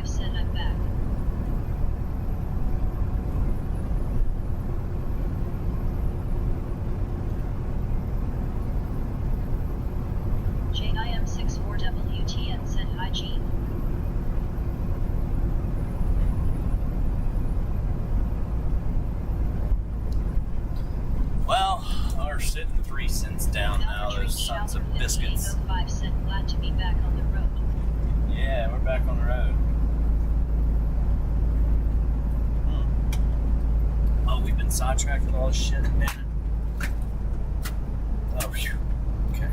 5 said I'm back. JIM64WTN said hi Gene. Well, we're sitting 3 cents down now. Those sons of biscuits. 5 said glad to be back on the road. Yeah, we're back on the road. Oh, we've been sidetracked with all this shit, man. Oh, phew. Okay.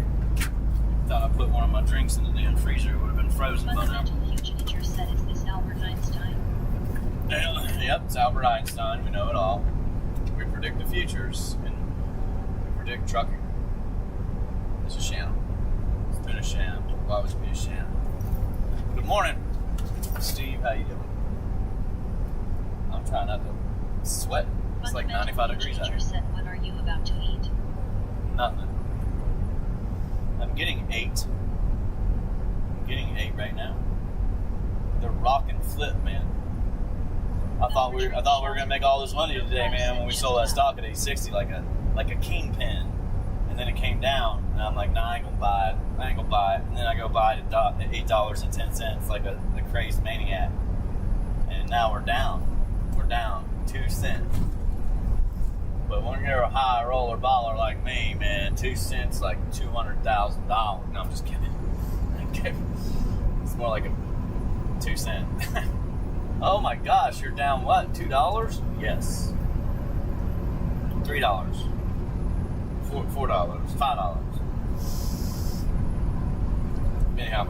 Thought I put one of my drinks in the damn freezer. It would have been frozen by now. Fundamental future said, is this Albert Einstein? Yep, it's Albert Einstein. We know it all. We predict the futures and we predict trucking. It's a sham. It's been a sham. Why would it be a sham? Good morning, Steve. How you doing? I'm trying not to sweat. It's like 95 degrees out here. Said, what are you about to eat? Nothing. I'm getting 8. I'm getting 8 right now. The rock and flip, man. I thought we were gonna make all this money today, man, when we sold that stock at 860 like a kingpin. And then it came down, and I'm like, nah, I ain't gonna buy it. And then I go buy it at $8.10 like a crazed maniac. And now we're down. We're down 2 cents. But when you're a high roller baller like me, man, 2 cents like $200,000. No, I'm just kidding. It's more like a 2 cent. Oh my gosh, you're down what? $2? Yes. $3. $4. $5. Anyhow.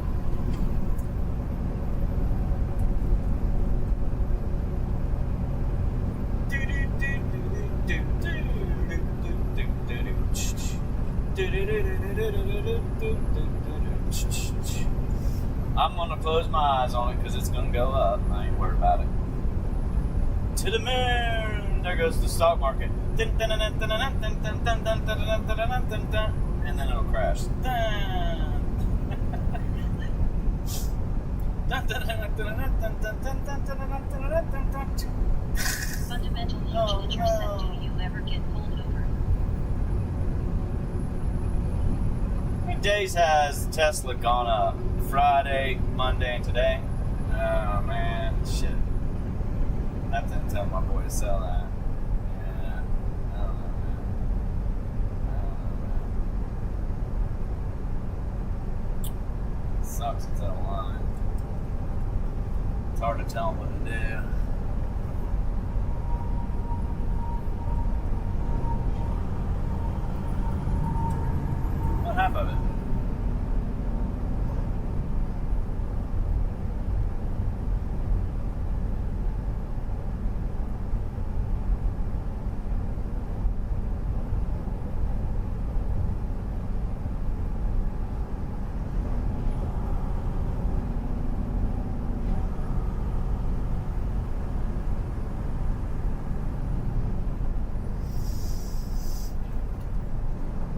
I'm gonna close my eyes on it because it's gonna go up. I ain't worried about it. To the moon! There goes the stock market. And then it'll crash. Fundamental future said, do you ever get pulled over? How many days has Tesla gone up? Friday, Monday, and today? Oh man, shit. I have to tell my boy to sell that. Yeah, I don't know, man. It sucks it's out of line. It's hard to tell him what to do. What half of it?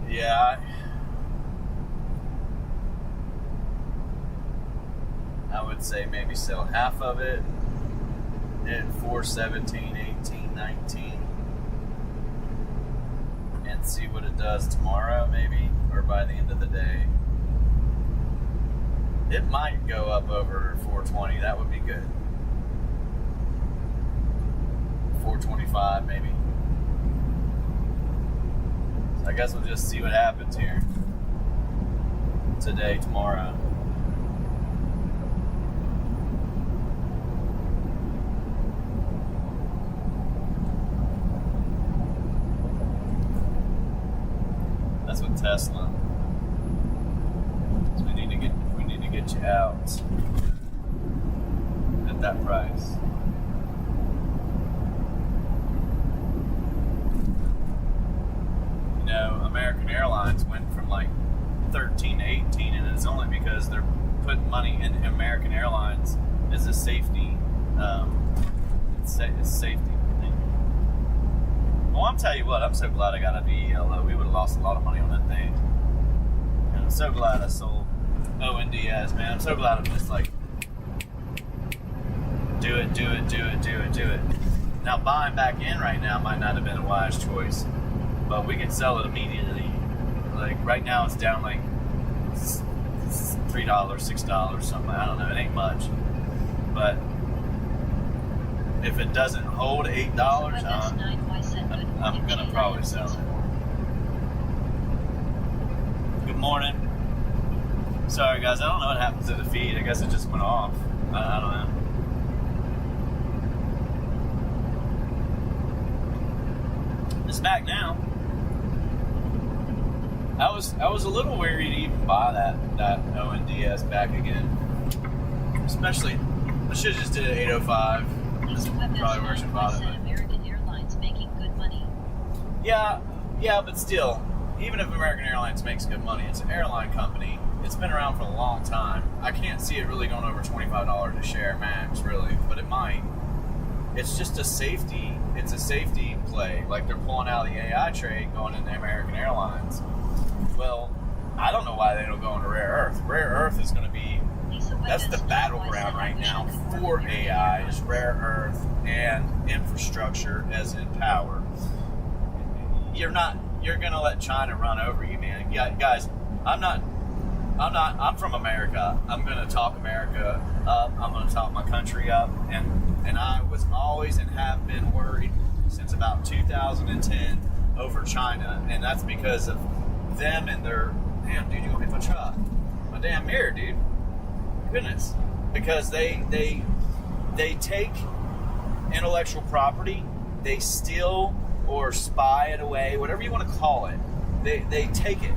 Yeah, I would say maybe sell half of it at 417, 18, 19 and see what it does tomorrow maybe, or by the end of the day. It might go up over 420, that would be good. 425 maybe. I guess we'll just see what happens here today, tomorrow. That's what Tesla. So we need to get you out at that price. American Airlines went from like 13 to 18, and it's only because they're putting money in American Airlines as a safety, safety thing. Well, I'm telling you what, I'm so glad I got a VELO. We would have lost a lot of money on that thing. And I'm so glad I sold ONDS, man. I'm so glad I'm just like Do it. Now, buying back in right now might not have been a wise choice, but we can sell it immediately. Like, right now it's down like $3, $6, something. I don't know. It ain't much. But if it doesn't hold $8, I'm going to probably sell it. Good morning. Sorry, guys. I don't know what happened to the feed. I guess it just went off. I don't know. It's back now. I was a little weary to even buy that ONDS back again. Especially, I should have just did it 805. That's probably where I should buy it. American Airlines making good money. Yeah, but still, even if American Airlines makes good money, it's an airline company. It's been around for a long time. I can't see it really going over $25 a share max, really, but it might. It's just a safety. It's a safety play. Like, they're pulling out the AI trade going into American Airlines. Well, I don't know why they don't go into rare earth. Rare earth is going to be, that's the battleground right now for AI, is rare earth and infrastructure as in power. You're going to let China run over you, man. Yeah, guys, I'm from America. I'm going to talk America up. I'm going to talk my country up. And I was always and have been worried since about 2010 over China. And that's because of them and their, damn, dude, you want me to put truck? My damn mirror, dude. Goodness. Because they take intellectual property, they steal or spy it away, whatever you want to call it. They take it.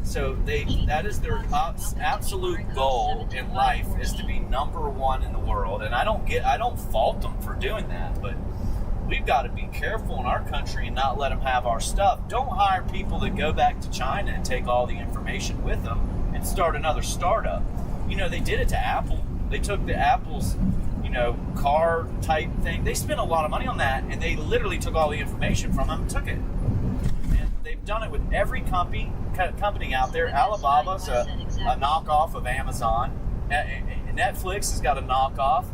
So that is their absolute goal in life, is to be number one in the world. And I don't fault them for doing that, but we've got to be careful in our country and not let them have our stuff. Don't hire people that go back to China and take all the information with them and start another startup. You know, they did it to Apple. They took the Apple's, car type thing. They spent a lot of money on that, and they literally took all the information from them and took it. And they've done it with every company out there. Alibaba's a knockoff of Amazon. Netflix has got a knockoff.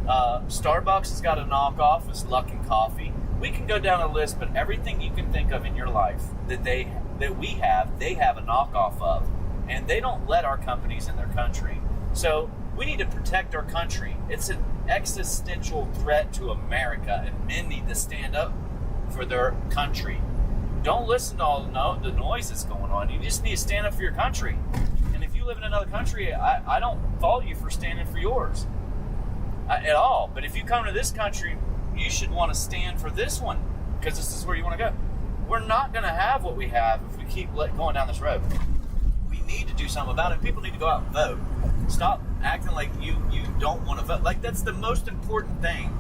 Starbucks has got a knockoff. It's Luckin Coffee. We can go down a list, but everything you can think of in your life that we have, they have a knockoff of. And they don't let our companies in their country. So we need to protect our country. It's an existential threat to America, and men need to stand up for their country. Don't listen to all the noise that's going on. You just need to stand up for your country. And if you live in another country, I don't fault you for standing for yours at all. But if you come to this country, you should want to stand for this one, because this is where you want to go. We're not going to have what we have if we keep going down this road. We need to do something about it. People need to go out and vote. Stop acting like you don't want to vote. Like, that's the most important thing,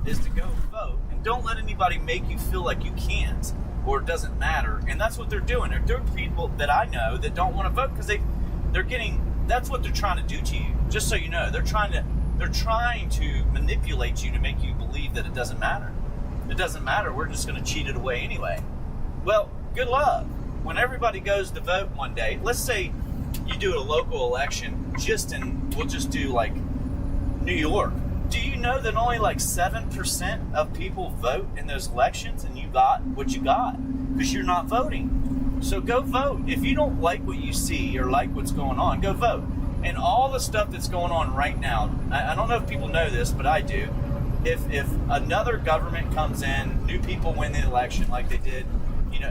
is to go vote. And don't let anybody make you feel like you can't or it doesn't matter. And that's what they're doing. There are people that I know that don't want to vote because they're getting, that's what they're trying to do to you. Just so you know, they're trying to manipulate you to make you believe that it doesn't matter. It doesn't matter. We're just going to cheat it away anyway. Well, good luck. When everybody goes to vote one day, let's say you do a local election we'll just do like New York. Do you know that only like 7% of people vote in those elections, and you got what you got because you're not voting? So go vote. If you don't like what you see or like what's going on, go vote. And all the stuff that's going on right now, I don't know if people know this, but I do. If another government comes in, new people win the election like they did,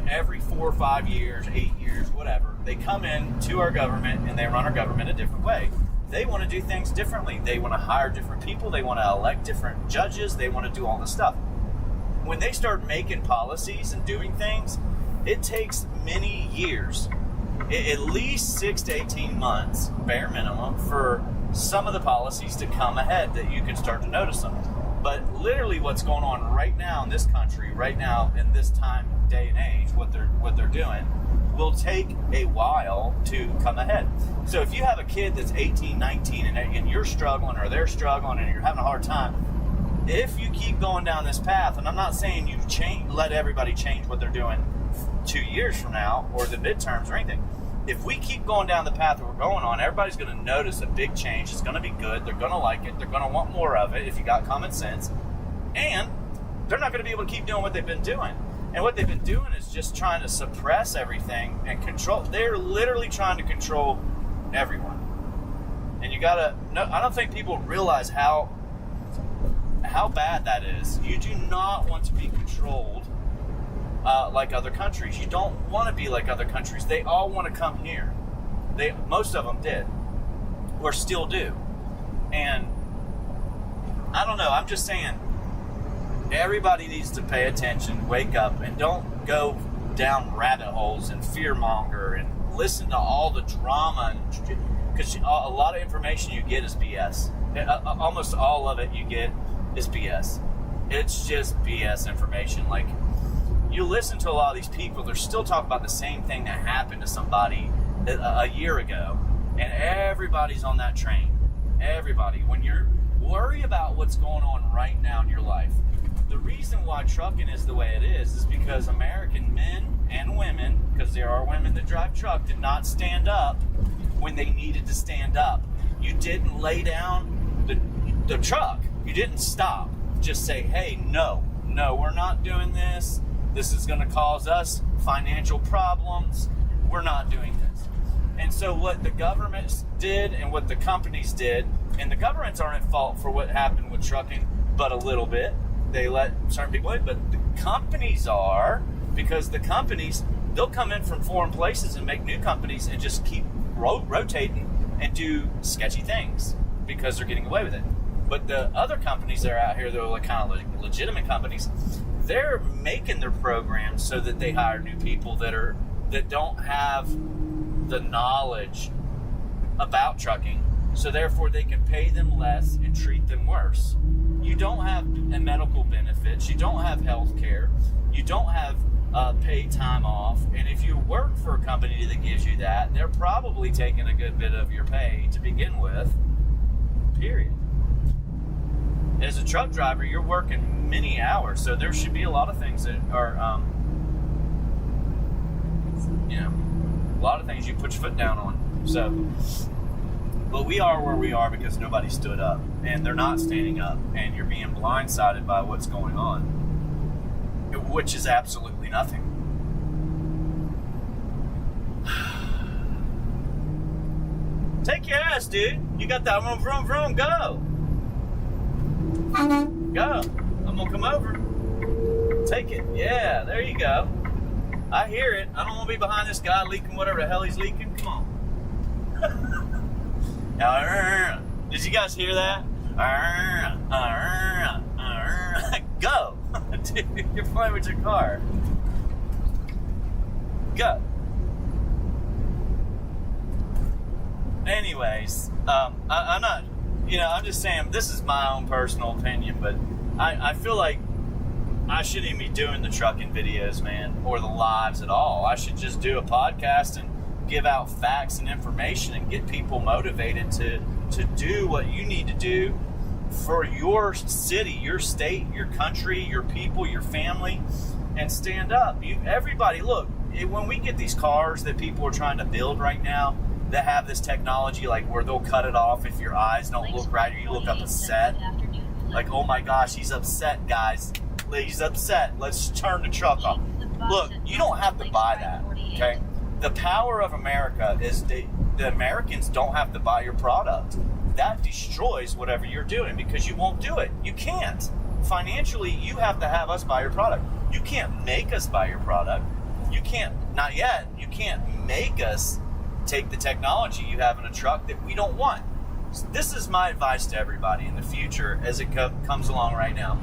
every 4 or 5 years, 8 years, whatever, they come in to our government and they run our government a different way. They want to do things differently. They want to hire different people. They want to elect different judges. They want to do all this stuff. When they start making policies and doing things, it takes many years, at least 6 to 18 months, bare minimum, for some of the policies to come ahead that you can start to notice them. But literally what's going on right now in this country, right now in this time, day and age, what they're doing, will take a while to come ahead. So if you have a kid that's 18, 19, and you're struggling, or they're struggling, and you're having a hard time, if you keep going down this path, and I'm not saying let everybody change what they're doing 2 years from now, or the midterms or anything, if we keep going down the path that we're going on, everybody's going to notice a big change. It's going to be good. They're going to like it. They're going to want more of it if you got common sense. And they're not going to be able to keep doing what they've been doing. And what they've been doing is just trying to suppress everything and control. They're literally trying to control everyone. And you got to, no, I don't think people realize how bad that is. You do not want to be controlled like other countries. You don't want to be like other countries. They all want to come here. Most of them did, or still do. And I don't know. I'm just saying, everybody needs to pay attention, wake up, and don't go down rabbit holes and fearmonger and listen to all the drama. Because a lot of information you get is BS. Almost all of it you get is BS. It's just BS information. Like, you listen to a lot of these people, they're still talking about the same thing that happened to somebody a year ago, and everybody's on that train. Everybody. When you're worried about what's going on right now in your life, the reason why trucking is the way it is because American men and women, because there are women that drive truck, did not stand up when they needed to stand up. You didn't lay down the truck. You didn't stop. Just say, hey, no, we're not doing this. This is going to cause us financial problems. We're not doing this. And so what the governments did and what the companies did, and the governments aren't at fault for what happened with trucking, but a little bit. They let certain people in, but the companies are, because the companies, they'll come in from foreign places and make new companies and just keep rotating and do sketchy things because they're getting away with it. But the other companies that are out here, they're like kind of like legitimate companies, they're making their programs so that they hire new people that don't have the knowledge about trucking, so therefore they can pay them less and treat them worse. You don't have medical benefits, you don't have health care, you don't have paid time off, and if you work for a company that gives you that, they're probably taking a good bit of your pay to begin with, period. As a truck driver, you're working many hours, so there should be a lot of things that are, a lot of things you put your foot down on. So, but we are where we are because nobody stood up, and they're not standing up, and you're being blindsided by what's going on, which is absolutely nothing. Take your ass, dude. You got that vroom, go. Go. I'm gonna come over. Take it. Yeah, there you go. I hear it. I don't want to be behind this guy leaking whatever the hell he's leaking. Come on. Did you guys hear that? Go. Dude, you're playing with your car. Go. Anyways, I'm not, I'm just saying, this is my own personal opinion, but I feel like I shouldn't even be doing the trucking videos, man, or the lives at all. I should just do a podcast and give out facts and information and get people motivated to do what you need to do for your city, your state, your country, your people, your family, and stand up. Everybody, look, when we get these cars that people are trying to build right now that have this technology, like where they'll cut it off if your eyes don't look right or you look upset, like, oh my gosh, he's upset, guys. He's upset. Let's turn the truck off. Look, you don't have to buy that, okay? The power of America is the Americans don't have to buy your product. That destroys whatever you're doing because you won't do it. You can't. Financially, you have to have us buy your product. You can't make us buy your product. You can't, not yet, you can't make us take the technology you have in a truck that we don't want. So this is my advice to everybody in the future as it comes along right now.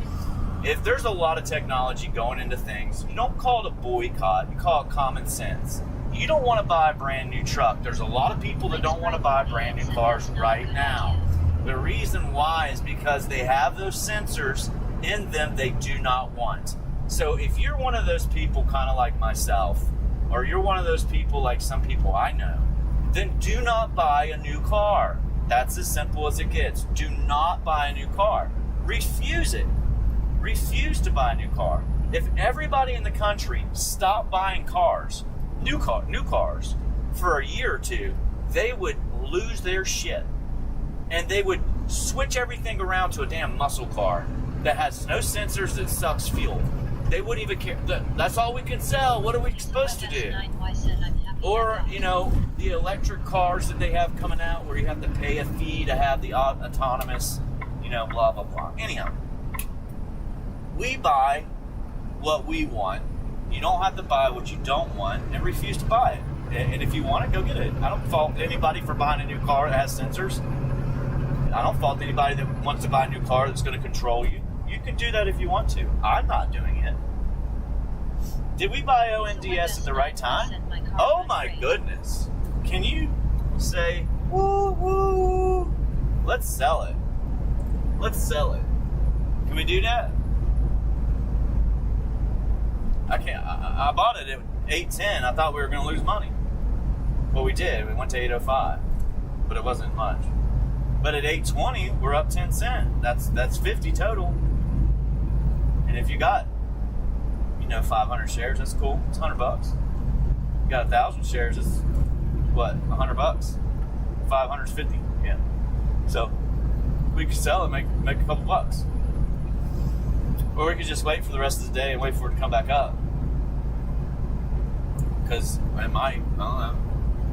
If there's a lot of technology going into things, you don't call it a boycott, you call it common sense. You don't want to buy a brand new truck. There's a lot of people that don't want to buy brand new cars right now. The reason why is because they have those sensors in them they do not want. So if you're one of those people kind of like myself, or you're one of those people like some people I know, then do not buy a new car. That's as simple as it gets. Do not buy a new car. Refuse it. Refuse to buy a new car. If everybody in the country stopped buying cars, new cars, for a year or two, they would lose their shit. And they would switch everything around to a damn muscle car that has no sensors, that sucks fuel. They wouldn't even care. That's all we can sell. What are we supposed to do? Or, you know, the electric cars that they have coming out where you have to pay a fee to have the autonomous, you know, blah, blah, blah. Anyhow, we buy what we want. You don't have to buy what you don't want and refuse to buy it. And if you want it, go get it. I don't fault anybody for buying a new car that has sensors. I don't fault anybody that wants to buy a new car that's going to control you. You can do that if you want to. I'm not doing it. Did we buy ONDS at the right time? Oh my goodness. Can you say, woo, woo, let's sell it. Let's sell it. Can we do that? I can't. I bought it at 810. I thought we were going to lose money. Well, we did. We went to 805, but it wasn't much. But at 820, we're up 10 cents. That's 50 total. And if you got, you know, 500 shares, that's cool. It's $100. You got 1,000 shares, it's what, $100? 500 is 50. Yeah. So we could sell it, make a couple bucks. Or we could just wait for the rest of the day and wait for it to come back up. Because it might, I don't know.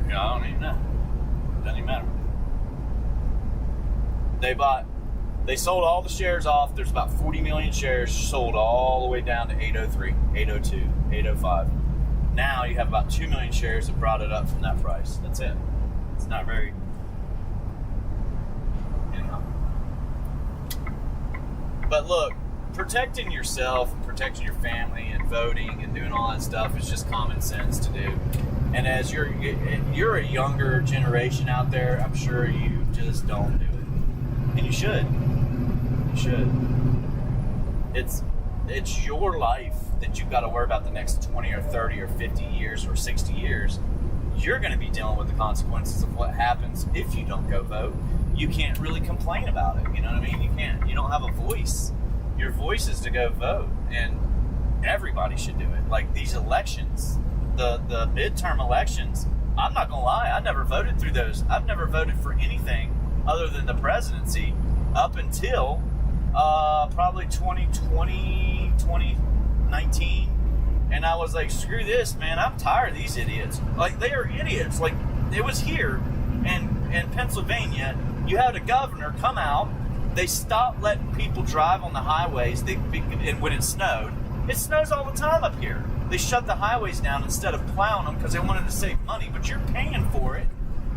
You know, I don't even know. It doesn't even matter. They sold all the shares off. There's about 40 million shares sold all the way down to 803, 802, 805. Now you have about 2 million shares that brought it up from that price. That's it. It's not very... Anyhow. But look, protecting yourself, protecting your family, and voting and doing all that stuff is just common sense to do. And as you're a younger generation out there, I'm sure you just don't do it. And you should. You should. It's your life that you've got to worry about the next 20 or 30 or 50 years or 60 years. You're going to be dealing with the consequences of what happens if you don't go vote. You can't really complain about it. You know what I mean? You can't. You don't have a voice. Your voice is to go vote. And everybody should do it. Like these elections, the midterm elections, I'm not going to lie. I never voted through those. I've never voted for anything other than the presidency up until probably 2020, 2019. And I was like, screw this, man. I'm tired of these idiots. Like, they are idiots. Like, it was here in Pennsylvania. You had a governor come out. They stopped letting people drive on the highways. And when it snows all the time up here. They shut the highways down instead of plowing them because they wanted to save money. But you're paying for it,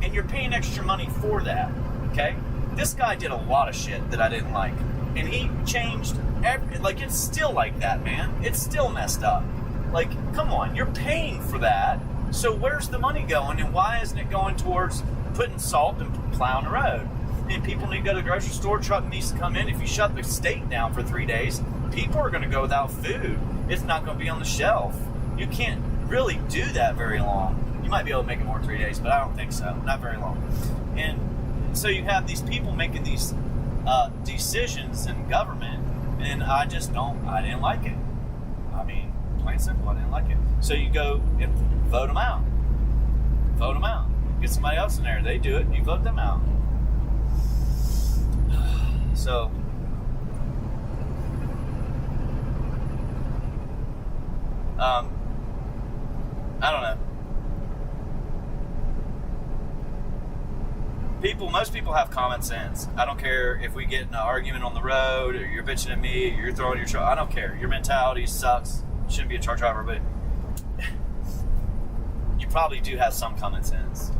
and you're paying extra money for that. Okay? This guy did a lot of shit that I didn't like. And he changed it's still like that, man. It's still messed up. Like, come on, you're paying for that. So where's the money going, and why isn't it going towards putting salt and plowing the road? And people need to go to the grocery store, truck needs to come in. If you shut the state down for 3 days, people are going to go without food. It's not going to be on the shelf. You can't really do that very long. You might be able to make it more 3 days, but I don't think so. Not very long. And so you have these people making these decisions in government, and I didn't like it. I mean, plain simple, I didn't like it. So you go and vote them out. Vote them out. Get somebody else in there. They do it, and you vote them out. So, I don't know. Most people have common sense. I don't care if we get in an argument on the road, or you're bitching at me, or you're throwing your truck. I don't care. Your mentality sucks. You shouldn't be a truck driver, but you probably do have some common sense.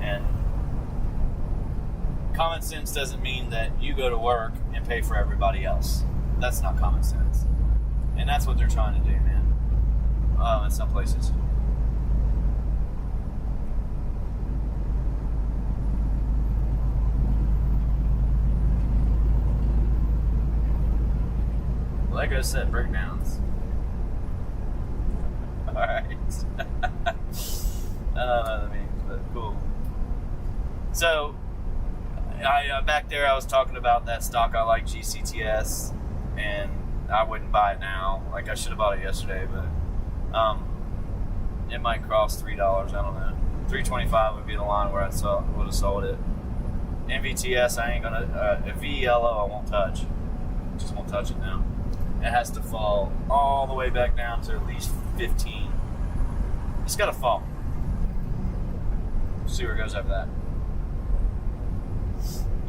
And common sense doesn't mean that you go to work and pay for everybody else. That's not common sense. And that's what they're trying to do, man. In some places. Lego set breakdowns. Alright. I don't know what that means, but cool. So, back there I was talking about that stock I like, GCTS, and I wouldn't buy it now. Like, I should have bought it yesterday, but it might cross $3. I don't know. $3.25 would be the line where would have sold it. MVTS, I ain't gonna. VELO, I won't touch. Just won't touch it now. It has to fall all the way back down to at least 15. It's gotta fall. See where it goes after that.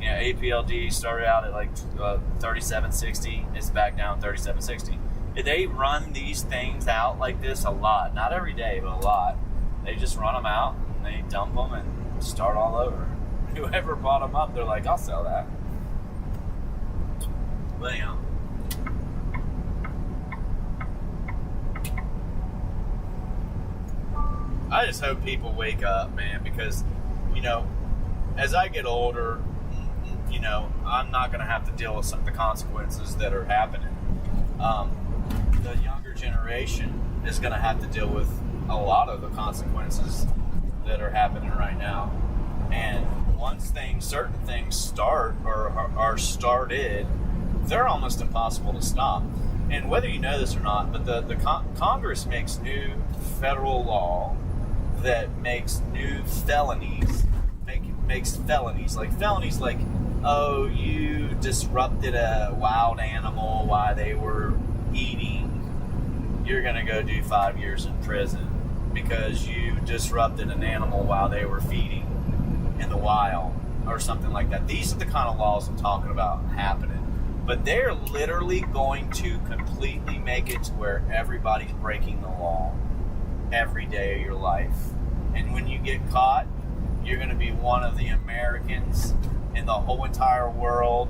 APLD started out at like 37.60. It's back down 37.60. They run these things out like this a lot. Not every day, but a lot. They just run them out and they dump them and start all over. Whoever bought them up, they're like, I'll sell that. But anyhow. I just hope people wake up, man, because, as I get older, I'm not going to have to deal with some of the consequences that are happening. The younger generation is going to have to deal with a lot of the consequences that are happening right now. And once certain things start or are started, they're almost impossible to stop. And whether you know this or not, but the Congress makes new federal law that makes new felonies, makes felonies like, oh, you disrupted a wild animal while they were eating, you're going to go do 5 years in prison because you disrupted an animal while they were feeding in the wild or something like that. These are the kind of laws I'm talking about happening. But they're literally going to completely make it to where everybody's breaking the law every day of your life. And when you get caught, you're going to be one of the Americans in the whole entire world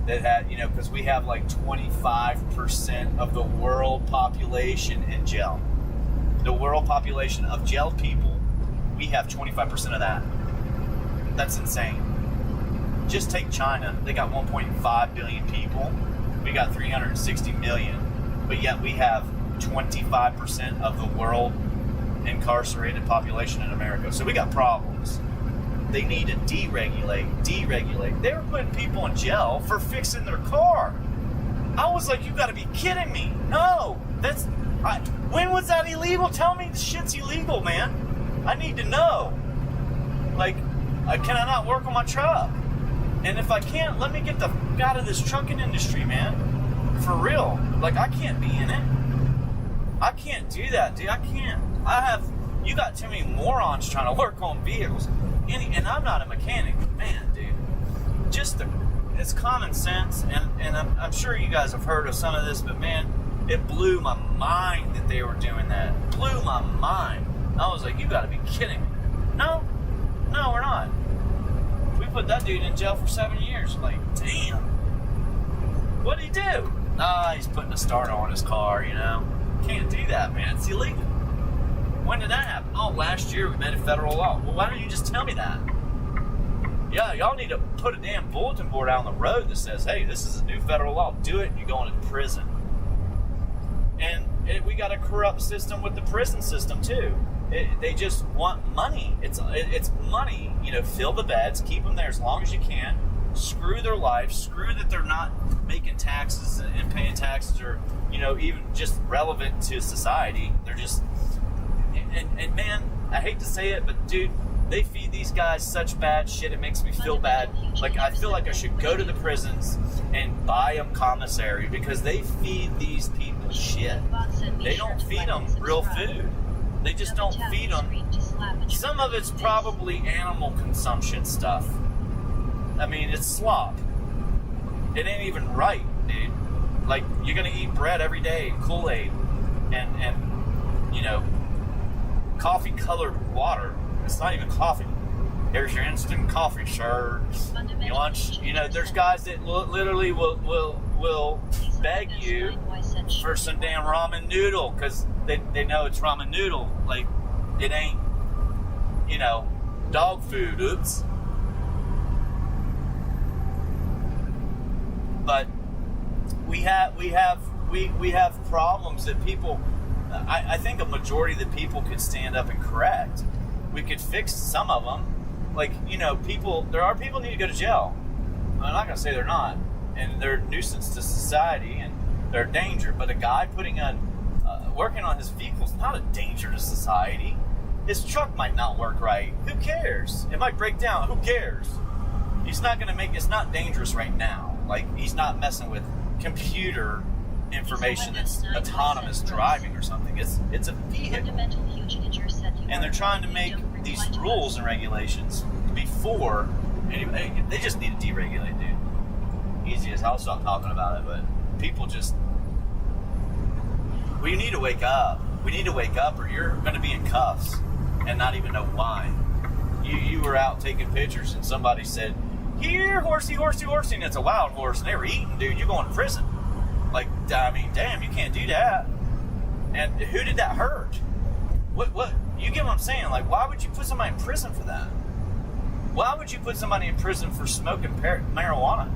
that had, because we have like 25% of the world population in jail. The world population of jail people, we have 25% of that. That's insane. Just take China. They got 1.5 billion people. We got 360 million. But yet we have 25% of the world incarcerated population in America. So we got problems. They need to deregulate. They were putting people in jail for fixing their car. I was like, you gotta be kidding me. No, when was that illegal? Tell me the shit's illegal, man. I need to know. Like, can I not work on my truck? And if I can't, let me get the fuck out of this trucking industry, man. For real. Like, I can't be in it. I can't do that, dude. I can't. You got too many morons trying to work on vehicles. And I'm not a mechanic, man, dude. It's common sense, and I'm sure you guys have heard of some of this, but man, it blew my mind that they were doing that. Blew my mind. I was like, you gotta be kidding me. No, we're not. We put that dude in jail for 7 years. Like, damn. What'd he do? He's putting a starter on his car, Can't do that, man. It's illegal. When did that happen? Oh, last year we made a federal law. Well, why don't you just tell me that? Yeah, y'all need to put a damn bulletin board out on the road that says, hey, this is a new federal law. Do it and you're going to prison. And we got a corrupt system with the prison system, too. They just want money. It's money. Fill the beds, keep them there as long as you can. Screw their life. Screw that they're not making taxes and paying taxes or, even just relevant to society. They're just... And man, I hate to say it, but dude, they feed these guys such bad shit, it makes me feel bad. Like, I feel like I should go to the prisons and buy them commissary because they feed these people shit. They don't feed them real food. They just don't feed them. Some of it's probably animal consumption stuff. I mean, it's slop. It ain't even right, dude. Like, you're gonna eat bread every day and Kool-Aid and coffee-colored water. It's not even coffee. Here's your instant coffee, sir. You want, there's guys that literally will beg you for some damn ramen noodle because they know it's ramen noodle. Like, it ain't, dog food. Oops. But we have problems that people. I think a majority of the people could stand up and correct. We could fix some of them. Like, there are people who need to go to jail. I'm not going to say they're not. And they're a nuisance to society and they're a danger. But a guy putting working on his vehicle is not a danger to society. His truck might not work right. Who cares? It might break down. Who cares? He's not going to make... It's not dangerous right now. Like, he's not messing with computer information that's autonomous driving or something. It's a vehicle. And they're trying to make these rules and regulations before... They just need to deregulate, dude. Easy as I'll stop talking about it, but people just... We need to wake up. We need to wake up or you're going to be in cuffs and not even know why. You were out taking pictures and somebody said, "Here, horsey, horsey, horsey," and it's a wild horse and they were eating, dude. You're going to prison. Like, I mean, damn, you can't do that. And who did that hurt? What? You get what I'm saying? Like, why would you put somebody in prison for that? Why would you put somebody in prison for smoking marijuana?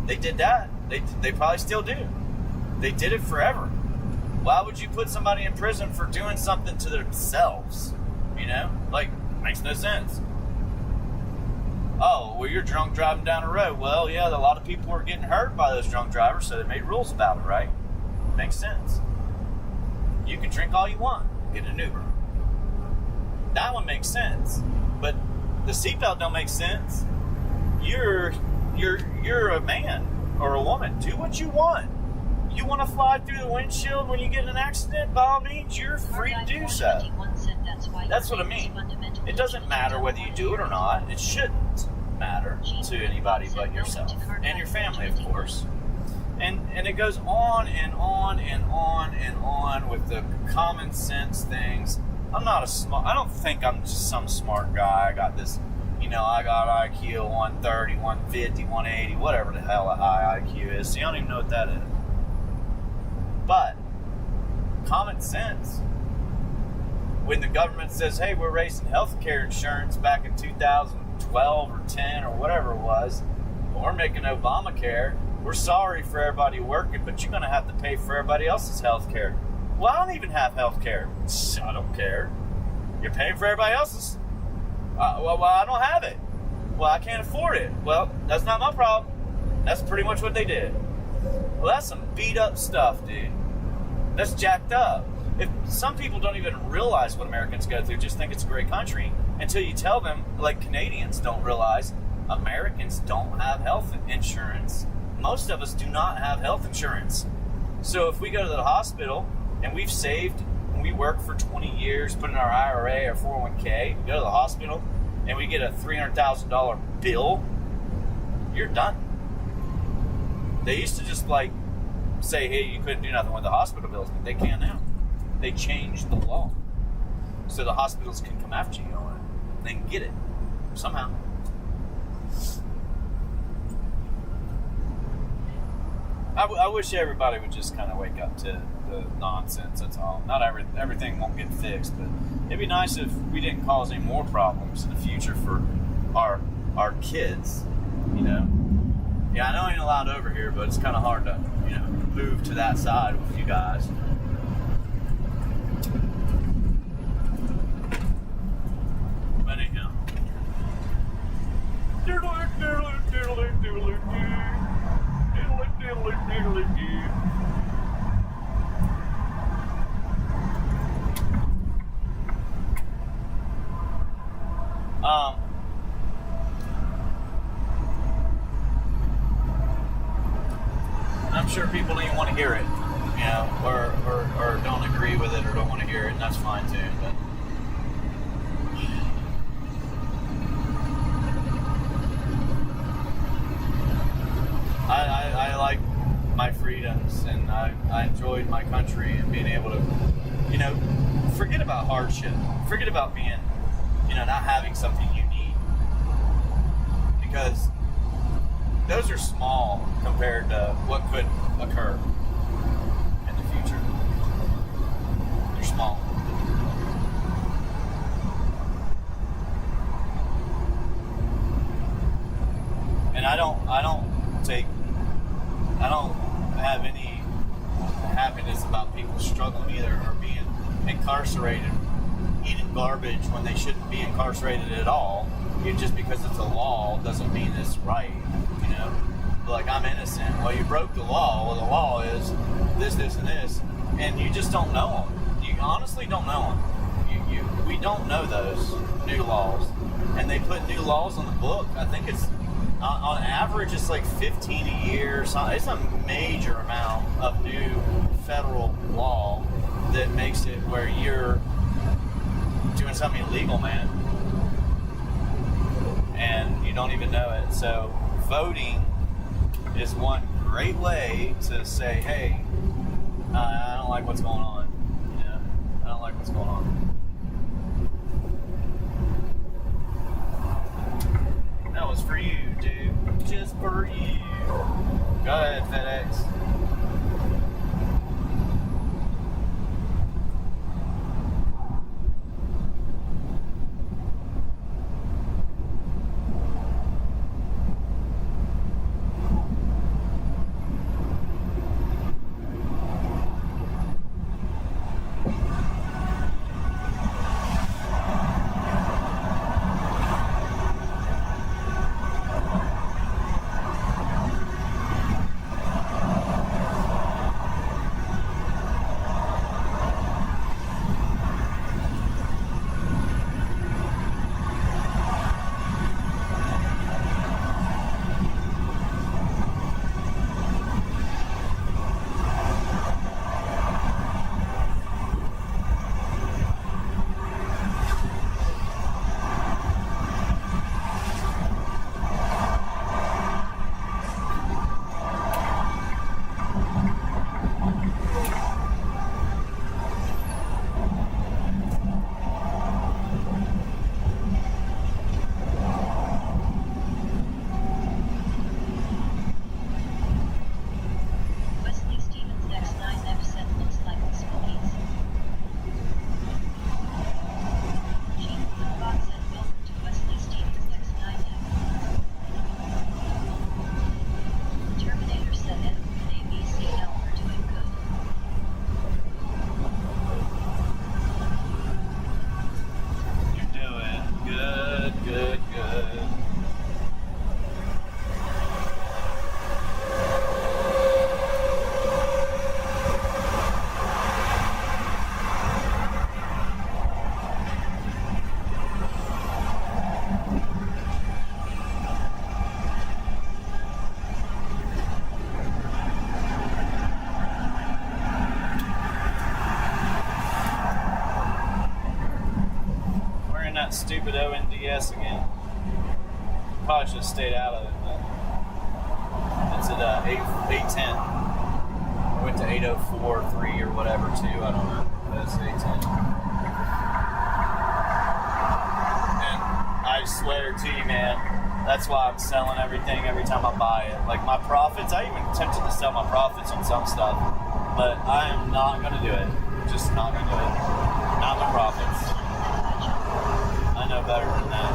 They did that. They probably still do. They did it forever. Why would you put somebody in prison for doing something to themselves? You know? Like, makes no sense. Oh, well, you're drunk driving down the road. Well, yeah, a lot of people were getting hurt by those drunk drivers, so they made rules about it, right? Makes sense. You can drink all you want. Get an Uber. That one makes sense. But the seatbelt don't make sense. You're a man or a woman. Do what you want. You want to fly through the windshield when you get in an accident? By all means, you're free to do so. That's what I mean. It doesn't matter whether you do it or not. It shouldn't matter to anybody but yourself and your family, of course. And it goes on and on and on and on with the common sense things. I don't think I'm just some smart guy. I got this, I got IQ 130, 150, 180, whatever the hell a high IQ is. So you don't even know what that is. But common sense, when the government says, hey, we're raising health care insurance back in 2012 or 10 or whatever it was, we're making Obamacare, we're sorry for everybody working, but you're going to have to pay for everybody else's health care. Well, I don't even have health care. I don't care. You're paying for everybody else's. Well, I don't have it. Well, I can't afford it. Well, that's not my problem. That's pretty much what they did. Well, that's some beat up stuff, dude. That's jacked up. If some people don't even realize what Americans go through, just think it's a great country, until you tell them, like Canadians don't realize, Americans don't have health insurance. Most of us do not have health insurance. So if we go to the hospital and we've saved, and we work for 20 years, put in our IRA or 401k, we go to the hospital and we get a $300,000 bill, you're done. They used to just say, hey, you couldn't do nothing with the hospital bills, but they can now. They changed the law. So the hospitals can come after you on it. They can get it somehow. I wish everybody would just kind of wake up to the nonsense, that's all. Not everything won't get fixed, but it'd be nice if we didn't cause any more problems in the future for our kids, Yeah, I know I ain't allowed over here, but it's kind of hard to, move to that side with you guys. But anyhow. I'm sure people don't even want to hear it, or don't agree with it, or don't want to hear it, and that's fine too. But I like my freedoms, and I enjoyed my country and being able to, forget about hardship, forget about being, not having something you need, because those are small compared to what could occur in the future. They're small. And I don't have any happiness about people struggling either, or being incarcerated, eating garbage when they shouldn't be incarcerated at all. Just because it's a law doesn't mean it's right, Like, I'm innocent. Well, you broke the law. Well, the law is this, and this, and you just don't know them. honestly don't know them. We don't know those new laws, and they put new laws on the book. I think it's on average it's like 15 a year or something. It's a major amount of new federal law that makes it where you're doing something illegal, man, and you don't even know it. So voting is one great way to say, hey, I don't like what's going on. You know, I don't like what's going on. That was for you, dude. Just for you. Go ahead, FedEx. Stupid ONDS again. Probably should have stayed out of it, but it's at 810. I went to 804.3 or whatever too. I don't know. But it's 810. And I swear to you, man, that's why I'm selling everything every time I buy it. Like my profits, I even tempted to sell my profits on some stuff, but I am not going to do it. Just not going to do it. Not my profits. I know better than that.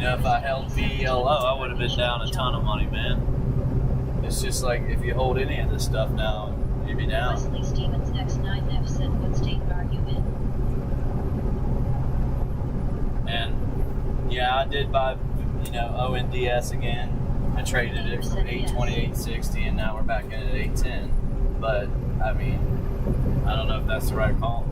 If I held VLO, I would have been down a ton of money, man. It's just like if you hold any of this stuff now, you'd be down. Wesley Stevens X9F said, "What state are you in?" And yeah, I did buy, ONDS again. I traded it for 820, 860, and now we're back in at 810. But I mean, I don't know if that's the right call.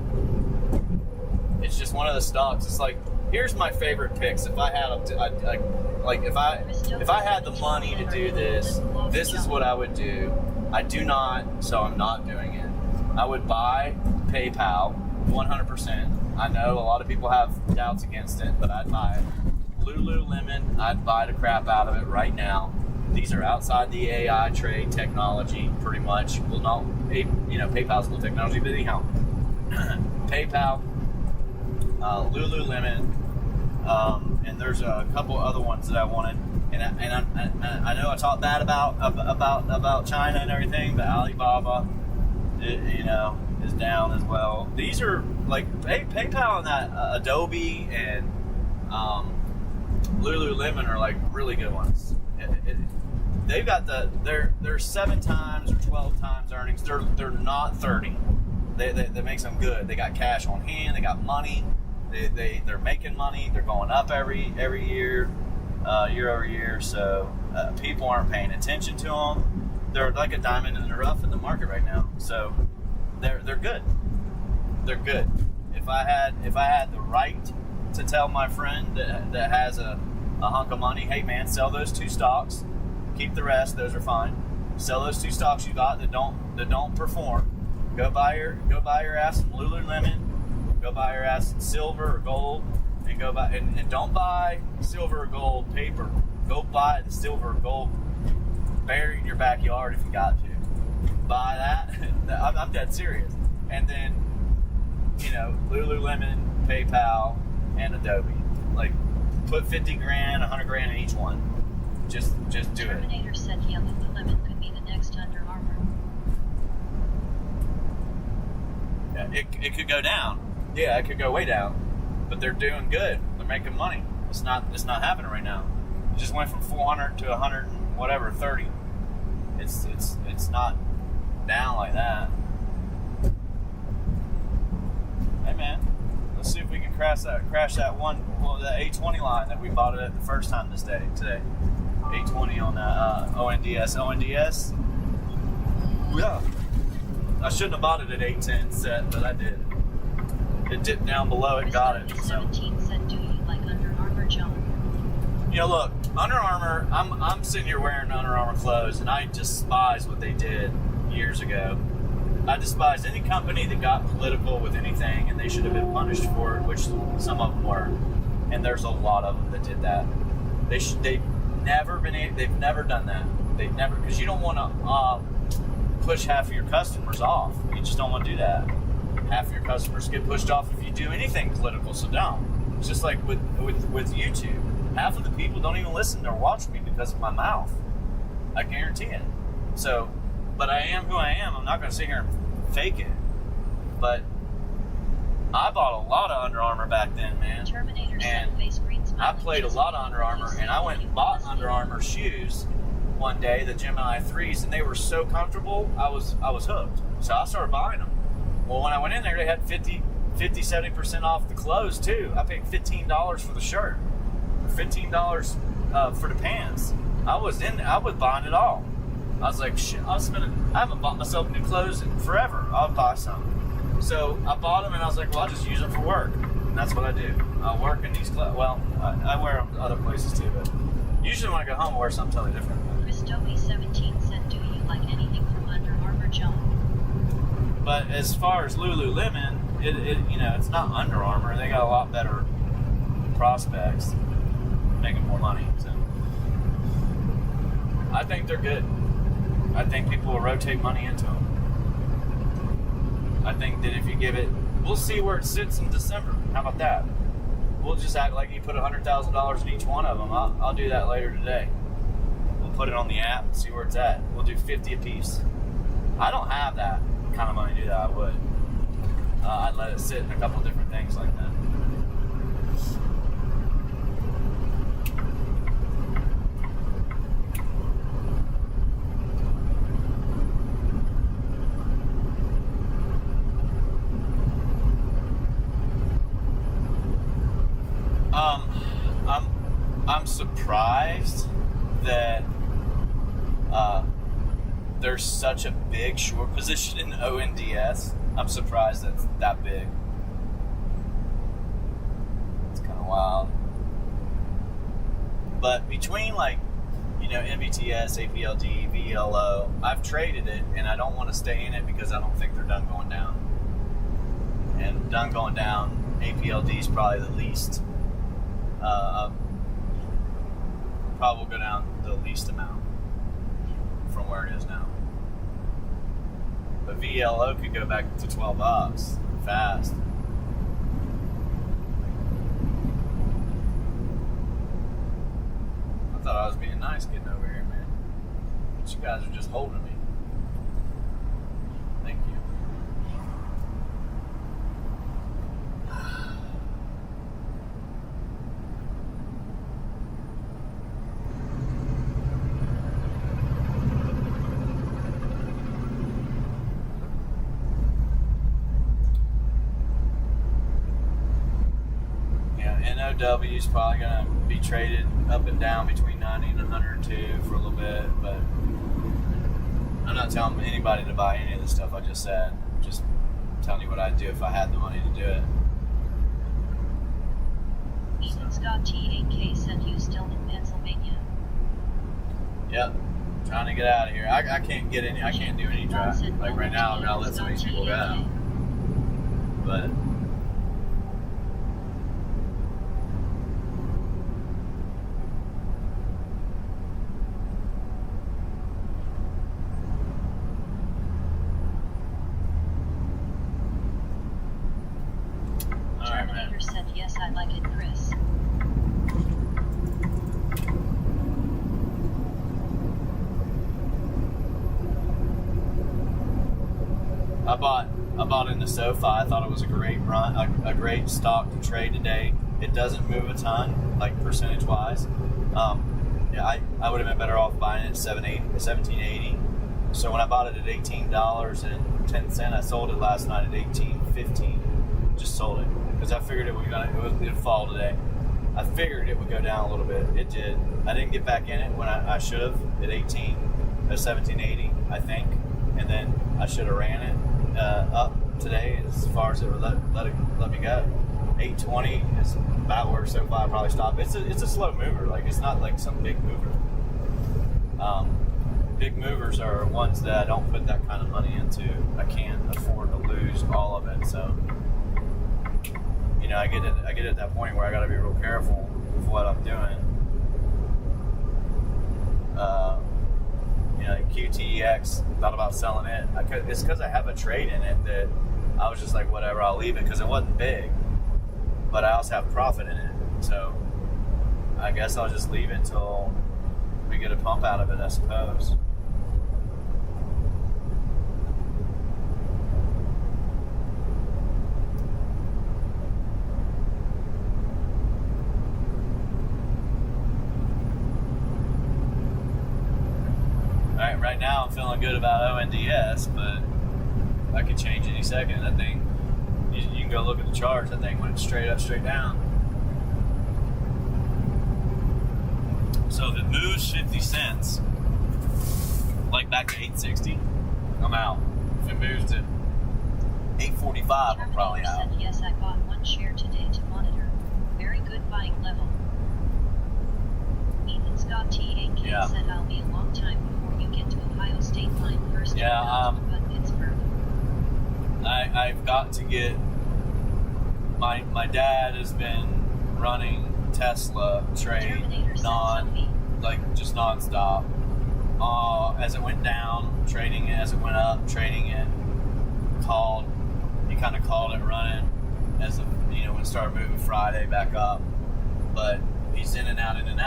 It's just one of the stocks. It's like here's my favorite picks. If I had if I had the money to do this, this is what I would do. I do not, so I'm not doing it. I would buy PayPal 100%. I know a lot of people have doubts against it, but I'd buy it. Lululemon, I'd buy the crap out of it right now. These are outside the AI trade technology, pretty much. Well, not, PayPal's cool technology, but anyhow, PayPal, Lululemon, and there's a couple other ones that I wanted. And I know I talked bad about China and everything, but Alibaba, is down as well. These are like PayPal and that Adobe and Lululemon are like really good ones. They've got they're 7 times or 12 times earnings. They're not 30. That makes them good. They got cash on hand. They got money. They're making money. They're going up every year, year over year. So people aren't paying attention to them. They're like a diamond in the rough in the market right now. So they're good. They're good. If I had the right to tell my friend that has a hunk of money, hey man, sell those 2 stocks, keep the rest. Those are fine. Sell those 2 stocks you got that don't perform. Go buy your ass some Lululemon. Go buy your ass some silver or gold, and go buy and don't buy silver or gold paper. Go buy the silver or gold buried in your backyard if you got to. Buy that. I'm dead serious. And then Lululemon, PayPal, and Adobe. Like put 50 grand, 100 grand in each one. Just do it. Terminator said Lululemon could be the next Under Armour. Yeah, it could go down. Yeah, it could go way down. But they're doing good. They're making money. It's not happening right now. It just went from 400 to 100 and whatever 30. It's not down like that. Hey man, let's see if we can crash that that 820 line that we bought it at the first time today. 820 on ONDS. ONDS. Yeah. I shouldn't have bought it at 810 set, but I did. It dipped down below it, got it. So. 17 said, do you like Under Armour, John? Look, Under Armour, I'm sitting here wearing Under Armour clothes, and I despise what they did years ago. I despise any company that got political with anything, and they should have been punished for it, which some of them were. And there's a lot of them that did that. They've never done that. They've never, because you don't want to push half of your customers off. You just don't want to do that. Half of your customers get pushed off if you do anything political, so don't. It's just like with YouTube. Half of the people don't even listen or watch me because of my mouth. I guarantee it. So, but I am who I am. I'm not going to sit here and fake it. But I bought a lot of Under Armour back then, man. Terminator and I played a lot of Under Armour, and I went and bought Under Armour shoes one day, the Gemini 3s, and they were so comfortable, I was hooked. So I started buying them. Well, when I went in there, they had 50, 70% off the clothes, too. I paid $15 for the shirt, $15 for the pants. I was buying it all. I was like, shit, I haven't bought myself new clothes in forever. I'll buy some. So I bought them, and I was like, well, I'll just use them for work. And that's what I do. I work in these clothes. Well, I wear them other places, too, but usually when I go home, I wear something totally different. Christoby 17 said, do you like anything from Under Armour, John? But as far as Lululemon, it's not Under Armour. They got a lot better prospects, making more money. So I think they're good. I think people will rotate money into them. I think that if you give it, we'll see where it sits in December. How about that? We'll just act like you put $100,000 in each one of them. I'll do that later today. We'll put it on the app and see where it's at. We'll do 50 a piece. I don't have that kind of money to do that. I would. I'd let it sit in a couple of different things like that. I'm surprised that there's such a big short position in ONDS. I'm surprised that's that big. It's kind of of wild. But between like, MBTS, APLD, VLO, I've traded it, and I don't want to stay in it because I don't think they're done going down. And done going down, APLD is probably the least. Probably will go down the least amount from where it is now. But VLO could go back to $12 fast. I thought I was being nice getting over here, man. But you guys are just holding me. Thank you. NOW is probably going to be traded up and down between 90 and 102 for a little bit, but I'm not telling anybody to buy any of the stuff I just said. I'm just telling you what I'd do if I had the money to do it. Ethan Scott T8K said you still in Pennsylvania. Yep. Trying to get out of here. I can't get any. I can't do any drive. Like right now, I'm not letting some of these people go. But Terminator said yes, I like it, Chris. I bought in the SoFi. I thought it was a great run, a great stock to trade today. It doesn't move a ton, like percentage wise. I would have been better off buying it at $17.80. So when I bought it at $18.10, I sold it last night at $18.15. Just sold it because I figured it would fall today. I figured it would go down a little bit. It did. I didn't get back in it when I should have at $17.80, I think, and then I should have ran it up today as far as it would let me go. 820 is about where SoFi probably stopped. It's a slow mover. Like it's not like some big mover. Big movers are ones that I don't put that kind of money into. I can't afford to lose all of it. So I get at that point where I got to be real careful with what I'm doing. QTEX, thought about selling it. It's because I have a trade in it that I was just like, whatever, I'll leave it because it wasn't big. But I also have profit in it. So I guess I'll just leave it until we get a pump out of it, I suppose. Right now I'm feeling good about ONDS, but I could change any second. That thing, you can go look at the charts, that thing went straight up, straight down. So if it moves 50 cents, like back to 860, I'm out. If it moves to 845, I'm probably out. Said, yes, I bought one share today to monitor. Very good buying level. Ethan Scott T8K said I'll be a long time before you get to Ohio State line first. But Pittsburgh. I've got to get my dad has been running Tesla trade just nonstop. As it went down, trading it. As it went up, trading it. He kind of called it running as when it started moving Friday back up. But he's in and out, and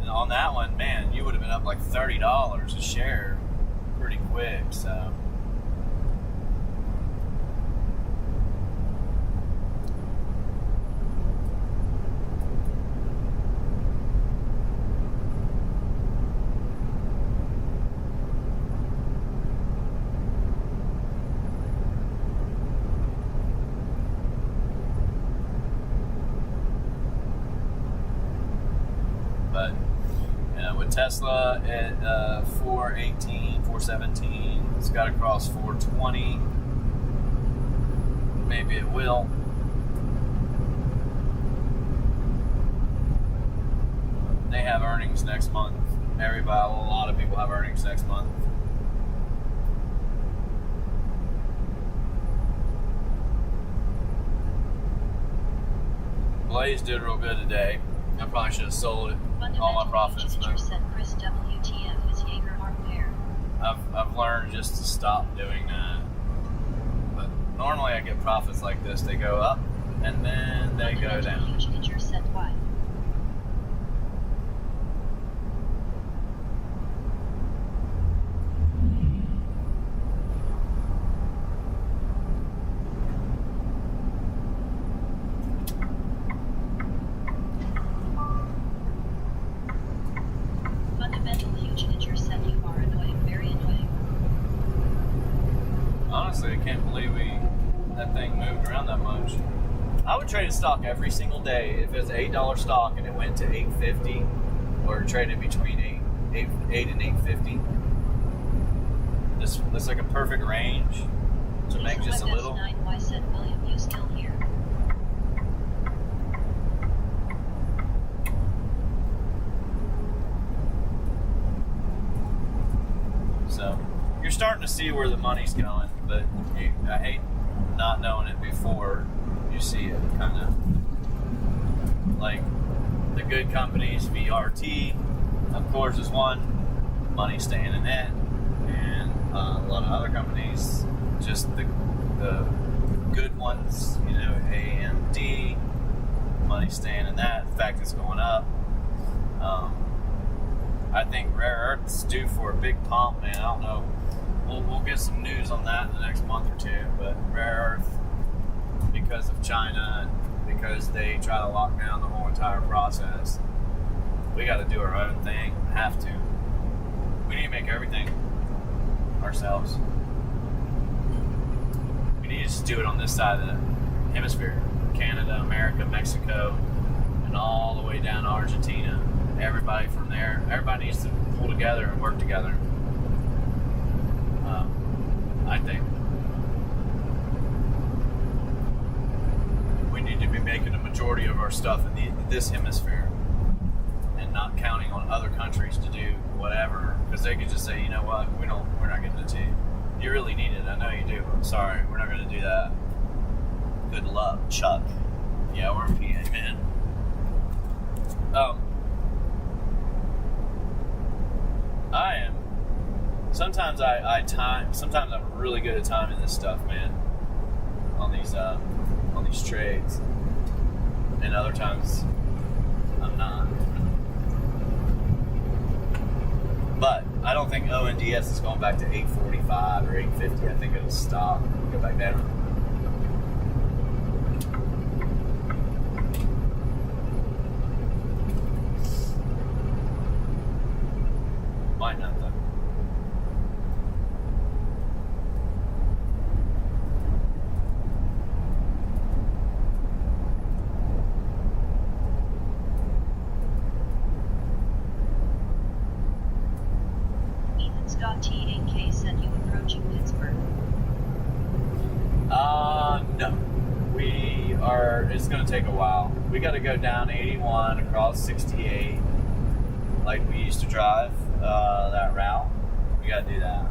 on that one, man, you would have been up like $30 a share pretty quick. So. Tesla at 418, 417. It's got to cross 420. Maybe it will. have earnings next month. A lot of people have earnings next month. Blaze did real good today. I probably should have sold it, all my profits. But I've learned just to stop doing that. But normally I get profits like this. They go up and then they go down. Honestly, I can't believe that thing moved around that much. I would trade a stock every single day if it's $8 stock and it went to $8.50, or traded between $8 and $8.50. This like a perfect range to make just a little. So you're starting to see where the money's going, but I hate not knowing it before you see it. Kind of like the good companies, VRT, of course, is one. Money staying in it, and a lot of other companies, just the good ones, AMD, money staying in that. In fact, it's going up. I think rare earths due for a big pump, man. I don't know. We'll get some news on that in the next month or two. But rare earth, because of China, and because they try to lock down the whole entire process, we got to do our own thing. Have to. We need to make everything ourselves. We need to just do it on this side of the hemisphere. Canada, America, Mexico, and all the way down to Argentina. Everybody from there, everybody needs to pull together and work together. I think we need to be making a majority of our stuff in this hemisphere, and not counting on other countries to do whatever, because they could just say, you know what, we're not getting it to you. You really need it. I know you do. I'm sorry, we're not going to do that. Good luck, Chuck. Yeah, we're in PA, man. I am. Sometimes sometimes I'm really good at timing this stuff, man. On these trades. And other times I'm not. But I don't think ONDS is going back to 845 or 850. I think it'll stop and go back down. Might not, though. Ethan Scott T8K said you approaching Pittsburgh. No. We are. It's going to take a while. We got to go down 81 across 68, like we used to drive. That route, we gotta do that,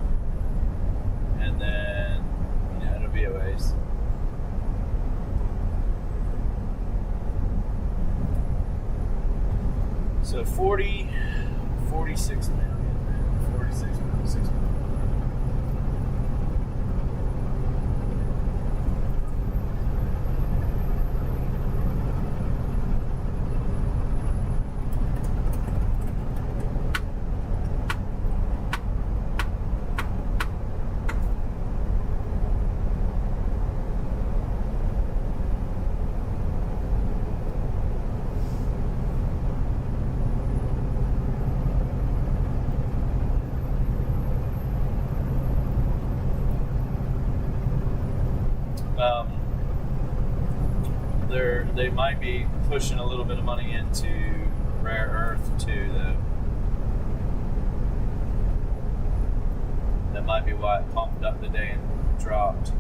and then it'll be a ways. So 46 million, 46 million, 6 million. They might be pushing a little bit of money into rare earth too, though. That might be why it pumped up today and dropped.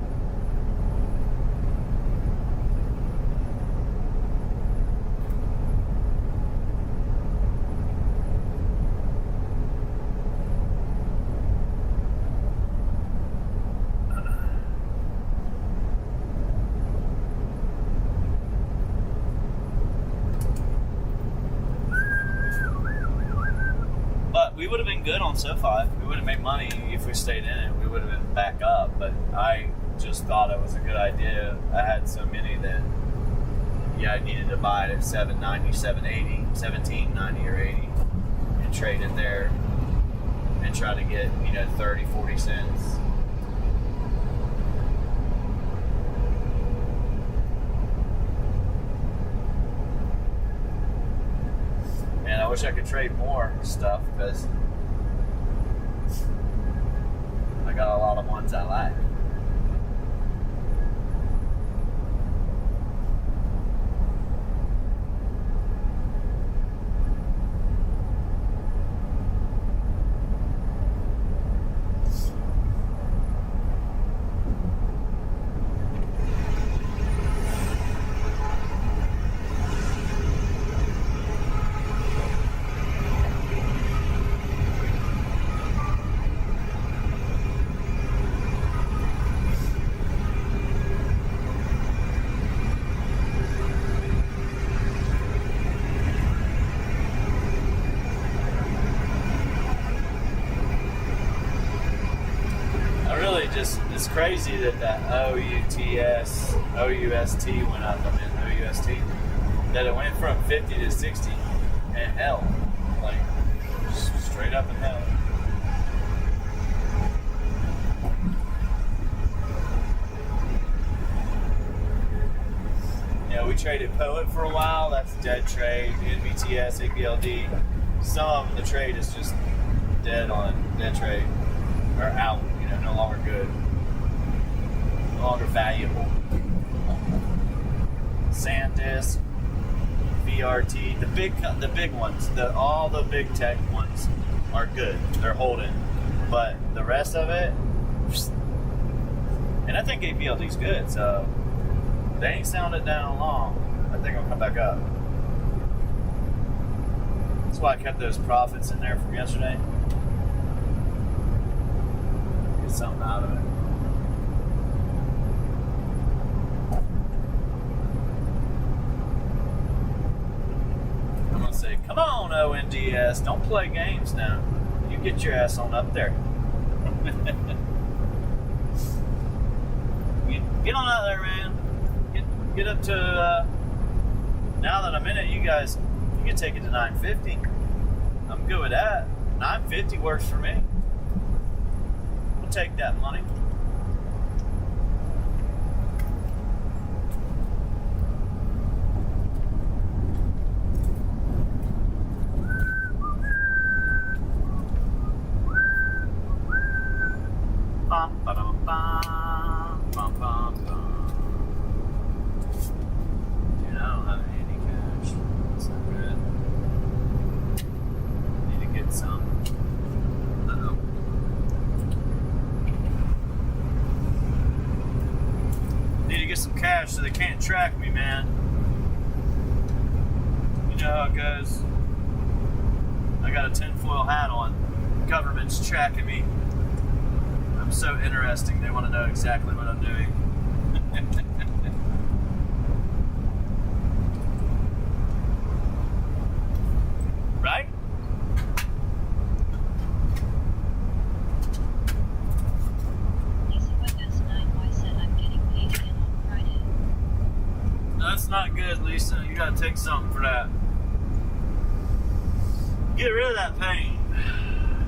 would have been good on SoFi. We would have made money if we stayed in it. We would have been back up. But I just thought it was a good idea. I had so many that, I needed to buy it at $7.90, $7.80, $17.90 or $80, and trade it there and try to get 30, 40 cents. And I wish I could trade more stuff because I got a lot of ones I like. It's crazy that OUST went up. OUST. That it went from 50 to 60 and hell. Like, straight up and hell. We traded Poet for a while. That's a dead trade. NVTS, APLD. Some of them, the trade is just dead trade. Or out. No longer good. No longer valuable. SanDisk, VRT, the big ones, all the big tech ones are good. They're holding. But the rest of it, and I think APLD's good, so they ain't sounded down long. I think it'll come back up. That's why I kept those profits in there from yesterday. Get something out of it. I'm gonna say, come on, ONDS, don't play games now. You get your ass on up there. Get on out there, man. Get up to, now that I'm in it, you guys, you can take it to 950. I'm good with that. 950 works for me. We'll take that money. Bum, ba-dum, bum, bum, bum, bum. Dude, I don't have any cash. That's not good. Need to get some. Uh-oh. Need to get some cash so they can't track me, man. You know how it goes. I got a tinfoil hat on. Government's tracking me. I'm so interesting. They want to know exactly what I'm doing. Right? Lisa Windows 9Y said I'm getting paid again on Friday. That's not good, Lisa. You gotta take something for that. Get rid of that pain.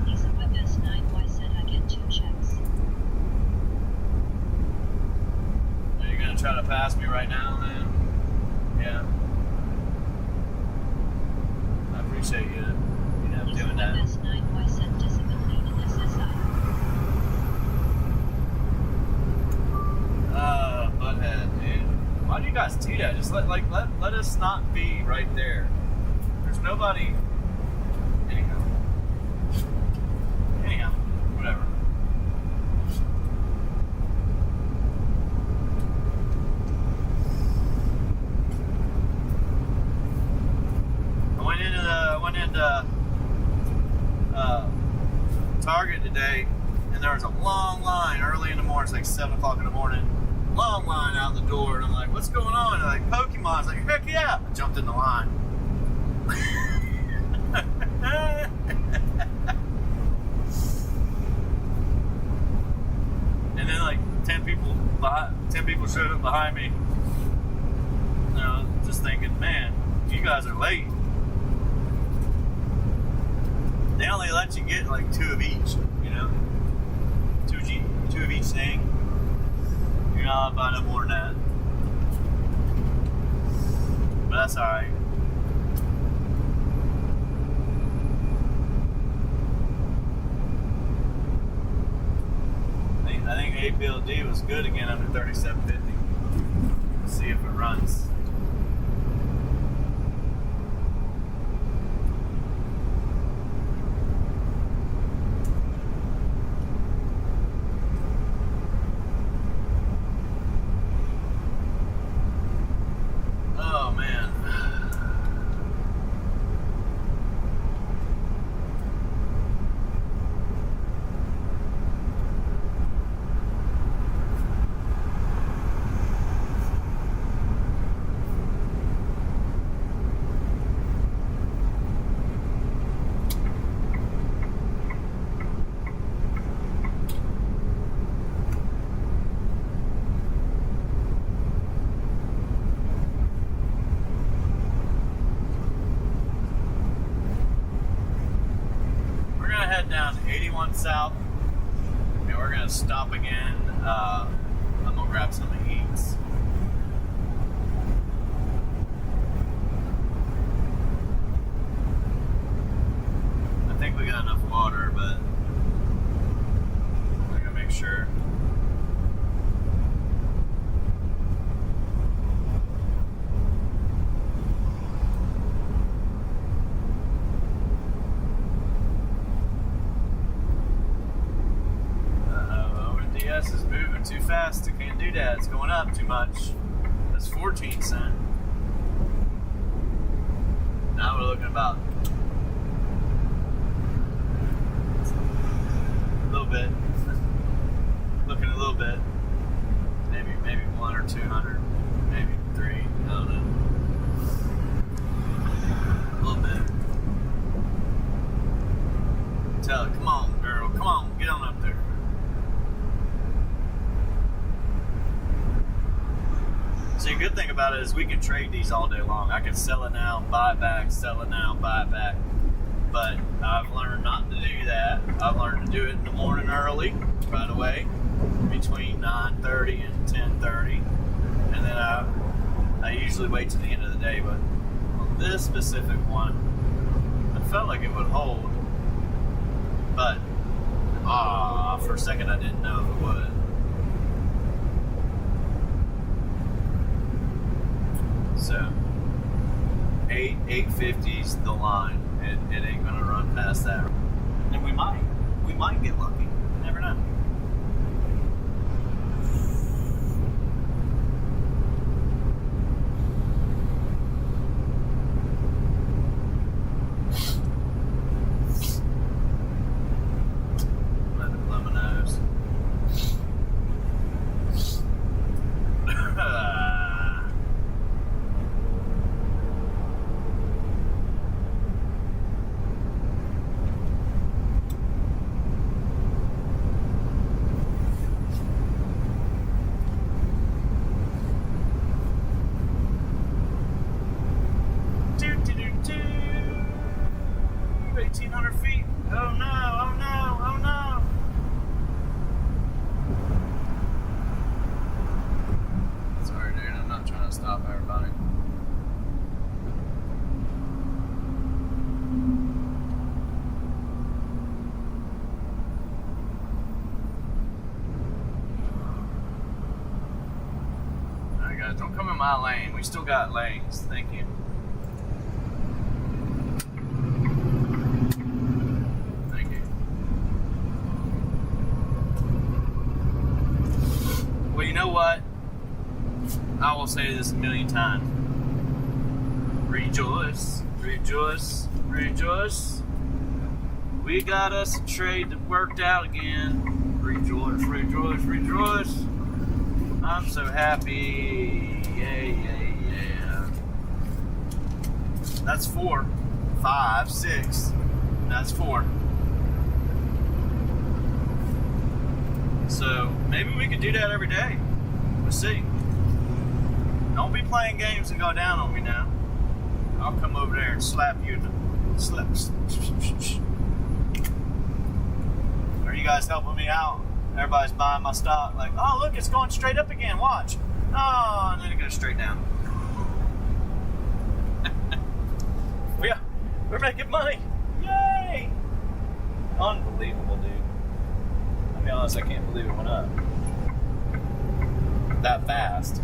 Lisa Windows 9Y said I get 2 checks. Are you gonna try to pass me right now, man? Yeah. I appreciate you Lisa doing that. Windows 9Y said disability in SSI. Butthead, dude. Why do you guys do that? Just let us not be right there. There's nobody. Anyhow, whatever. I went into Target today, and there was a long line early in the morning. It's like 7 o'clock in the morning. Long line out the door, and I'm like, "What's going on?" And they're like, Pokemon. I was like, "Heck yeah!" I jumped in the line. 10 people showed up behind me. You know, just thinking, man, you guys are late. They only let you get like 2 of each, you know, 2 of each thing. You're not allowed to buy no more than that. But that's alright. I think APLD was good again under 3750. Let's see if it runs. Oh man. Head down 81 South, and we're gonna stop again. I'm gonna grab something to eat. I think we got enough water, but we're gonna make sure. DS is moving too fast. It can't do that. It's going up too much. That's 14 cents. Now we're looking about a little bit. Looking a little bit. Maybe 1 or 200. Maybe 3. I don't know. A little bit. Tell it, come on, girl. Come on, get on up there. See, the good thing about it is we can trade these all day long. I can sell it now, buy it back, sell it now, buy it back. But I've learned not to do that. I've learned to do it in the morning early, right away, between 9:30 and 10:30. And then I usually wait till the end of the day. But on this specific one, I felt like it would hold. But, for a second I didn't know if it would. So, 850's the line. It ain't gonna run past that. And we might get lucky. You never know. Let it blow my nose. Don't come in my lane. We still got lanes. Thank you. Thank you. Well, you know what? I will say this a million times. Rejoice, rejoice, rejoice. We got us a trade that worked out again. Rejoice, rejoice, rejoice. I'm so happy. Yeah. That's 4, 5, 6. That's 4. So maybe we could do that every day. We'll see. Don't be playing games and go down on me now. I'll come over there and slap you in the slap. Are you guys helping me out? Everybody's buying my stock. Like, oh look, it's going straight up again. Watch. Oh, and then it goes straight down. Yeah, we're making money. Yay! Unbelievable, dude. I'll be honest, I can't believe it went up that fast.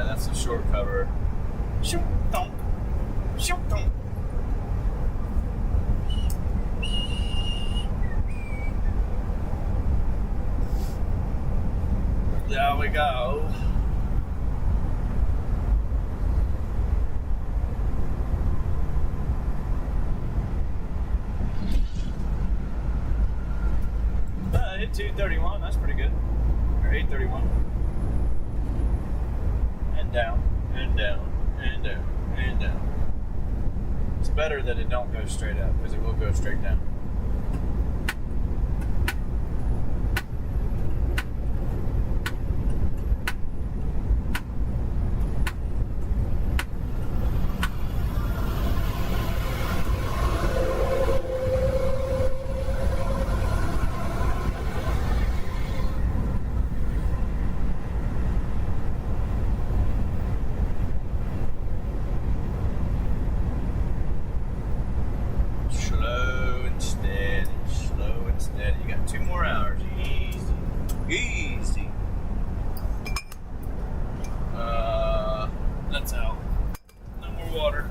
That's a short cover. Shoot, don't. Shoot, don't. There we go. I hit 231. That's pretty good. Or 831. Down and down and down and down. It's better that it don't go straight up because it will go straight down. That's out. No more water.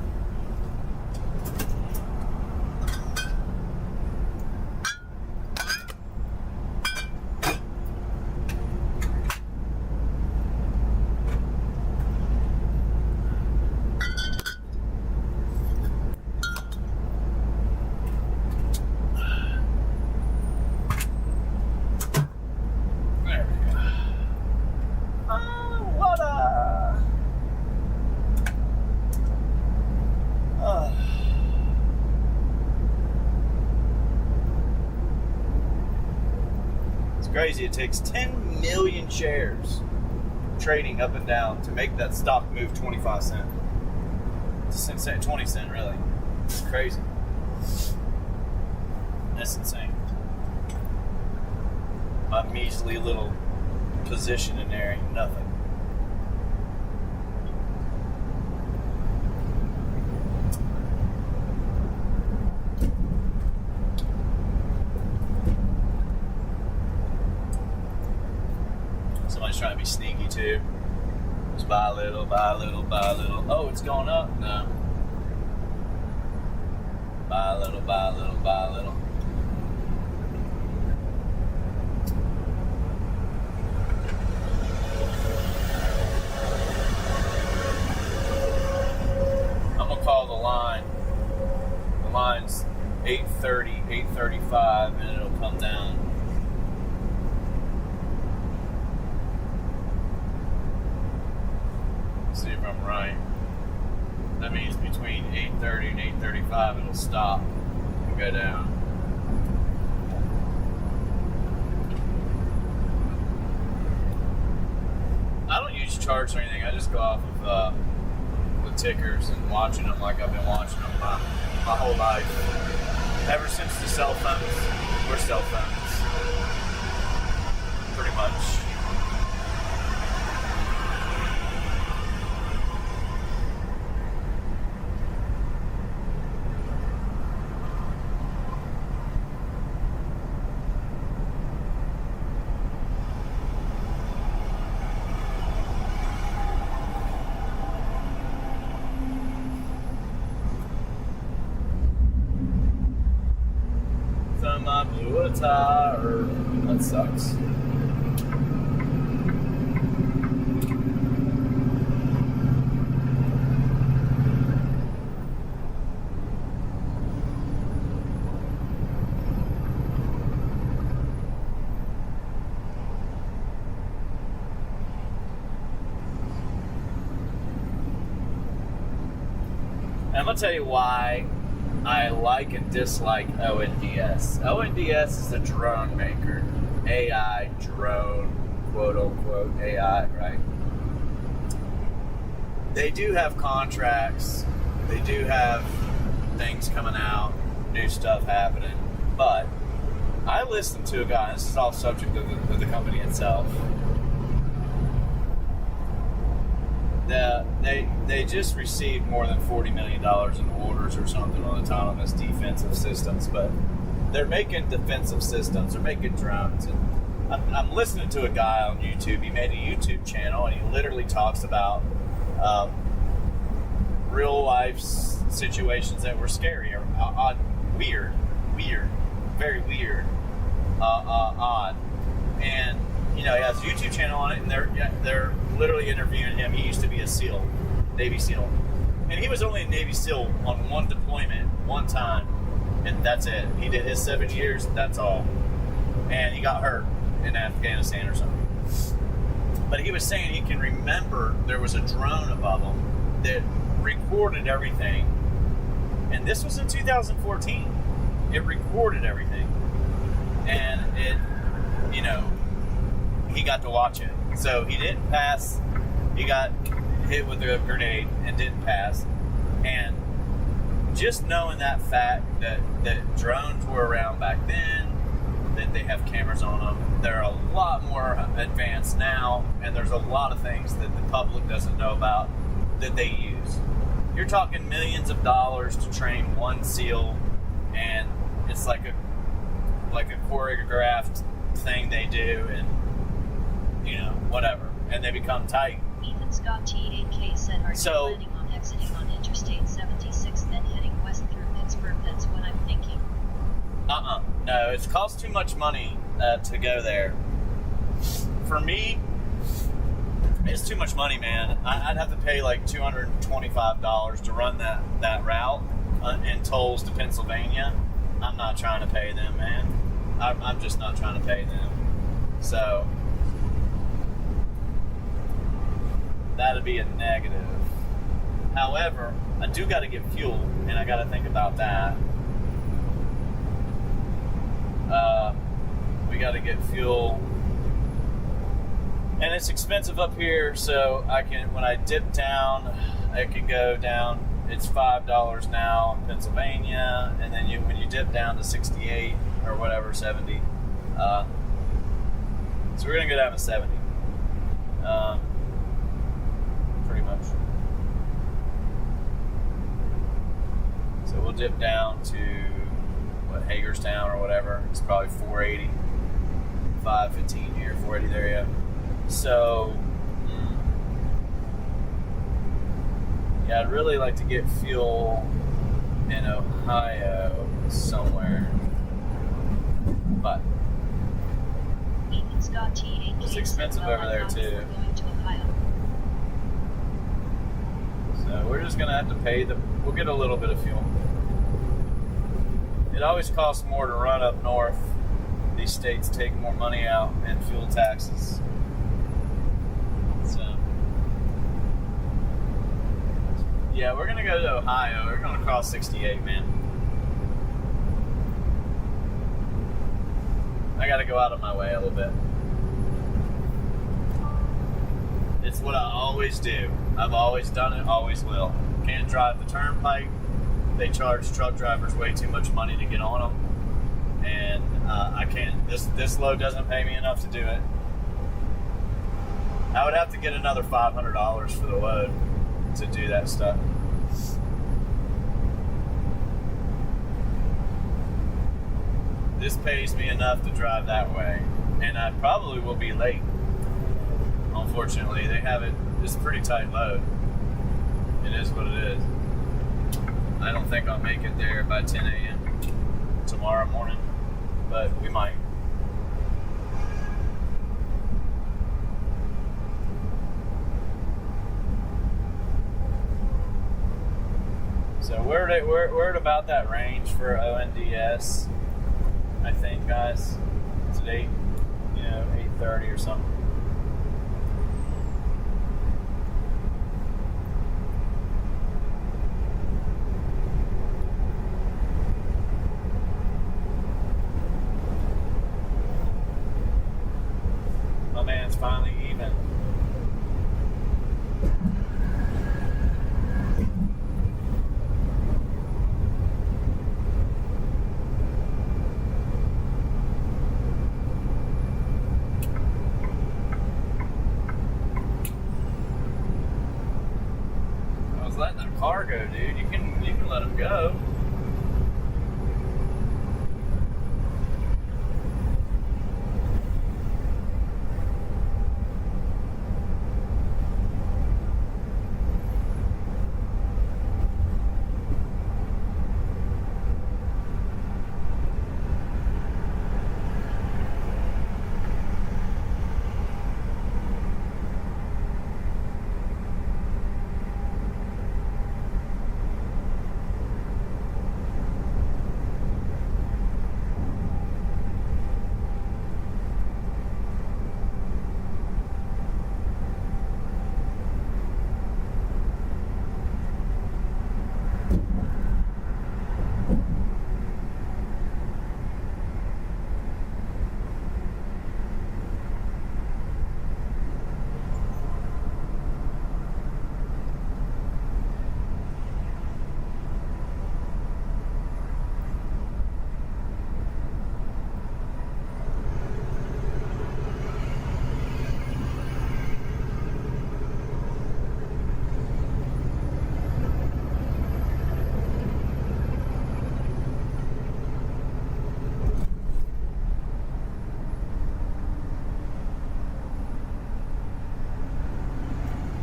Crazy. It takes 10 million shares trading up and down to make that stock move 25 cents. It's insane. 20 cents, really. It's crazy. That's insane. My measly little position in there ain't nothing. Somebody's trying to be sneaky too. Just buy a little, buy a little, buy a little. Oh, it's going up? No. Buy a little, buy a little, buy a little. I'm gonna call the line. The line's 8:30, 8:35, and it'll come down. See if I'm right. that means between 8:30 and 8:35 it'll stop and go down. I don't use charts or anything. I just go off of with tickers and watching them like I've been watching them my whole life. Ever since the cell phones were cell phones. Pretty much. I blew a tire. That sucks. And I'm gonna tell you why I like and dislike ONDS. ONDS is a drone maker. AI, drone, quote unquote AI, right? They do have contracts. They do have things coming out, new stuff happening. But I listened to a guy, this is all subject of the company itself. They just received more than $40 million in orders or something on autonomous defensive systems, but they're making defensive systems, they're making drones. And I'm listening to a guy on YouTube. He made a YouTube channel and he literally talks about real life situations that were scary or odd, weird, very weird, odd. And you know, he has a YouTube channel on it, and they're literally interviewing him. He used to be a SEAL, Navy SEAL, and he was only a Navy SEAL on one deployment, one time, and that's it. He did his 7 years, that's all, and he got hurt in Afghanistan or something. But he was saying he can remember there was a drone above him that recorded everything, and this was in 2014. It recorded everything, and it, you know, he got to watch it. So he didn't pass. He got hit with a grenade and didn't pass. And just knowing that fact that drones were around back then, that they have cameras on them, they're a lot more advanced now, and there's a lot of things that the public doesn't know about that they use. You're talking millions of dollars to train one SEAL, and it's like a choreographed thing they do, and you know, whatever, and they become tight. Ethan Scott T8K said, are you planning on exiting on Interstate 76, then heading west through Pittsburgh? That's what I'm thinking. No, it's cost too much money to go there. For me, it's too much money, man. I'd have to pay like $225 to run that route in tolls to Pennsylvania. I'm not trying to pay them, man. I'm just not trying to pay them. So that'd be a negative. However, I do got to get fuel, and I got to think about that. We got to get fuel, and it's expensive up here. So I can, when I dip down, I can go down. It's $5 now in Pennsylvania, and then when you dip down to 68 or whatever, 70. So we're gonna go down to 70. Pretty much. So we'll dip down to Hagerstown or whatever. It's probably 480, 515 here, 480 there, yeah. So yeah, I'd really like to get fuel in Ohio somewhere, but it's expensive over there too. So we're just gonna have to pay we'll get a little bit of fuel. It always costs more to run up north. These states take more money out in fuel taxes. So Yeah, we're gonna go to Ohio. We're gonna cross 68, man. I gotta go out of my way a little bit. It's what I always do. I've always done it, always will. Can't drive the turnpike. They charge truck drivers way too much money to get on them. And I can't. This load doesn't pay me enough to do it. I would have to get another $500 for the load to do that stuff. This pays me enough to drive that way, and I probably will be late. Unfortunately, they have it. It's a pretty tight load. It is what it is. I don't think I'll make it there by 10 a.m. tomorrow morning, but we might. So we're at about that range for ONDS, I think, guys. It's at 8:30 or something. My man's finally even. Letting the car go, dude. You can let them go.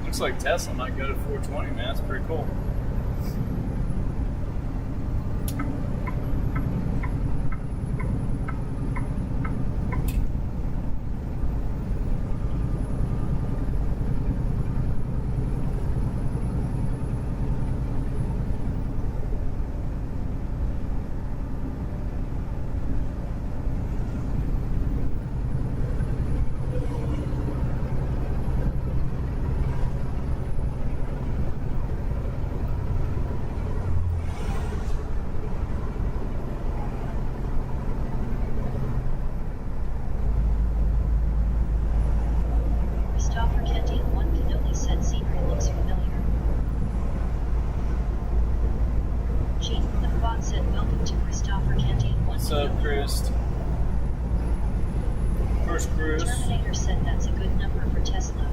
Looks like Tesla might go to 420, man. That's pretty cool. What's up, Chris? First Chris. Terminator said that's a good number for Tesla.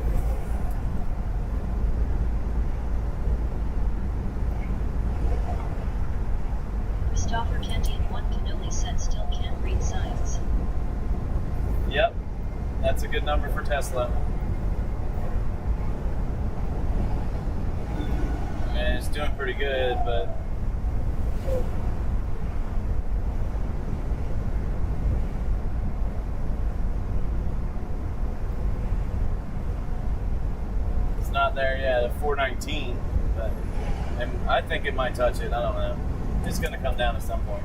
Christopher Kentian 1 Canoli said still can't read signs. Yep, that's a good number for Tesla. I mean, it's doing pretty good, but it's not there yet at 419, but and I think it might touch it. I don't know. It's going to come down at some point.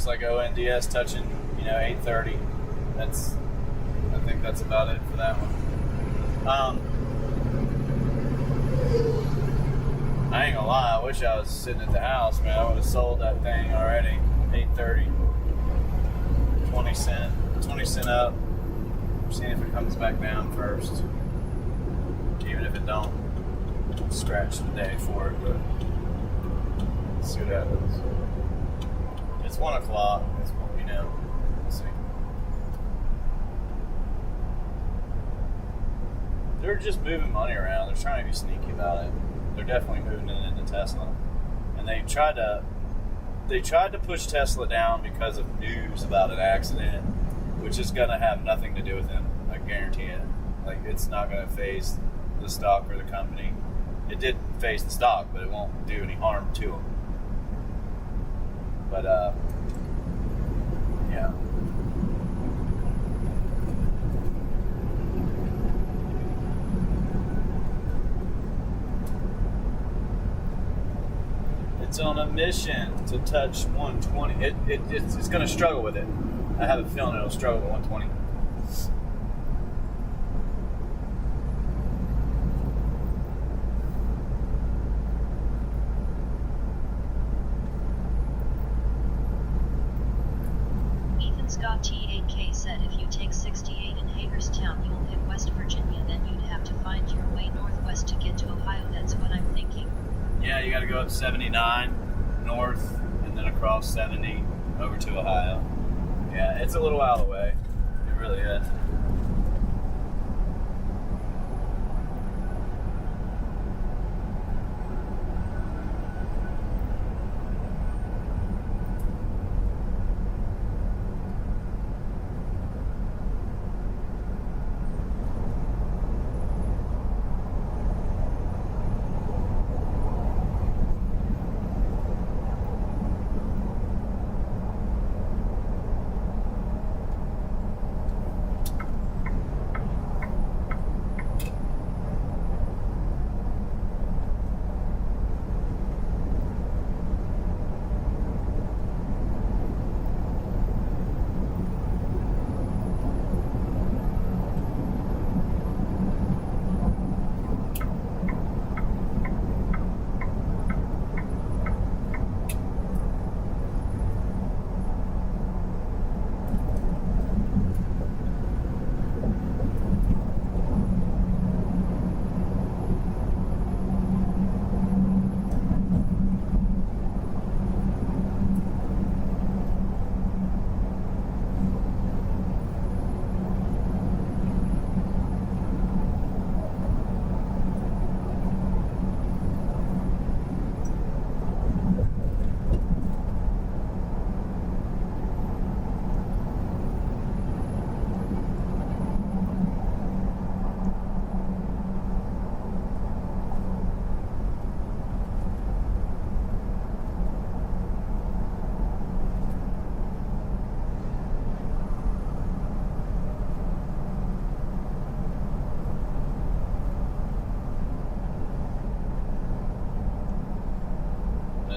looks like ONDS touching, 8:30. I think that's about it for that one. I ain't gonna lie, I wish I was sitting at the house, man. I would have sold that thing already. 8:30. 20 cent up. Seeing if it comes back down first. Even if it don't, scratch the day for it, but let's see what happens. It's 1 o'clock. It's, we'll see. They're just moving money around. They're trying to be sneaky about it. They're definitely moving it into Tesla. And they tried to push Tesla down because of news about an accident, which is going to have nothing to do with them. I guarantee it. Like, it's not going to phase the stock or the company. It did phase the stock, but it won't do any harm to them. But, yeah. It's on a mission to touch 120. It's going to struggle with it. I have a feeling it'll struggle with 120. Ethan Scott T8K said if you take 68 in Hagerstown, you'll hit West Virginia, then you'd have to find your way northwest to get to Ohio. That's what I'm thinking. Yeah, you got to go up 79 north and then across 70 over to Ohio. Yeah, it's a little out of the way. It really is.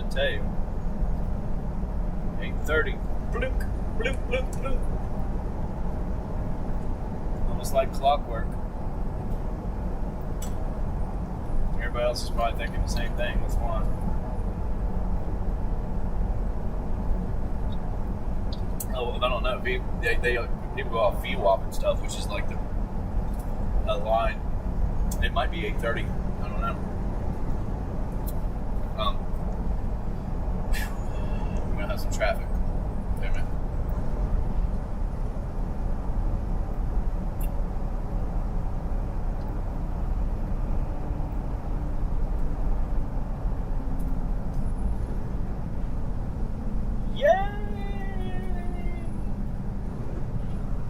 Tell you, 8:30, bloop, bloop, bloop, bloop. Almost like clockwork. Everybody else is probably thinking the same thing. That's why. Oh, I don't know. People go off VWAP and stuff, which is like a line. It might be 8:30. I don't know. We're gonna have some traffic. Damn it.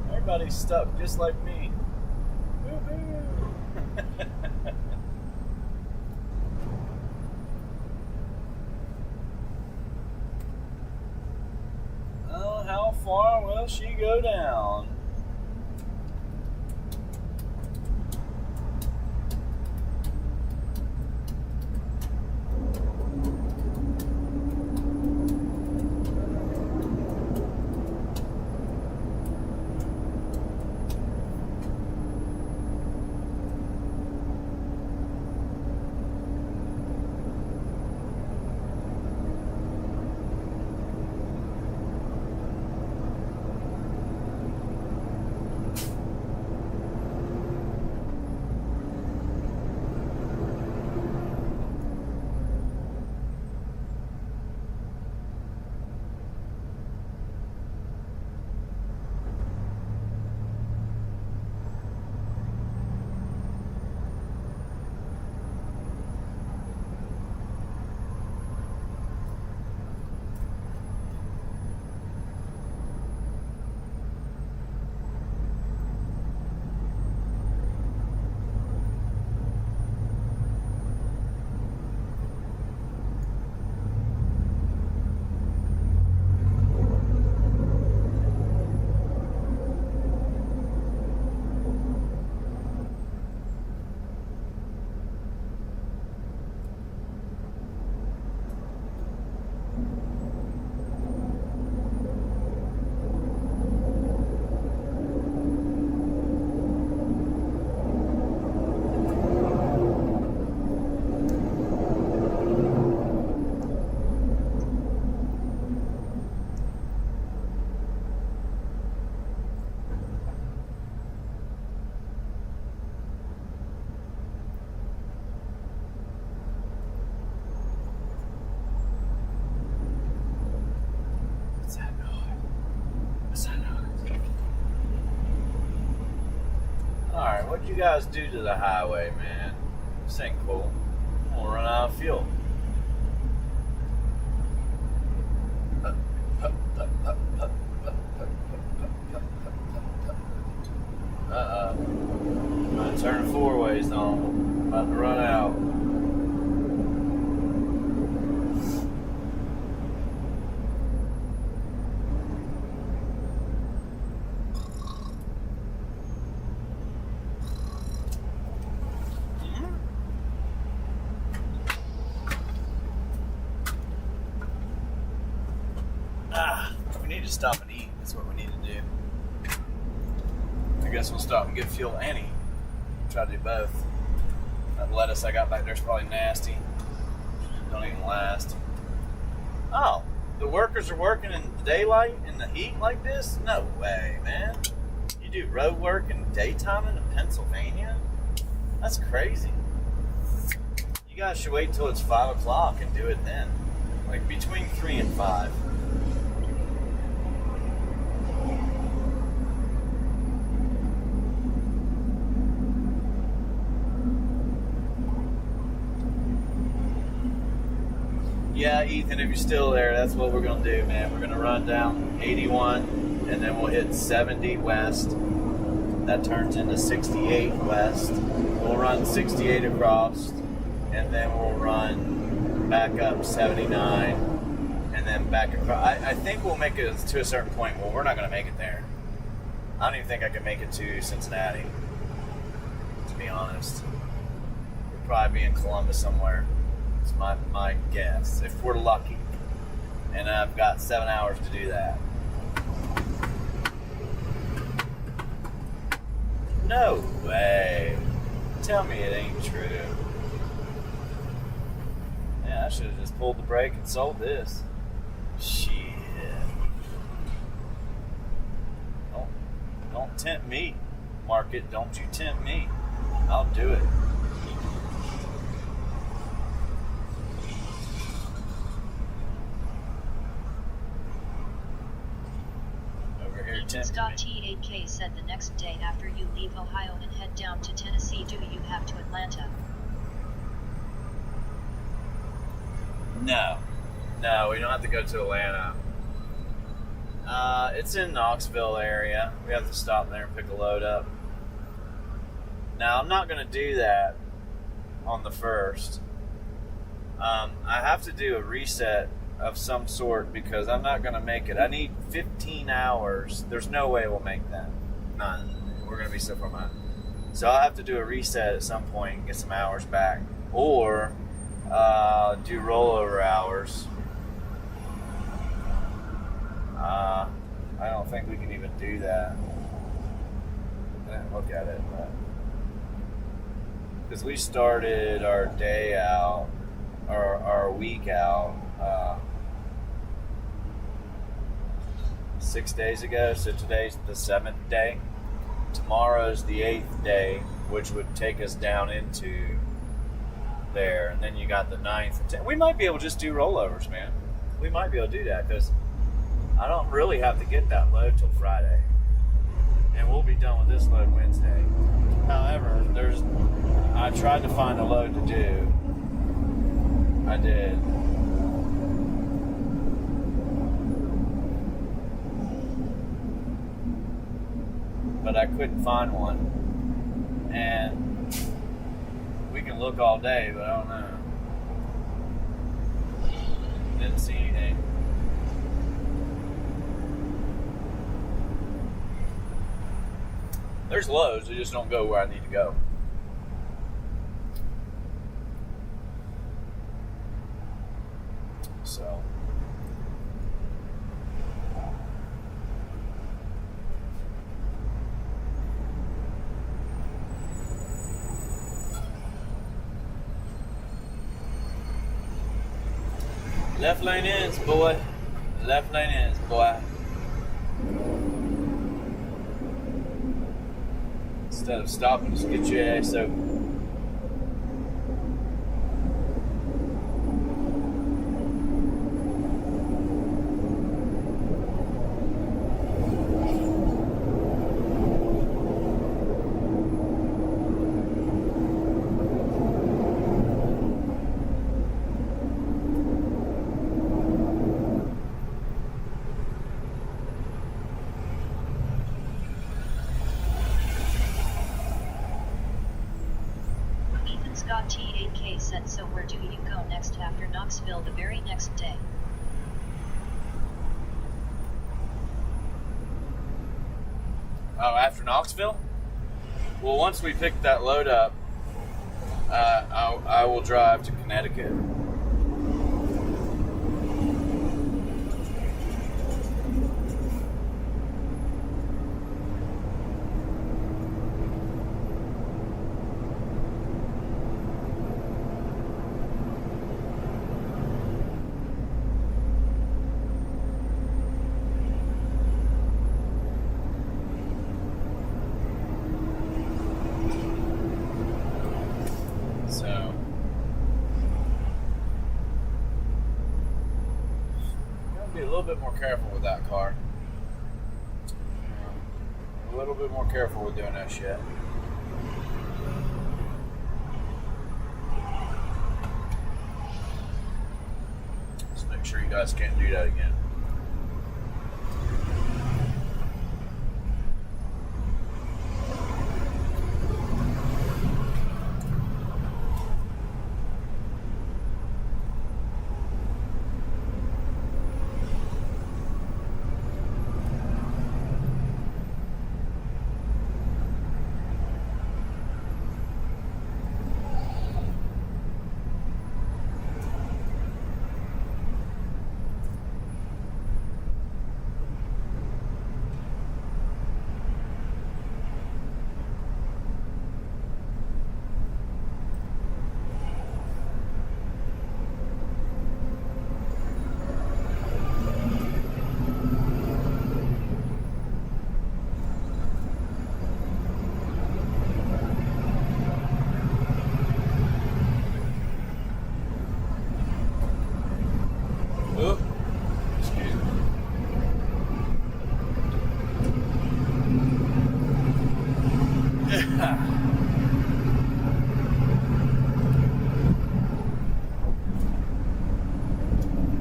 Everybody's stuck just like me. Woo-hoo. Oh, how far will she go down? you guys do to the highway, man? This ain't cool. I'm gonna run out of fuel. I'm gonna turn 4 ways on. I'm about to run out. We need to stop and eat. That's what we need to do. I guess we'll stop and get fuel and eat. Try to do both. That lettuce I got back there's probably nasty. Don't even last. Oh, the workers are working in the daylight in the heat like this? No way, man. You do road work in daytime in Pennsylvania? That's crazy. You guys should wait till it's 5 o'clock and do it then. Like between 3 and 5. Yeah, Ethan, if you're still there, that's what we're going to do, man. We're going to run down 81, and then we'll hit 70 west. That turns into 68 west. We'll run 68 across, and then we'll run back up 79, and then back across. I think we'll make it to a certain point. Well, we're not going to make it there. I don't even think I can make it to Cincinnati, to be honest. We'll probably be in Columbus somewhere. It's my guess, if we're lucky. And I've got 7 hours to do that. No way. Tell me it ain't true. Yeah, I should have just pulled the brake and sold this. Shit. Don't tempt me, market. Don't you tempt me. I'll do it. Ethan.T8K said the next day after you leave Ohio and head down to Tennessee, do you have to Atlanta? No, we don't have to go to Atlanta. It's in Knoxville area. We have to stop there and pick a load up. Now, I'm not going to do that on the 1st. I have to do a reset of some sort because I'm not going to make it. I need 15 hours. There's no way we'll make that. None. We're going to be so far behind. So I'll have to do a reset at some point and get some hours back. Or do rollover hours. I don't think we can even do that. I didn't look at it, but because we started our day out, or our week out, 6 days ago. So today's the 7th day. Tomorrow's the 8th day, which would take us down into there, and then you got the 9th and 10th. We might be able to just do rollovers, man. We might be able to do that because I don't really have to get that load till Friday, and we'll be done with this load Wednesday. However, I tried to find a load to do. I did. But I couldn't find one. And we can look all day, but I don't know. Didn't see anything. There's loads, they just don't go where I need to go. So left lane ends, boy. Left lane ends, boy. Instead of stopping, just get your ass open. Ethan Scott T8K said, so where do you go next after Knoxville the very next day? Oh, after Knoxville? Well, once we pick that load up, I will drive to Connecticut. Careful with that car. A little bit more careful with doing that shit. Just make sure you guys can't do that again.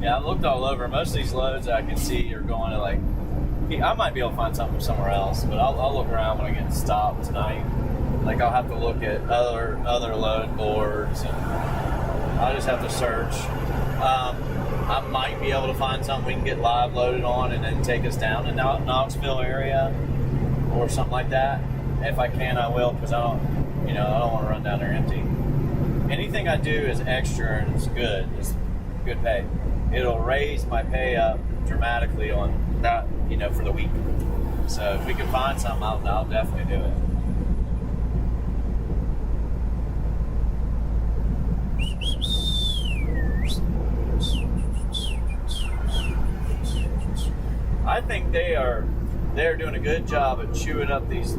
Yeah, I looked all over. Most of these loads I can see are going to like, I might be able to find something somewhere else, but I'll look around when I get stopped tonight. Like I'll have to look at other load boards, and I'll just have to search. I might be able to find something we can get live loaded on and then take us down in the Knoxville area or something like that. If I can, I will, because I don't want to run down there empty. Anything I do is extra and it's good. It's good pay. It'll raise my pay up dramatically on that, for the week. So if we can find something, I'll definitely do it. I think they're doing a good job at chewing up these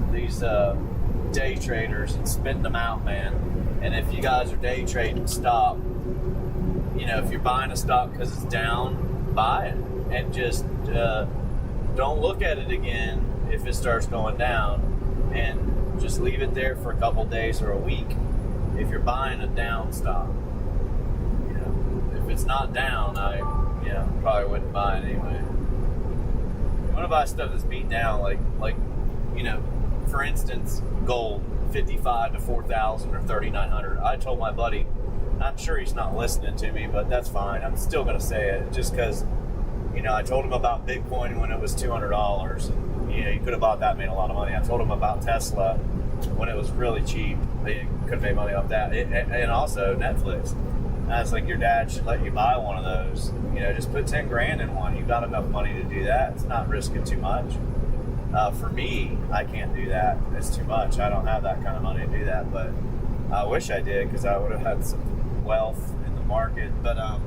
day traders and spitting them out, man. And if you guys are day trading stock, if you're buying a stock because it's down, buy it, and just don't look at it again if it starts going down, and just leave it there for a couple days or a week. If you're buying a down stock, if it's not down, I probably wouldn't buy it anyway. You want to buy stuff that's beat down, like for instance, gold, 55 to 4,000 or 3,900. I told my buddy, I'm sure he's not listening to me, but that's fine. I'm still going to say it just because, I told him about Bitcoin when it was $200. And, you could have bought that, made a lot of money. I told him about Tesla when it was really cheap. They could have made money off that. And also Netflix. And I was like, your dad should let you buy one of those. Just put 10 grand in one. You've got enough money to do that. It's not risking too much. For me, I can't do that. It's too much. I don't have that kind of money to do that, but I wish I did, because I would have had some wealth in the market. But I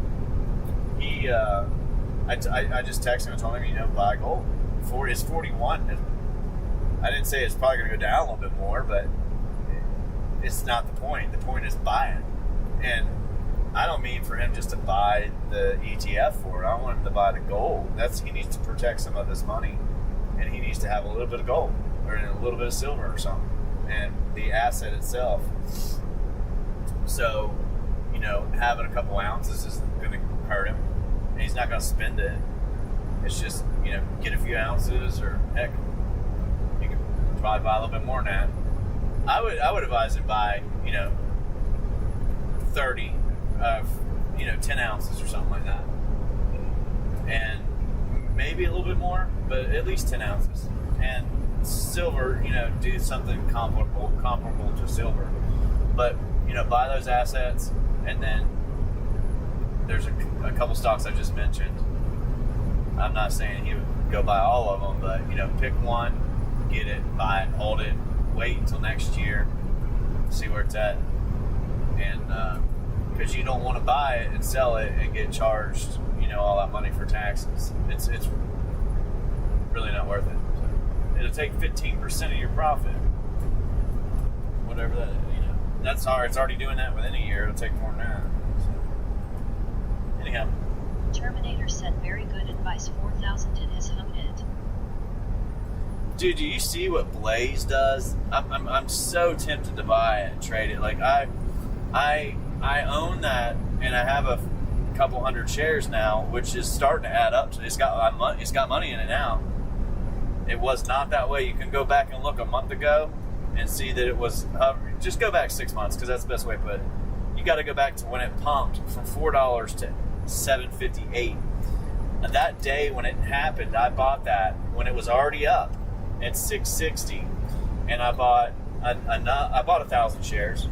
just texted him and told him, buy gold. It's 41. I didn't say it's probably going to go down a little bit more, but it's not the point. The point is buy it. And I don't mean for him just to buy the ETF for it. I want him to buy the gold. He needs to protect some of his money, and he needs to have a little bit of gold or a little bit of silver or something, and the asset itself. So, having a couple ounces isn't going to hurt him. And he's not going to spend it. It's just, get a few ounces, or heck, you could probably buy a little bit more than that. I would advise him buy, 30 of 10 ounces or something like that, and maybe a little bit more, but at least 10 ounces. And silver, do something comparable to silver, but buy those assets. And then there's a couple stocks I just mentioned. I'm not saying he would go buy all of them, but pick one, get it, buy it, hold it, wait until next year, see where it's at, and because you don't want to buy it and sell it and get charged all that money for taxes. It's really not worth it. So it'll take 15% of your profit, whatever that is. That's hard. It's already doing that within a year. It'll take more than that. So, anyhow. Terminator said very good advice. 4,000 in his home it. Dude, do you see what Blaze does? I'm so tempted to buy it and trade it. Like I own that, and I have a couple hundred shares now, which is starting to add up. It's got money in it now. It was not that way. You can go back and look a month ago and see that it was. Just go back 6 months, because that's the best way to put it. You got to go back to when it pumped from $4 to $7.58. And that day when it happened, I bought that when it was already up at $6.60, and I bought 1,000 shares,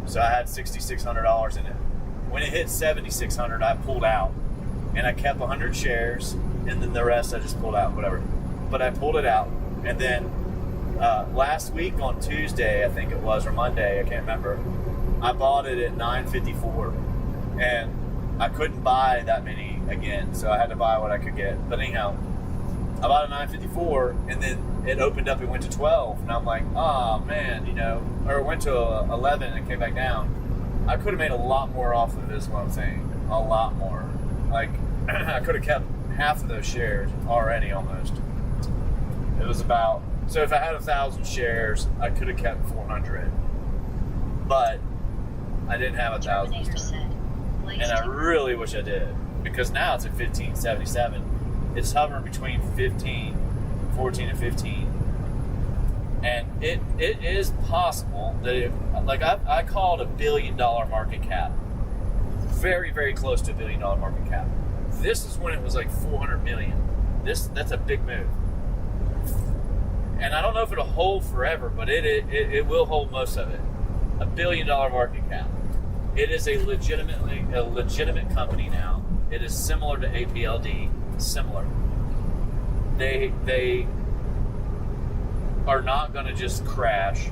so I had $6,600 in it. When it hit $7,600, I pulled out, and I kept 100 shares, and then the rest I just pulled out, whatever. But I pulled it out, and then last week on Tuesday, I think it was, or Monday, I can't remember, I bought it at $9.54, and I couldn't buy that many again, so I had to buy what I could get. But anyhow, I bought it at $9.54, and then it opened up and went to 12, and I'm like, oh man, or it went to 11 and it came back down. I could have made a lot more off of this, what I'm saying, a lot more. Like, I could have kept half of those shares already almost. It was about, so if I had 1,000 shares, I could have kept 400, but I didn't have 1,000. And I really wish I did, because now it's at 1577. It's hovering between 14 and 15. And it is possible that I called $1 billion market cap. Very, very close to $1 billion market cap. This is when it was like 400 million. That's a big move. And I don't know if it'll hold forever, but it will hold most of it. $1 billion market cap. It is a legitimate company now. It is similar to APLD. Similar. They are not going to just crash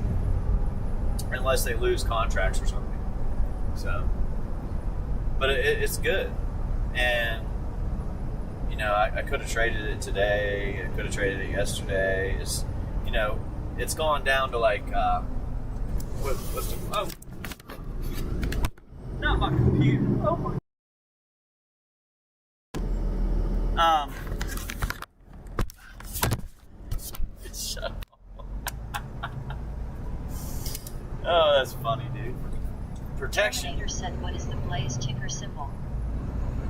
unless they lose contracts or something. So, but it's good. And I could have traded it today. I could have traded it yesterday. It's gone down to like not my computer. Oh my. Shut up. Oh, that's funny, dude. Protection. Terminator said, what is the Blaze ticker symbol?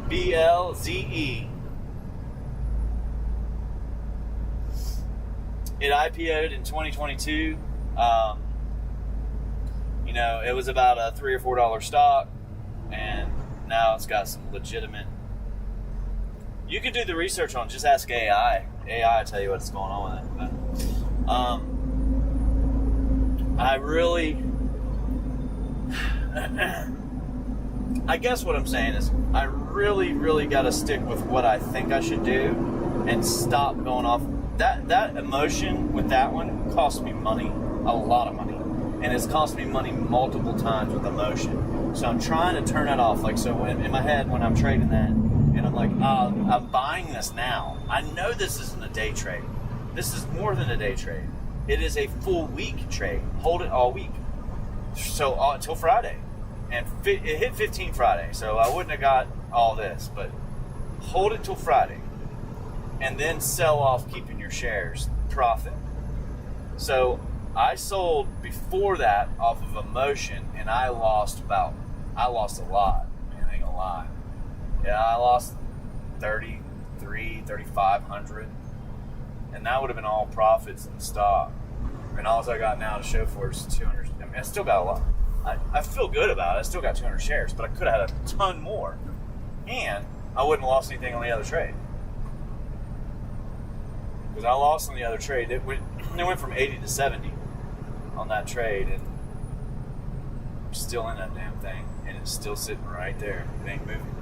BLZE. It IPO'd in 2022. It was about a $3 or $4 stock, and now it's got some legitimate. You could do the research on it. Just ask AI. AI will tell you what's going on with it. But, I really, I guess what I'm saying is, I really, really got to stick with what I think I should do, and stop going off. That emotion with that one cost me money, a lot of money, and it's cost me money multiple times with emotion. So I'm trying to turn it off. Like, so in my head when I'm trading that, and I'm like, I'm buying this now. I know this isn't a day trade. This is more than a day trade. It is a full week trade. Hold it all week. So until Friday, and it hit 15 Friday. So I wouldn't have got all this, but hold it till Friday. And then sell off, keeping your shares, profit. So I sold before that off of emotion, and I lost a lot. Man, I ain't gonna lie. Yeah, I lost 3,500, and that would have been all profits in the stock. And all I got now to show for is 200. I mean, I still got a lot. I feel good about it. I still got 200 shares, but I could have had a ton more. And I wouldn't have lost anything on the other trade. Because I lost on the other trade. It went from 80 to 70 on that trade, and I'm still in that damn thing, and it's still sitting right there. It ain't moving.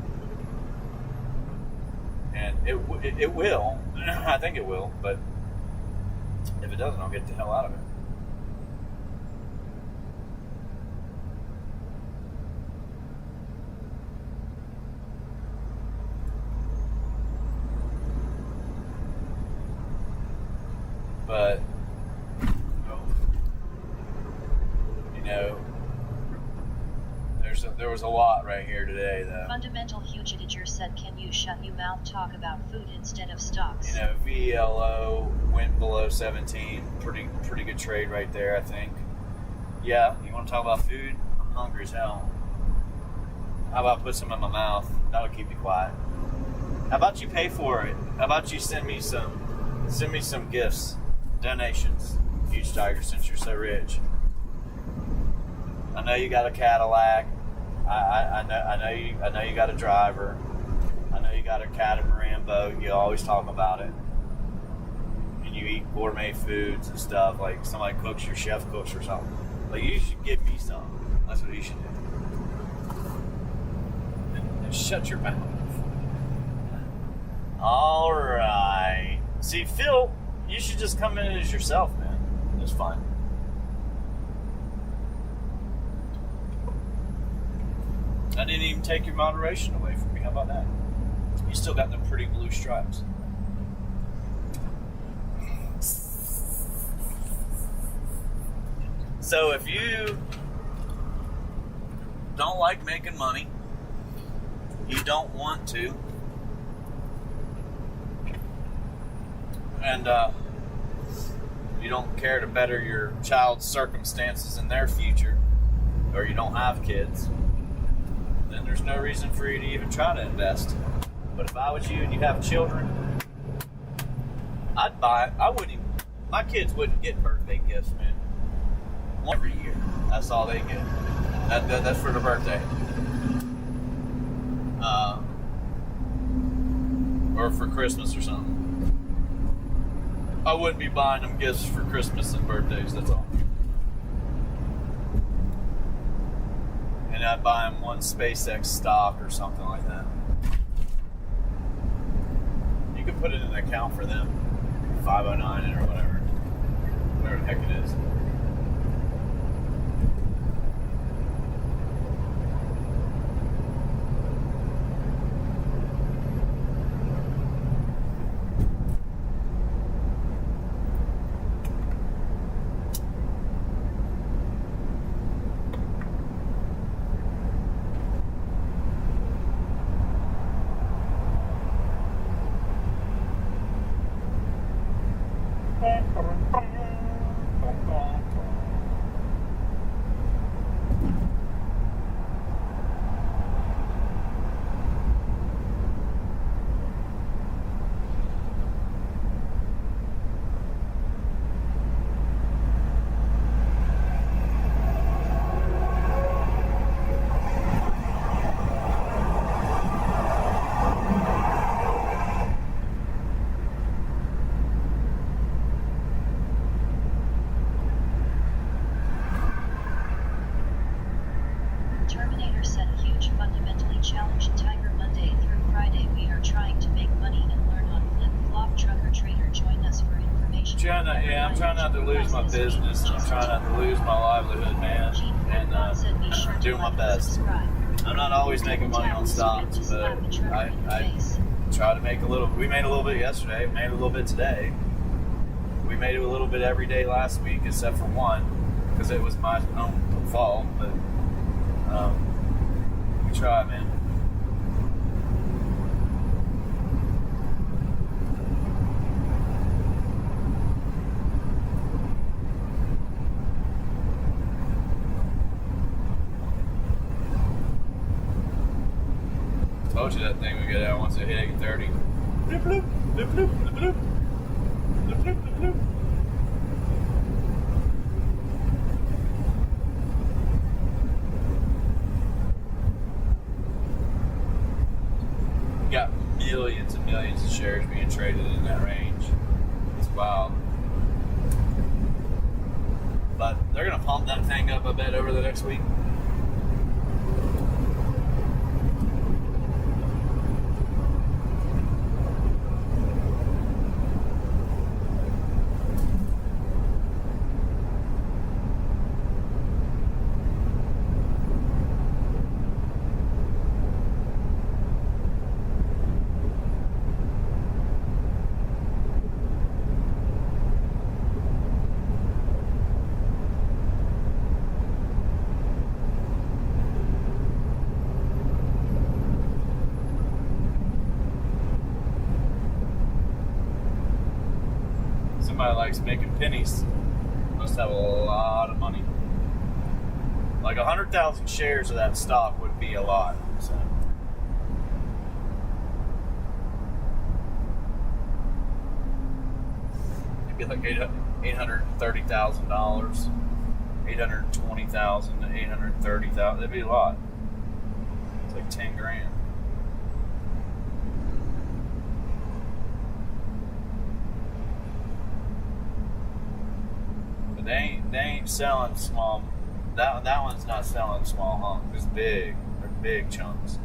And it will. I think it will, but if it doesn't, I'll get the hell out of it. But, you know, there was a lot right here today, though. Fundamental Hugidiger said, can you shut your mouth, talk about food instead of stocks? You know, VLO went below 17. Pretty good trade right there, I think. Yeah, you want to talk about food? I'm hungry as hell. How about put some in my mouth? That'll keep me quiet. How about you pay for it? How about you send me some gifts, donations, Huge Tiger, since you're so rich. I know you got a Cadillac. I know you got a driver. I know you got a catamaran boat. You always talk about it. And you eat gourmet foods and stuff. Like somebody cooks, your chef cooks or something. Like you should give me some. That's what you should do. And shut your mouth. All right. See, Phil, you should just come in as yourself, man. It's fine. I didn't even take your moderation away from me. How about that? You still got them pretty blue stripes. So if you don't like making money, you don't want to, and you don't care to better your child's circumstances in their future, or you don't have kids, then there's no reason for you to even try to invest. But if I was you and you have children, I wouldn't even, my kids wouldn't get birthday gifts, man. One every year. That's all they get. That's for the birthday. Or for Christmas or something. I wouldn't be buying them gifts for Christmas and birthdays, that's all. And I'd buy them one SpaceX stock or something like that. You could put it in an account for them, 509 or whatever the heck it is. Terminator said, Huge fundamentally challenged Tiger Monday through Friday. We are trying to make money and learn on flip-flop trucker trader. Join us for information. I'm trying not to lose my business, and I'm trying not to lose my livelihood, man. And I'm doing my best. I'm not always making money on stocks, but I try to make a little. We made a little bit yesterday, made a little bit today. We made it a little bit every day last week, except for one, because it was my own fault, but we try, man. Told you that thing would get out once it hit 830. Bloop, bloop, bloop, bloop, bloop, bloop. Bloop, bloop, bloop, bloop. millions and millions of shares being traded in that range. It's wild. But they're going to pump that thing up, I bet, over the next week. Somebody likes making pennies. Must have a lot of money. Like 100,000 shares of that stock would be a lot. So. It'd be like $830,000, 820,000 to 830,000. That'd be a lot. It's like 10 grand. They ain't selling small. That one's not selling small hunks. It's big. They're big chunks.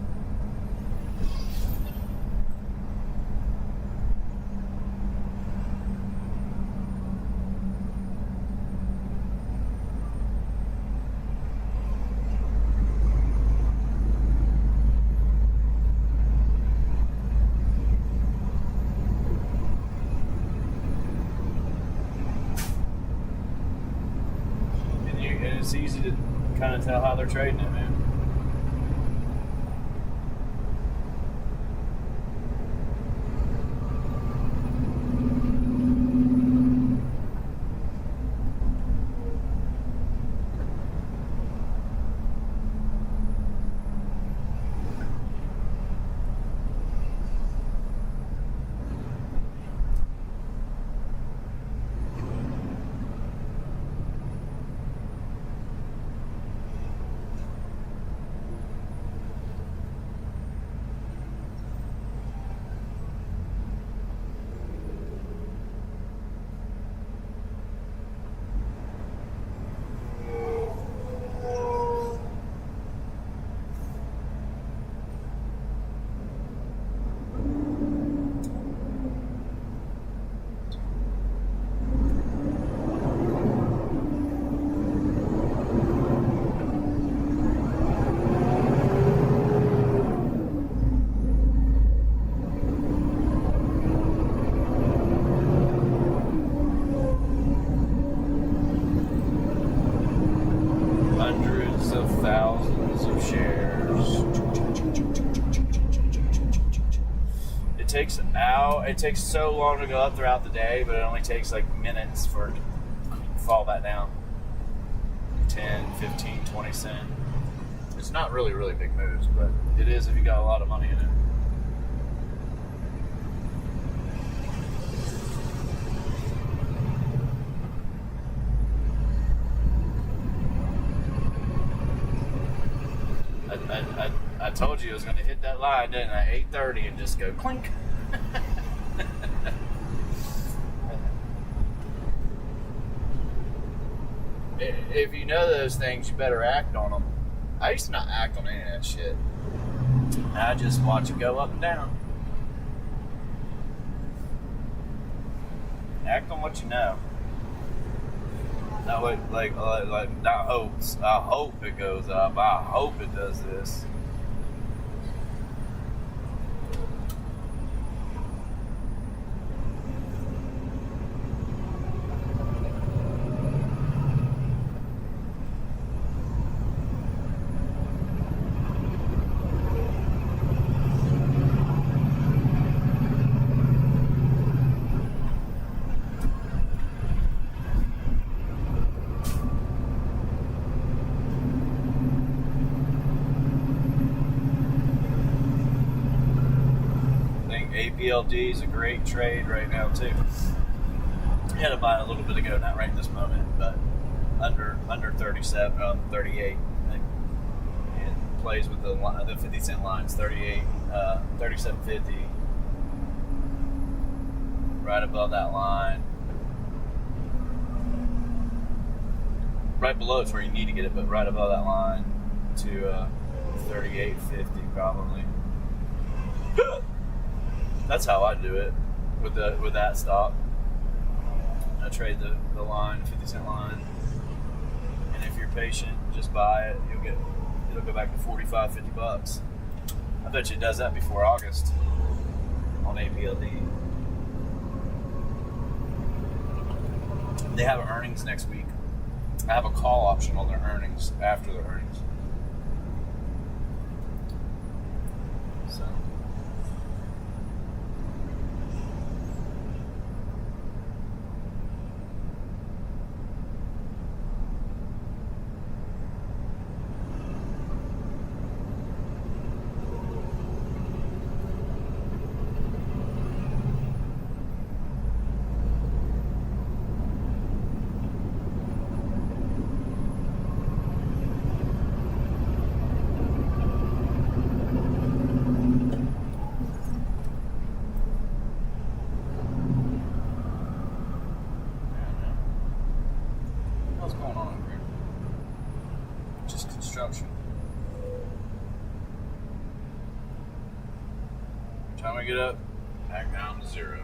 It's easy to kind of tell how they're trading it, man. Thousands of shares. It takes so long to go up throughout the day, but it only takes like minutes for it to fall back down. 10, 15, 20 cents. It's not really big moves, but it is if you got a lot of money in it. I told you it was going to hit that line, didn't I? 8:30 and just go clink. If you know those things, you better act on them. I used to not act on any of that shit. I just watch it go up and down. Act on what you know. Not like not hopes. I hope it goes up. I hope it does this. APLD is a great trade right now too. I had to buy a little bit ago, not right this moment, but under 37, 38. It plays with the 50 cent lines, 38, 37.50, right above that line. Right below it's where you need to get it, but right above that line to 38.50 probably. That's how I do it with that stock. I trade the line, 50-cent line, and if you're patient, just buy it. It'll go back to $45-50. I bet you it does that before August on ABLD. They have earnings next week. I have a call option on their earnings after their earnings. So. Time we get up, back down to 0.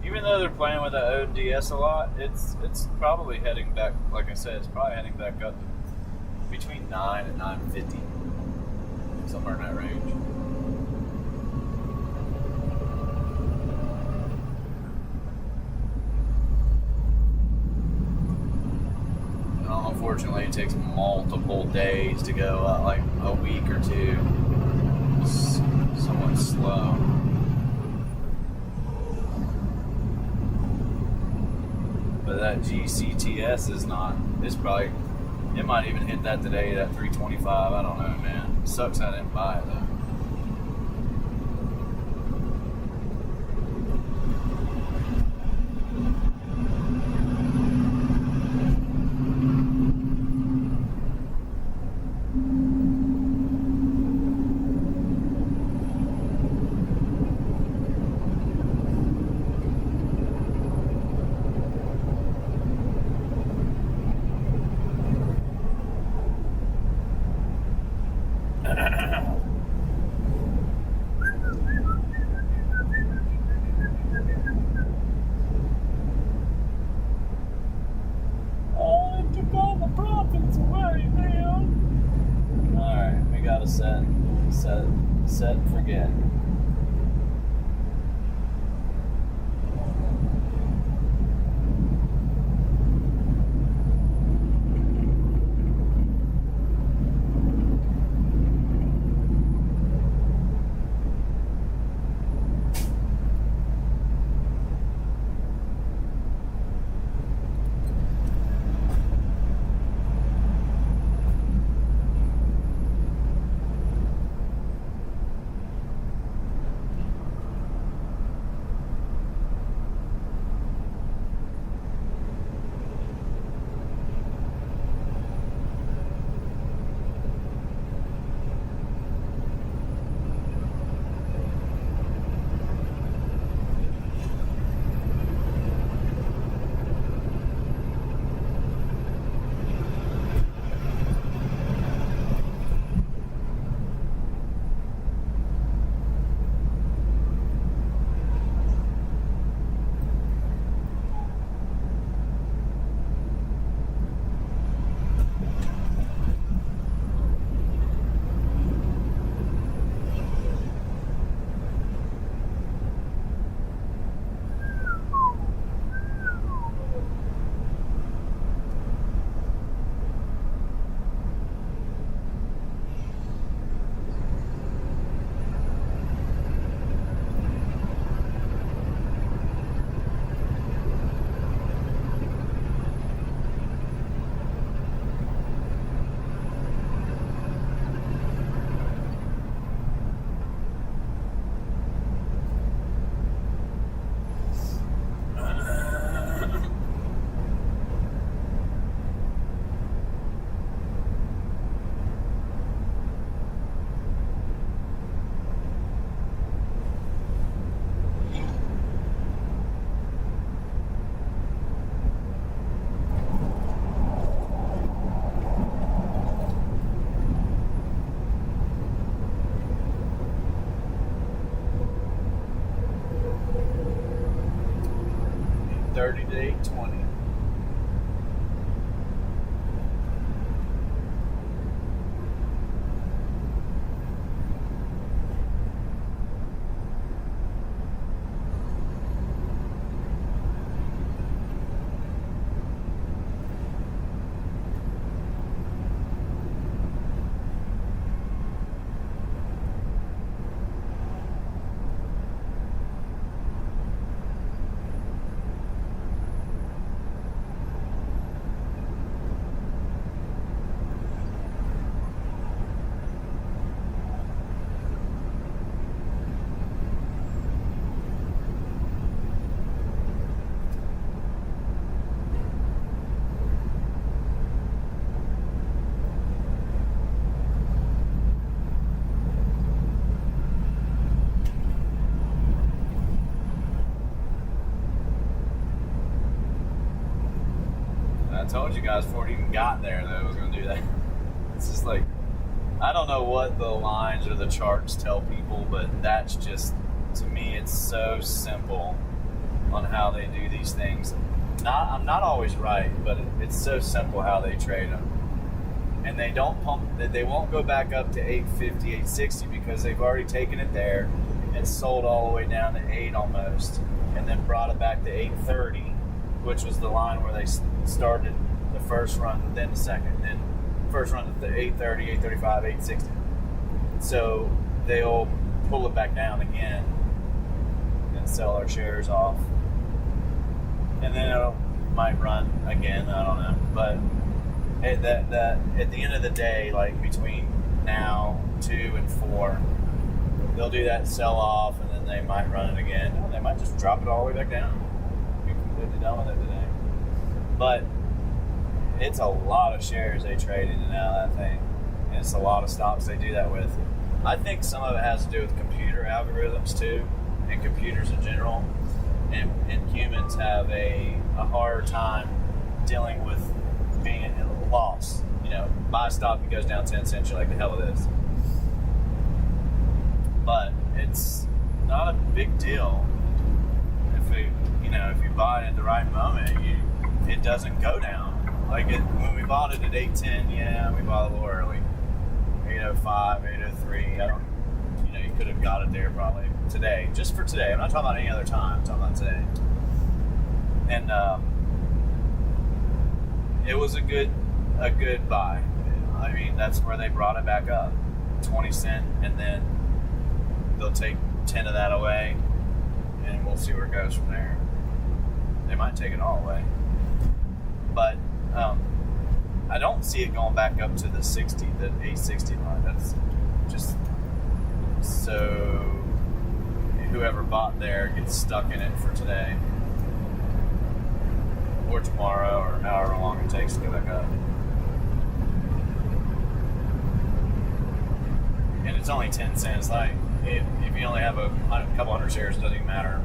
Even though they're playing with the ODS a lot, it's probably heading back. Like I said, it's probably heading back up between 9 and 950, somewhere in that range. Unfortunately, it takes multiple days to go, like a week or two. It's somewhat slow. But that GCTS is not. It's probably. It might even hit that today at 325. I don't know, man. It sucks I didn't buy it though. Set and forget. 20. I told you guys before it even got there that I was going to do that. It's just like, I don't know what the lines or the charts tell people, but that's just, to me, it's so simple on how they do these things. I'm not always right, but it's so simple how they trade them. And they don't they won't go back up to 850, 860 because they've already taken it there and sold all the way down to 8 almost, and then brought it back to 830, which was the line where they started the first run, then the second, then first run to 830, 835, 860. So they'll pull it back down again and sell our shares off. And then it might run again, I don't know. But at the end of the day, like between now, 2 and 4, they'll do that sell off, and then they might run it again. Or they might just drop it all the way back down. You're completely done with it today. But it's a lot of shares they trade in and out of that thing. And it's a lot of stocks they do that with. I think some of it has to do with computer algorithms too, and computers in general. And humans have a hard time dealing with being at a loss. You know, buy a stock that goes down 10 cents, you're like, the hell it is. But it's not a big deal if you buy it at the right moment, it doesn't go down. Like when we bought it at 810, yeah, we bought a little early. 805, 803. You could have got it there probably today, just for today. I'm not talking about any other time. I'm talking about today. And it was a good buy. I mean, that's where they brought it back up, 20 cent, and then they'll take 10 of that away, and we'll see where it goes from there. They might take it all away, but I don't see it going back up to the 860 line. That's just so whoever bought there gets stuck in it for today or tomorrow or however long it takes to go back up. And it's only 10 cents. Like if you only have a couple hundred shares, it doesn't even matter.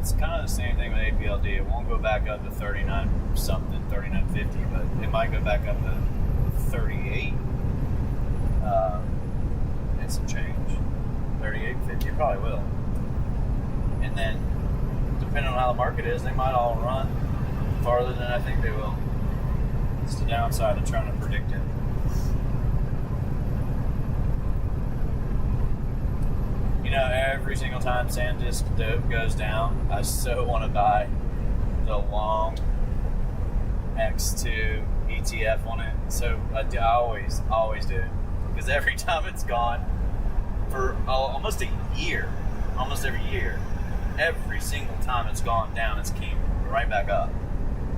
It's kind of the same thing with APLD. It won't go back up to 39 something, 39.50, but it might go back up to 38 and some change. 38.50, it probably will. And then, depending on how the market is, they might all run farther than I think they will. It's the downside of trying to predict it. Every single time SanDisk dope goes down, I so want to buy the long X2 ETF on it. So I always do. Because every time it's gone, for almost a year, almost every year, every single time it's gone down, it's came right back up.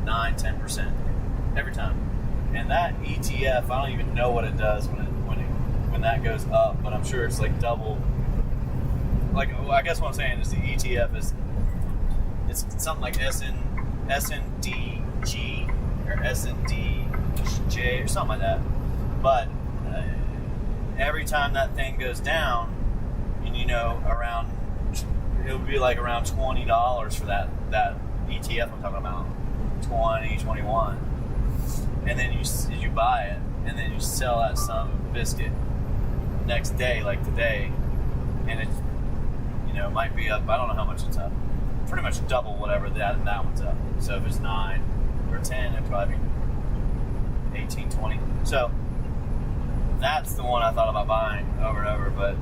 9-10%. Every time. And that ETF, I don't even know what it does when that goes up, but I'm sure it's like double. Like, I guess what I'm saying is the ETF it's something like SNDG or SNDJ or something like that. But every time that thing goes down, and it would be like around $20 for that ETF I'm talking about, 20, 21, and then you buy it. and then you sell that son of a biscuit next day, like today, and it, might be up. I don't know how much it's up. Pretty much double whatever that one's up. So if it's 9 or 10, it'd probably be 18, 20. So that's the one I thought about buying over and over, but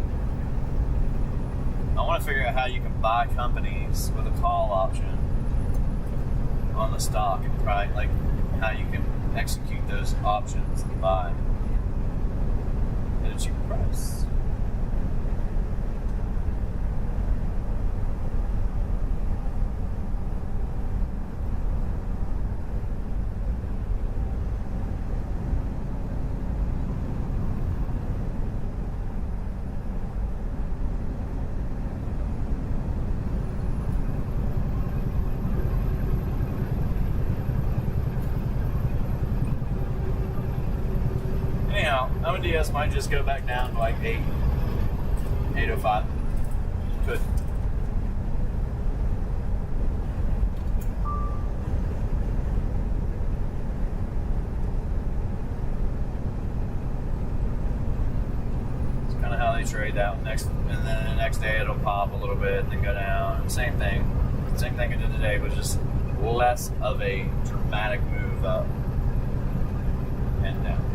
I want to figure out how you can buy companies with a call option on the stock, and probably like how you can execute those options and buy at a cheaper price. ODS might just go back down to like 805. Could. It's kind of how they trade that and then the next day it'll pop a little bit and then go down. Same thing I did today, but just less of a dramatic move up and down.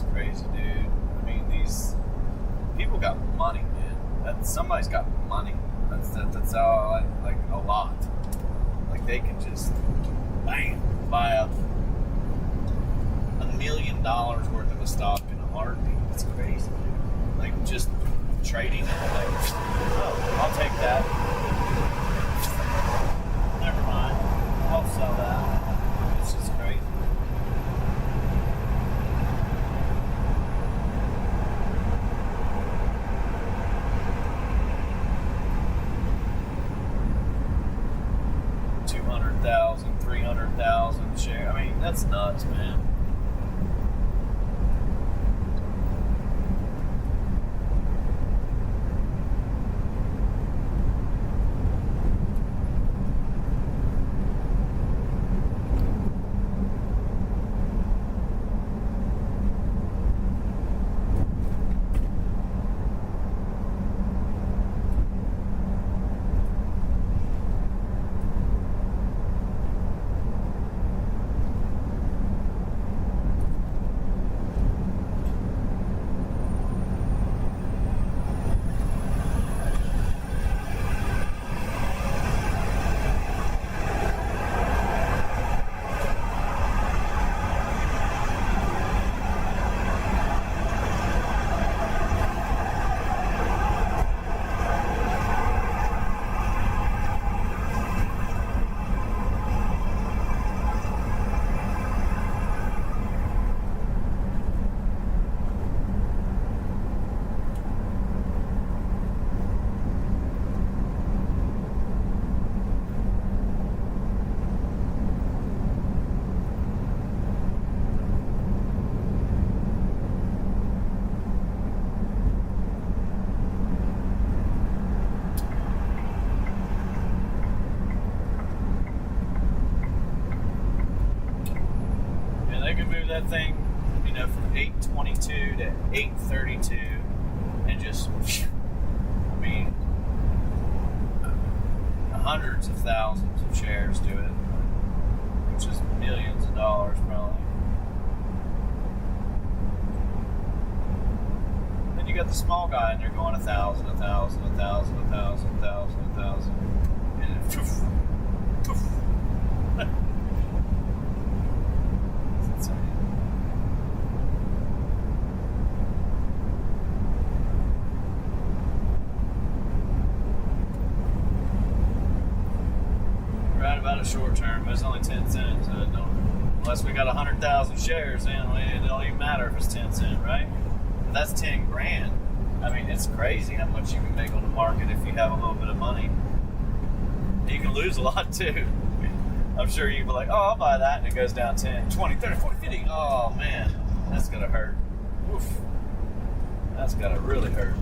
It's crazy, dude. I mean, these people got money, man. Somebody's got money. That's all. Like a lot. Like they can just, bam, buy up $1 million worth of a stock in a heartbeat. It's crazy, dude. Like just trading it. Like, oh, I'll take that. Never mind. I'll sell that. It's just crazy. $200,000, $300,000 share. I mean, that's nuts, man. That thing, you know, from 822 to 832, and just, I mean, hundreds of thousands of shares to it, which is millions of dollars probably. Then you got the small guy, and they're going 1,000, 1,000, 1,000, 1,000, 1,000, 1,000, and poof, poof. It's insane. Right about a short term, but it's only 10 cents. So it don't, unless we got 100,000 shares, then it don't even matter if it's 10 cents, right? But that's 10 grand. I mean, it's crazy how much you can make on the market if you have a little bit of money. You can lose a lot too. I'm sure you'd be like, oh, I'll buy that, and it goes down 10, 20, 30, 40, 50. Oh man, that's gonna hurt. Oof. That's gotta really hurt.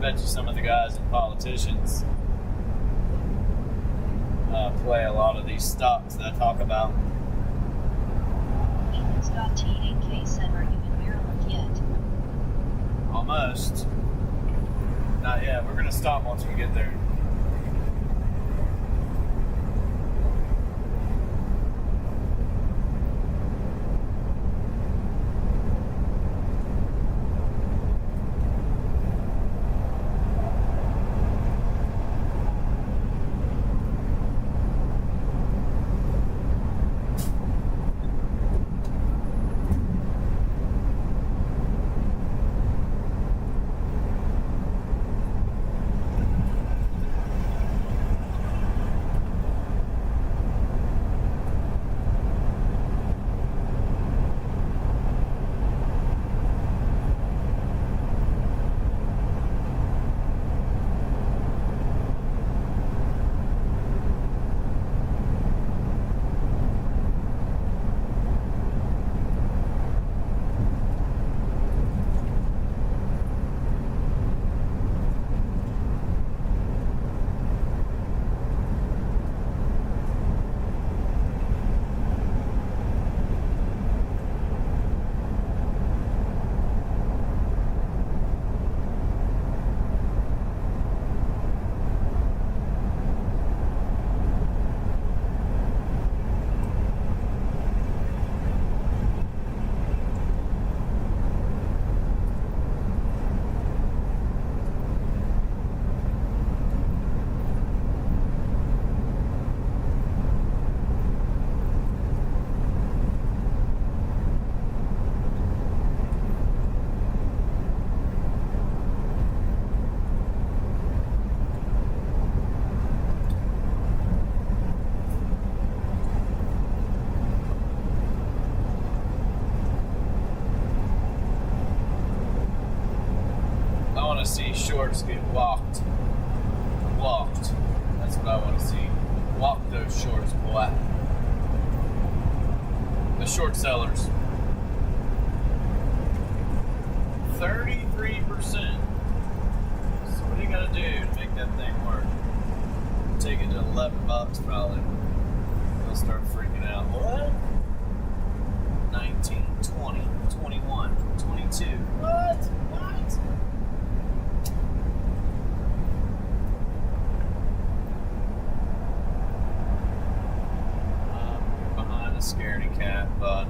bet you some of the guys and politicians play a lot of these stocks that I talk about. Ethan.T8K said, are you in Maryland yet? Almost. Not yet. We're going to stop once we get there. See shorts get walked. That's what I want to see. Walk those shorts, boy. The short sellers. 33%. So what do you gotta do to make that thing work? Take it to $11 probably. They'll start freaking out. What? 19, 20, 21, 22. What? Scaredy cat, bud.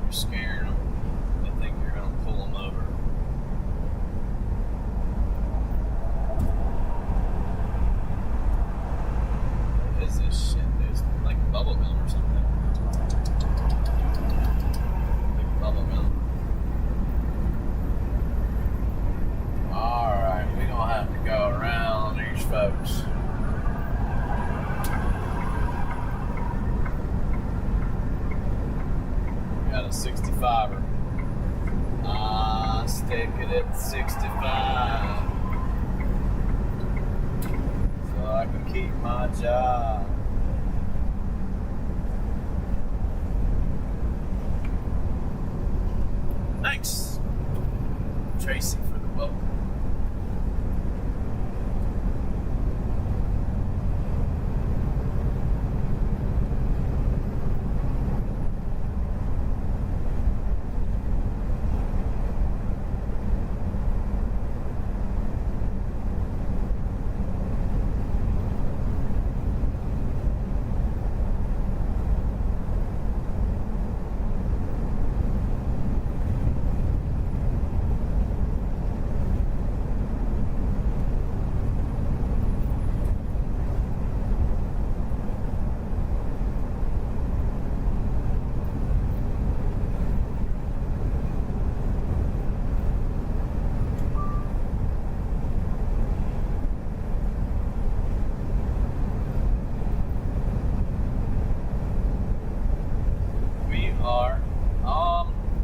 You're scaring them. They think you're going to pull them over. What is this shit? It's like bubble gum or something. Like bubble gum. Alright, we're going to have to go around these folks. Got a 65er. Stick it at 65. So I can keep my job. Thanks, Tracy, for the welcome.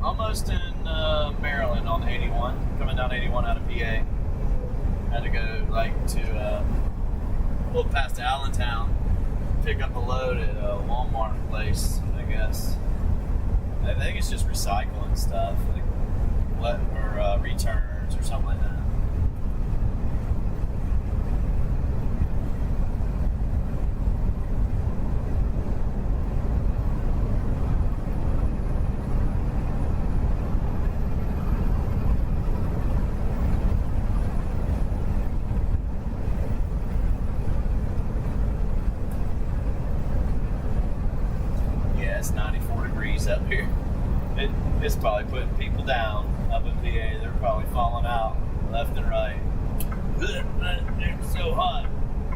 Almost in Maryland on 81, coming down 81 out of PA. Had to go to a little past Allentown, pick up a load at a Walmart place, I guess. I think it's just recycling stuff, like It's probably putting people down up in PA. They're probably falling out left and right. It's so hot.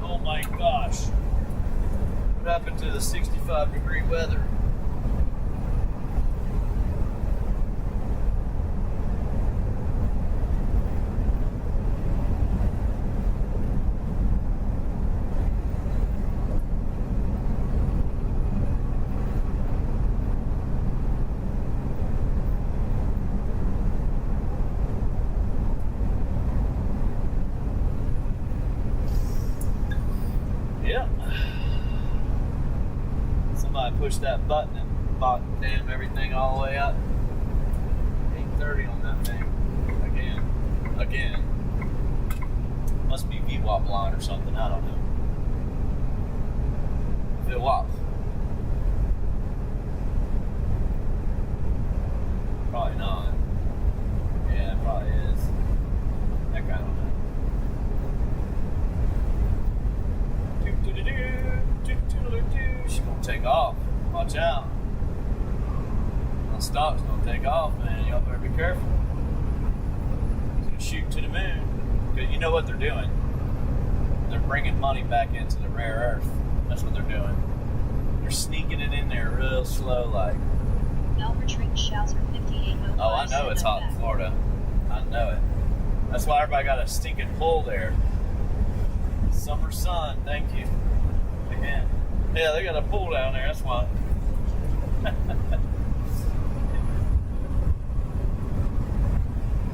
Oh my gosh. What happened to the 65-degree weather? Push that button and bought damn everything all the way up. 8:30 on that thing. Again. Must be VWAP line or something. I don't know. VWAP. Probably not. Yeah, it probably is. Heck, I don't know. She's gonna take off. Watch out. The stock's gonna take off, man. Y'all better be careful. It's gonna shoot to the moon. Because you know what they're doing? They're bringing money back into the rare earth. That's what they're doing. They're sneaking it in there real slow, like. Retreat shouts are 5805. Oh, I know it's hot in Florida. I know it. That's why everybody got a stinking pool there. Summer sun, thank you. Again. Yeah, they got a pool down there, that's why.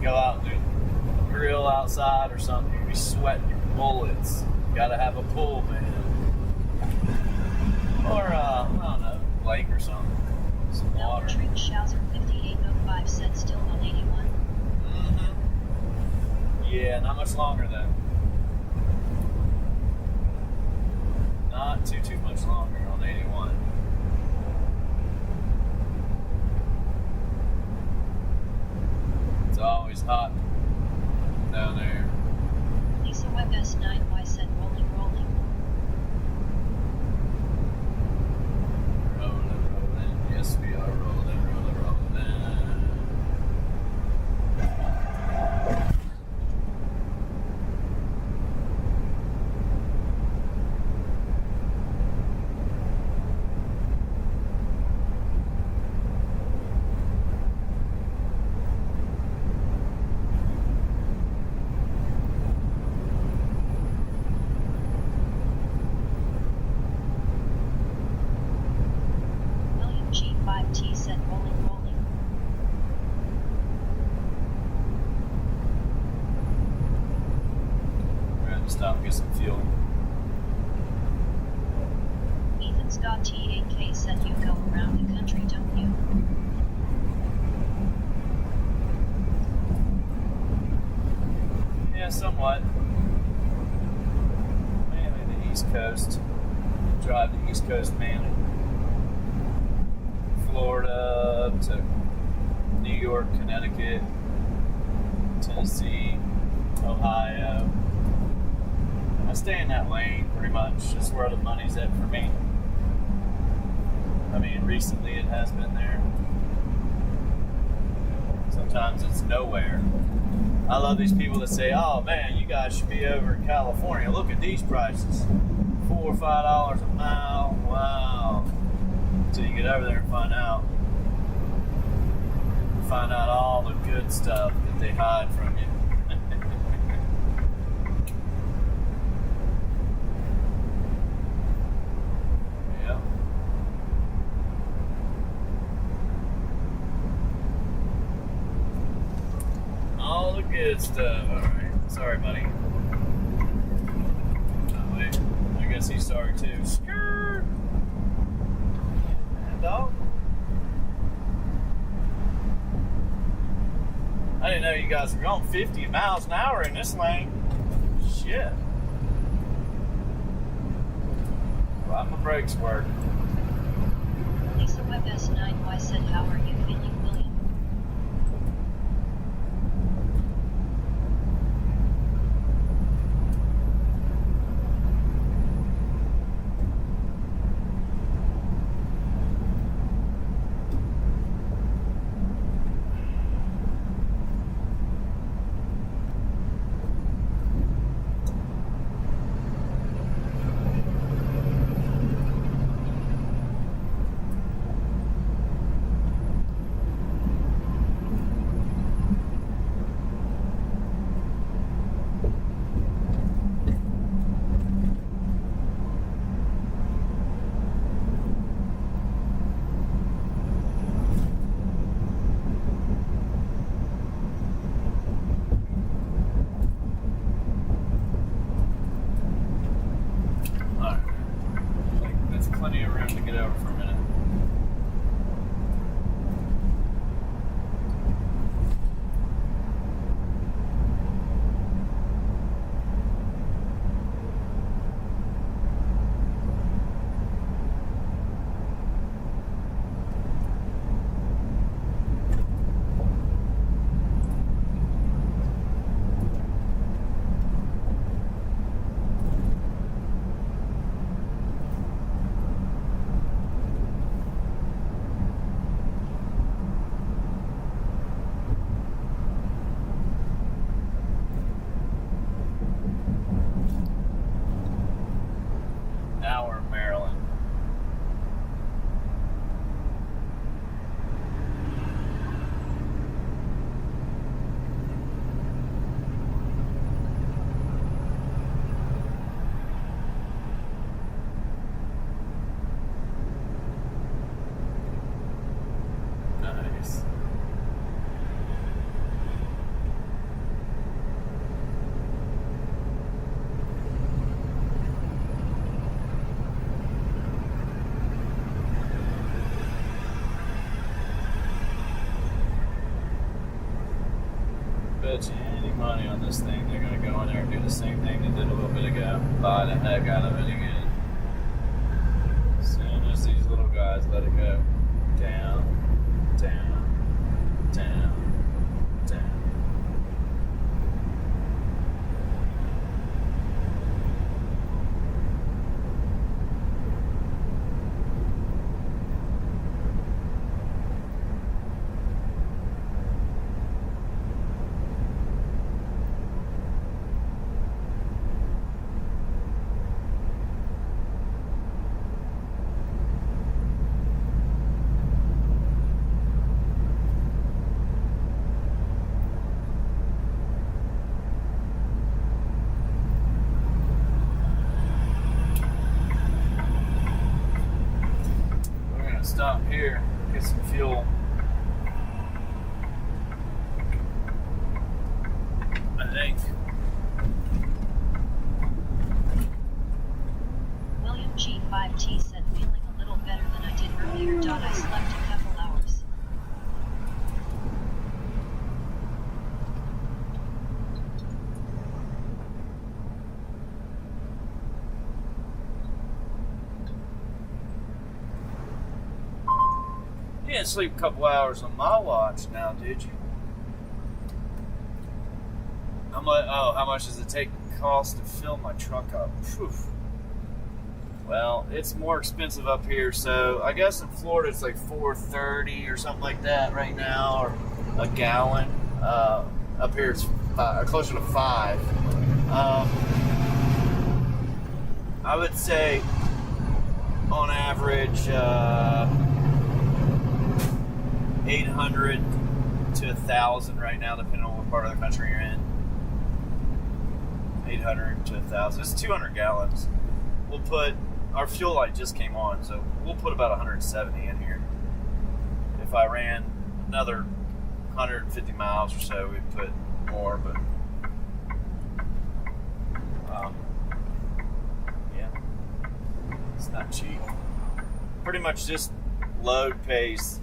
Go out and do grill outside or something, you'll be sweating your bullets. You gotta have a pool, man. Or, I don't know, lake or something. Some water. Retreat Shouser 5805 said still on 81. Mm-hmm. Yeah, not much longer though. Not too much longer on 81. It's always hot down there. Lisa Webb S9Y said rolling. Rolling. Yes, we are rolling. Stop and get some fuel. Ethan Scott T8K said you go around the country, don't you? Yeah, somewhat. Mainly the East Coast. Drive the East Coast mainly. Florida to New York, Connecticut, Tennessee, Ohio. I stay in that lane pretty much. That's where the money's at for me. I mean, recently it has been there. Sometimes it's nowhere. I love these people that say, oh man, you guys should be over in California. Look at these prices. $4 or $5 a mile. Wow. Until you get over there and find out all the good stuff that they hide from you. All the good stuff. Alright. Sorry, buddy. Oh, wait. I guess he's sorry too. Skirt! And dog. I didn't know you guys were going 50 miles an hour in this lane. Shit. Why my brakes work? Lisa Webb S9Y said, how are you feeling, William? bet you any money on this thing they're going to go in there and do the same thing they did a little bit ago. Buy the heck out of it again. As soon as these little guys let it go. Down, down, down, down. Stop here, get some fuel. I think. William G5T said, feeling a little better than I did earlier. I slept a couple hours. You didn't sleep a couple hours on my watch now, did you? How much does it cost to fill my truck up? Whew. Well, it's more expensive up here, so I guess in Florida it's like $4.30 or something like that right now, or a gallon. Up here it's closer to $5. I would say on average 800 to 1,000 right now, depending on what part of the country you're in. 800 to 1,000. It's 200 gallons. We'll put, our fuel light just came on, so we'll put about 170 in here. If I ran another 150 miles or so, we'd put more, but yeah, it's not cheap. Pretty much this load pays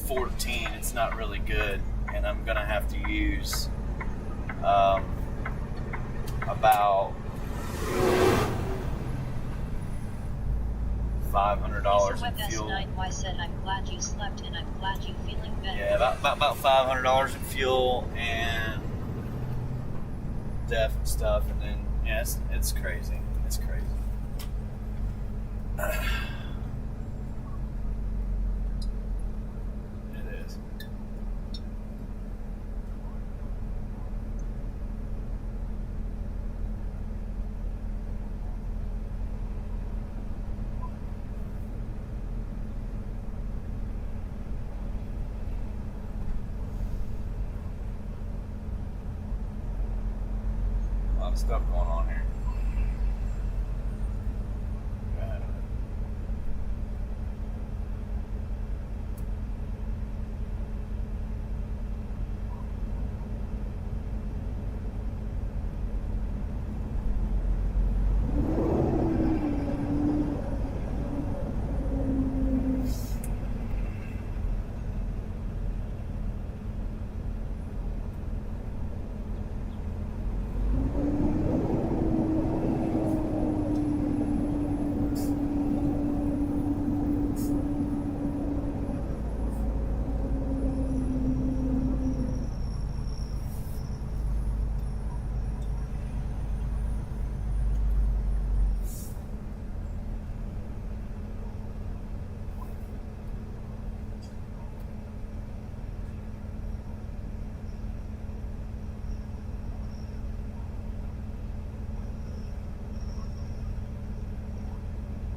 14. It's not really good, and I'm gonna have to use about $500 in fuel. S9Y said, I'm glad you slept and I'm glad you feeling better. Yeah, about $500 in fuel and def and stuff, and then yeah, it's crazy. It's crazy. A lot of stuff going on here.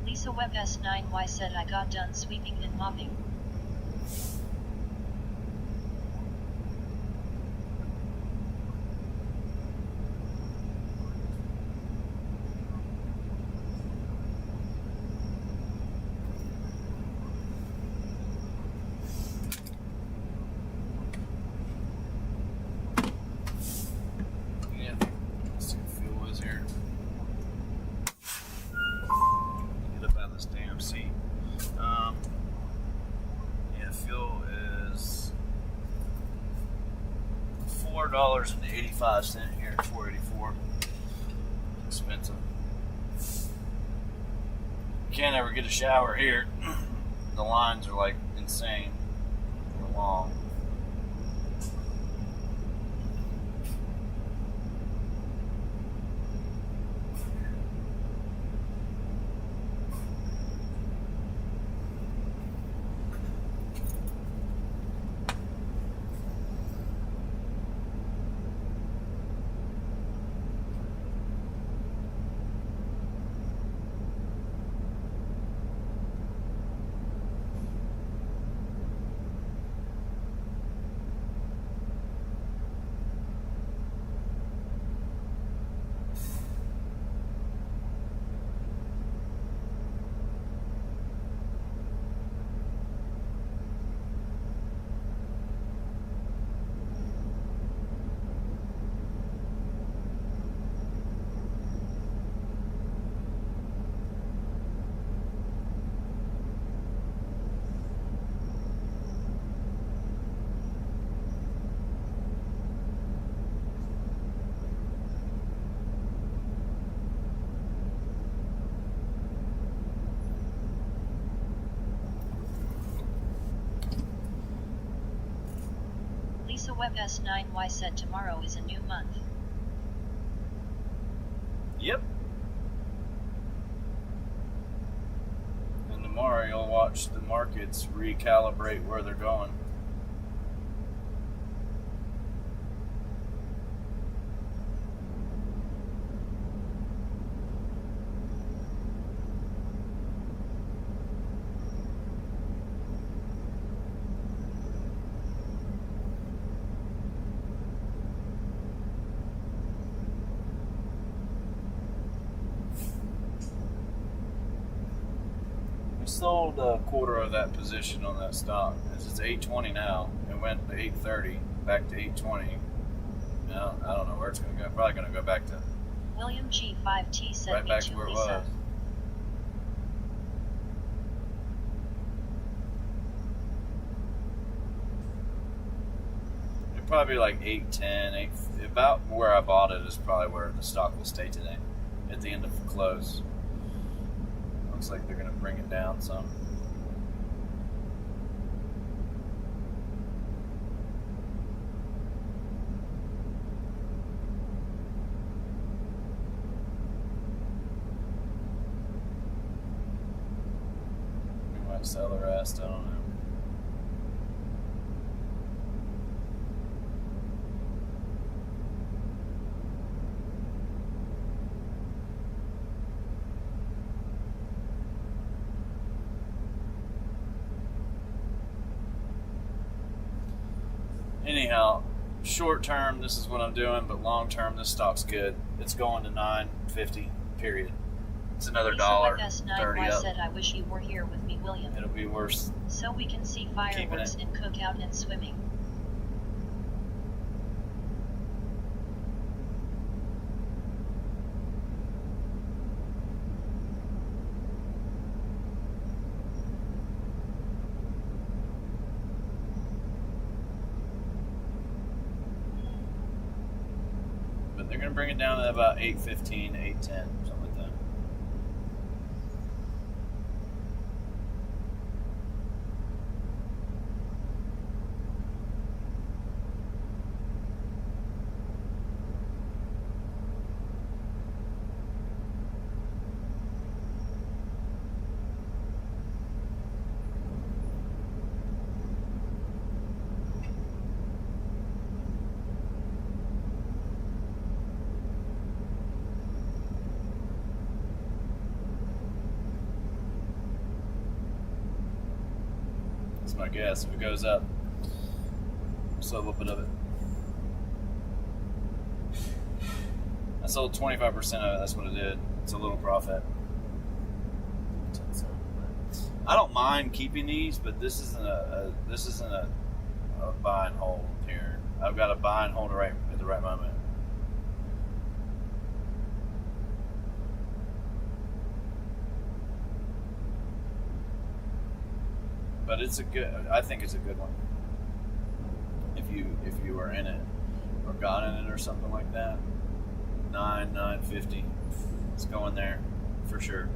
Lisa Webb S9Y said, I got done sweeping and mopping. Yeah, let's see what fuel is here. Get up out of this damn seat. $4.85 here at 484. Expensive. Can't ever get a shower here. The lines are like insane. They're long. Lisa Webb S9Y said tomorrow is a new month. Yep. And tomorrow you'll watch the markets recalibrate where they're going. We sold a quarter of that position on that stock. It's 820 now. It went to 830, back to 820. Now, I don't know where it's going to go. Probably going to go back to William G5T said right me back too, to where it Lisa. was. It'd probably be like 810, 8, about where I bought it is probably where the stock will stay today at the end of the close. Looks like they're going to bring it down some. We might sell the rest, I don't know. Anyhow, short term, this is what I'm doing, but long term, this stock's good. It's going to 9.50. Period. It's another Lisa dollar Webb 30 S9Y up. said I wish you were here with me, William. It'll be worse. So we can see fireworks and cookout and swimming. But they're going to bring it down to about 8.15, 8.10, something like that. That's my guess. If it goes up, sell a little bit of it. I sold 25% of it. That's what it did. It's a little profit. I don't mind keeping these, but this isn't a buy and hold here. I've got to buy and hold right at the right moment. But it's a good. I think it's a good one. If you are in it or gotten it or something like that. 950. It's going there for sure.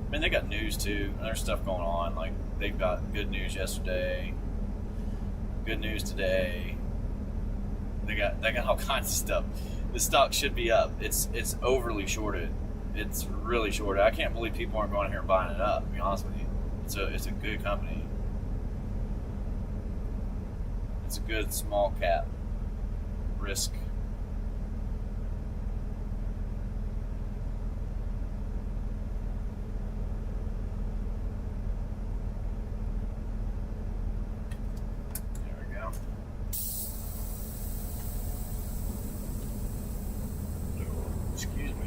I mean, they got news too. There's stuff going on. Like, they've got good news yesterday, good news today. They got all kinds of stuff. The stock should be up. It's overly shorted. It's really shorted. I can't believe people aren't going here and buying it up, to be honest with you. It's a good company. It's a good small cap risk. There we go. Excuse me.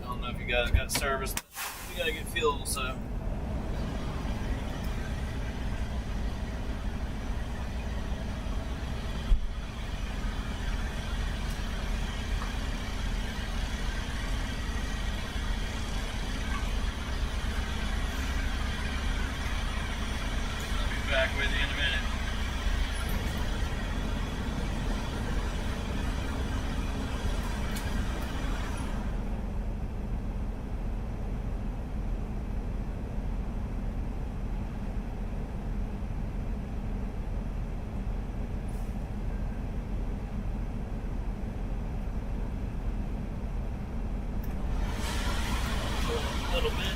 I don't know if you guys got service, but we gotta get fuel, so. I'll be back with you in a minute. A little bit.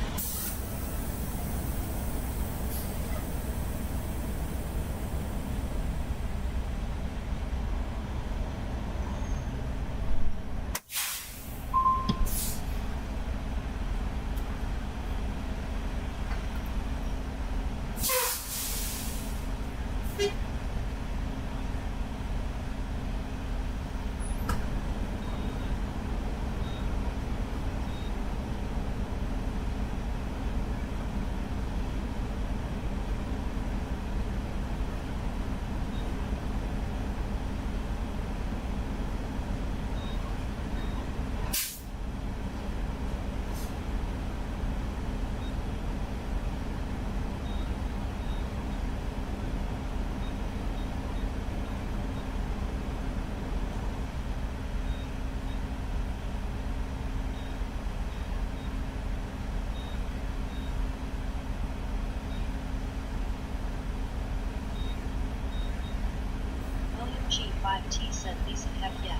G5T said Lisa, heck yeah.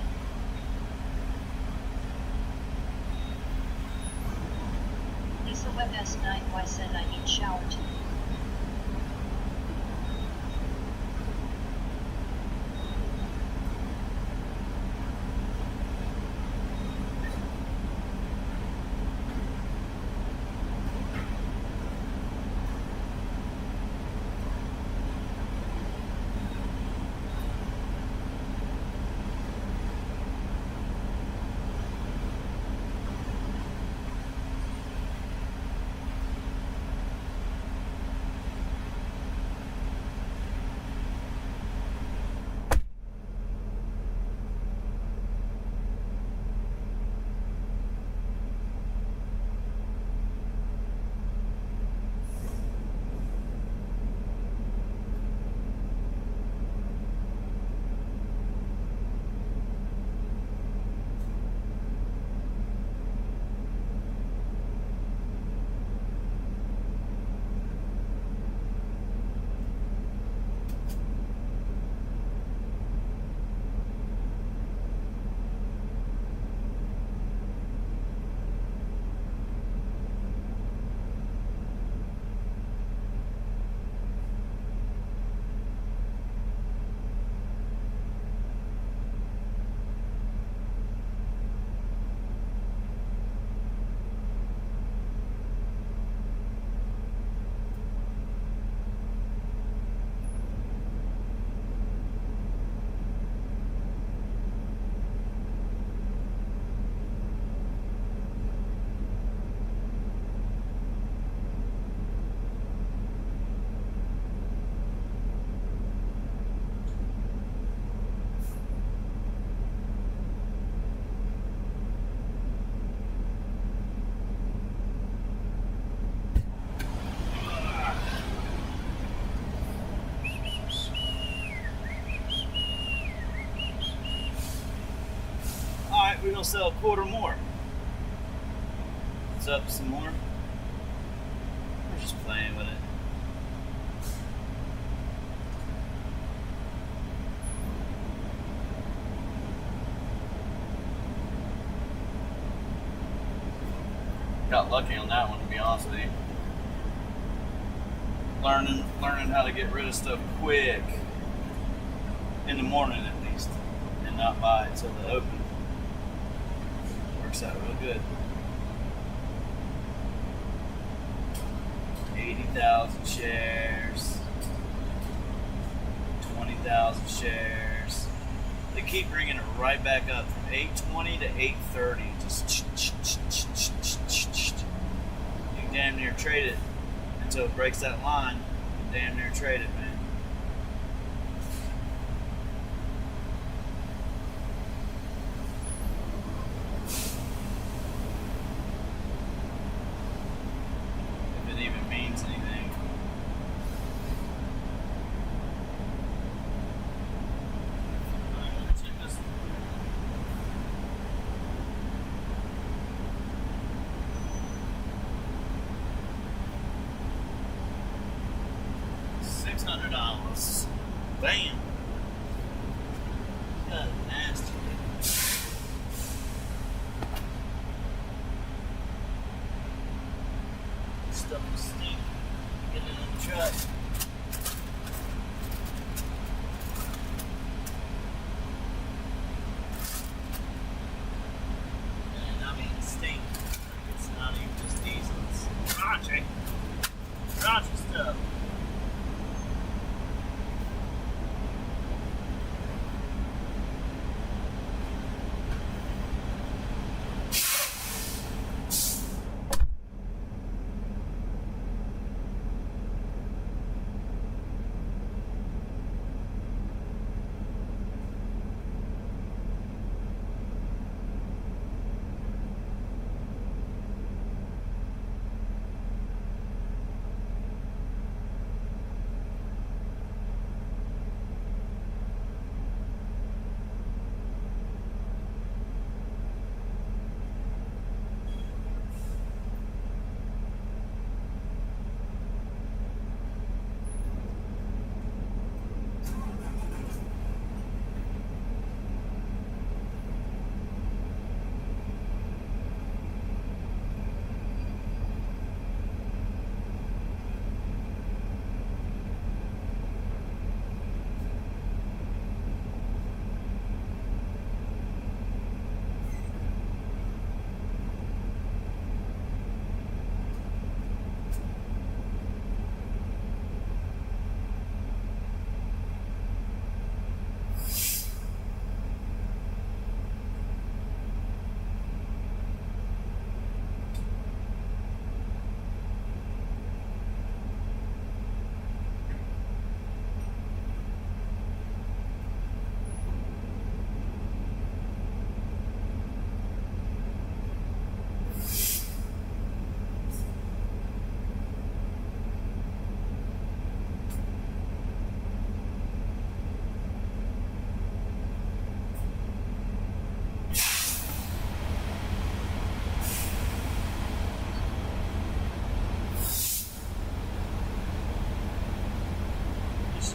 Lisa Web S9Y said I need shower too. it'll sell a quarter more. It's up some more. We're just playing with it. Got lucky on that one, to be honest with you. Learning how to get rid of stuff quick in the morning at least, and not buy it till the open. Works out real good. 80,000 shares, 20,000 shares. They keep bringing it right back up from 820 to 830. Just you can damn near trade it until it breaks that line. You can damn near trade it, man. If it even means anything. Alright, let's check this. $600. Bam. Got nasty. Stuff will stink. Get it in the truck. And I mean stink. It's not even just diesel. It's raunchy. Raunchy stuff.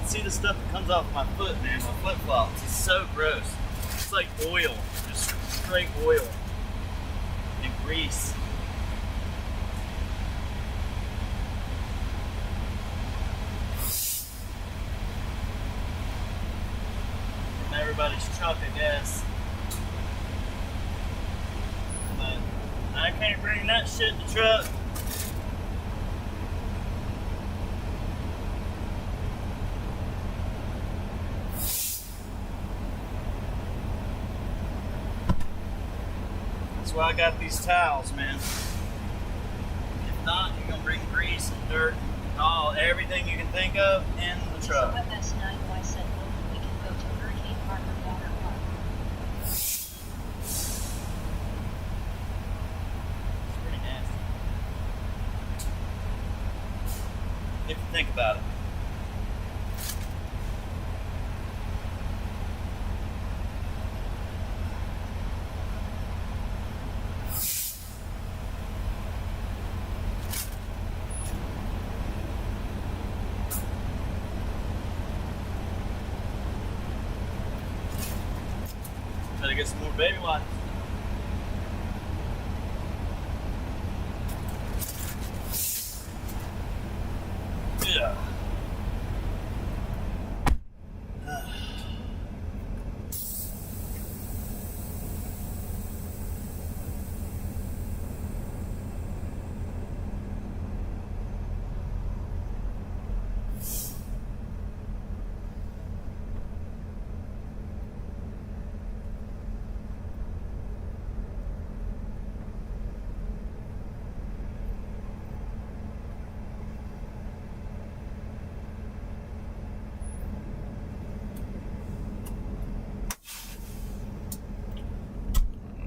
See the stuff that comes off my foot, man, my flip flops. It's so gross. It's like oil, just straight oil and grease. From everybody's truck, I guess. But I can't bring that shit in the truck. That's why I got these towels, man. If not, you're gonna bring grease and dirt and everything you can think of in the truck. So FS9Y said, well, we can go to Hurricane Harbor Water Park. It's pretty nasty. If you think about it. I get some more baby wipes. Yeah.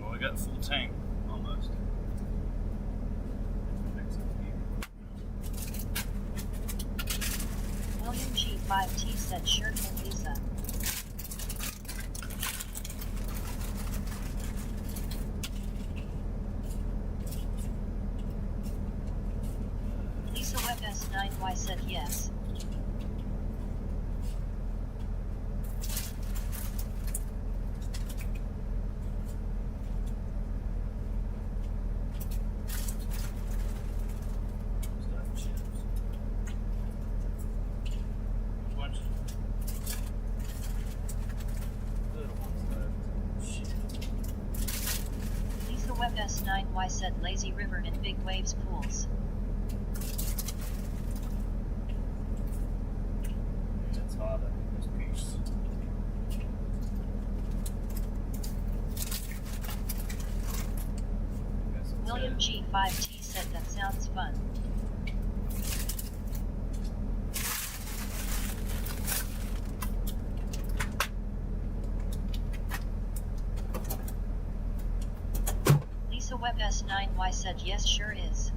We got a full tank, almost. William G5T said shirt for Lisa. Lisa Web S9Y said yes. Lisa Web S9Y said lazy river and big waves pools. It's hot in this piece. William G5T said that sounds fun. Lisa Web S9Y said yes, sure is.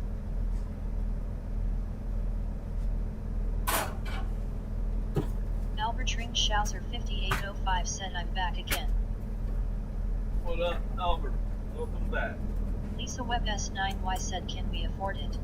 Albert Ring Schauser 5805 said I'm back again. What up, Albert? Welcome back. Lisa Web S9Y said can we afford it?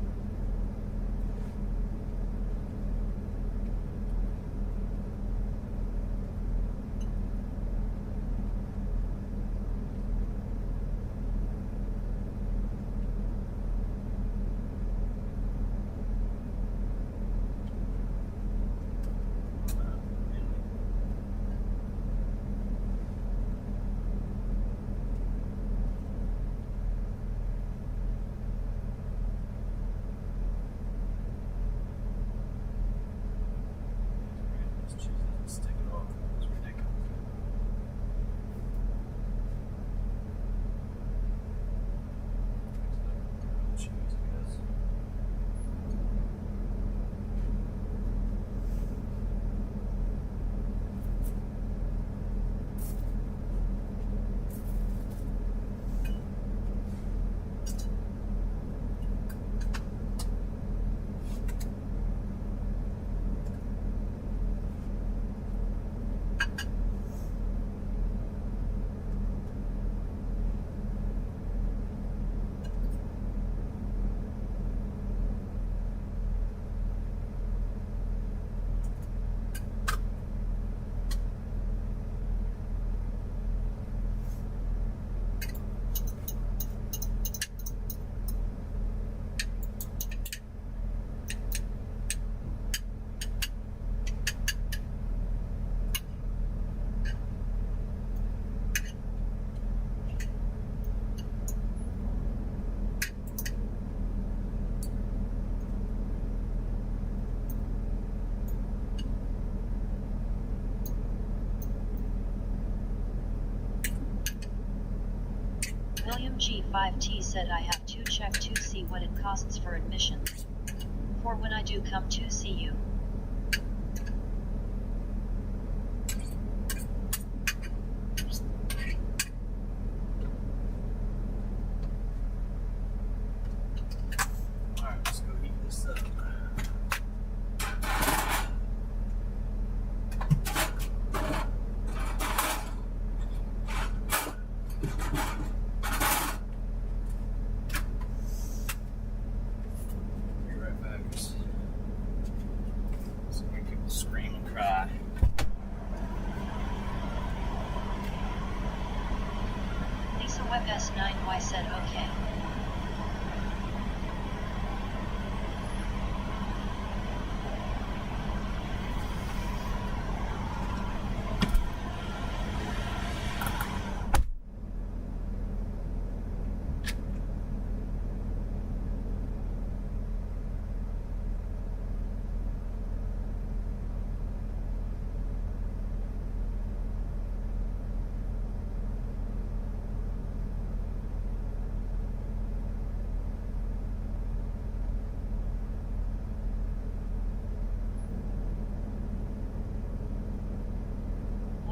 Let's take it off. It's ridiculous. Cheese, I guess. William G5T said I have to check to see what it costs for admission. For when I do come to see you. Alright, let's go heat this up. Be right back. So many people scream and cry. S9Y said okay.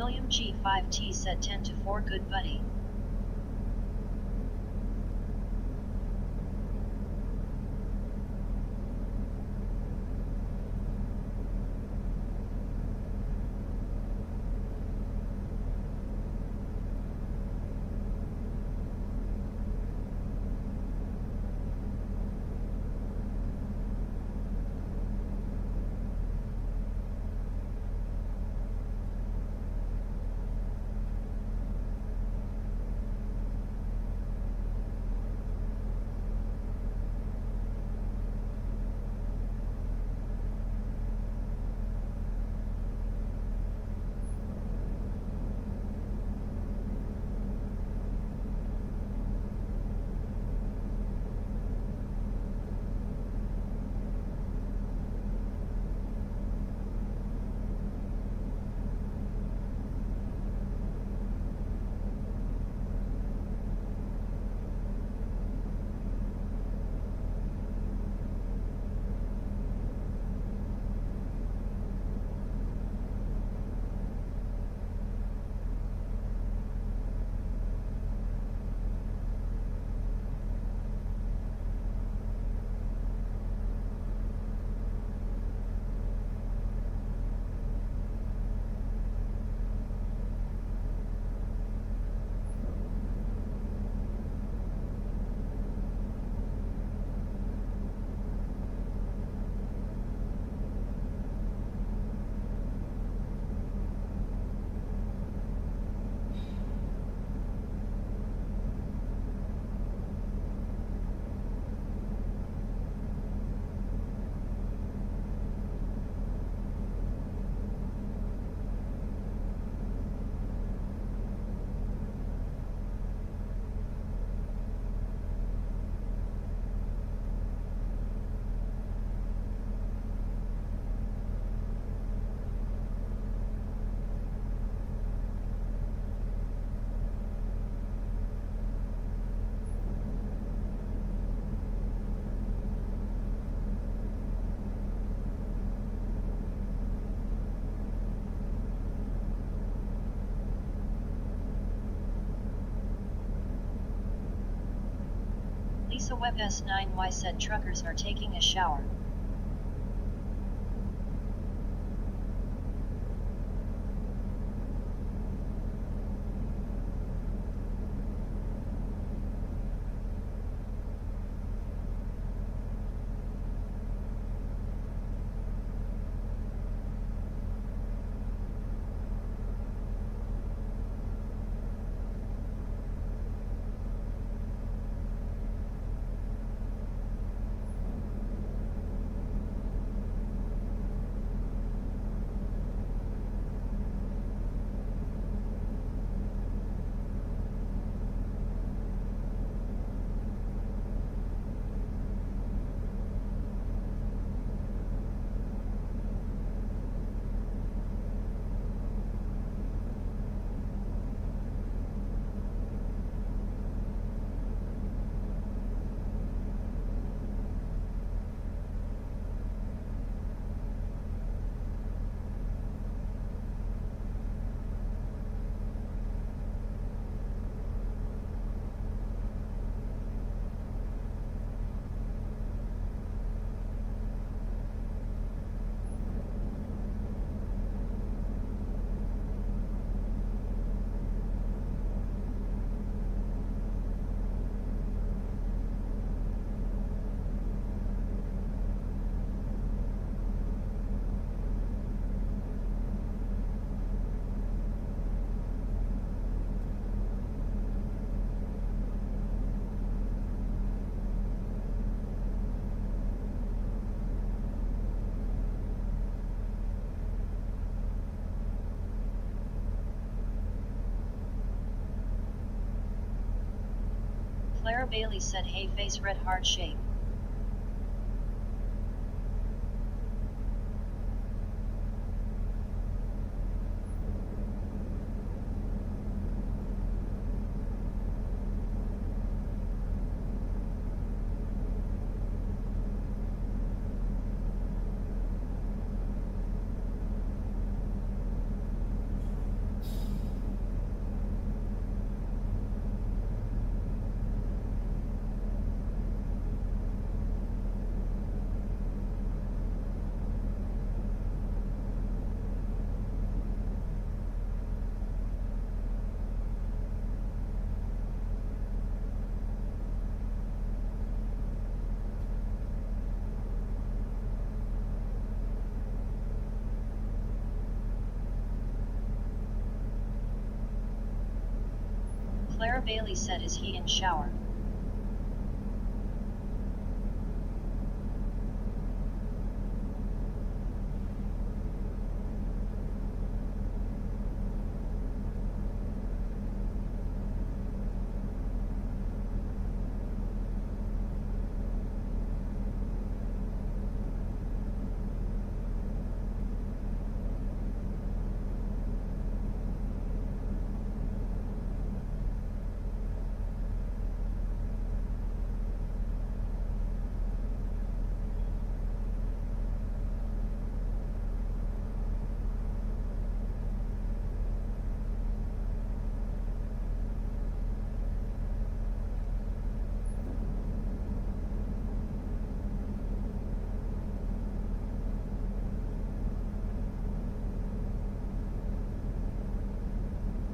William G5T said 10-4 good buddy. Lisa Webb S9Y said truckers are taking a shower. Clara Bailey said, hey face red heart shape. Clara Bailey said, is he in shower?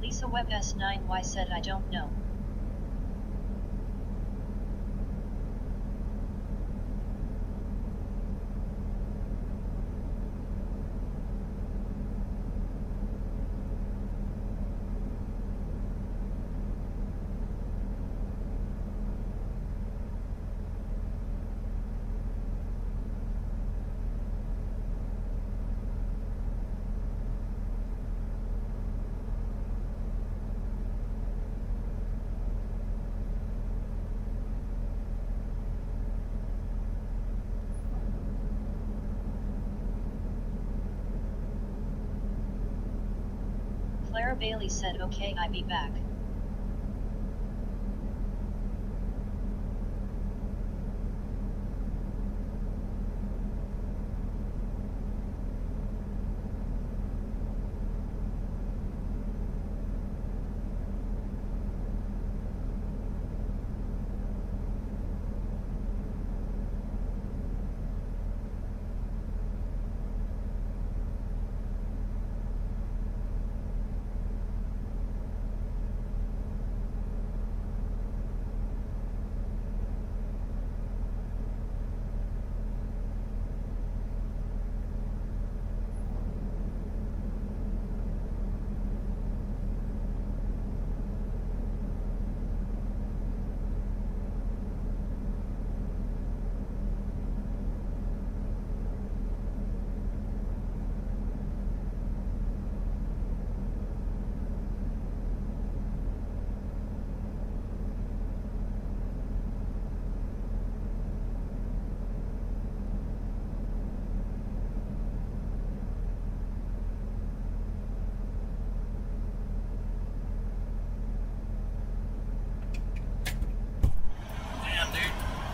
Lisa Webb S9Y said, I don't know. Clara Bailey said, okay, I be back.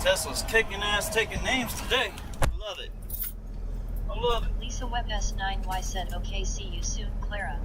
Tesla's kicking ass, taking names today. Love it. I love it. Lisa Webb S9Y said, okay, see you soon, Clara.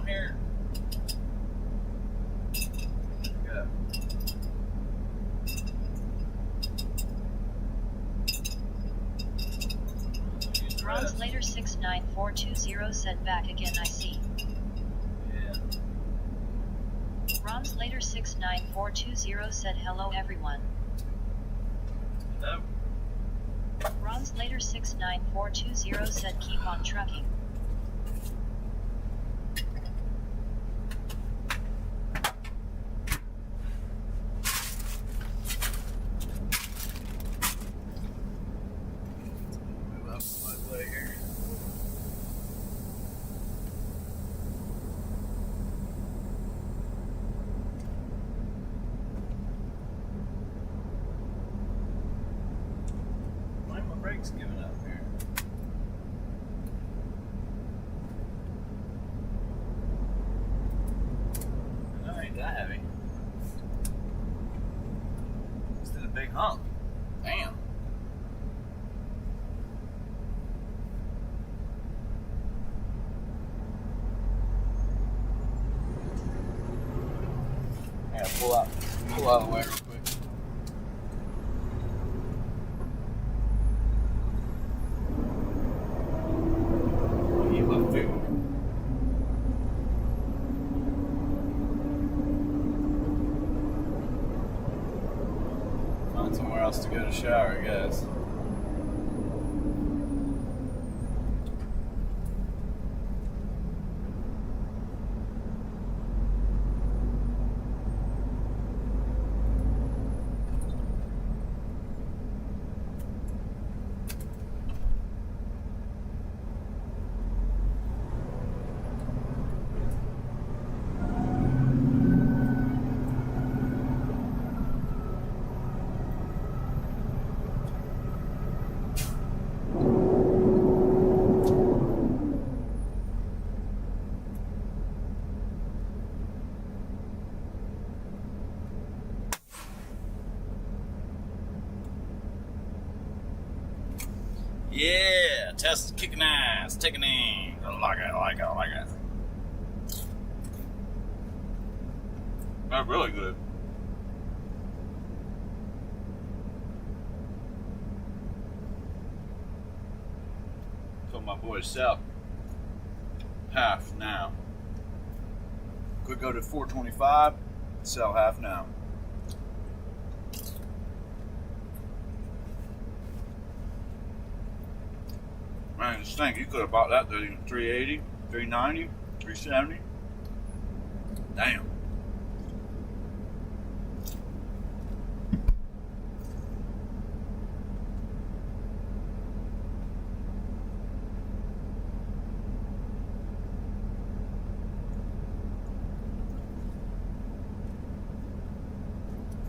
on here. Yeah. Ron's later 69420 said back again I see. Yeah. Ron's later 69420 said hello everyone. Hello. Ron's later 69420 said keep on trucking. Move up my way here. Why are my brakes giving up here? That ain't that heavy. It's in a big hump. Damn. I gotta pull out of the way real quick. Eat my food. Find somewhere else to go to shower, I guess. Yeah, Tesla's kicking ass, taking aim. I like it. They're really good. Told my boy sell half now. Could go to 425, sell half now. Man, just think, you could have bought that thing 380, 390, 370. Damn.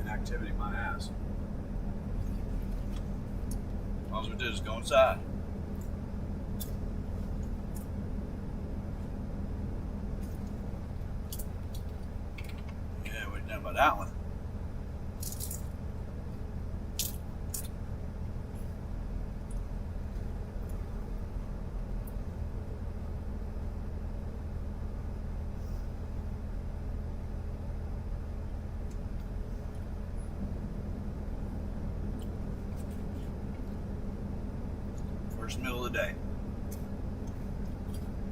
Inactivity, my ass. All we did is go inside. Done by that one. First meal of the day.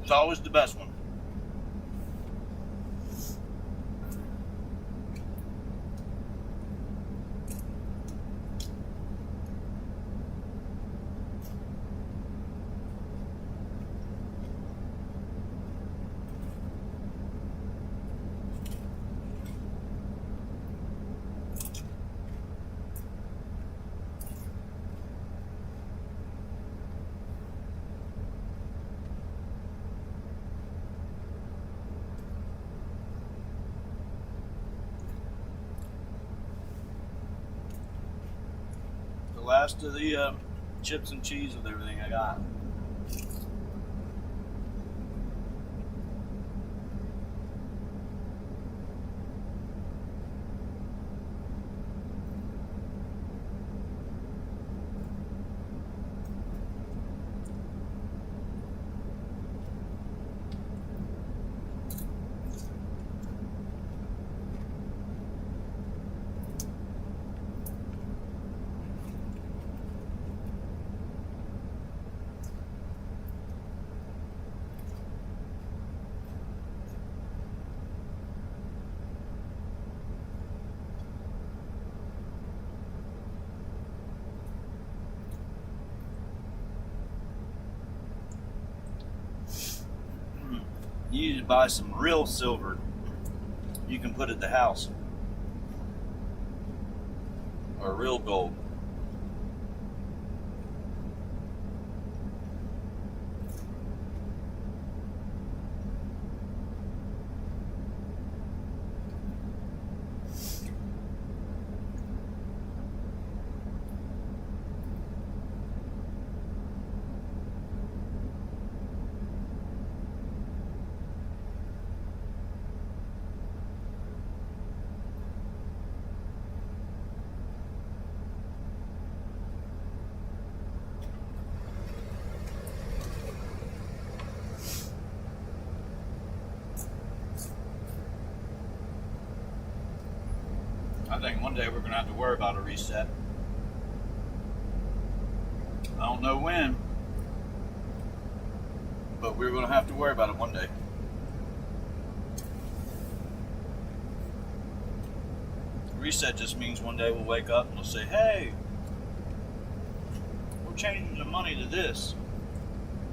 It's always the best one. Last of the chips and cheese with everything I got. You need to buy some real silver you can put at the house. Or real gold. I think one day we're going to have to worry about a reset. I don't know when, but we're going to have to worry about it one day. Reset just means one day we'll wake up and we'll say, hey, we're changing the money to this,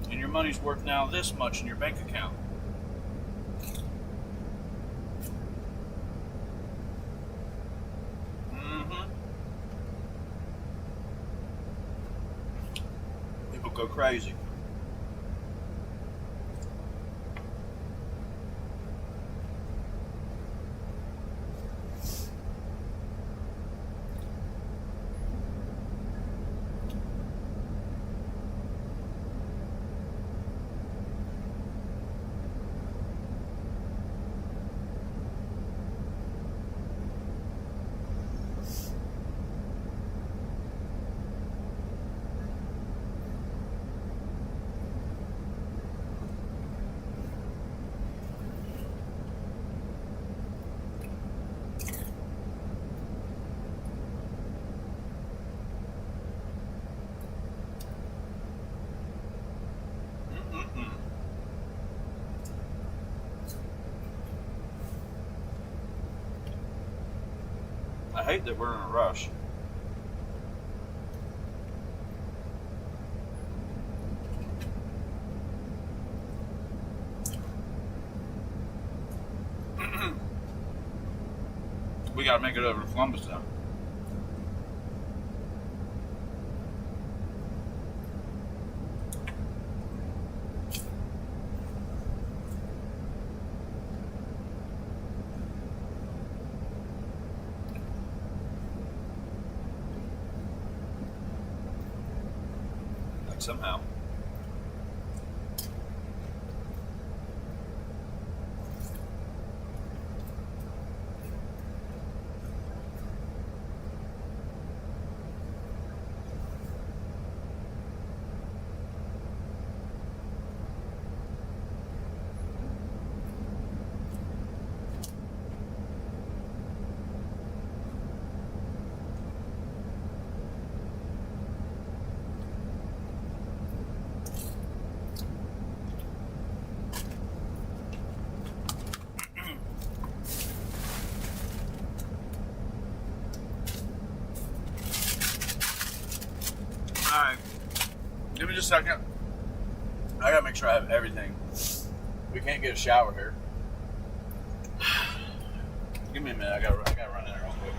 and your money's worth now this much in your bank account. People go crazy. I hate that we're in a rush. We gotta make it over to Columbus now. Somehow. Alright, give me just a second. I gotta make sure I have everything. We can't get a shower here. Give me a minute, I gotta run in there real quick.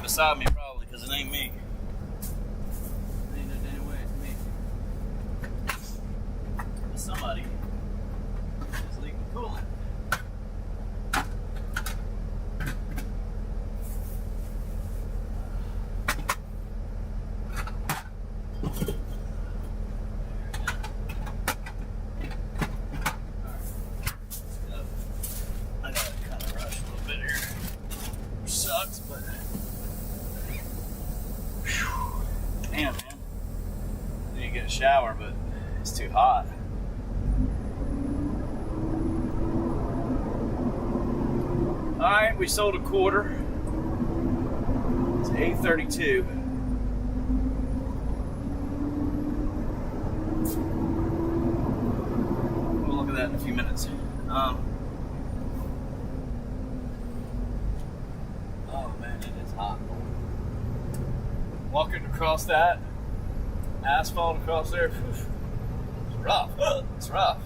beside me probably because it ain't me. Ain't no damn way it's me. But somebody is leaking coolant. Damn, man. I need to get a shower, but it's too hot. Alright, we sold a quarter. It's 8:32. We'll look at that in a few minutes. Oh man, it is hot. Walking across that asphalt across there, it's rough. It's rough.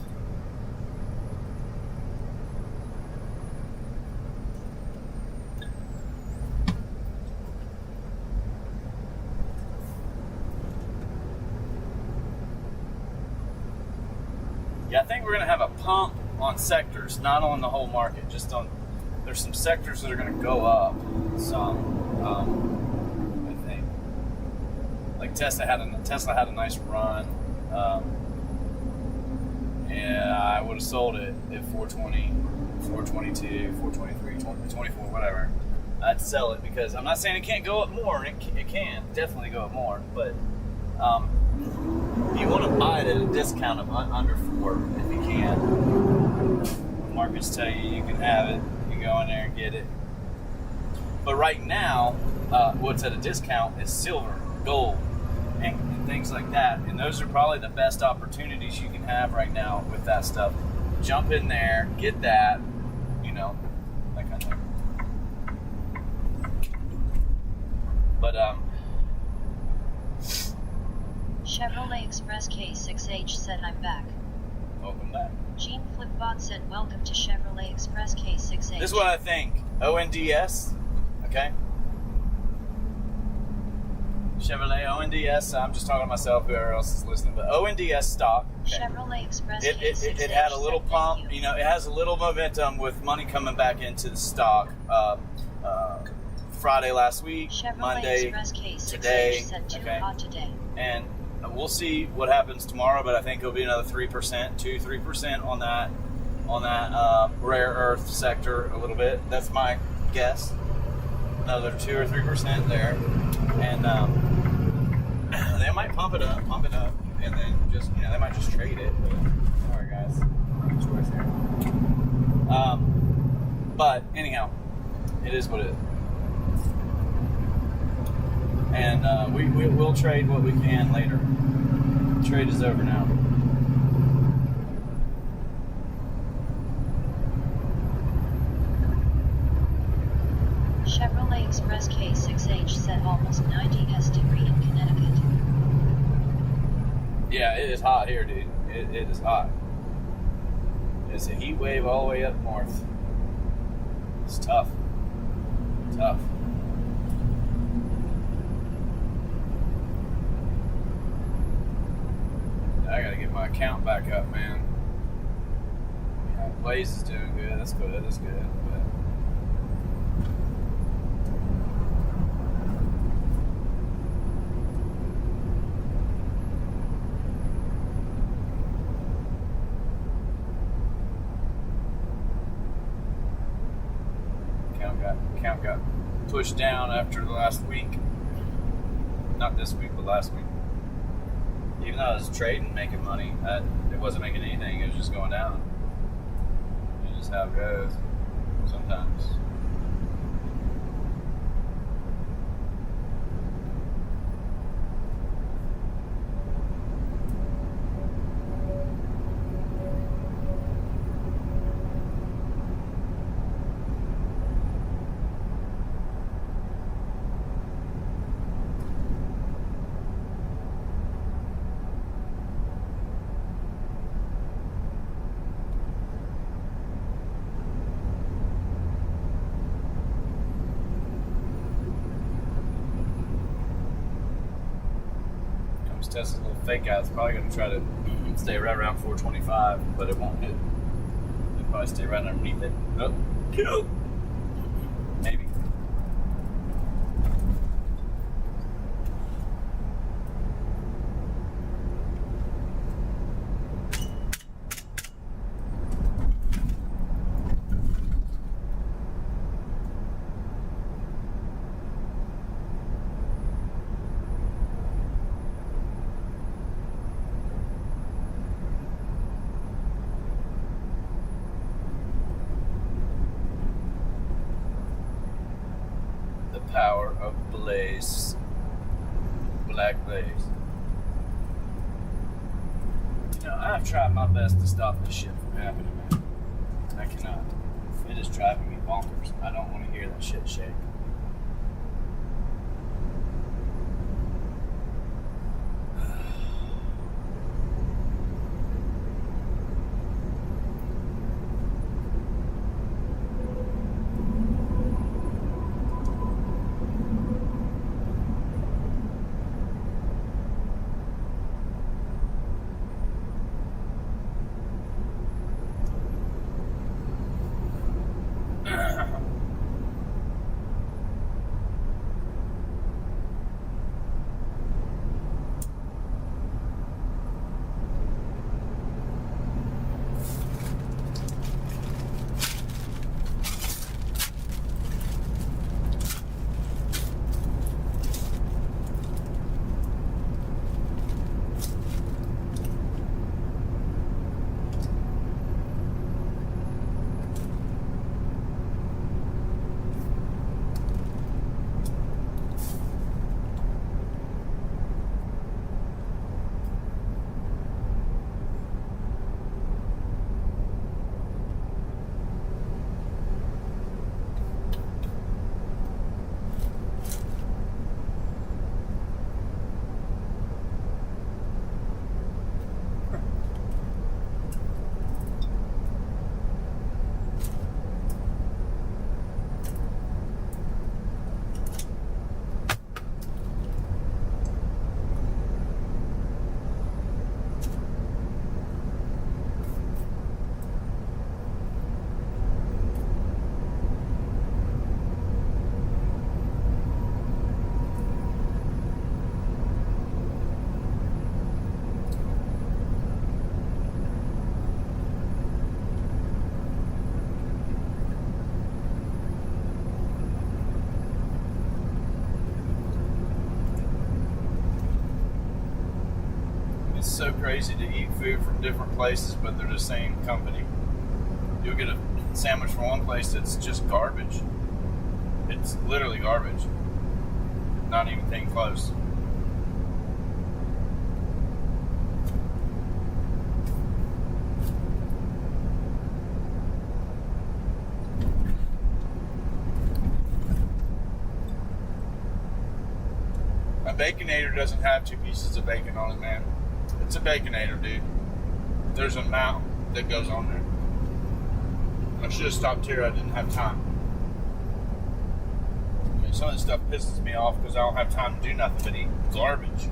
Yeah, I think we're gonna have a pump on sectors, not on the whole market. Just on, there's some sectors that are gonna go up. Some. Like Tesla had a nice run, and I would have sold it at 420, 422, 423, 424, whatever. I'd sell it because I'm not saying it can't go up more. It can definitely go up more, but you want to buy it at a discount of under 4 if you can. When markets tell you can have it, you go in there and get it. But right now, what's at a discount is silver, gold, and things like that. And those are probably the best opportunities you can have right now with that stuff. Jump in there, get that, that kind of thing. But, Chevrolet Express K6H said I'm back. Welcome back. Gene Flipbot said welcome to Chevrolet Express K6H. This is what I think. ONDS, okay? Chevrolet ONDS, I'm just talking to myself, whoever else is listening, but ONDS stock. Okay. Chevrolet Express it had a little pump, it has a little momentum with money coming back into the stock. Friday last week, Chevrolet Monday, Express K6H today, said too okay? hot today. And we'll see what happens tomorrow, but I think it'll be another 3%, 3% on that rare earth sector a little bit. That's my guess. Another 2 or 3% there, and they might pump it up, and then just they might just trade it. But, sorry guys, no choice here. But anyhow, it is what it is, and we'll trade what we can later. The trade is over now. Chevrolet Express K6H said almost 90 degree in Connecticut. Yeah, it is hot here, dude. It is hot. It's a heat wave all the way up north. It's tough. Tough. I gotta get my account back up, man. Yeah, Blaze is doing good. That's good. That's good. But account got pushed down after the last week. Not this week, but last week. Even though I was trading, making money, it wasn't making anything. It was just going down. It's just how it goes sometimes. times. Tesla's little fake out. It's probably going to try to stay right around 425, but it won't hit. It'll probably stay right underneath it. Oh, go! Maybe. Power of Blaze. Black Blaze. You know, I've tried my best to stop this shit from happening, man. I cannot. It is driving me bonkers. I don't want to hear that shit shake. So crazy to eat food from different places, but they're the same company. You'll get a sandwich from one place that's just garbage. It's literally garbage. Not even anything close. A Baconator doesn't have 2 pieces of bacon on it, man. It's a Baconator, dude. There's an amount that goes on there. I should have stopped here. I didn't have time. I mean, some of this stuff pisses me off because I don't have time to do nothing but eat garbage.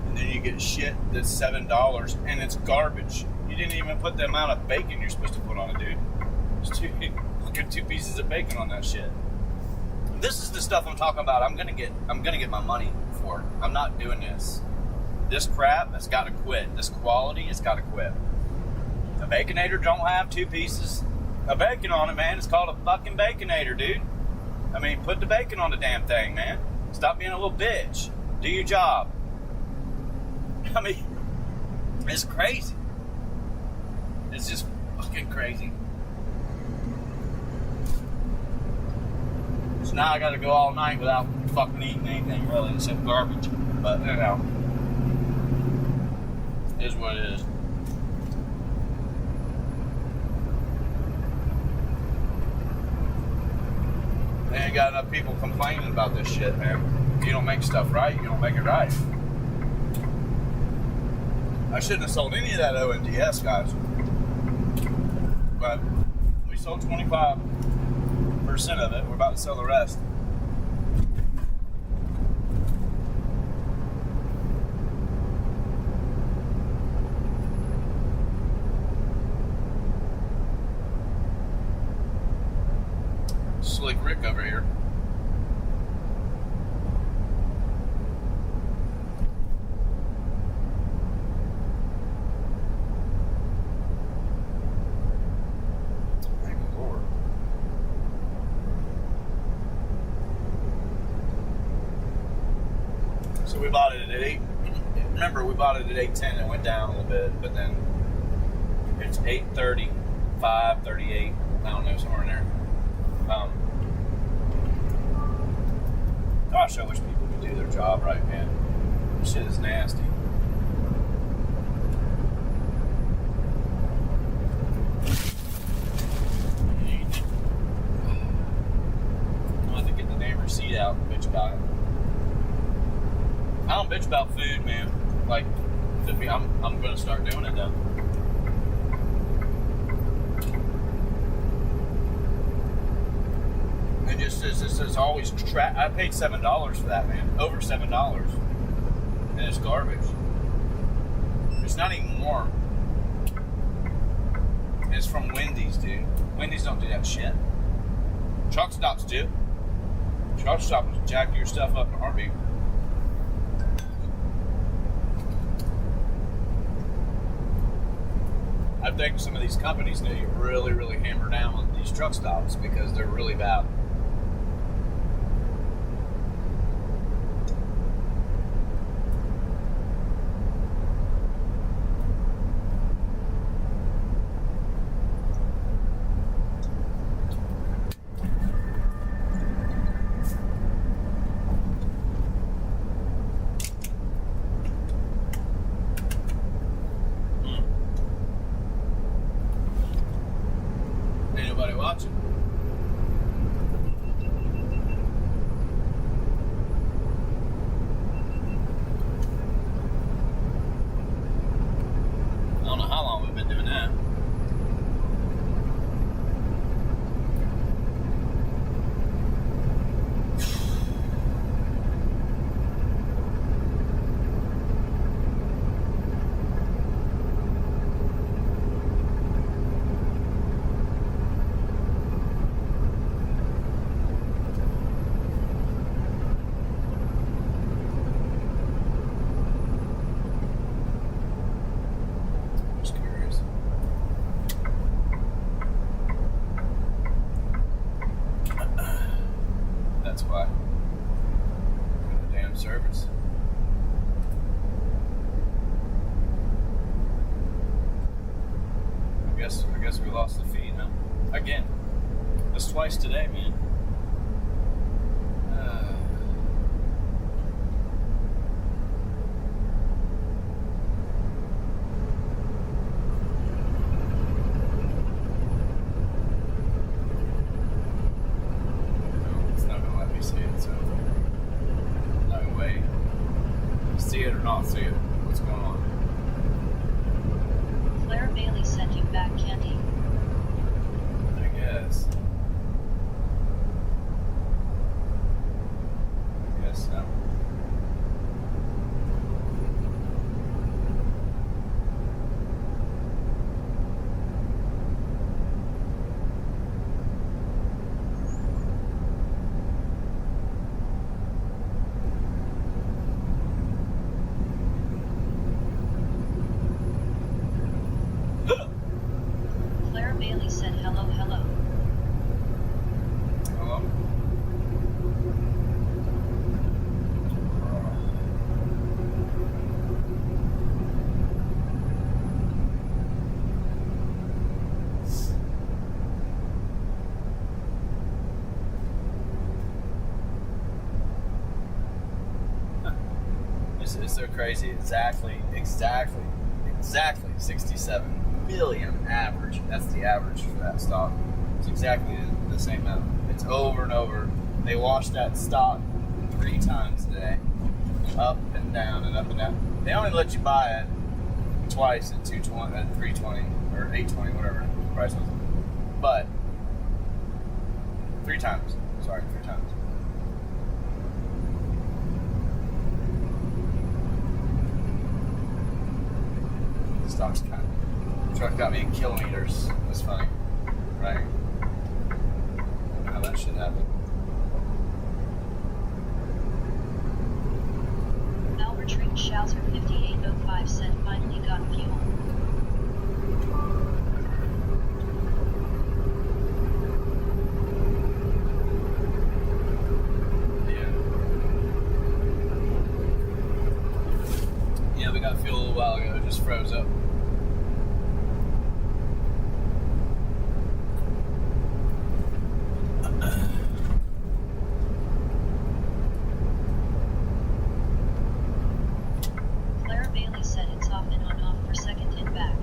And then you get shit that's $7 and it's garbage. You didn't even put the amount of bacon you're supposed to put on it, dude. Look at 2 pieces of bacon on that shit. This is the stuff I'm talking about. I'm gonna get my money for it. I'm not doing this. This crap has got to quit. This quality has got to quit. A Baconator don't have 2 pieces of bacon on it, man. It's called a fucking Baconator, dude. I mean, put the bacon on the damn thing, man. Stop being a little bitch. Do your job. I mean, it's crazy. It's just fucking crazy. So now I gotta go all night without fucking eating anything really except garbage. But you know, it is what it is. They ain't got enough people complaining about this shit, man. If you don't make stuff right, you don't make it right. I shouldn't have sold any of that OMDS, guys. But we sold 25% 10% of it. We're about to sell the rest. Slick Rick over here. Thank the Lord. So we bought it at 8. Remember, we bought it at 8.10. It went down a little bit, but then it's 8.30, 5.38. I don't know, somewhere in there. Gosh, I wish people could do their job right, man. This shit is nasty. I'll have to get the damn receipt out and bitch about it. I don't bitch about food, man. Like, I'm gonna start doing it though. It just says always I paid $7 for that, man. Over $7. And it's garbage. It's not even warm. And it's from Wendy's, dude. Wendy's don't do that shit. Truck stops do. Truck stops jack your stuff up in a heartbeat. I think some of these companies need to really, really hammer down on these truck stops because they're really bad. Ain't nobody watching. I don't know how long we've been doing that. Just curious. That's why. The damn service. I guess we lost the feed, huh? Again. That's twice today, man. It's not gonna let me see it, so no way. See it or not see it? What's going on? Claire Bailey sent you back candy. I guess. So. Claire Bailey said hello, hello. Hello? It's so crazy. Exactly 67 million average. That's the average for that stock. It's exactly the same amount. It's over and over. They washed that stock 3 times today. Up and down and up and down. They only let you buy it twice at 220, at 320 or 820, whatever the price was. But 3 times. Sorry, 3 times. Stock's kind of. Truck got me in kilometers. That's funny, right? How that should happen. Albert Ring Schauser 5805 said finally got fuel. Yeah, we got fuel a little while ago. It just froze up. Claire Bailey said it's off and on for second and back.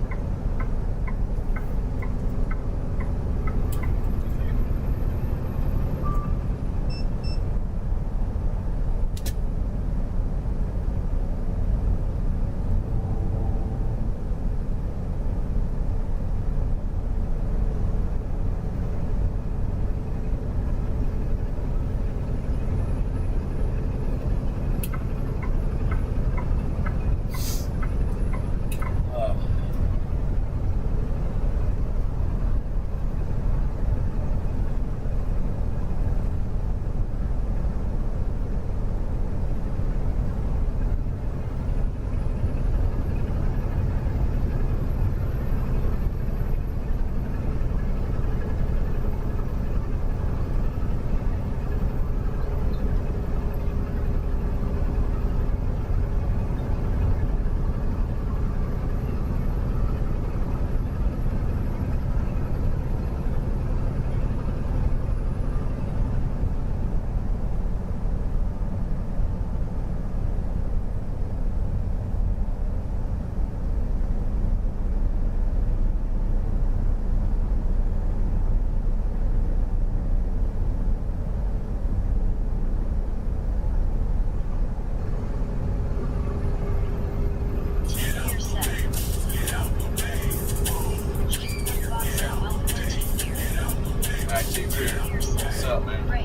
What's up, man? Great.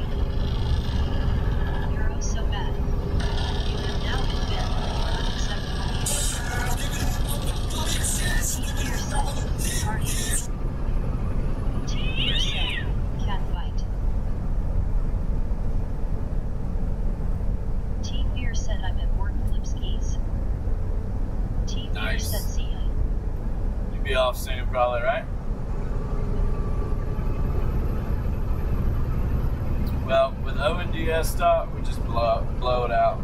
You're oh so bad. You have now been banned. Unacceptable. Party. Team Gear said, cat fight. Team Gear said I'm at work Lipskis. Team Gear Nice. said see ya. You'll be off soon, probably, right? Well, with ONDS stock, we just blow it out.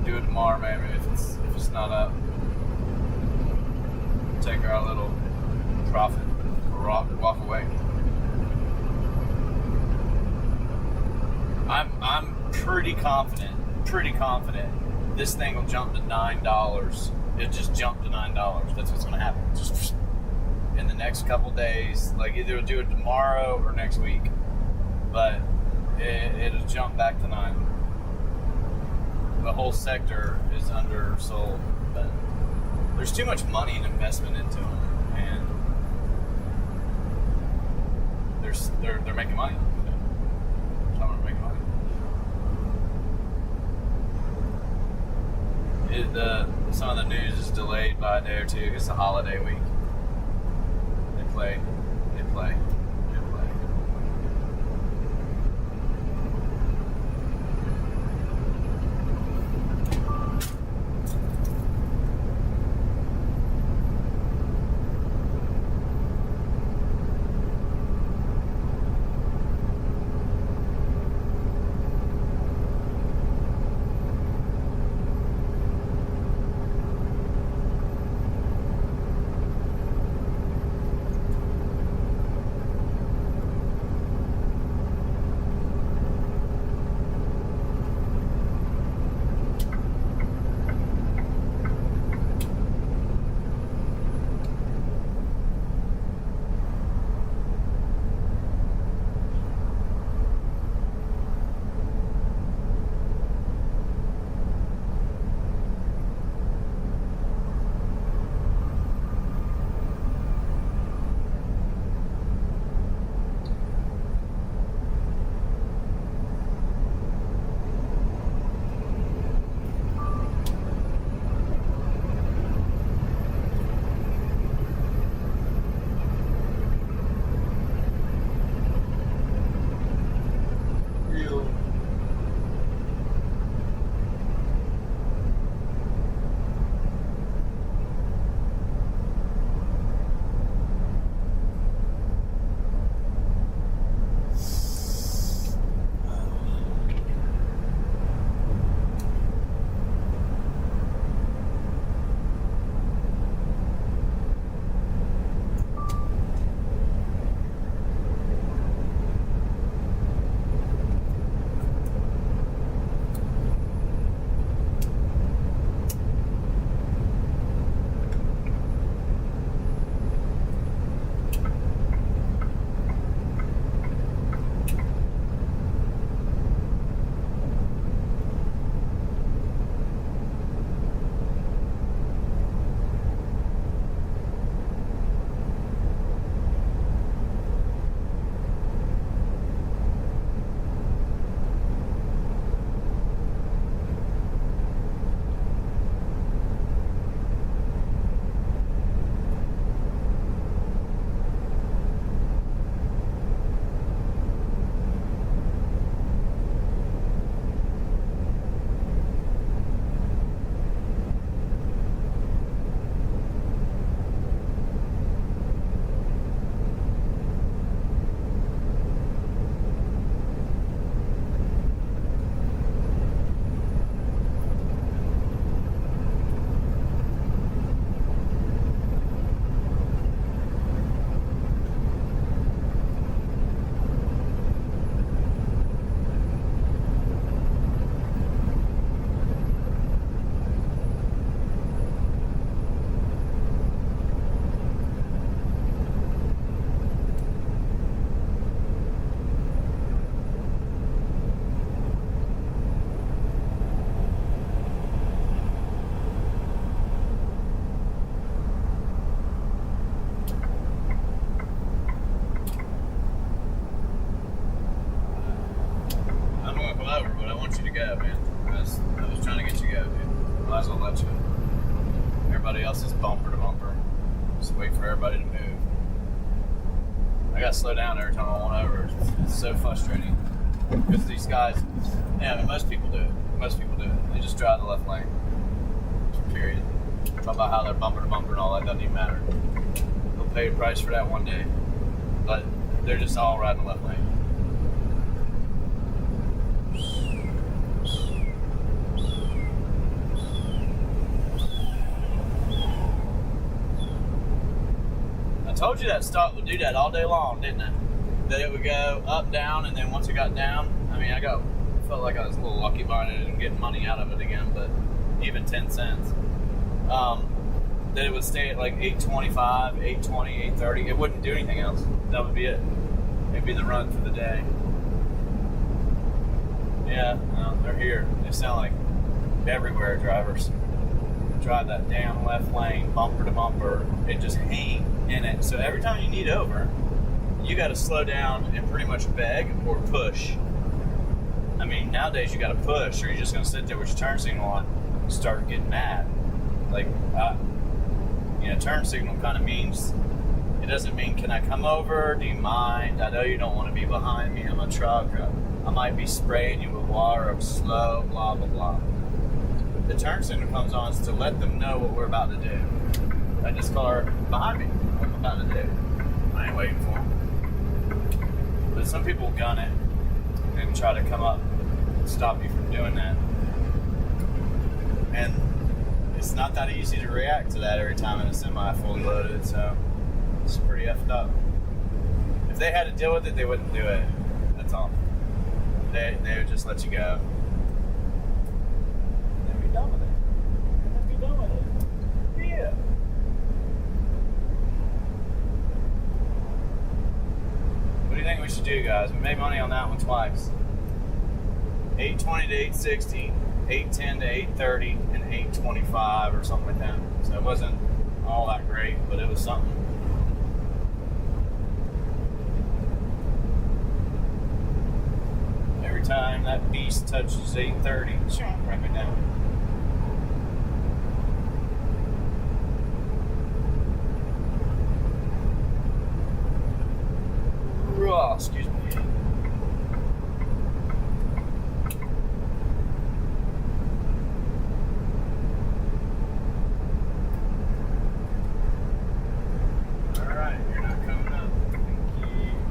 Do it tomorrow, maybe if it's not up. Take our little profit or walk away. I'm pretty confident this thing will jump to $9. It just jumped to $9. That's what's gonna happen. Just in the next couple days, like either we'll do it tomorrow or next week. But it'll jump back to 9. The whole sector is undersold, but there's too much money and investment into them, and they're making money. Some are making money. Some of the news is delayed by a day or two. It's a holiday week. They play. want you to go, man. I was trying to get you to go, dude. Might as well let you. Everybody else is bumper to bumper. Just wait for everybody to move. I gotta slow down every time I want over. It's so frustrating. Because these guys, yeah, I mean, most people do it. They just drive the left lane. Period. Talk about how they're bumper to bumper and all that doesn't even matter. They'll pay a price for that one day. But they're just all riding the left lane. I told you that stop would do that all day long, didn't I? That it would go up, down, and then once it got down, I mean, felt like I was a little lucky buying it and getting money out of it again, but even 10 cents. That it would stay at like 825, 820, 830. It wouldn't do anything else. That would be it. It'd be the run for the day. Yeah, no, they're here. They sound like everywhere drivers. Drive that damn left lane, bumper to bumper, and just hang in it. So every time you need over, you got to slow down and pretty much beg or push. I mean, nowadays you got to push, or you're just going to sit there with your turn signal on and start getting mad. Like, turn signal kind of means, it doesn't mean, can I come over? Do you mind? I know you don't want to be behind me. I'm a truck. I might be spraying you with water. I'm slow, blah, blah, blah. The turn signal comes on to let them know what we're about to do. Like this car behind me, what I'm about to do. I ain't waiting for them. But some people gun it and try to come up and stop you from doing that. And it's not that easy to react to that every time in a semi fully loaded, so it's pretty effed up. If they had to deal with it, they wouldn't do it. That's all. They would just let you go. They'd be done with it. Yeah. What do you think we should do, guys? We made money on that one twice. 820 to 860, 810 to 830, and 825 or something like that. So it wasn't all that great, but it was something. Every time that beast touches 830, wrap it down. Oh, excuse me. Alright, you're not coming up. Thank you.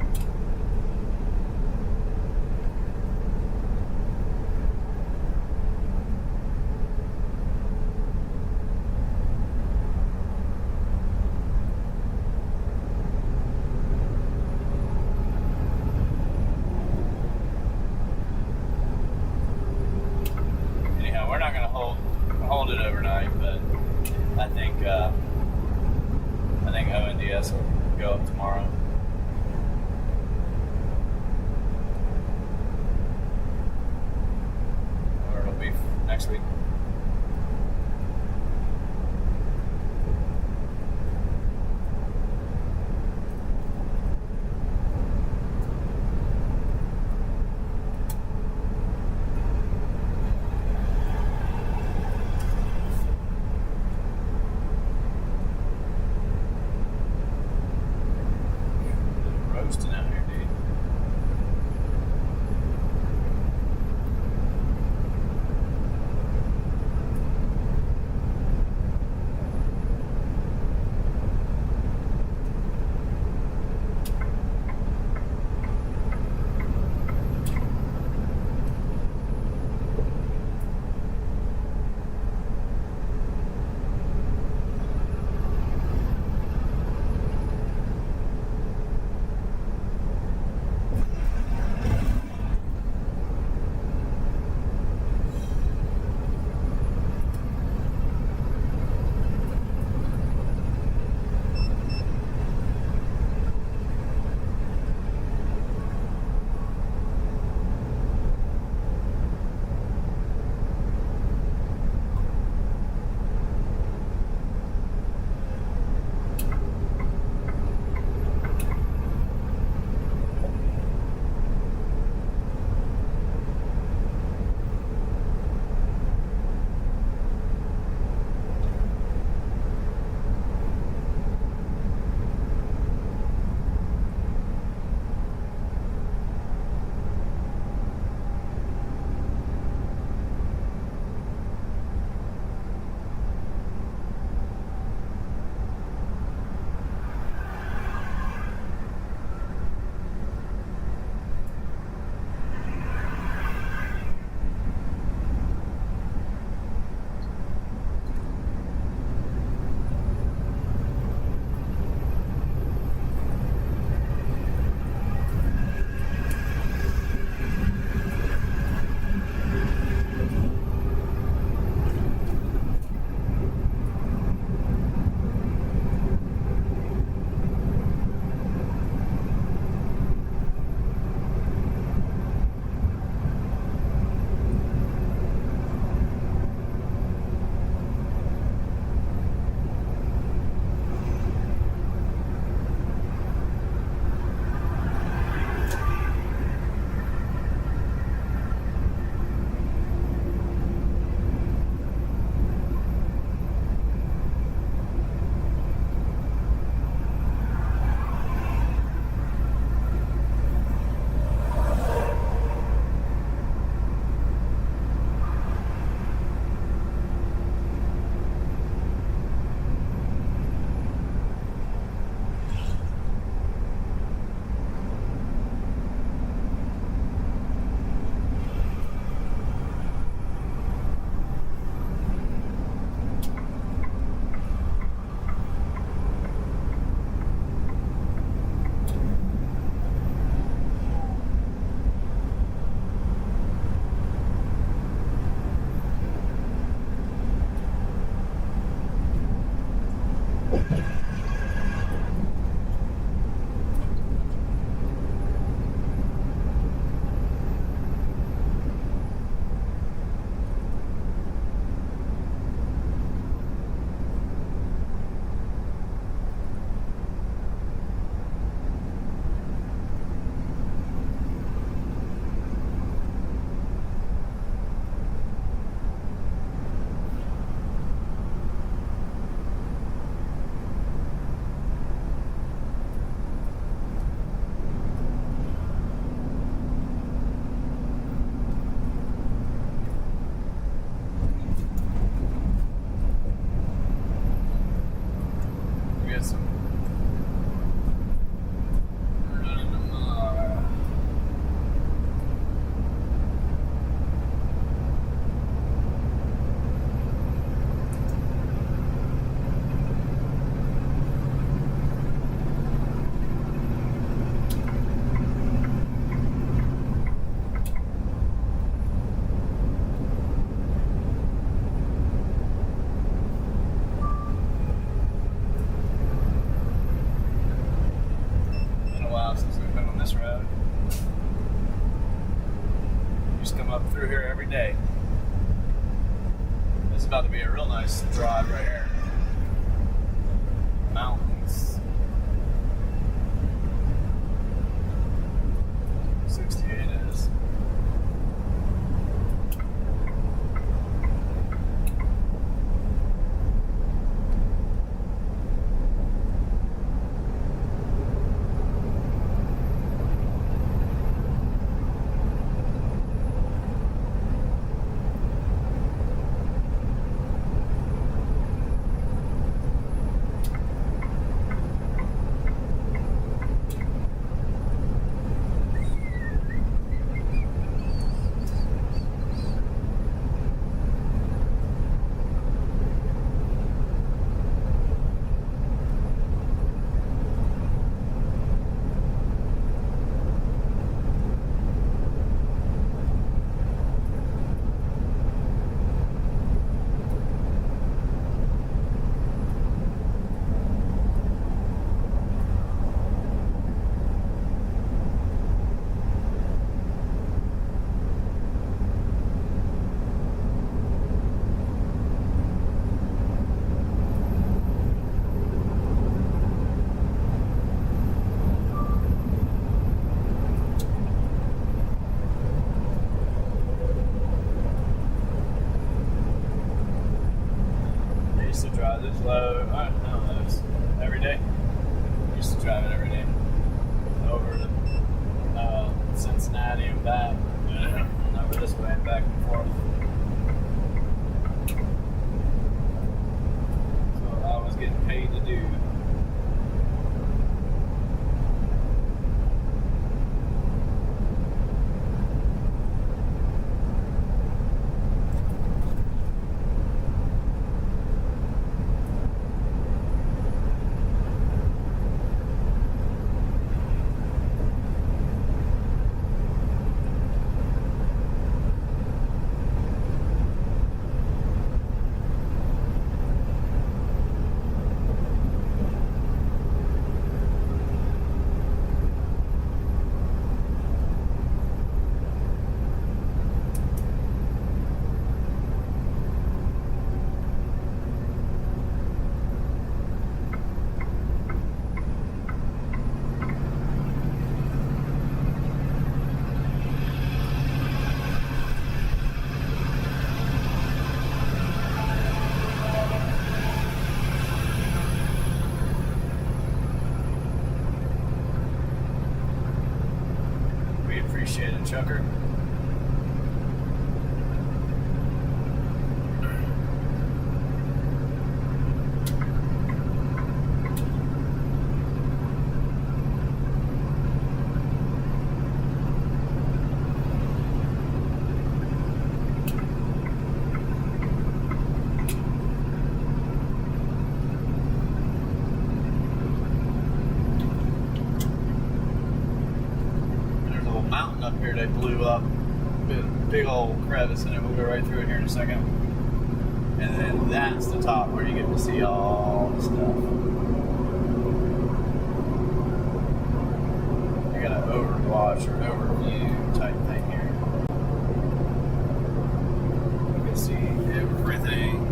Just come up through here every day. This is about to be a real nice drive right here. Mountains. 68 is. This low, I don't know, it's every day. Used to drive it every day over to Cincinnati and back, and over this way and back and forth. That's what I was getting paid to do. Appreciate it, Chucker. Mountain up here they blew up, big old crevice in it. We'll go right through it here in a second, and then that's the top where you get to see all the stuff. You got an overwatch or overview type thing here. You can see everything.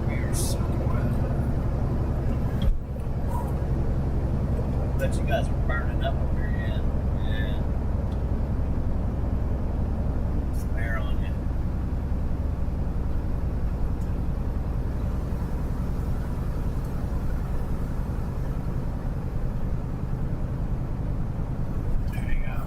We are so wet. Bet you guys are burning up over here, yeah. Some air on you. There you go.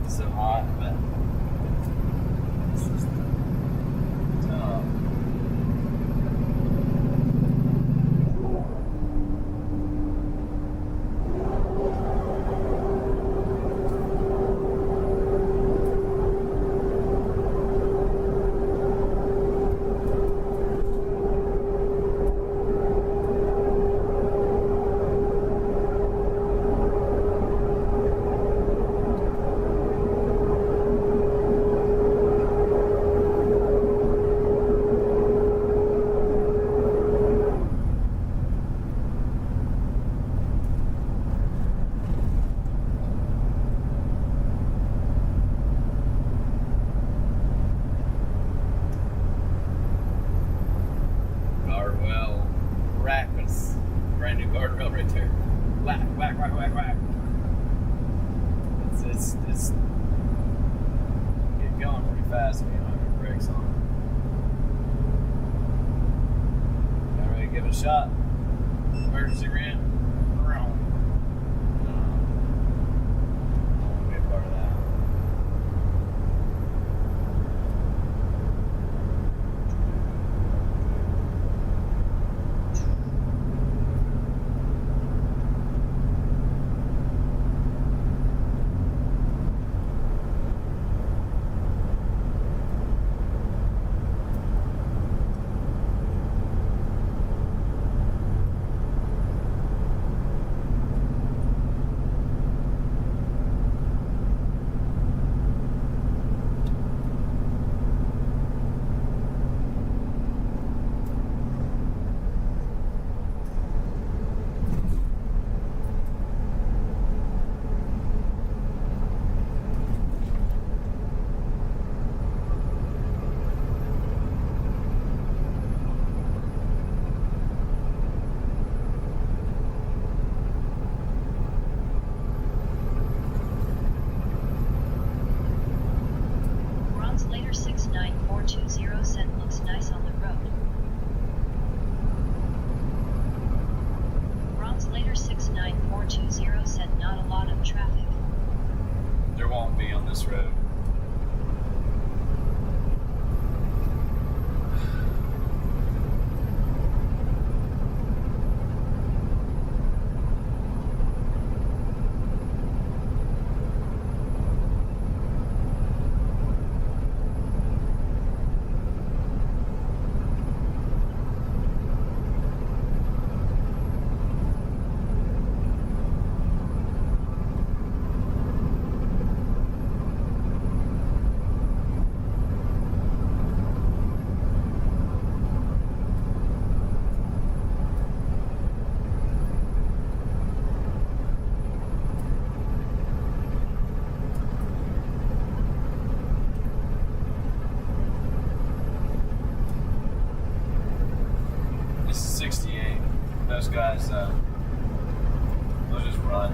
It's so hot, but it's just tough. Brand new guardrail right there. Whack, whack, whack, whack, whack. It's get going pretty fast if you don't have your brakes on. Y'all ready to give it a shot? Emergency ramp. I want to be a part of that. Later 69420 said looks nice on the road. Bronze later 69420 said not a lot of traffic. There won't be on this road. This is 68. Those guys, they'll just run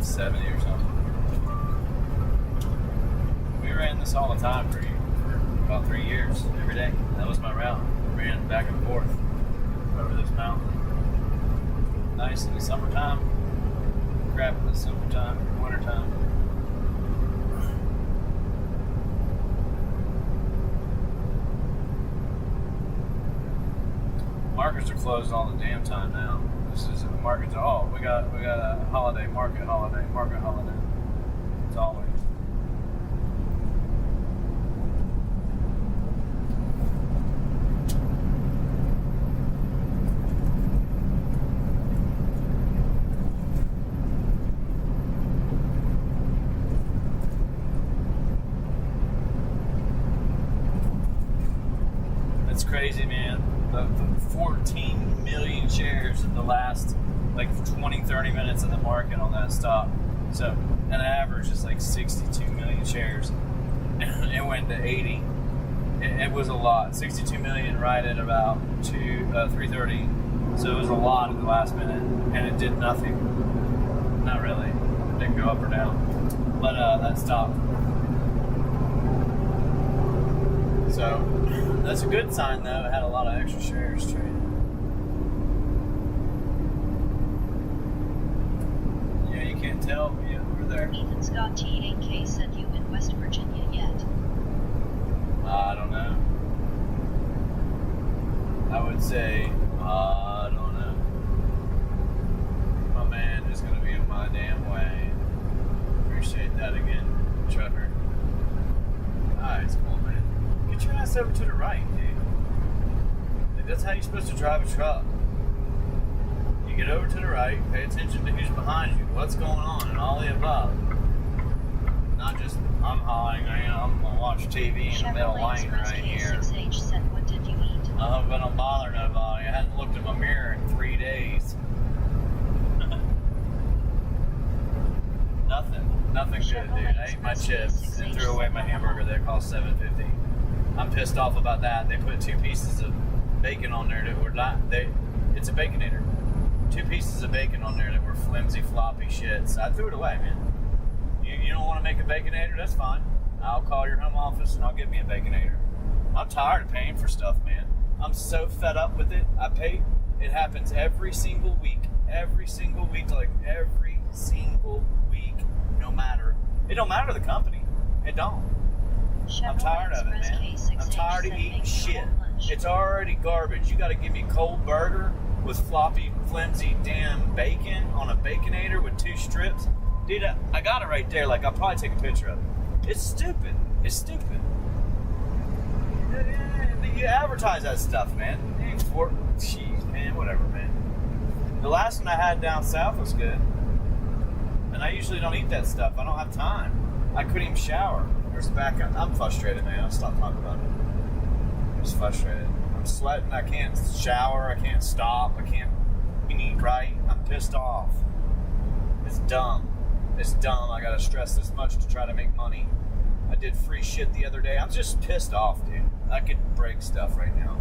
70 or something. We ran this all the time for about 3 years, every day. That was my route. We ran back and forth over this mountain. Nice in the summertime, crap in the summertime, wintertime. Markets are closed all the damn time now. This is markets. Oh, we got a holiday, market holiday. It's always. It's crazy, man. The 14 million shares in the last like 20-30 minutes of the market on that stop. So an average is like 62 million shares. It went to 80. It was a lot. 62 million right at about 3:30. So it was a lot at the last minute, and it did nothing. Not really. It didn't go up or down. But that stopped. So that's a good sign, though. It had a lot of extra shares traded. Yeah, you can't tell. Yeah, we're there? Ethan Scott T8K said you in West Virginia yet? I don't know. I would say, I don't know. My man is going to be in my damn way. Appreciate that again, Trevor. Alright, it's cool, man. Get your ass over to the right, dude. Like, that's how you're supposed to drive a truck. You get over to the right, pay attention to who's behind you, what's going on, and all the above. Not just, I'm hauling, I'm going to watch TV in the middle lane right here. K6H said, what did you eat? I hope I don't bother nobody. I hadn't looked in my mirror in 3 days. Nothing good, dude. I ate my chips and threw away my hamburger that cost $7.50. I'm pissed off about that. They put 2 pieces of bacon on there that were not, it's a Baconator. 2 pieces of bacon on there that were flimsy, floppy shits. I threw it away, man. You don't want to make a Baconator? That's fine. I'll call your home office and I'll get me a Baconator. I'm tired of paying for stuff, man. I'm so fed up with it. It happens every single week, like every single week, no matter. It don't matter the company. It don't. I'm tired of it, man. I'm tired of eating shit. It's already garbage. You got to give me a cold burger with floppy, flimsy, damn bacon on a Baconator with 2 strips. Dude, I got it right there. Like, I'll probably take a picture of it. It's stupid. You advertise that stuff, man. Jeez, man, whatever, man. The last one I had down south was good. And I usually don't eat that stuff. I don't have time. I couldn't even shower. There's the back. I'm frustrated, man. I'll stop talking about it. I'm just frustrated. I'm sweating. I can't shower. I can't stop. I can't eat right. I'm pissed off. It's dumb. I gotta stress this much to try to make money. I did free shit the other day. I'm just pissed off, dude. I could break stuff right now.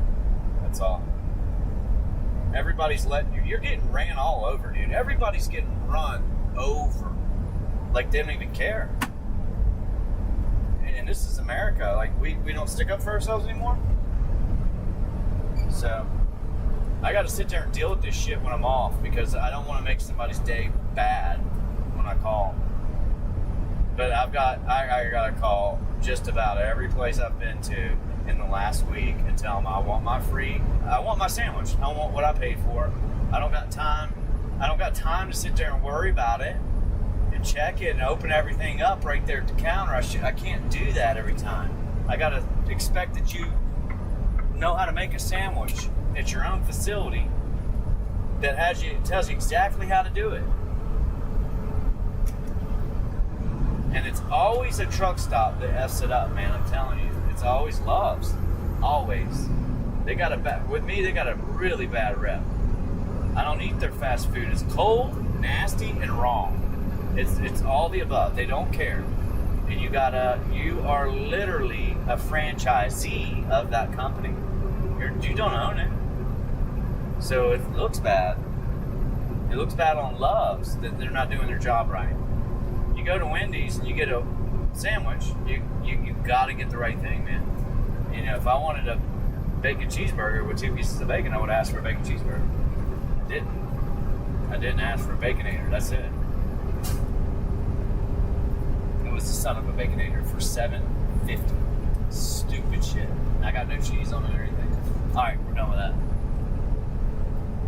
That's all. Everybody's letting you. You're getting ran all over, dude. Everybody's getting run over. Like, they don't even care. And this is America. Like, we don't stick up for ourselves anymore. So, I got to sit there and deal with this shit when I'm off because I don't want to make somebody's day bad when I call. But I got to call just about every place I've been to in the last week and tell them I want my sandwich. I want what I paid for. I don't got time to sit there and worry about it and check it and open everything up right there at the counter. I can't do that every time. I got to expect that you know how to make a sandwich at your own facility that tells you exactly how to do it. And it's always a truck stop that F's it up, man. I'm telling you. It's always Love's. Always. They got a really bad rep. I don't eat their fast food. It's cold, nasty, and wrong. It's all the above. They don't care. And you are literally a franchisee of that company. You don't own it. So it looks bad. It looks bad on Love's that they're not doing their job right. You go to Wendy's and you get a sandwich, you got to get the right thing, man. You know, if I wanted a bacon cheeseburger with 2 pieces of bacon, I would ask for a bacon cheeseburger. I didn't ask for a Baconator. That's it. It was the son of a Baconator for $7.50. Stupid shit. I got no cheese on it or anything. All right, we're done with that.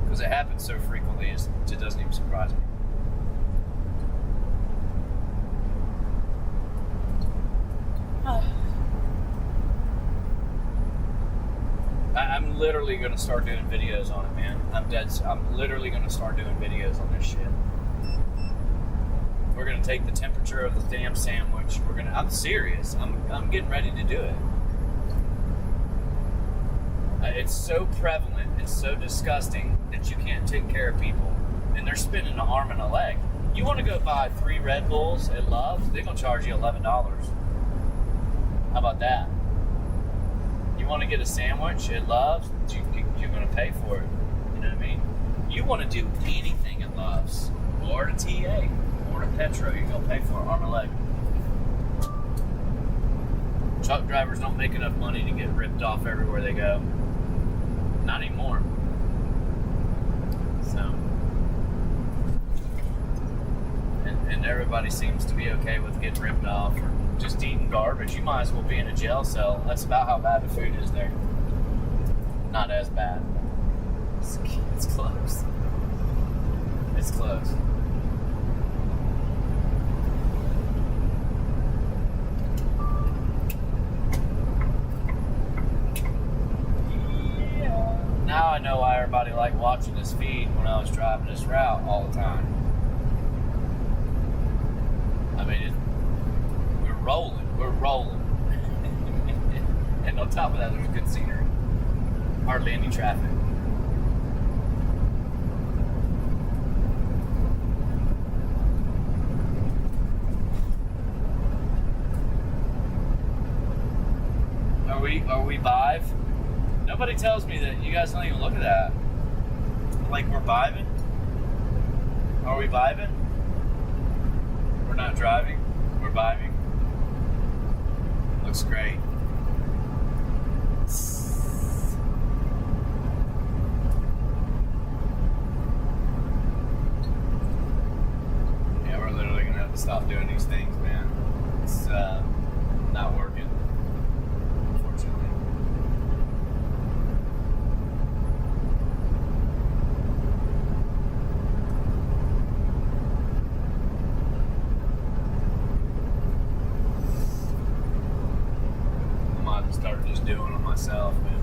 Because it happens so frequently, it doesn't even surprise me. I'm literally going to start doing videos on it, man. I'm literally going to start doing videos on this shit. We're going to take the temperature of the damn sandwich. I'm serious. I'm getting ready to do it. It's so prevalent. It's so disgusting that you can't take care of people. And they're spending an arm and a leg. You want to go buy 3 Red Bulls at Love's, they're going to charge you $11. How about that? You want to get a sandwich at Love's, you're going to pay for it. You know what I mean? You want to do anything at Love's, or to TA, or to Petro, you're going to pay for it, arm and leg. Truck drivers don't make enough money to get ripped off everywhere they go. Not anymore. So, and and everybody seems to be okay with getting ripped off or just eating garbage, you might as well be in a jail cell. That's about how bad the food is there. Not as bad. It's close. It's close. Yeah. Now I know why everybody liked watching this feed when I was driving this route all the time. I mean, we're rolling. And on top of that, there's good scenery. Hardly any traffic. Are we vibe? Nobody tells me that. You guys don't even look at that. Like we're vibing? Are we vibing? We're not driving. We're vibing. Looks great. Yeah, we're literally gonna have to stop doing these things, man. It's not working, unfortunately. I might have started just doing it myself, man.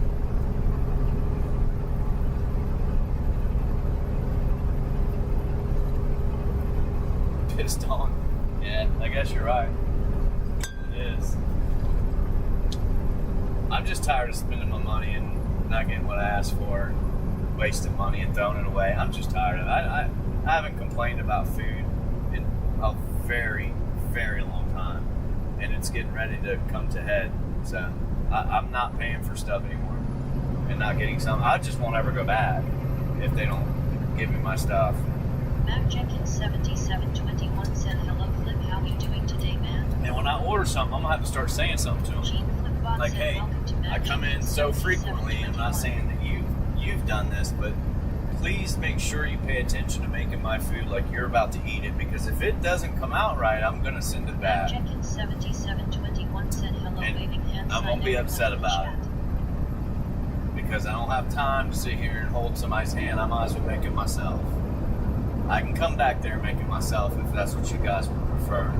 Pissed on. Yeah, I guess you're right. It is. I'm just tired of spending my money and not getting what I asked for, wasting money and throwing it away. I'm just tired of it. I haven't complained about food in a very, very long time, and it's getting ready to come to head. So I'm not paying for stuff anymore and not getting some. I just won't ever go back if they don't give me my stuff. Mac Jenkins 7721 said, "Hello Flip, how you doing today, man?" And when I order something, I'm gonna have to start saying something to them. Gene Flipbot Like, said, hey, "Welcome to Mac I come in Jenkins so frequently. I'm not 7721." saying that you've done this, but please make sure you pay attention to making my food like you're about to eat it, because if it doesn't come out right, I'm gonna send it Mac back. Jenkins 7721 said, "Hello, And waving hand I sign won't be everyone upset in about chat." it. Because I don't have time to sit here and hold somebody's hand. I might as well make it myself. I can come back there and make it myself if that's what you guys would prefer.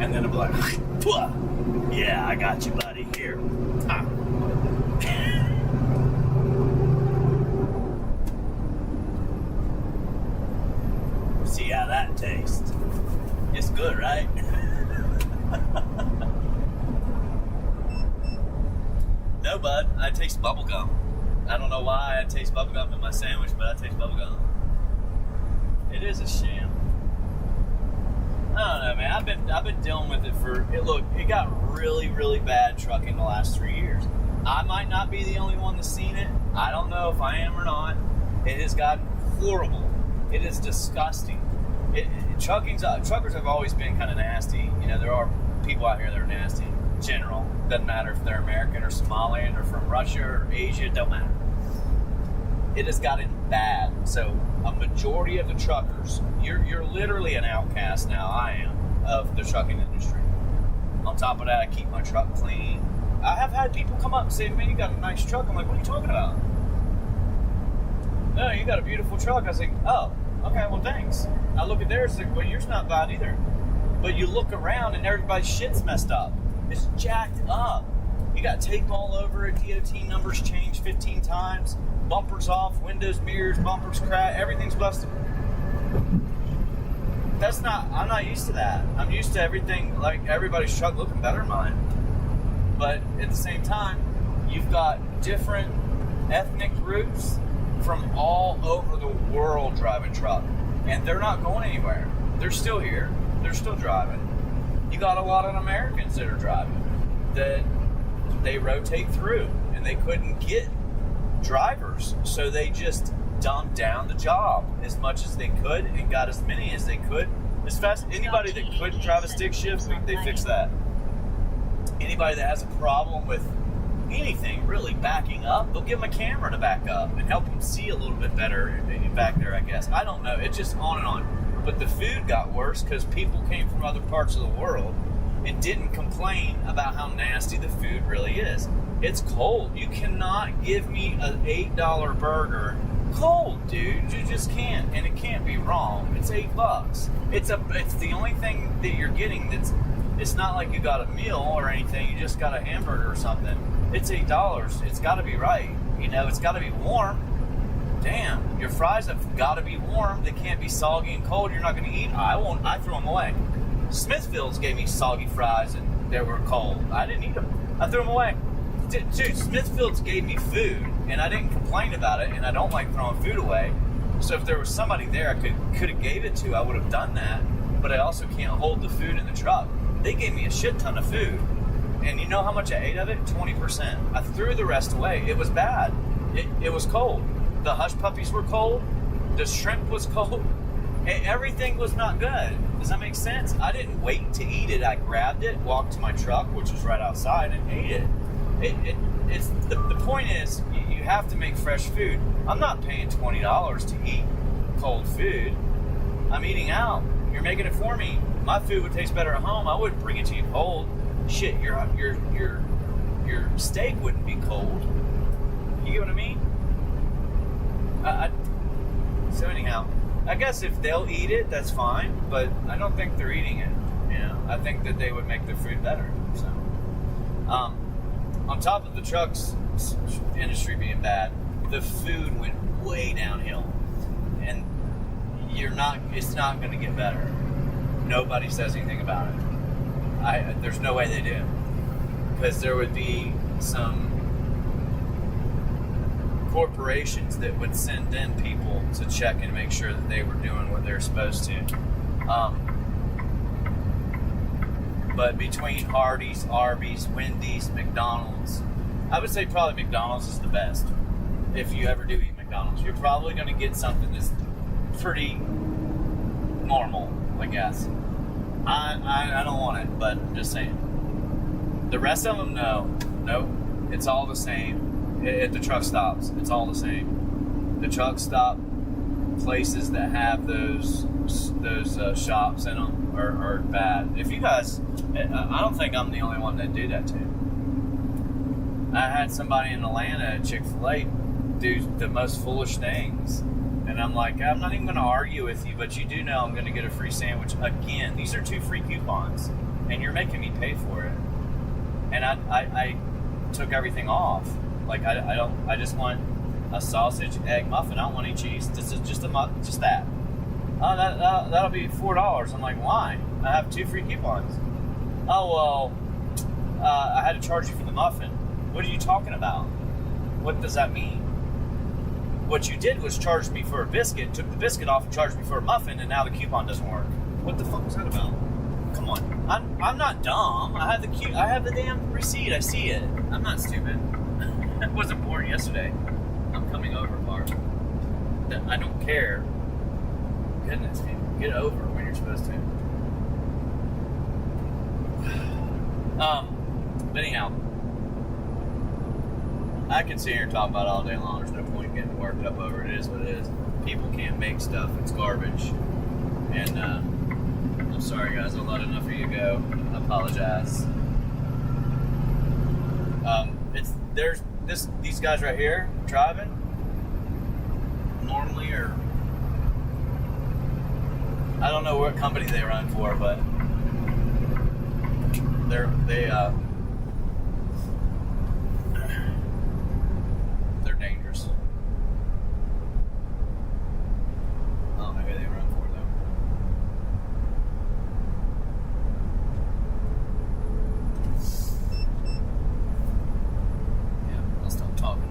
And then I'll be like, "Pwah! Yeah, I got you, buddy. Here." Ah. See how that tastes. It's good, right? No, bud. I taste bubblegum. I don't know why I taste bubblegum in my sandwich, but I taste bubblegum. It is a sham. I don't know, man. I've been dealing with it for. It got really, really bad trucking the last 3 years. I might not be the only one that's seen it. I don't know if I am or not. It has gotten horrible. It is disgusting. Truckers have always been kind of nasty. You know, there are people out here that are nasty in general. Doesn't matter if they're American or Somalian or from Russia or Asia. Don't matter. It has gotten bad. So a majority of the truckers, you're literally an outcast now. I am of the trucking industry. On top of that, I keep my truck clean. I have had people come up and say, "Man, you got a nice truck." I'm like, "What are you talking about?" "No, you got a beautiful truck." I was like, "Oh, okay, well, thanks." I look at theirs, like, "Well, yours not bad either." But you look around and everybody's shit's messed up. It's jacked up. You got tape all over it, DOT numbers changed 15 times, bumpers off, windows, mirrors, bumpers cracked, everything's busted. I'm not used to that. I'm used to everything, like everybody's truck looking better than mine. But at the same time, you've got different ethnic groups from all over the world driving truck. And they're not going anywhere. They're still here. They're still driving. You got a lot of Americans that are driving that they rotate through and they couldn't get drivers. So they just dumbed down the job as much as they could and got as many as they could as fast. Anybody that couldn't drive a stick shift, they fixed that. Anybody that has a problem with anything really backing up. They'll give them a camera to back up and help them see a little bit better back there, I guess. I don't know. It's just on and on. But the food got worse because people came from other parts of the world and didn't complain about how nasty the food really is. It's cold. You cannot give me an $8 burger cold, dude. You just can't, and it can't be wrong. It's $8. It's the only thing that you're getting it's not like you got a meal or anything. You just got a hamburger or something. It's $8. It's got to be right. It's got to be warm. Damn, your fries have got to be warm. They can't be soggy and cold. You're not going to eat. I throw them away. Smithfield's gave me soggy fries and they were cold. I didn't eat them. I threw them away. Dude, Smithfield's gave me food and I didn't complain about it, and I don't like throwing food away. So if there was somebody there I could have gave it to, I would have done that. But I also can't hold the food in the truck. They gave me a shit ton of food. And you know how much I ate of it? 20%. I threw the rest away. It was bad. It was cold. The hush puppies were cold. The shrimp was cold. Everything was not good. Does that make sense? I didn't wait to eat it. I grabbed it, walked to my truck, which was right outside, and ate it. The point is, you have to make fresh food. I'm not paying $20 to eat cold food. I'm eating out. You're making it for me. My food would taste better at home. I wouldn't bring it to you cold. Shit, your steak wouldn't be cold. You get what I mean? So anyhow, I guess if they'll eat it, that's fine. But I don't think they're eating it. I think that they would make their food better. So, on top of the trucks industry being bad, the food went way downhill, and it's not going to get better. Nobody says anything about it. There's no way they do, because there would be some corporations that would send in people to check and make sure that they were doing what they're supposed to. But between Hardee's, Arby's, Wendy's, McDonald's, I would say probably McDonald's is the best. If you ever do eat McDonald's, you're probably going to get something that's pretty normal, I guess. I don't want it, but I'm just saying. The rest of them, nope, it's all the same. At the truck stops, it's all the same. The truck stop places that have those shops in them are bad. If you guys, I don't think I'm the only one that do that too. I had somebody in Atlanta at Chick-fil-A do the most foolish things. And I'm like, I'm not even going to argue with you, but you do know I'm going to get a free sandwich again. These are 2 free coupons, and you're making me pay for it. And I took everything off. Like, I just want a sausage, egg, muffin. I don't want any cheese. This is just that. Oh, that'll be $4. I'm like, why? I have 2 free coupons. Oh, well, I had to charge you for the muffin. What are you talking about? What does that mean? What you did was charge me for a biscuit, took the biscuit off and charged me for a muffin, and now the coupon doesn't work. What the fuck was that about? Come on. I'm not dumb. I have the damn receipt. I see it. I'm not stupid. I wasn't born yesterday. I'm coming over, Mark. I don't care. Goodness, man. Get over when you're supposed to. But anyhow, I can sit here and talk about it all day long. There's no point getting worked up over it. It is what it is. People can't make stuff. It's garbage. And I'm sorry, guys. I'll let enough of you go. I apologize. These guys right here driving normally, or I don't know what company they run for, but they're dangerous. Oh, maybe they run for them. Yeah, I'll stop talking.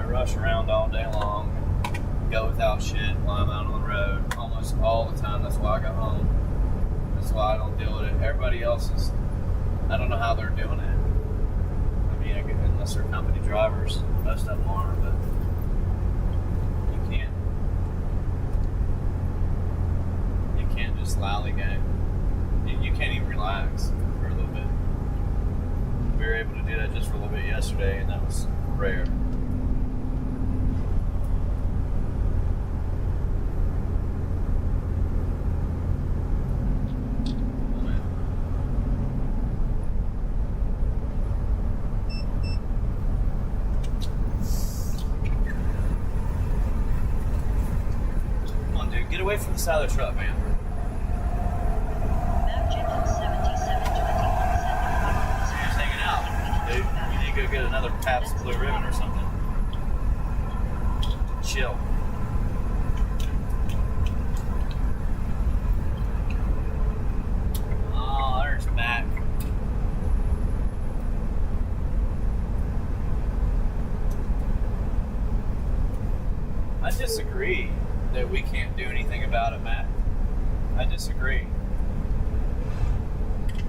Rush around all day long, go without shit while I'm out on the road almost all the time. That's why I got home. That's why I don't deal with it. Everybody else is, I don't know how they're doing it. I unless they're company drivers. Most of them are, but you can't just lollygag. You can't even relax for a little bit. We were able to do that just for a little bit yesterday, and that was rare. Get away from the side of the truck, man. You're just hanging out. Dude, you need to go get another Pabst Blue Ribbon or something. Chill. Oh, there's Mac. I disagree that we can't do anything about it, Matt. I disagree.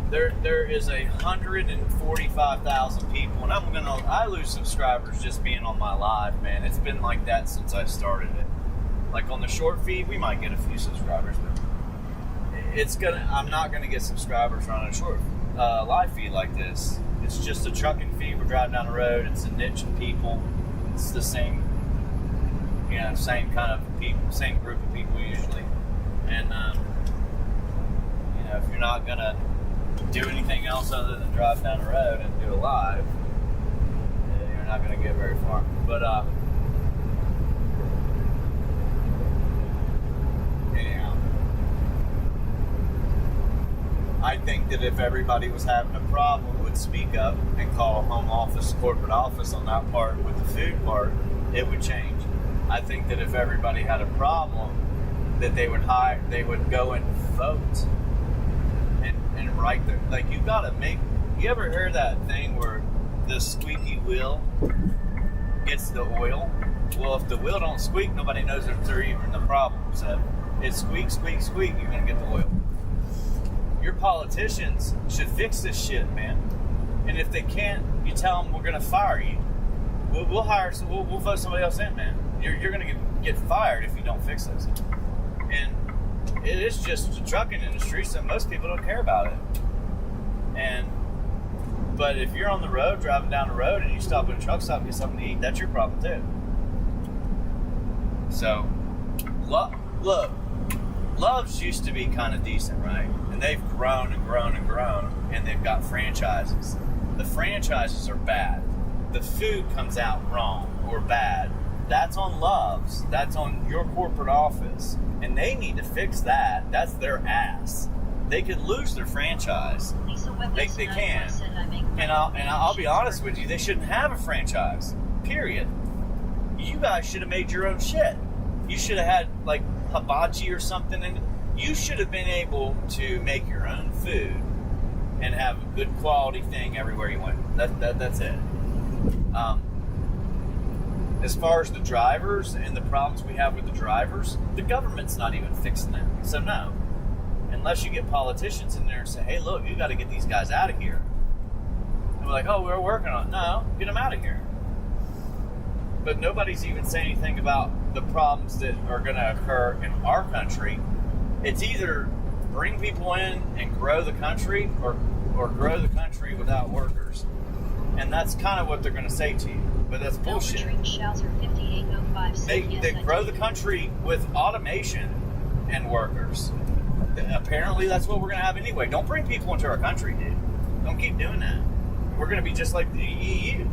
There is 145,000 people, and I lose subscribers just being on my live, man. It's been like that since I started it. Like on the short feed, we might get a few subscribers, but I'm not gonna get subscribers on a short live feed like this. It's just a trucking feed. We're driving down the road. It's a niche of people. It's the same, same kind of people, same group of people usually. And if you're not gonna do anything else other than drive down the road and do a live, you're not gonna get very far. But anyhow, I think that if everybody was having a problem, would speak up and call home office, corporate office on that part with the food part, it would change. I think that if everybody had a problem, that they would go and vote and write their, like, you ever hear that thing where the squeaky wheel gets the oil? Well, if the wheel don't squeak, nobody knows if they're even the problem. So it squeak, squeak, squeak, you're gonna get the oil. Your politicians should fix this shit, man. And if they can't, you tell them we're gonna fire you. We'll vote somebody else in, man. You're going to get fired if you don't fix this. And it is just the trucking industry, so most people don't care about it. But if you're on the road, driving down the road, and you stop at a truck stop and get something to eat, that's your problem too. So, look, Love's used to be kind of decent, right? And they've grown and grown and grown, and they've got franchises. The franchises are bad. The food comes out wrong or bad. That's on Love's. That's on your corporate office. And they need to fix that. That's their ass. They could lose their franchise. They can. And I'll be honest with you, they shouldn't have a franchise. Period. You guys should have made your own shit. You should have had like hibachi or something, and you should have been able to make your own food and have a good quality thing everywhere you went. That's it. As far as the drivers and the problems we have with the drivers, the government's not even fixing that. So no, unless you get politicians in there and say, hey, look, you got to get these guys out of here. And we're like, oh, we're working on it. No, get them out of here. But nobody's even saying anything about the problems that are going to occur in our country. It's either bring people in and grow the country or grow the country without workers. And that's kind of what they're going to say to you. But that's bullshit. They grow the country with automation and workers. Apparently that's what we're going to have anyway. Don't bring people into our country, dude. Don't keep doing that. We're going to be just like the EU.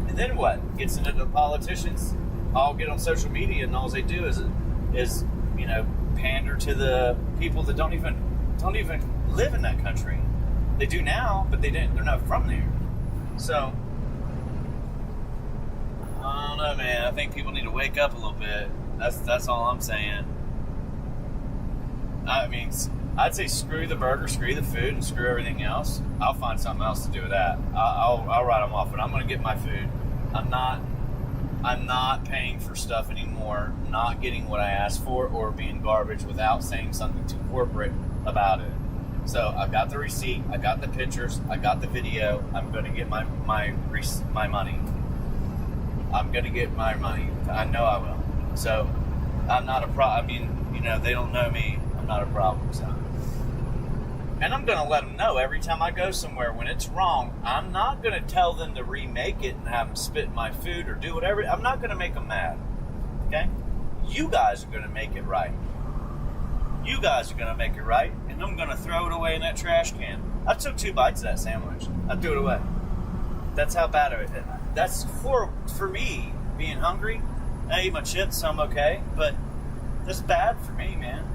And then what? Gets into the politicians all get on social media, and all they do is pander to the people that don't even live in that country. They do now, but they're not from there. So I don't know, man. I think people need to wake up a little bit. That's all I'm saying. I mean, I'd say screw the burger, screw the food, and screw everything else. I'll find something else to do with that. I'll write them off, but I'm going to get my food. I'm not paying for stuff anymore, not getting what I asked for, or being garbage without saying something too corporate about it. So I got the receipt, I got the pictures, I got the video. I'm going to get my money. I'm going to get my money. I know I will. So I'm not a problem. I mean, you know, they don't know me. I'm not a problem. So. And I'm going to let them know every time I go somewhere when it's wrong. I'm not going to tell them to remake it and have them spit in my food or do whatever. I'm not going to make them mad. Okay? You guys are going to make it right. You guys are going to make it right, and I'm going to throw it away in that trash can. I took 2 bites of that sandwich. I threw it away. That's how bad it is. That's horrible for me, being hungry. I ate my chips, so I'm okay, but that's bad for me, man.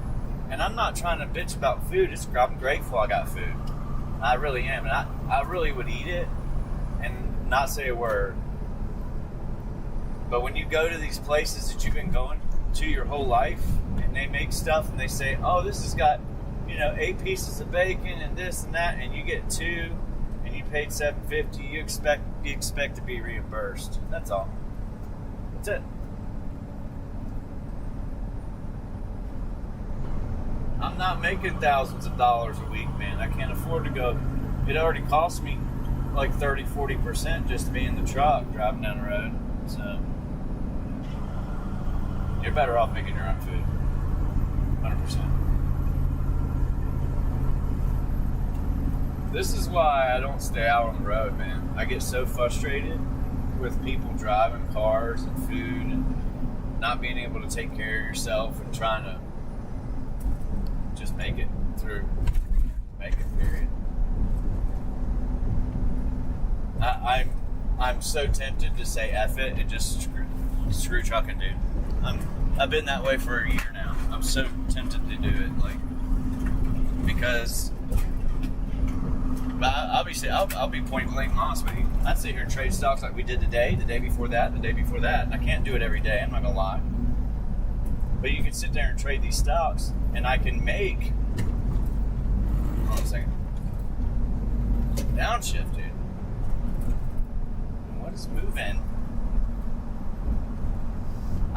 And I'm not trying to bitch about food. I'm grateful I got food. I really am. And I really would eat it and not say a word. But when you go to these places that you've been going to your whole life, and they make stuff and they say, oh, this has got, 8 pieces of bacon and this and that, and you get 2 and you paid $7.50, you expect to be reimbursed. That's all. That's it. I'm not making thousands of dollars a week, man. I can't afford to go. It already cost me like 30-40% just to be in the truck driving down the road. So you're better off making your own food. 100%. This is why I don't stay out on the road, man. I get so frustrated with people driving cars and food and not being able to take care of yourself and trying to just make it through. Make it, period. I'm so tempted to say F it and just screw trucking, dude. I've been that way for a year now. I'm so tempted to do it, because I'll be point blank honest with you. I'd sit here and trade stocks like we did today, the day before that, the day before that. I can't do it every day, I'm not gonna lie. But you can sit there and trade these stocks, and I can make, hold on a second, downshift, dude. What is moving?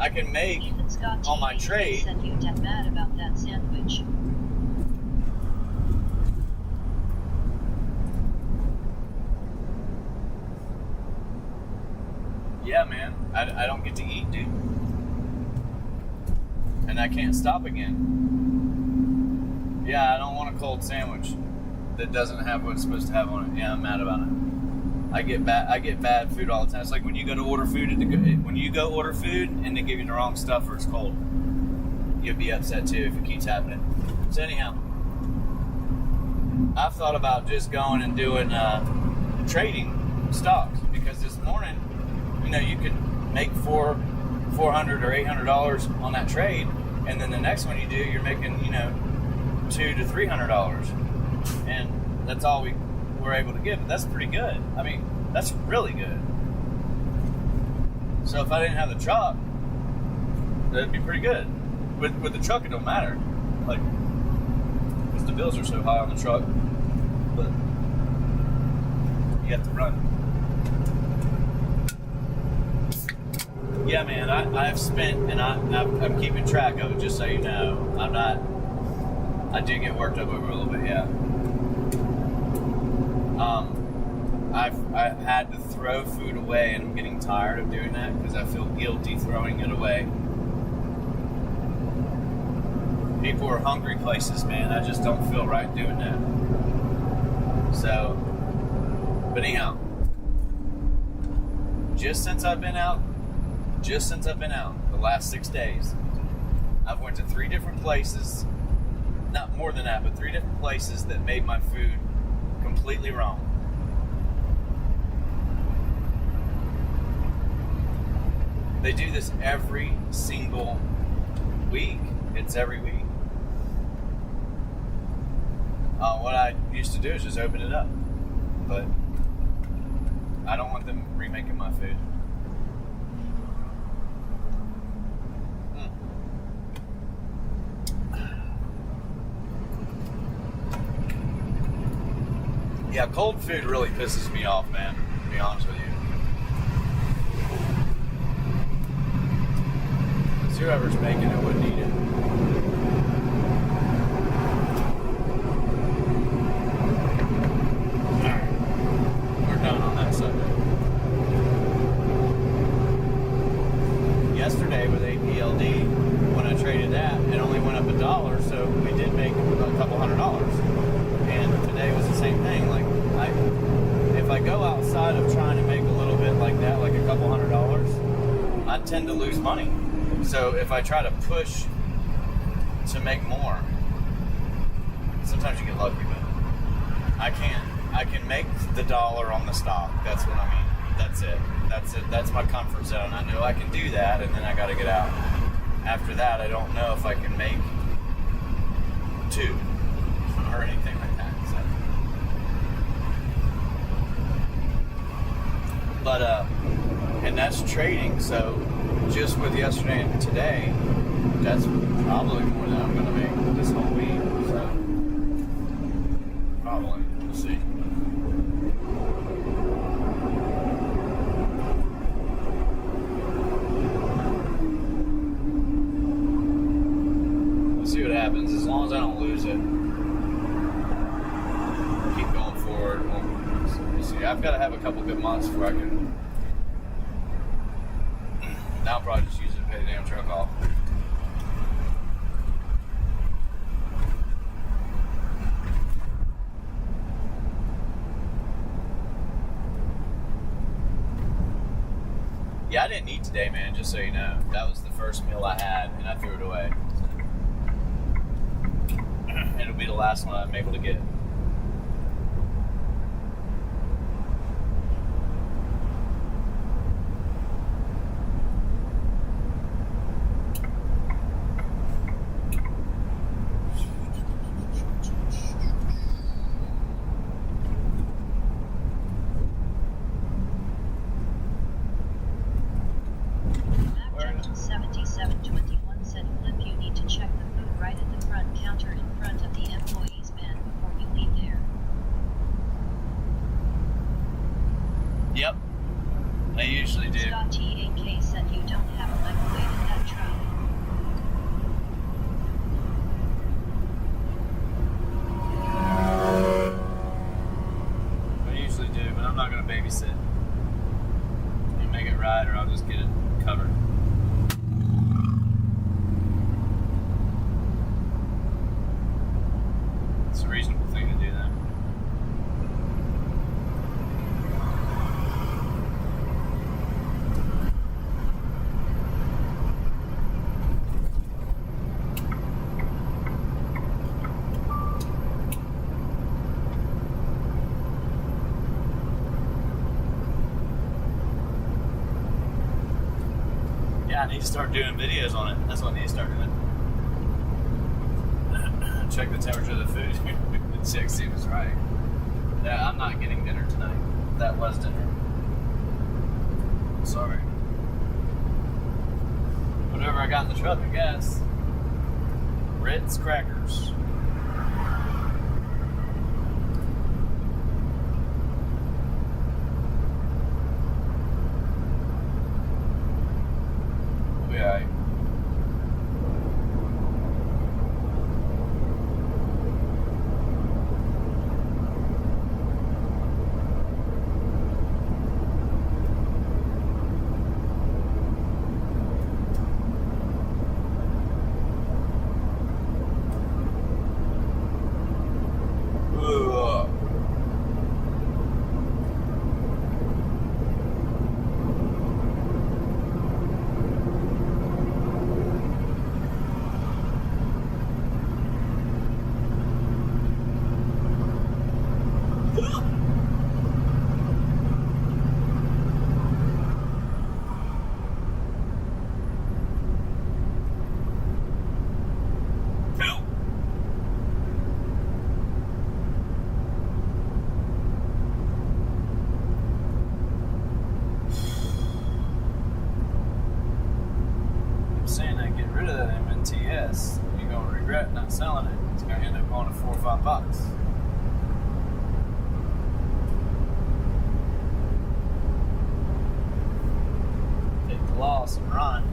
I can make on my trade. Said you get mad about that sandwich. Yeah, man. I don't get to eat, dude. And I can't stop again. Yeah, I don't want a cold sandwich that doesn't have what it's supposed to have on it. Yeah, I'm mad about it. I get bad food all the time. It's like when you go order food and they give you the wrong stuff or it's cold. You'll be upset too if it keeps happening. So anyhow, I've thought about just going and doing trading stocks, because this morning, you could make $400 or $800 on that trade, and then the next one you do, you're making $200 to $300, and that's all we were able to get. But that's pretty good. I mean, that's really good. So if I didn't have the truck, that'd be pretty good. With the truck, it don't matter, because the bills are so high on the truck. But you have to run. Yeah, man, I've spent, and I'm keeping track of it, just so you know. I do get worked up over a little bit, yeah. I've had to throw food away, and I'm getting tired of doing that because I feel guilty throwing it away. People are hungry places, man. I just don't feel right doing that. So, but anyhow, just since I've been out, the last 6 days, I've went to 3 different places, not more than that, but 3 different places that made my food completely wrong. They do this every single week. It's every week. What I used to do is just open it up, but I don't want them remaking my food. Yeah, cold food really pisses me off, man, to be honest with you. Because whoever's making it wouldn't eat it. tend to lose money. So if I try to push to make more, sometimes you get lucky, but I can make the dollar on the stock. That's what I mean. That's it. That's my comfort zone. I know I can do that, and then I got to get out. After that, I don't know if I can make two or anything like that. So. But and that's trading. So just with yesterday and today, that's probably more than I'm going to make this whole week. So probably. We'll see. See what happens. As long as I don't lose it, keep going forward. We'll see. I've got to have a couple good months before I can. Now I'll probably just use it to pay the damn truck off. Yeah, I didn't eat today, man, just so you know. That was the first meal I had, and I threw it away. It'll be the last one I'm able to get. Map 7721 said, Flip, you need to check the food right at the front counter in front of the employee's van before you leave there. Yep, I usually do. Scott T8K said you don't have a microwave in that truck. I usually do, but I'm not going to babysit. You make it right, or I'll just get it covered. It's a reasonable thing to do, then. Yeah, I need to start doing videos on it. That's what I need to start doing. Check the temperature of the food and check, see if it's right. Yeah, I'm not getting dinner tonight. That was dinner. Sorry. Whatever I got in the truck, I guess. Ritz crackers. We'll be alright. MNTS, you're going to regret not selling it. It's going to end up going to $4 or $5. Take the loss and run.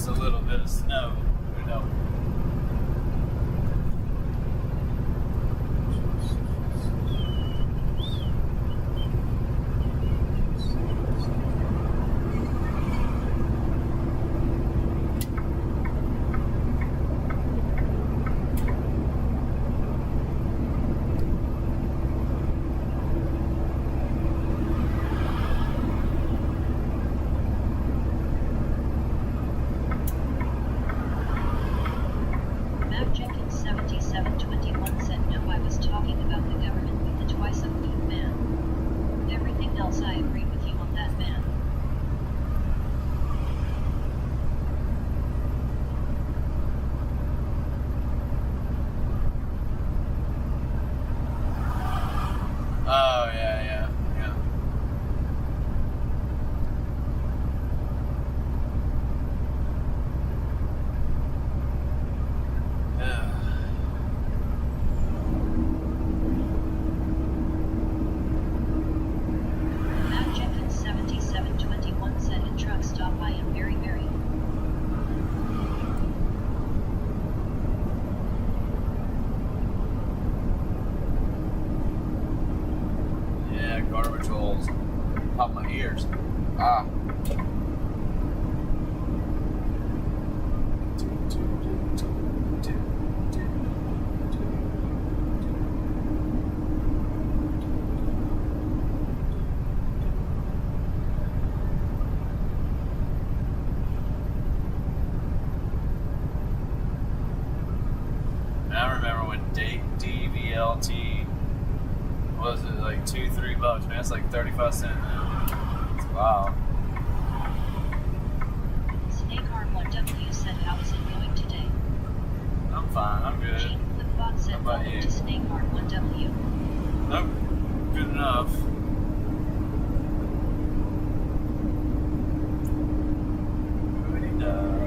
just a little bit of snow would help. Matt Jenkins 7721 said no, I was talking about the government with the twice a week man. Everything else I agree with you on that, man. Oh, yeah. Matt Jenkins 7721 said in truck stop I am very. Yeah, garbage holes. Pop my ears. Ah. I remember when DVLT was it like $2-3, man? It's like 35 cents now. It's wow. SnakeR1W said how is it going today? I'm fine. I'm good. Gene Flipbot said How about welcome you? to SnakeR1W. Nope. Good enough. Good enough.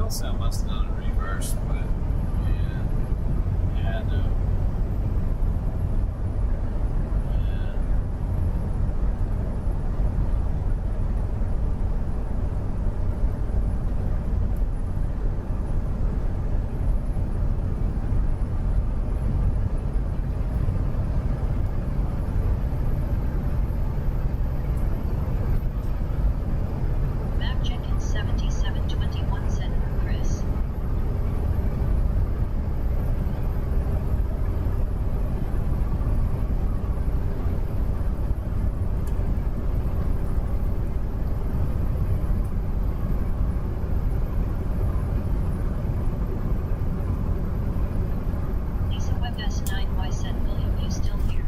Fuel cell must have done a reverse, but yeah, no. Mac check-in 7721 said for Chris. Lisa Webb S9Y said, William, you still here?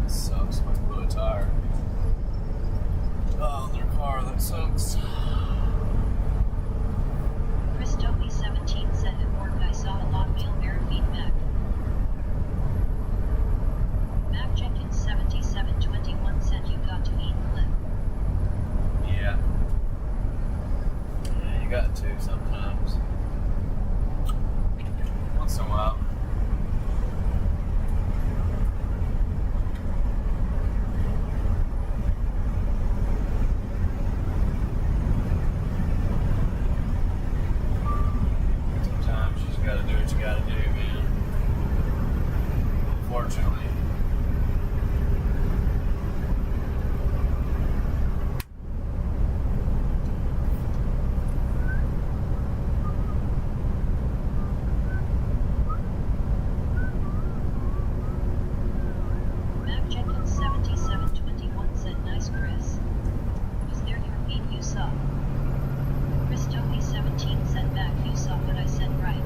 Sucks. My blew a tire. Oh, their car, that sucks. Chris Dopey 17 said at work I saw a lot meal feed Mac. Mac check-in 7721 said you got to eat clip. Yeah. Yeah, you got to sometimes. Once in a while. Sometimes you just gotta do what you gotta do, man. Unfortunately. Mac check-in 7721 said nice Chris. Was there your feed you saw? Chris Dopey 17 said Mac you saw what I said right.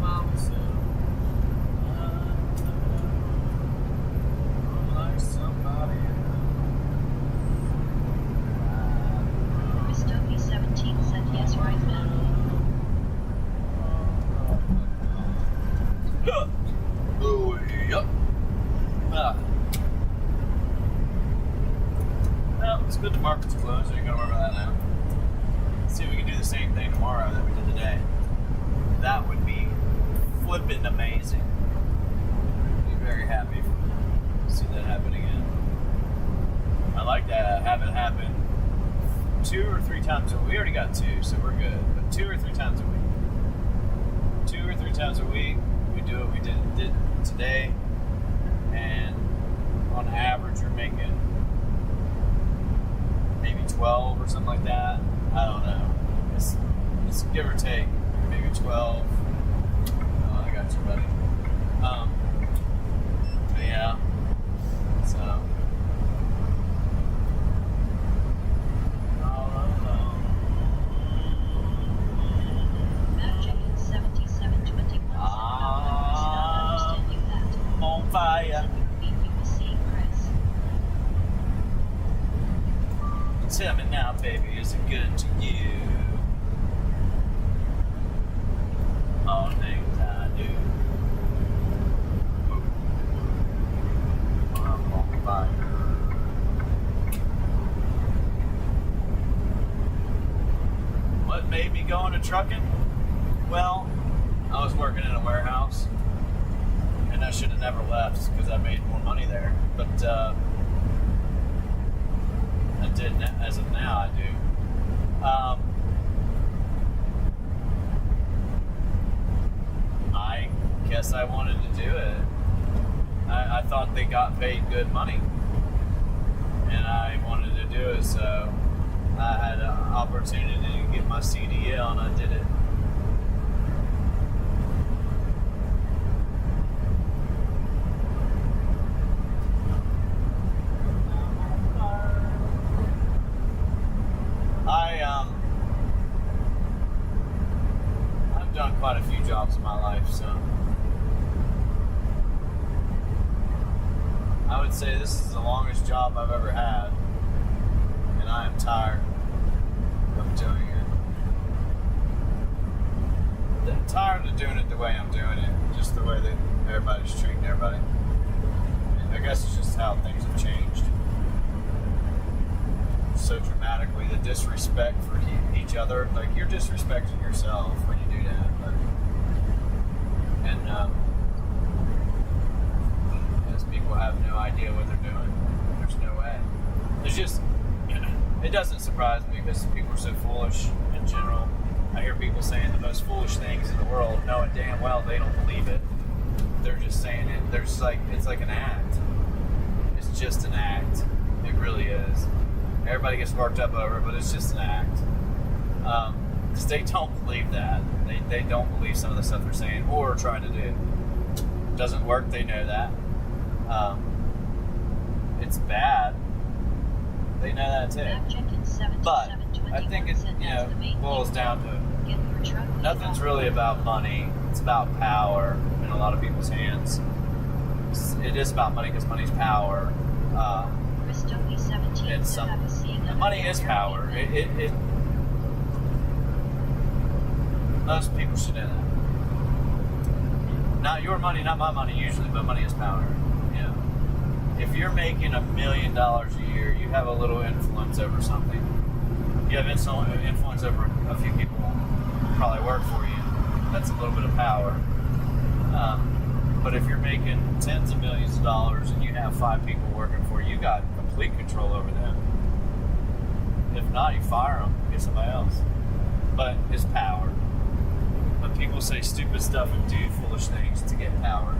Mama said, I'm like somebody Chris Dopey 17 said yes right Mac. Oh, yep. Well, it's good the market's closed, so you're gonna worry about that now. Let's see if we can do the same thing tomorrow that we did today. That would be flippin' amazing. I'd be very happy to see that happen again. I like to have it happen 2 or 3 times a week. We already got 2, so we're good. But 2 or 3 times a week. 2 or 3 times a week, we do what we did today, and on average, you're making maybe 12 or something like that. I don't know. It's give or take, maybe 12. Oh, I got you, buddy. But yeah. So. All alone. Mac check-in 7721 said no, I was not understanding that. I'm on fire. Your feed you will see Chris. Tell me now, baby, is it good to you? All things I do. I'm on fire. What made me go into trucking? Well, I was working in a warehouse, and I should have never left because I made more money there. But I did, as of now, I do. I guess I wanted to do it. I thought they got paid good money, and I wanted to do it, so I had an opportunity to get my CDL, and I did it. I've done quite a few jobs in my life, so I would say this is the longest job I've ever had, and I am tired of doing it. tired of doing it the way I'm doing it, just the way that everybody's treating everybody. I guess it's just how things have changed so dramatically. The disrespect for each other, like you're disrespecting yourself when you do that. And as people have no idea what they're doing, there's no way. There's just, it doesn't surprise me because people are so foolish in general. I hear people saying the most foolish things in the world, knowing damn well they don't believe it. They're just saying it. There's like, it's like an act. It's just an act. It really is. Everybody gets worked up over it, but it's just an act. Because they don't believe that. They don't believe some of the stuff they're saying or trying to do. It doesn't work, they know that. It's bad. They know that too. But I think it, boils down to nothing's really about money. It's about power in a lot of people's hands. It is about money because money's power. It's money is power. It most people should know that. Not your money, not my money usually, but money is power. Yeah. If you're making $1 million a year, you have a little influence over something. You have influence over a few people who probably work for you. That's a little bit of power. But if you're making tens of millions of dollars and you have 5 people working for you, you got complete control over them. If not, you fire them, get somebody else. But it's power. When people say stupid stuff and do foolish things to get power.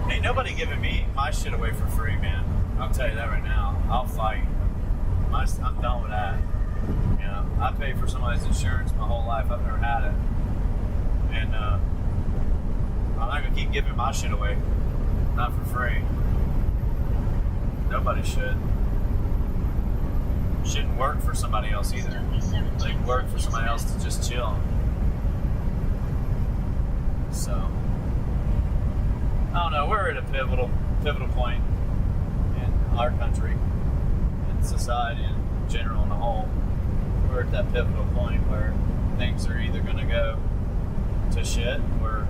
Ain't nobody giving me my shit away for free, man. I'll tell you that right now. I'll fight. I'm done with that. You know, I paid for somebody's insurance my whole life. I've never had it. And I'm not going to keep giving my shit away. Not for free. Nobody should. Shouldn't work for somebody else either. Like work for somebody else to just chill. So, I don't know. We're at a pivotal point in our country, in society in general, in the whole. We're at that pivotal point where things are either going to go to shit or,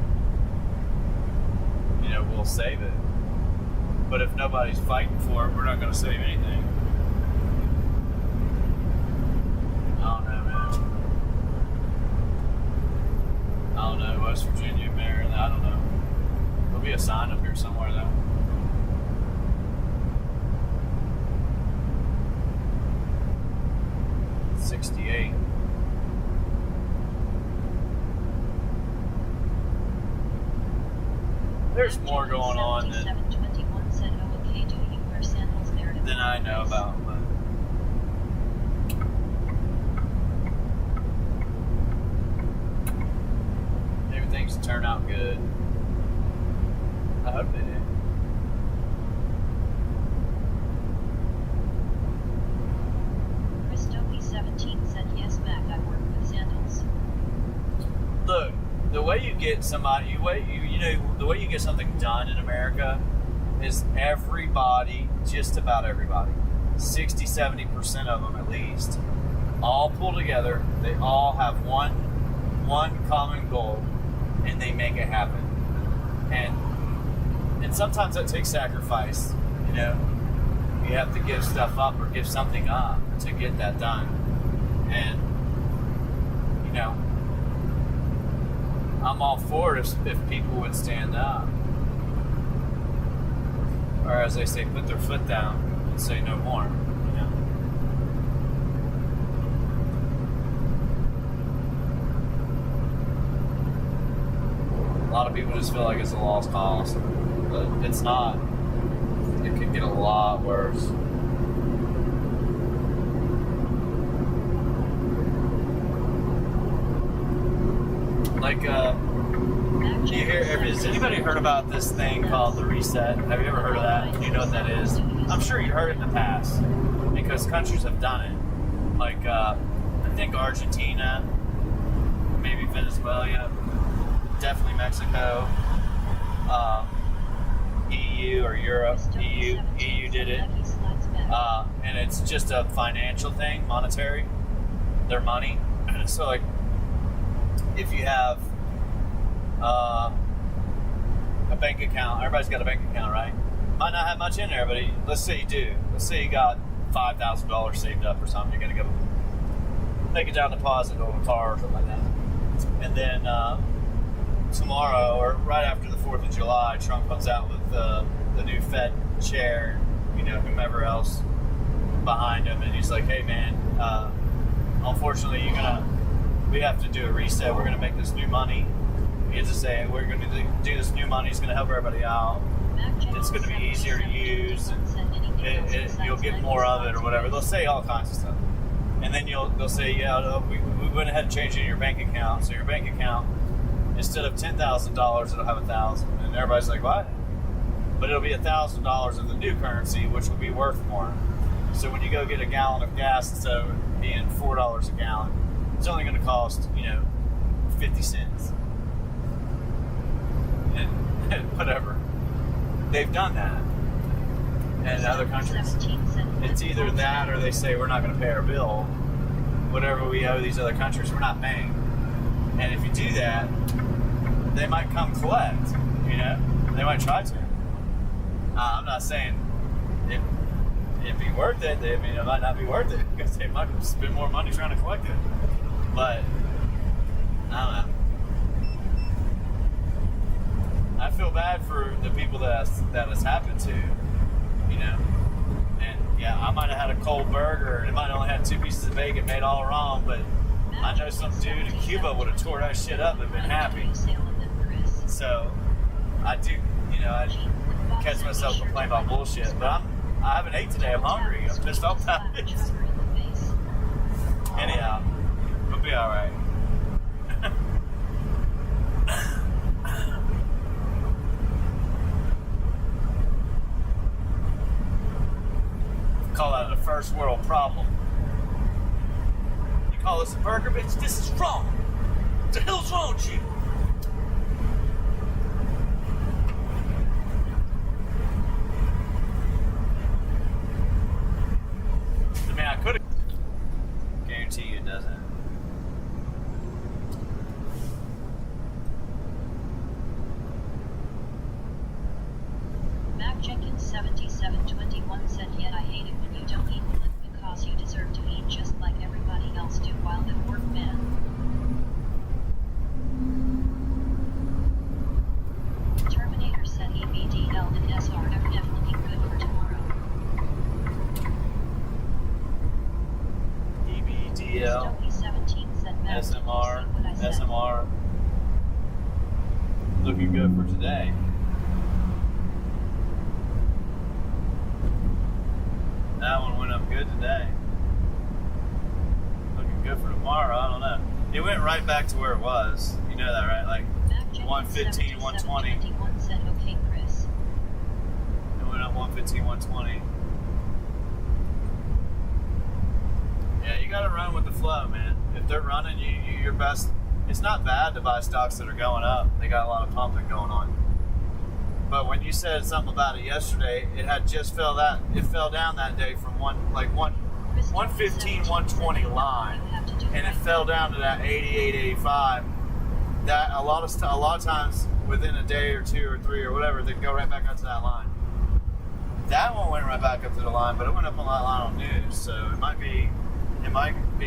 we'll save it. But if nobody's fighting for it, we're not going to save anything. I don't know, man. I don't know. West Virginia, Maryland, I don't know. There'll be a sign up here somewhere, though. $68. There's more going on than I know about, but maybe things turn out good. I hope they do. Chris Dopey 17 said, yes, Mac, I work with sandals. Look, the way you get somebody, the way you get something done in America is everybody, just about everybody, 60-70% of them at least, all pull together. They all have one common goal, and they make it happen. And sometimes that takes sacrifice. You have to give stuff up or give something up to get that done. And I'm all for it if people would stand up. Or as they say, put their foot down and say no more. A lot of people just feel like it's a lost cause, but it's not. It could get a lot worse. Like, has anybody heard about this thing called the reset? Have you ever heard of that? Do you know what that is? I'm sure you heard it in the past because countries have done it. Like, I think Argentina, maybe Venezuela, definitely Mexico, EU or Europe. EU did it, and it's just a financial thing, monetary, their money. So like, if you have a bank account, everybody's got a bank account, right? Might not have much in there, but let's say you do. Let's say you got $5,000 saved up or something. You're gonna go make a down deposit on a car or something like that. And then tomorrow, or right after the 4th of July, Trump comes out with the new Fed chair, whomever else behind him, and he's like, hey man, unfortunately we have to do a reset. We're gonna make this new money. He has to say, we're gonna do this new money. It's gonna help everybody out. It's gonna be easier to use, and you'll get more of it or whatever. They'll say all kinds of stuff. And then they'll say, yeah, we went ahead and changed it in your bank account. So your bank account, instead of $10,000, it'll have $1,000. And everybody's like, what? But it'll be $1,000 of the new currency, which will be worth more. So when you go get a gallon of gas, instead of being $4 a gallon, it's only going to cost, 50 cents. And whatever. They've done that. And in other countries, it's either that or they say we're not going to pay our bill. Whatever we owe these other countries, we're not paying. And if you do that, they might come collect. They might try to. I'm not saying it'd be worth it. It might not be worth it because they might spend more money trying to collect it. But I don't know. I feel bad for the people that has happened to. And yeah, I might have had a cold burger and it might have only had 2 pieces of bacon made all wrong, but I know some dude in Cuba would have tore that shit up and been happy. So I do, I catch myself complaining about bullshit, but I haven't ate today. I'm hungry. I'm pissed off about it. Anyhow, we'll be all right. Call that a first world problem. You call this a burger, bitch? This is wrong. What the hell's wrong with you? I could have. Guarantee you it doesn't. Mac Jenkins 7721 said, yet I hate it when you don't eat the lip because you deserve to eat just like everybody else do while at work, man. Terminator said EBDL and SRFF looking good for tomorrow. EBDL, Stokey 17 said, Mac, SMR, what I said? SMR, looking good for today. That one went up good today. Looking good for tomorrow, I don't know. It went right back to where it was. You know that, right? Like 115, 120. Said, okay, Chris. It went up 115, 120. Yeah, you gotta run with the flow, man. If they're running, you're best. It's not bad to buy stocks that are going up. They got a lot of pumping going on. But when you said something about it yesterday, it had just fell down that day from 115, 120 line, and it fell down to that 88, 85. That a lot of times within a day or two or three or whatever, they go right back up to that line. That one went right back up to the line, but it went up on that line on news, so it might be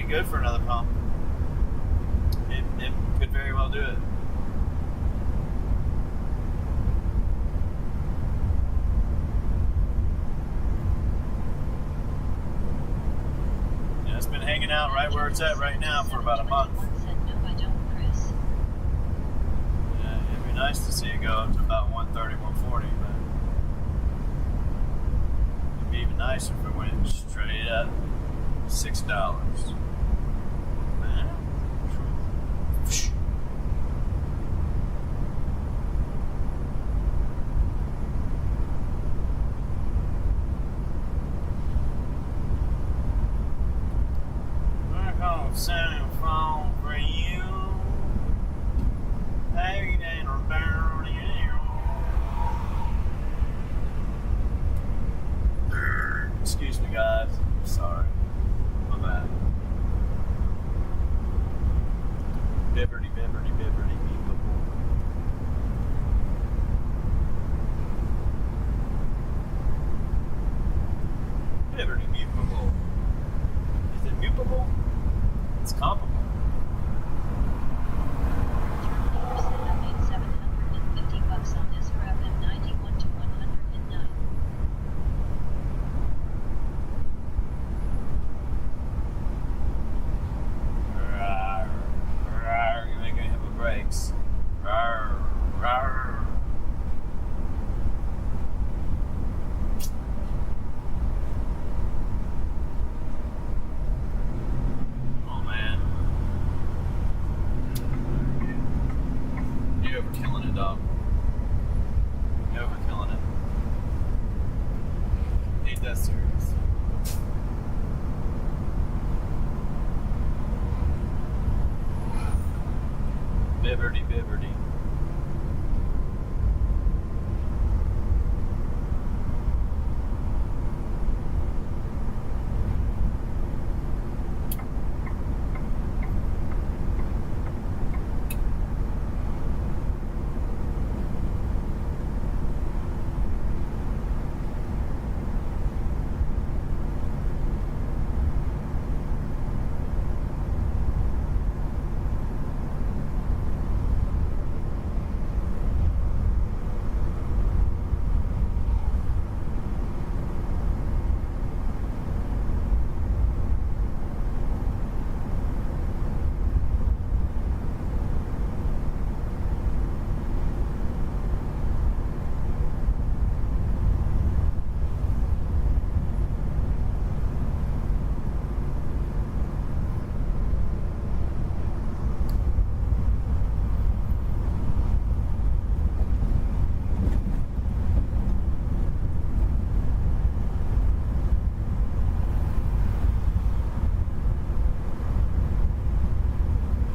good for another pump. It could very well do it. It's been hanging out right where it's at right now for about a month. Yeah, it'd be nice to see it go up to about 130, 140, but it'd be even nicer if it went straight up $6. Sound phone for you. Hey, down about you. Excuse me, guys. sorry. My bad. Bibberty, bibberty, bibberty, beepable. Bibberty, beepable. Is it mutable? It's comparable. Terminator said I made $750 on this for FM 91 to 109. Rawr, rawr, you're making me hit my brakes. Rawr, rawr. Oh man. You're overkilling it, dog. You're overkilling it. Ain't that serious? Bibberty, bibberty.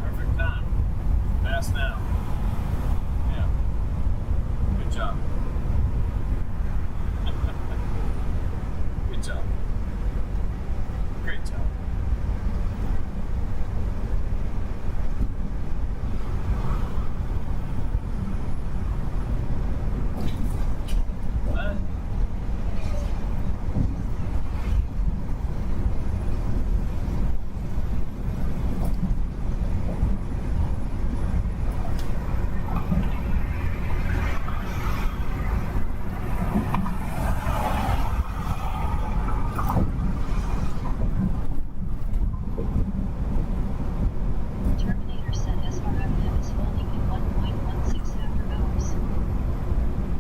Perfect time. Fast now. Yeah. Good job. Good job. Great job. What? Terminator said SRFM is holding in 1.16 after hours.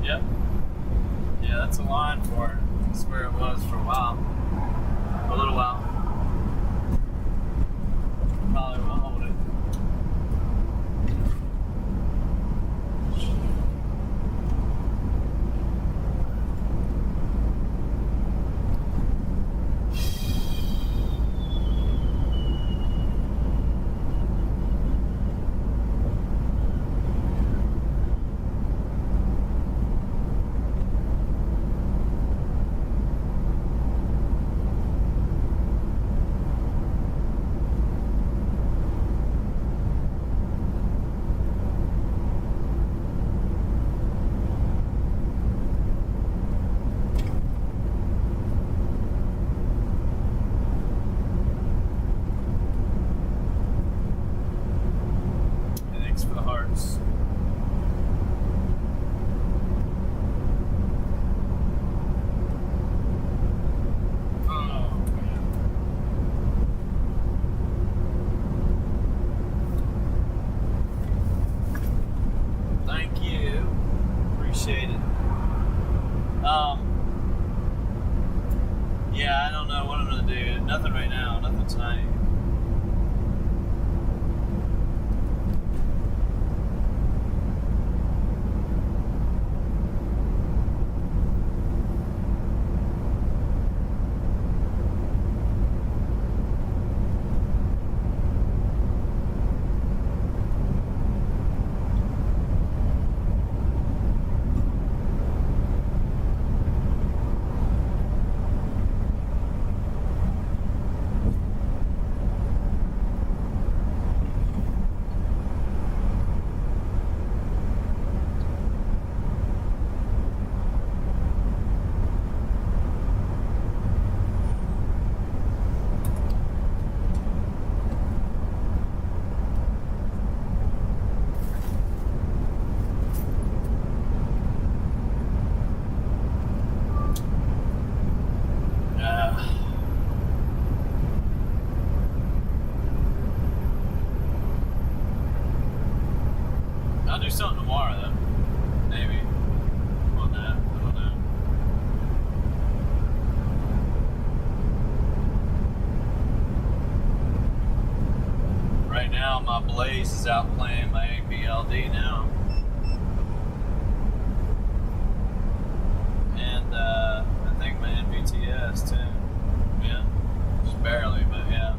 Yep. Yeah, that's a line for it. That's where it was for a while. A little while. Probably will hold it. And thanks for the hearts. Oh, man. Thank you. Appreciate it. Yeah, I don't know what I'm gonna do. Nothing right now. Nothing tonight. Blaze is out playing my APLD now. And I think my NVTS too. Yeah. Just barely, but yeah.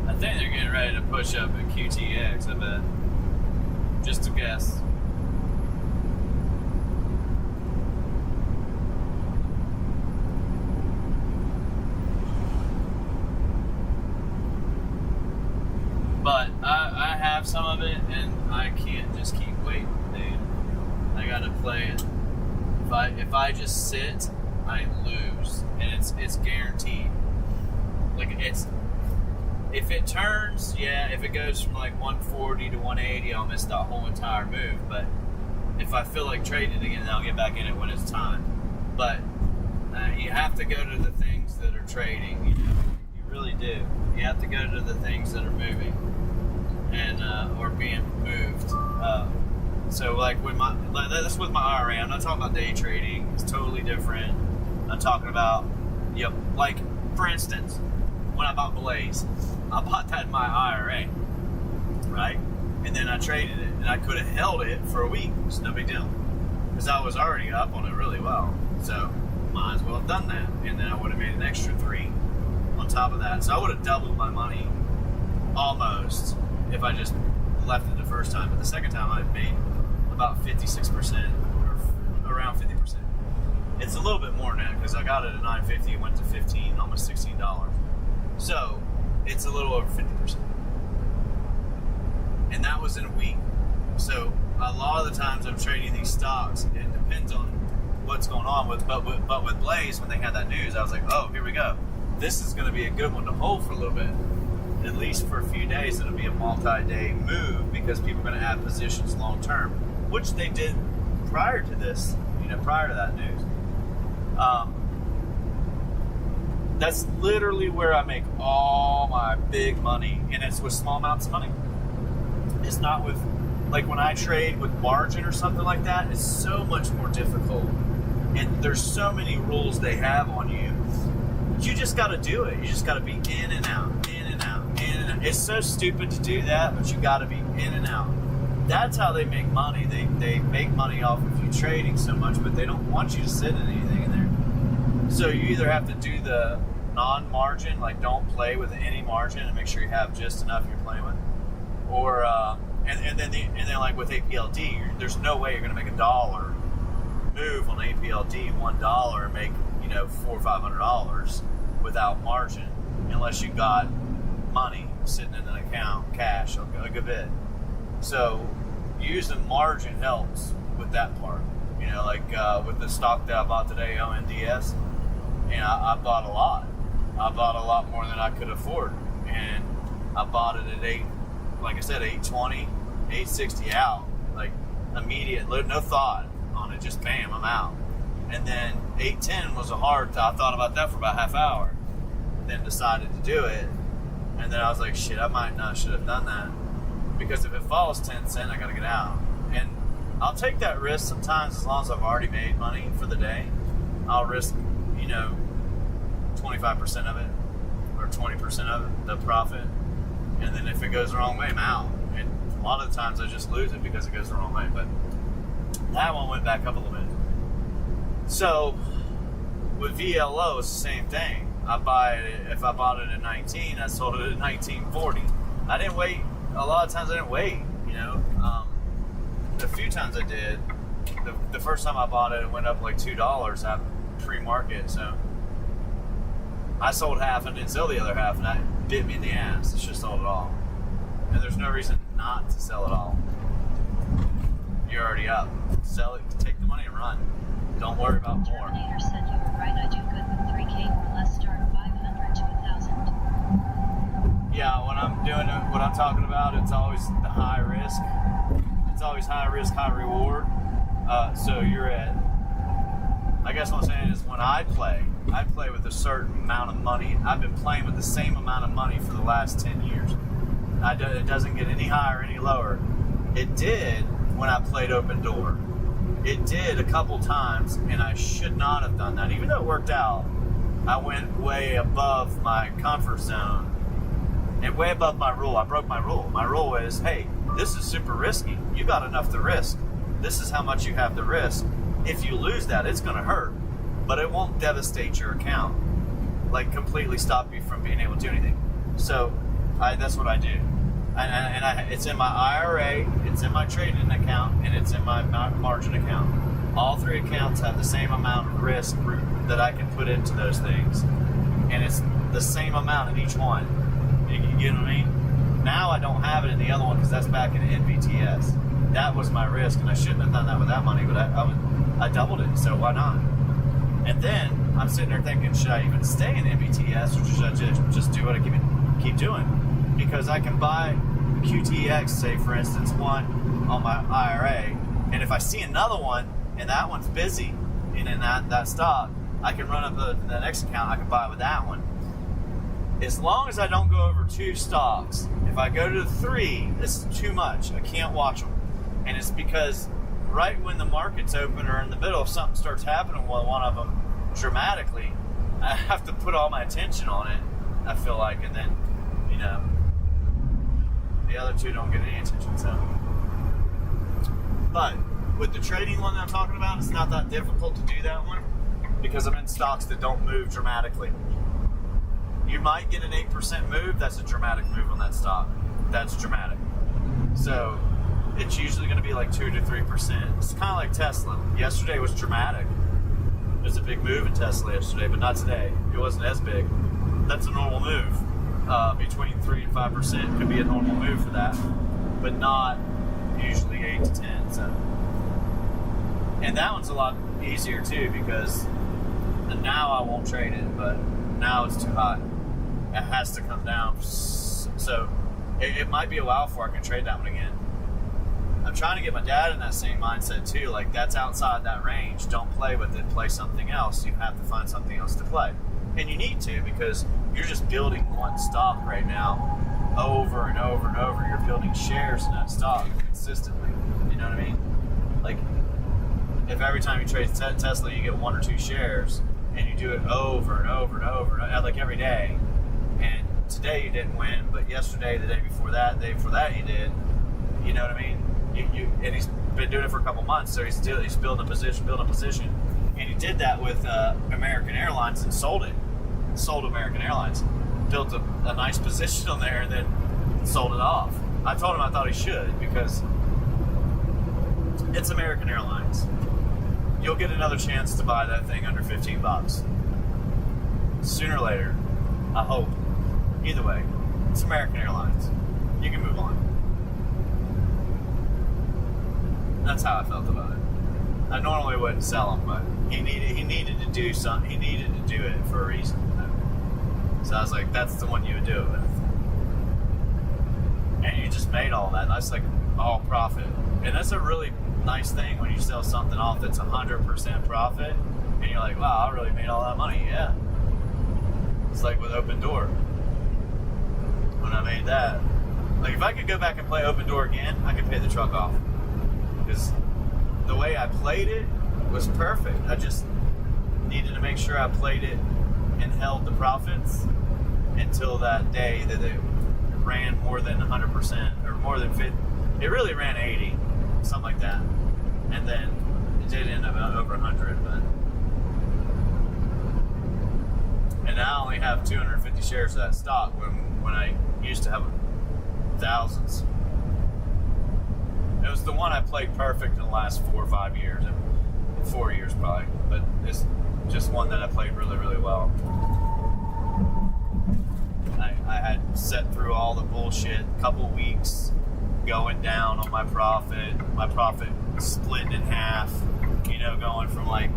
I think they're getting ready to push up at QTX, I bet. Just a guess. But I have some of it, and I can't just keep waiting, dude. I gotta play it. If I just sit, I lose, and it's guaranteed. Like if it turns, yeah. If it goes from like 140 to 180, I'll miss that whole entire move. But if I feel like trading it again, then I'll get back in it when it's time. But you have to go to the things that are trading. You really do. You have to go to the things that are moving and or being moved. So like that's with my IRA. I'm not talking about day trading. It's totally different. I'm talking about, like for instance, when I bought Blaze, I bought that in my IRA, right? And then I traded it, and I could have held it for a week. It's no big deal, because I was already up on it really well. So might as well have done that, and then I would have made an extra 3 on top of that. So I would have doubled my money almost if I just left it the first time. But the second time I made about 56%, or around 50%. It's a little bit more now because I got it at $9.50. It went to $15, almost $16. So it's a little over 50%, and that was in a week. So a lot of the times I'm trading these stocks, it depends on what's going on with. But with Blaze, when they had that news, I was like, oh, here we go. This is going to be a good one to hold for a little bit, at least for a few days. It'll be a multi-day move because people are going to add positions long term, which they did prior to this. Prior to that news. That's literally where I make all my big money, and it's with small amounts of money. It's not with, like when I trade with margin or something like that, it's so much more difficult. And there's so many rules they have on you. You just got to do it. You just got to be in and out, in and out, in and out. It's so stupid to do that, but you got to be in and out. That's how they make money. They make money off of you trading so much, but they don't want you to sit in anything in there. So you either have to do the non-margin, like don't play with any margin and make sure you have just enough you're playing with, or and then like with APLD, there's no way you're going to make $1 move on APLD, $1 and make $400 or $500 without margin, unless you got money sitting in an account, cash, a good bit. So using margin helps with that part. With the stock that I bought today, ONDS, and I bought a lot. I bought a lot more than I could afford, and I bought it at 820, 860 out. Like immediate, no thought on it, just bam, I'm out. And then 8:10 was I thought about that for about half hour, then decided to do it. And then I was like, shit, I might not should have done that, because if it falls 10 cents, I gotta get out. And I'll take that risk sometimes as long as I've already made money for the day. I'll risk, 25% of it or 20% of it, the profit. And then if it goes the wrong way, I'm out. And a lot of the times I just lose it because it goes the wrong way. But that one went back up a little bit. So with VLO, it's the same thing. If I bought it at 19, I sold it at 19.40. I didn't wait. A lot of times I didn't wait. The few times I did, the first time I bought it, it went up like $2 at pre-market. So I sold half and didn't sell the other half, and that bit me in the ass. I should have sold it all. And there's no reason not to sell it all. You're already up. Sell it, take the money and run. Don't worry about more. Terminator said you were right. I do good with 3K or less. Start 500 to 1,000. Yeah, when I'm doing it, what I'm talking about, it's always the high risk. It's always high risk, high reward. So you're at, I guess what I'm saying is when I play with a certain amount of money. I've been playing with the same amount of money for the last 10 years. It doesn't get any higher, any lower. It did when I played Open Door. It did a couple times, and I should not have done that. Even though it worked out, I went way above my comfort zone and way above my rule. I broke my rule. My rule is, hey, this is super risky. You got enough to risk. This is how much you have to risk. If you lose that, it's going to hurt, but it won't devastate your account, like completely stop you from being able to do anything. So that's what I do. And it's in my IRA, it's in my trading account, and it's in my margin account. All three accounts have the same amount of risk that I can put into those things, and it's the same amount in each one. You know what I mean? Now I don't have it in the other one because that's back in NVTS. That was my risk, and I shouldn't have done that with that money, but I doubled it, so why not? And then I'm sitting there thinking, should I even stay in NVTS, or should I just do what I keep doing? Because I can buy QTX, say for instance, one on my IRA, and if I see another one and that one's busy and in that stock, I can run up the next account, I can buy with that one. As long as I don't go over 2 stocks. If I go to 3, it's too much. I can't watch them. And it's because right when the market's open or in the middle, if something starts happening with one of them dramatically, I have to put all my attention on it, I feel like, and then, the other 2 don't get any attention. So, but with the trading one that I'm talking about, it's not that difficult to do that one because I'm in stocks that don't move dramatically. You might get an 8% move. That's a dramatic move on that stock. That's dramatic. So it's usually going to be like 2 to 3%. It's kind of like Tesla. Yesterday was dramatic. There's a big move in Tesla yesterday, but not today. It wasn't as big. That's a normal move. Between 3 and 5% could be a normal move for that, but not usually 8 to 10. So, and that one's a lot easier too because now I won't trade it, but now it's too high. It has to come down. So it might be a while before I can trade that one again. I'm trying to get my dad in that same mindset too. Like, that's outside that range. Don't play with it. Play something else. You have to find something else to play. And you need to, because you're just building one stock right now over and over and over. You're building shares in that stock consistently. You know what I mean? Like, if every time you trade Tesla, you get 1 or 2 shares, and you do it over and over and over, like every day, and today you didn't win, but yesterday, the day before that, you did. You know what I mean? And he's been doing it for a couple months, so he's building a position, and he did that with American Airlines and sold it. Sold American Airlines, built a nice position on there, and then sold it off. I told him I thought he should because it's American Airlines. You'll get another chance to buy that thing under $15 sooner or later. I hope. Either way, it's American Airlines. You can move on. That's how I felt about it. I normally wouldn't sell them, but he needed to do something. He needed to do it for a reason. So I was like, that's the one you would do it with. And you just made all that. That's like all profit. And that's a really nice thing when you sell something off that's 100% profit, and you're like, wow, I really made all that money. Yeah. It's like with Open Door. When I made that, like if I could go back and play Open Door again, I could pay the truck off. Because the way I played it was perfect. I just needed to make sure I played it and held the profits until that day that it ran more than 100% or more than 50. It really ran 80, something like that. And then it did end up over 100, but. And I only have 250 shares of that stock when I used to have thousands. It was the one I played perfect in the last 4 or 5 years. 4 years probably, but it's just one that I played really, really well. I had set through all the bullshit, couple weeks going down on my profit split in half, going from like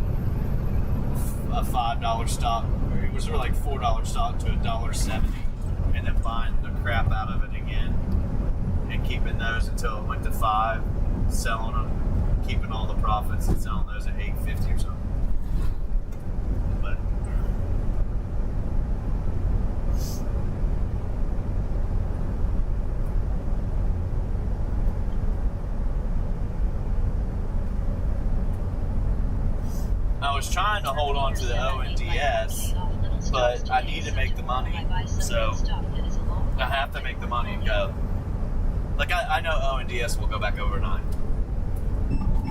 a $5 stock, it was really like $4 stock to $1.70, and then buying the crap out of it again and keeping those until it went to $5, selling them, keeping all the profits and selling those at $8.50 or something. But I was trying to hold on to the ONDS, but I need to make the money, so I have to make the money and go. Like I know ONDS will go back overnight,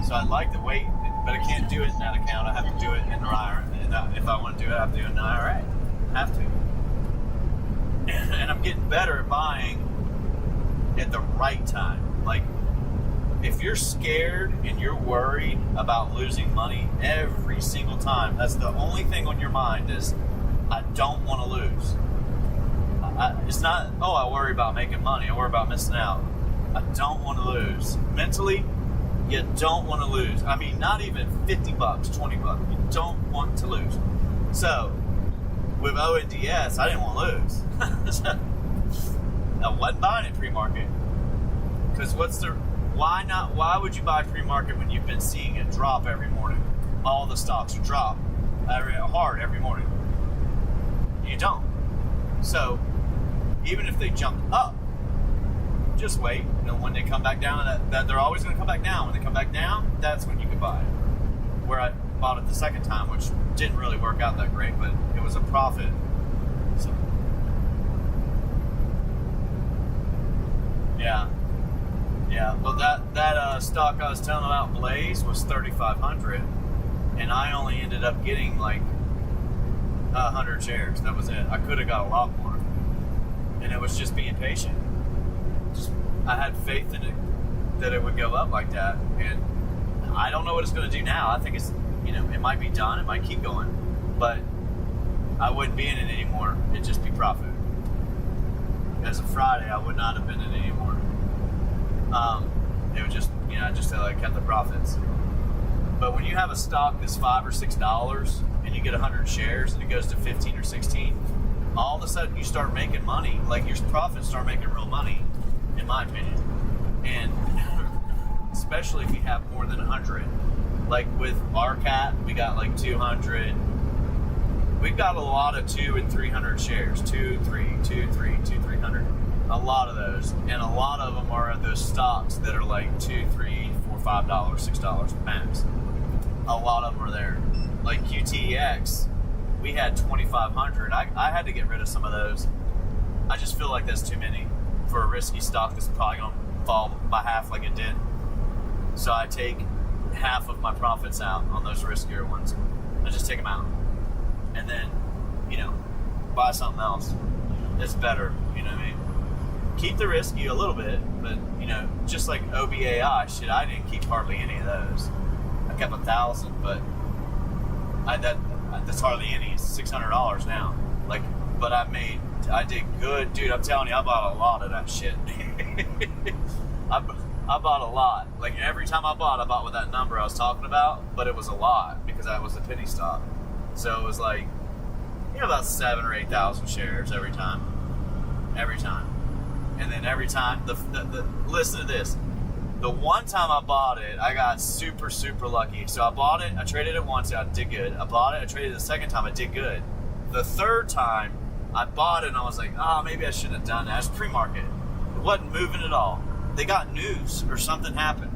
so I'd like to wait, but I can't do it in that account. I have to do it in the IRA. And if I want to do it, I have to do it in the IRA. I have to. And I'm getting better at buying at the right time. Like, if you're scared and you're worried about losing money every single time, that's the only thing on your mind is, I don't want to lose. It's not, I worry about making money. I worry about missing out. I don't want to lose. Mentally, you don't want to lose. I mean, not even $50, $20. You don't want to lose. So, with ONDS, I didn't want to lose. I wasn't buying it pre-market. Because why would you buy pre-market when you've been seeing it drop every morning? All the stocks drop hard every morning. You don't. So, even if they jump up, just wait. And when they come back down, that they're always going to come back down. When they come back down, that's when you can buy it. Where I bought it the second time, which didn't really work out that great, but it was a profit. So, yeah. Well, that stock I was telling about, Blaze, was 3,500, and I only ended up getting like 100 shares. That was it. I could have got a lot more, and it was just being patient. I had faith in it that it would go up like that, and I don't know what it's going to do now. I think it's, it might be done, it might keep going, but I wouldn't be in it anymore. It'd just be profit. As of Friday, I would not have been in it anymore. It would just, I just kept the profits. But when you have a stock that's $5 or $6 and you get 100 shares and it goes to 15 or 16, all of a sudden you start making money. Like, your profits start making real money, in my opinion. And especially if you have more than 100. Like with RCAT, we got like 200. We've got a lot of 200 and 300 shares. 300. A lot of those. And a lot of them are those stocks that are like $2, $3, $4, $5, $6 max. A lot of them are there. Like QTX, we had 2,500. I had to get rid of some of those. I just feel like that's too many for a risky stock that's probably going to fall by half like it did. So I take half of my profits out on those riskier ones. I just take them out. And then, buy something else that's better, you know what I mean? Keep the risky a little bit, but, just like OBAI, shit, I didn't keep hardly any of those. I kept 1,000, but that's hardly any. It's $600 now. Like, but I did good. Dude, I'm telling you, I bought a lot of that shit. I bought a lot. Like, every time I bought with that number I was talking about, but it was a lot because that was a penny stock. So it was like, about 7,000 or 8,000 shares every time. And then every time, listen to this. The one time I bought it, I got super, super lucky. So I bought it, I traded it once, I did good. I bought it, I traded it the second time, I did good. The third time, I bought it and I was like, oh, maybe I shouldn't have done that. It was pre-market. It wasn't moving at all. They got news or something happened.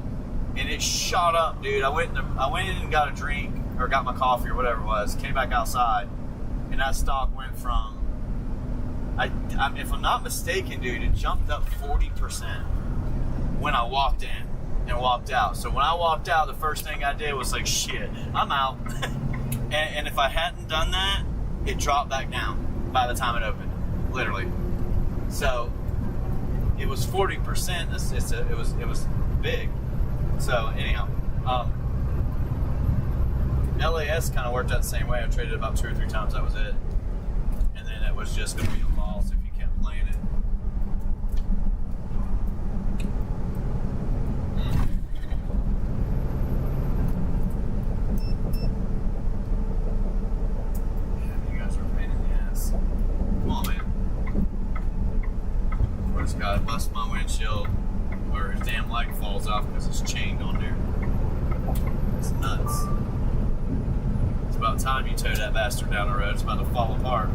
And it shot up, dude. I went in and got a drink or got my coffee or whatever it was, came back outside, and that stock went from, if I'm not mistaken, dude, it jumped up 40%. When I walked in and walked out. So when I walked out, the first thing I did was like, shit, I'm out. and if I hadn't done that, it dropped back down by the time it opened, literally. So it was 40%. It was big. So anyhow, LAS kind of worked out the same way. I traded about 2 or 3 times. That was it. And then it was just going to be a loss if you kept playing it. Guy bust my windshield where his damn light falls off because it's chained on there. It's nuts. It's about time you tow that bastard down the road. It's about to fall apart.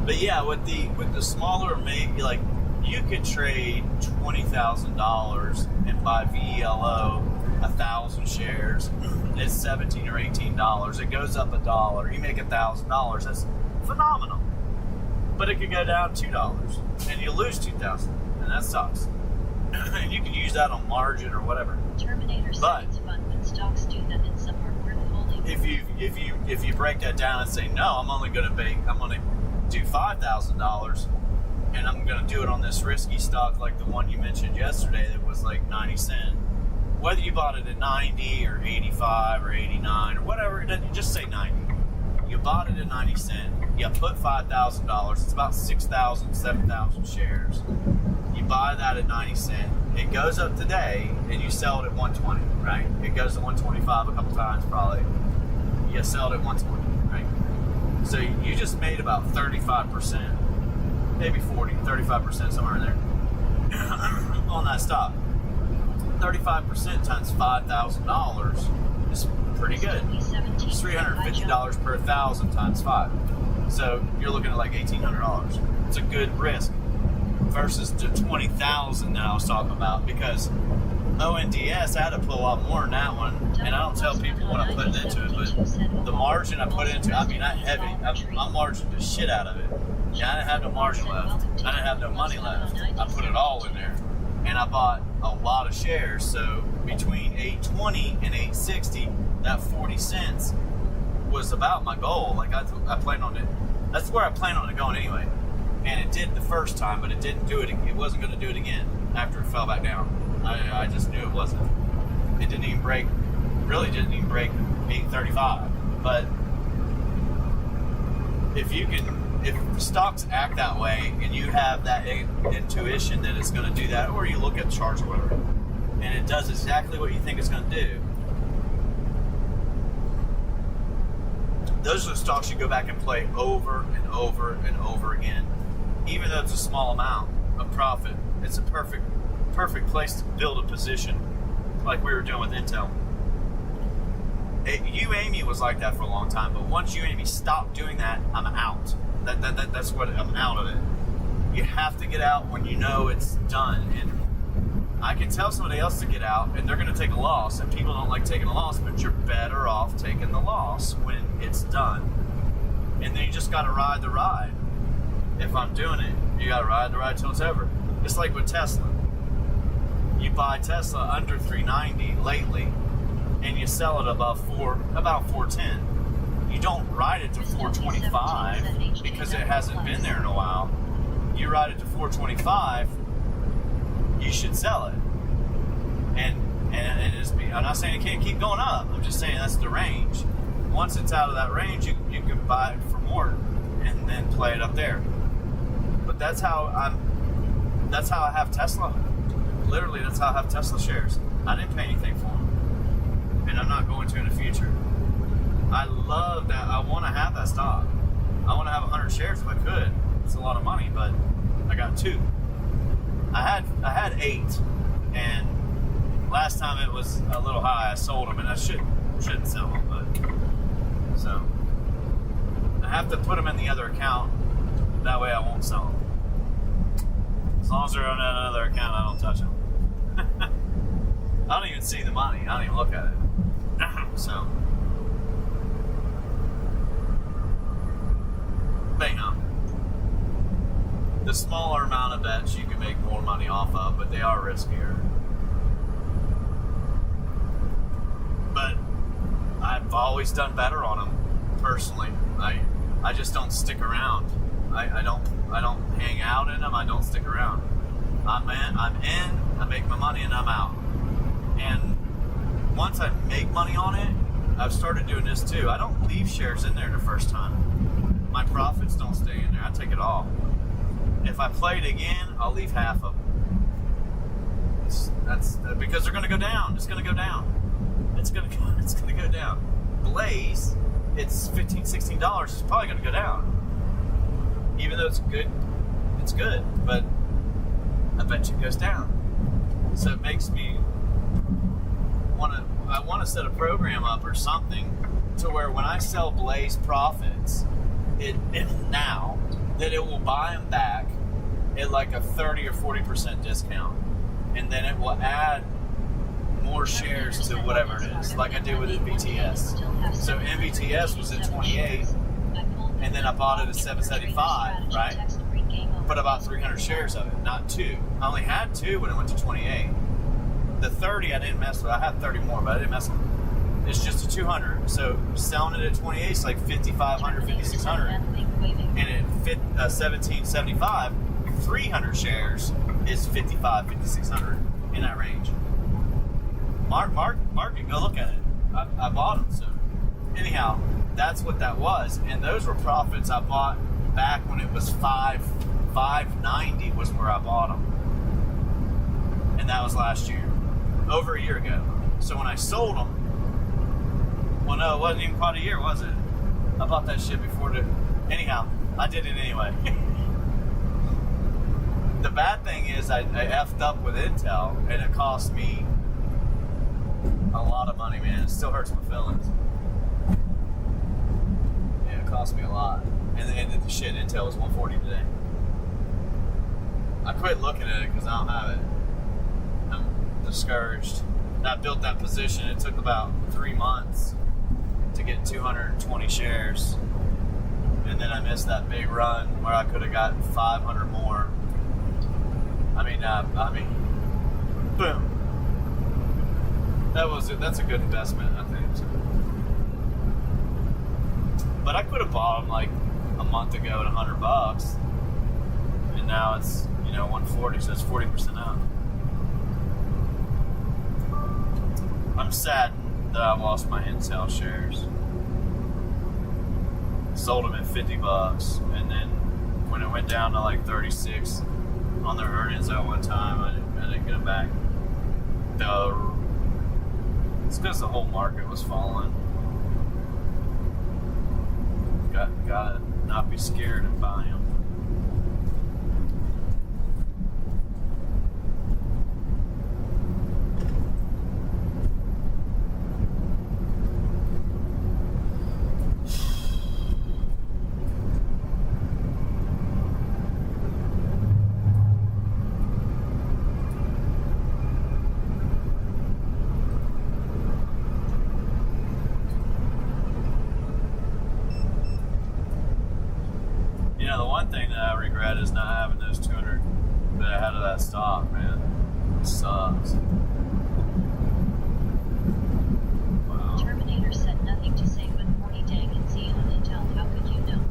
But yeah, with the smaller, maybe like you could trade $20,000 and buy VELO 1,000 shares. It's $17 or $18. It goes up $1. You make $1,000. That's phenomenal. But it could go down $2 and you lose $2,000, and that sucks. And you can use that on margin or whatever. Terminator savings fund when stocks do that in some are worth holding. If you break that down and say no, I'm going to do $5,000, and I'm going to do it on this risky stock like the one you mentioned yesterday that was like 90 cents. Whether you bought it at 90 or 85 or 89 or whatever, just say 90. You bought it at 90 cents. You put $5,000. It's about 6,000, 7,000 shares. You buy that at 90 cents. It goes up today, and you sell it at 120, right? It goes to 125 a couple times probably. You sell it at 120, right? So you just made about 35%, maybe 40, 35%, somewhere in there on that stock. 35% times $5,000 is pretty good. It's $350 per 1,000 times 5. So you're looking at like $1,800. It's a good risk versus the $20,000 that I was talking about, because ONDS, I had to put a lot more in that one, and I don't tell people what I'm putting into it, but the margin I put into it, I mean, I margined the shit out of it. Yeah, I didn't have no margin left. I didn't have no money left. I put it all in there. And I bought a lot of shares, so between 820 and 860, that 40 cents was about my goal. Like I planned on it. That's where I planned on it going anyway. And it did the first time, but it didn't do it. It wasn't going to do it again after it fell back down. I just knew it wasn't. It didn't even break 835. But if stocks act that way and you have that intuition that it's going to do that, or you look at the charts or whatever, and it does exactly what you think it's going to do, those are the stocks you go back and play over and over and over again. Even though it's a small amount of profit, it's a perfect place to build a position, like we were doing with Intel. UAMI was like that for a long time, but once UAMI stopped doing that, I'm out. That's what I'm out of it. You have to get out when you know it's done. And I can tell somebody else to get out, and they're going to take a loss, and people don't like taking a loss, but you're better off taking the loss when it's done. And then you just got to ride the ride. If I'm doing it, you got to ride the ride till it's over. It's like with Tesla. You buy Tesla under 390 lately, and you sell it about 410. You don't ride it to 425 because it hasn't been there in a while. You ride it to 425, you should sell it. And I'm not saying it can't keep going up. I'm just saying that's the range. Once it's out of that range, you can buy it for more and then play it up there. But that's how I have Tesla. Literally, that's how I have Tesla shares. I didn't pay anything for them, and I'm not going to in the future. I love that. I want to have that stock. I want to have 100 shares if I could. It's a lot of money, but I got 2. I had 8, and last time it was a little high. I sold them, and I shouldn't sell them, but so I have to put them in the other account. That way, I won't sell them. As long as they're on another account, I don't touch them. I don't even see the money. I don't even look at it. So, bam. The smaller amount of bets you can make more money off of, but they are riskier. But I've always done better on them personally. I just don't stick around. I don't hang out in them. I don't stick around. I'm in. I make my money and I'm out. And once I make money on it, I've started doing this too. I don't leave shares in there the first time. My profits don't stay in there. I take it all. If I play it again, I'll leave half of them. That's because they're going to go down. It's going to go down. It's going to go down. Blaze, it's $15, $16. It's probably going to go down. Even though it's good, but I bet you it goes down. So it makes me I want to set a program up or something to where when I sell Blaze profits, it now that it will buy them back at like a 30 or 40% discount, and then it will add more shares to whatever it is, like I did with MVTS. So MVTS was at 28, and then I bought it at 775, right? Put about 300 shares of it, not 2. I only had 2 when it went to 28. The 30 I didn't mess with. I had 30 more, but I didn't mess with it. It's just a 200. So selling it at 28 is like 5,500, 5,600. And at 1775, 300 shares is 5,500, 5,600 in that range. Market, go look at it. I bought them. So anyhow, that's what that was. And those were profits I bought back when it was 590 was where I bought them. And that was last year. Over a year ago. So when I sold them, well, no, it wasn't even quite a year, was it? I bought that shit before anyhow, I did it anyway. The bad thing is I effed up with Intel, and it cost me a lot of money, man. It still hurts my feelings. Yeah, it cost me a lot. And the shit, Intel was 140 today. I quit looking at it because I don't have it. I'm discouraged. And I built that position. It took about 3 months to get 220 shares. And then I missed that big run where I could have gotten 500 more. I mean, boom. That's a good investment, I think. But I could have bought them like a month ago at $100, and now it's 140, so it's 40% out. I'm sad that I lost my Intel shares. Sold them at $50, and then when it went down to like 36 on their earnings at one time, I didn't get them back. It's because the whole market was falling. Gotta not be scared and buy them. Thing that I regret is not having those 200 that I had of that stock, man. It sucks. Wow. Terminator said nothing to say but 40 dang and Z on Intel. How could you know?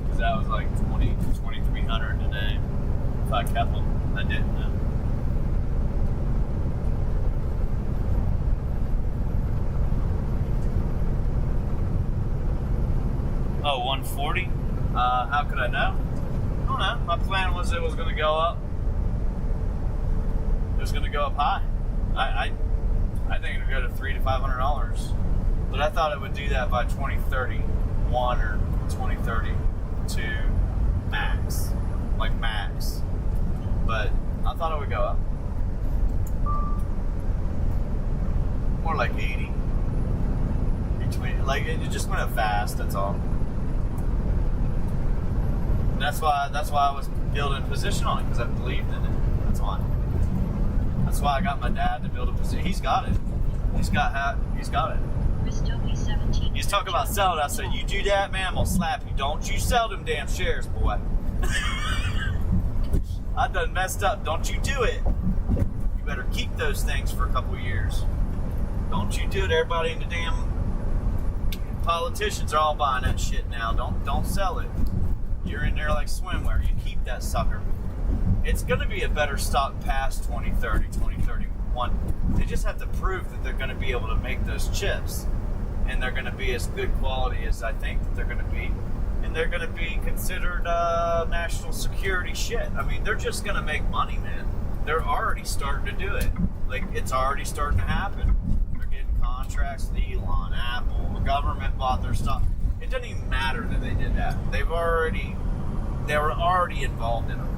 Because that was like 2,300 today. If I kept them, I didn't know. Oh, 140? How could I know? I don't know. My plan was it was going to go up. was going to go up high. I think it would go to $300 to $500, but I thought it would do that by 2031 or 2032 max, like max. But I thought it would go up more like 80. Between, like, it just went up fast. That's all. And that's why I was building a position on it, because I believed in it. That's why. That's why I got my dad to build a position. He's got it. He's got it. He's talking about selling. I said, you do that, man, I'm gonna slap you. Don't you sell them damn shares, boy. I done messed up. Don't you do it. You better keep those things for a couple of years. Don't you do it. Everybody in the damn politicians are all buying that shit now. Don't sell it. You're in there like swimwear. You keep that sucker. It's going to be a better stock past 2030, 2031. They just have to prove that they're going to be able to make those chips, and they're going to be as good quality as I think that they're going to be, and they're going to be considered national security shit. I mean, they're just going to make money, man. They're already starting to do it. Like, it's already starting to happen. They're getting contracts with Elon, Apple, the government bought their stock. It doesn't even matter that they did that. They were already involved in them.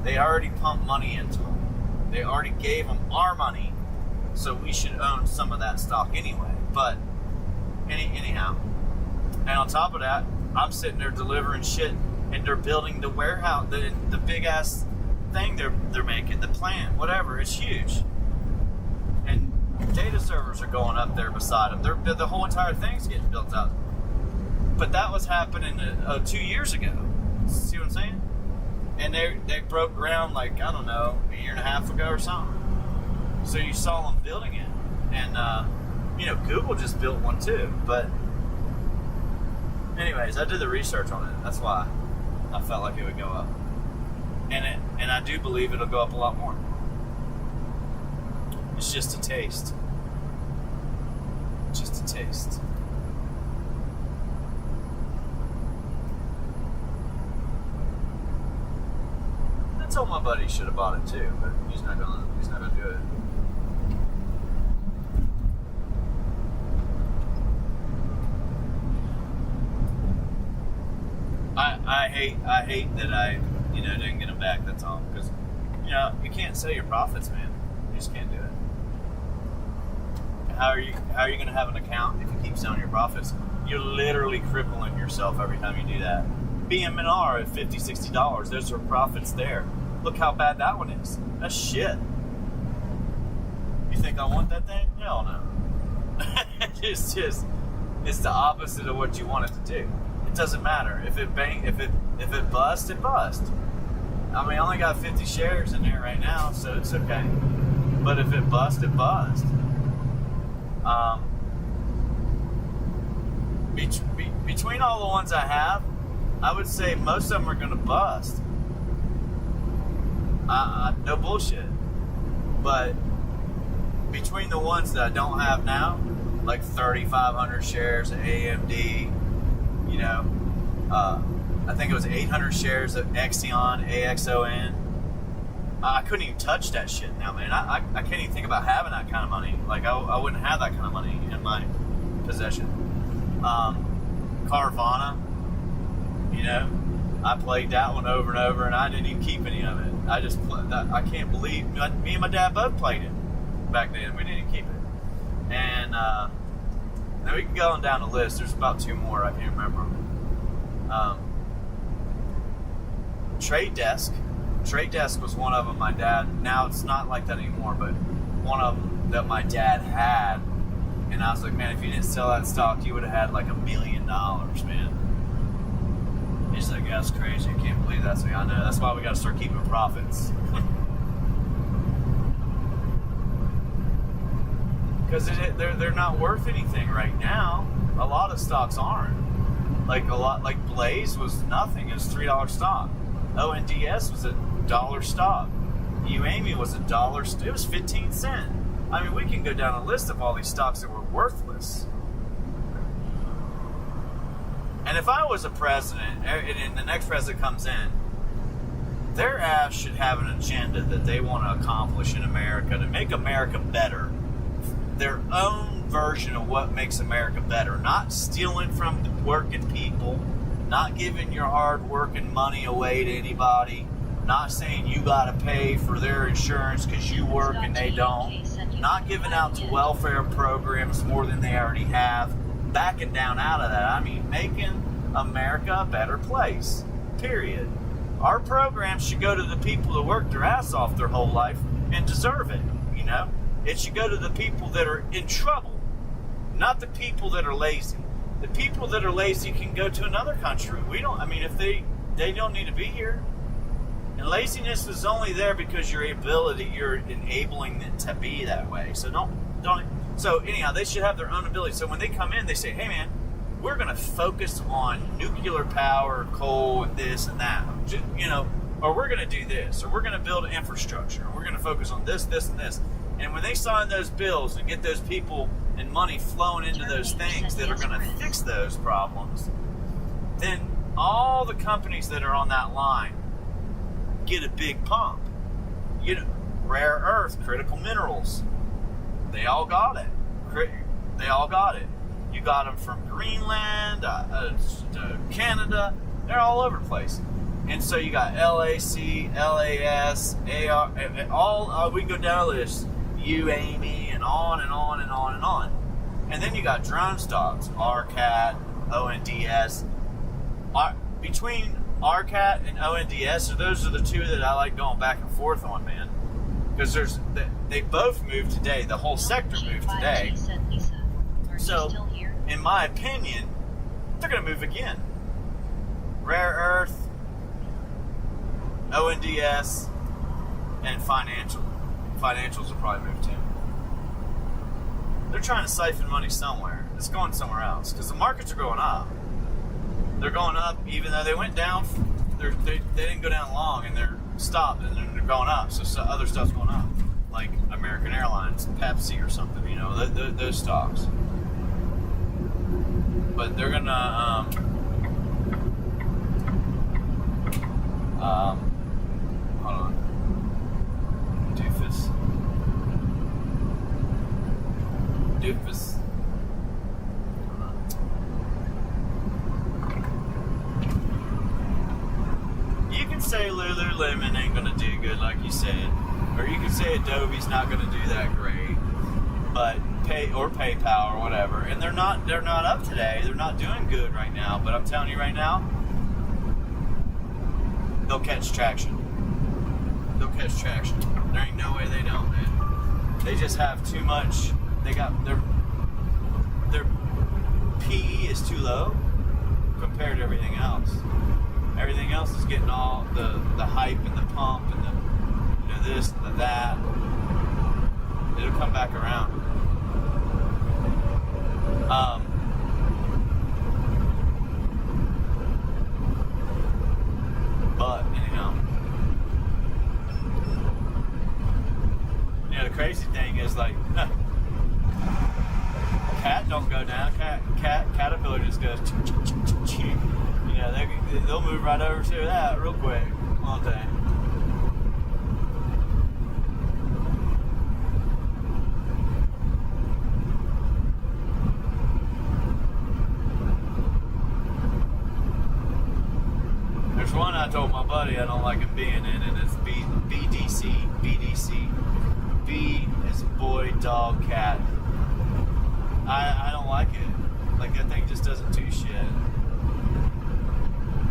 They already pumped money into them. They already gave them our money, so we should own some of that stock anyway. But anyhow, and on top of that, I'm sitting there delivering shit, and they're building the warehouse, the big ass thing they're making, the plant, whatever. It's huge, and data servers are going up there beside them. The whole entire thing's getting built up. But that was happening 2 years ago. See what I'm saying? And they broke ground, like, I don't know, a year and a half ago or something. So you saw them building it. And, Google just built one too. But anyways, I did the research on it. That's why I felt like it would go up. And I do believe it'll go up a lot more. It's just a taste. Just a taste. I told my buddy he should have bought it too, but he's not gonna do it. I hate that I didn't get them back. That's all, because you can't sell your profits, man. You just can't do it. How are you gonna have an account if you keep selling your profits? You're literally crippling yourself every time you do that. BM&R at $50, $60. There's your profits there. Look how bad that one is. That's shit. You think I want that thing? Hell no. It's the opposite of what you want it to do. It doesn't matter. If it busts, it busts. I mean, I only got 50 shares in there right now, so it's okay. But if it busts, it busts. Between all the ones I have, I would say most of them are going to bust. No bullshit. But between the ones that I don't have now, like 3,500 shares of AMD, I think it was 800 shares of Exion, AXON. I couldn't even touch that shit now, man. I can't even think about having that kind of money. Like, I wouldn't have that kind of money in my possession. Carvana, I played that one over and over, and I didn't even keep any of it. I can't believe, me and my dad both played it back then. We didn't even keep it. And now we can go on down the list. There's about 2 more. I can't remember them. Trade Desk was one of them. My dad, now it's not like that anymore, but one of them that my dad had. And I was like, man, if you didn't sell that stock, you would have had like $1 million, man. He's like, yeah, that's crazy. I can't believe that. So I know. That's why we got to start keeping profits. Because they're not worth anything right now. A lot of stocks aren't. Like Blaze was nothing. It was $3 stock. ONDS was $1 stock. UAMI was $1. It was 15 cents. I mean, we can go down a list of all these stocks that were worthless. And if I was a president, and the next president comes in, their ass should have an agenda that they want to accomplish in America to make America better. Their own version of what makes America better. Not stealing from the working people, not giving your hard work and money away to anybody, not saying you got to pay for their insurance because you work and they don't, not giving out to welfare programs more than they already have, backing down out of that. I mean, making America a better place, period. Our programs should go to the people that work their ass off their whole life and deserve it, you know? It should go to the people that are in trouble, not the people that are lazy. The people that are lazy can go to another country. If they don't need to be here. And laziness is only there because you're enabling it to be that way. So so anyhow, they should have their own ability. So when they come in, they say, hey man, we're going to focus on nuclear power, coal, and this and that, you know, or we're going to do this, or we're going to build infrastructure, or we're going to focus on this, this, and this. And when they sign those bills and get those people and money flowing into those things that are going to fix those problems, then all the companies that are on that line get a big pump. You know, rare earth, critical minerals, they all got it. They all got it. You got them from Greenland, to Canada. They're all over the place. And so you got LAC, LAS, AR, all, we can go down the list, UAME, and on and on and on and on. And then you got drone stocks, RCAT, ONDS. Between RCAT and ONDS, those are the two that I like going back and forth on, man. Because they both moved today. The whole sector moved today. So, in my opinion, they're going to move again. Rare earth, ONDS, and financials will probably move too. They're trying to siphon money somewhere. It's going somewhere else because the markets are going up. They're going up even though they went down. They didn't go down long and they're stopped and they're going up. So other stuff's going up, like American Airlines, Pepsi, or something. You know, those stocks. But they're gonna hold on. Doofus. You can say Lululemon ain't gonna do good, like you said, or you can say Adobe's not gonna do that great, but PayPal or whatever, and they're not up today. They're not doing good right now. But I'm telling you right now, they'll catch traction. There ain't no way they don't, man. They just have too much. They got their PE is too low compared to everything else. Everything else is getting all the hype and the pump and the this and the that. It'll come back around. But anyhow, the crazy thing is like, cat don't go down. Caterpillar just goes. They'll move right over to that real quick, won't they? There's one I told my buddy I don't like him being in, and it's BDC. B is boy, dog, cat. I don't like it. Like, that thing just doesn't do shit.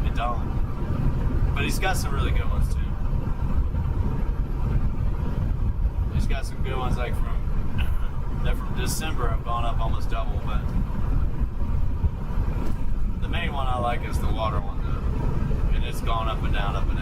It don't. But he's got some really good ones too. He's got some good ones, like from December have gone up almost double, but the main one I like is the water one though. And it's gone up and down, but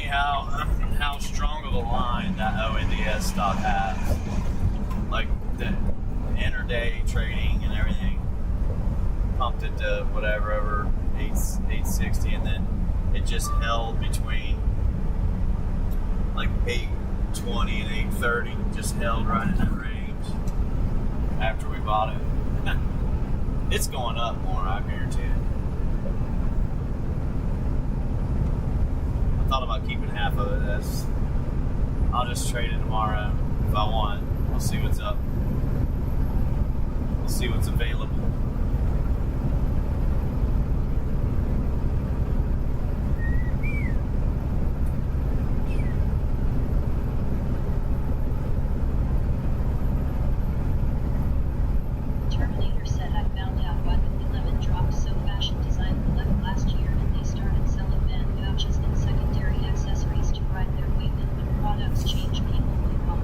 how strong of a line that ONDS stock has. Like the intraday trading and everything. Pumped it to whatever, over 860, and then it just held between like 820 and 830. Just held right in that range after we bought it. It's going up more, I guarantee it. I thought about keeping half of it. I'll just trade it tomorrow if I want. We'll see what's up. We'll see what's available. Terminator said I found out why the lemon dropped so fashion design left last year and they started selling man pouches and secondary accessories to ride their wave and when products change people move on.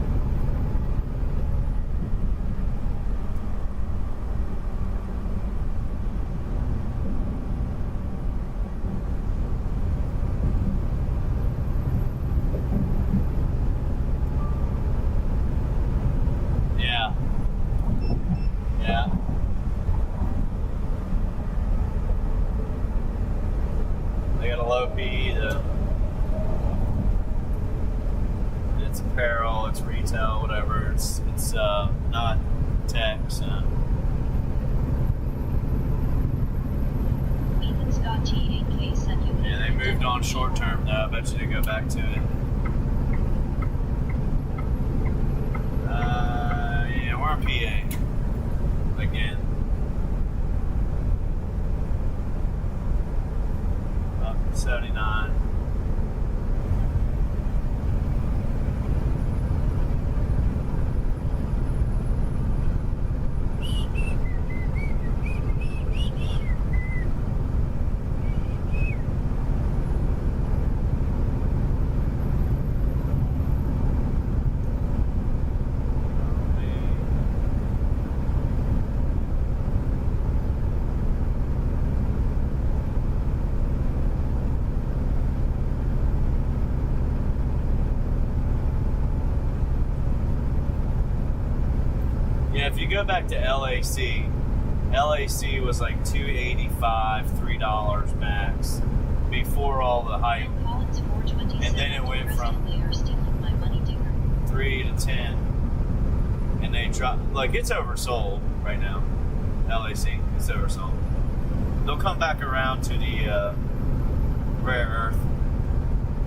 Yeah. Yeah. They got a low PE though. It's apparel, it's retail, whatever. It's not tech, so. Ethan Scott T8K said you Yeah, they moved on short term though. I bet you they go back to it. Yeah, we're in PA again. Up 79. Yeah, if you go back to LAC was like $2.85, $3 max before all the hype, and then it went from 3 to 10, and they dropped. Like it's oversold right now. LAC, it's oversold. They'll come back around to the rare earth.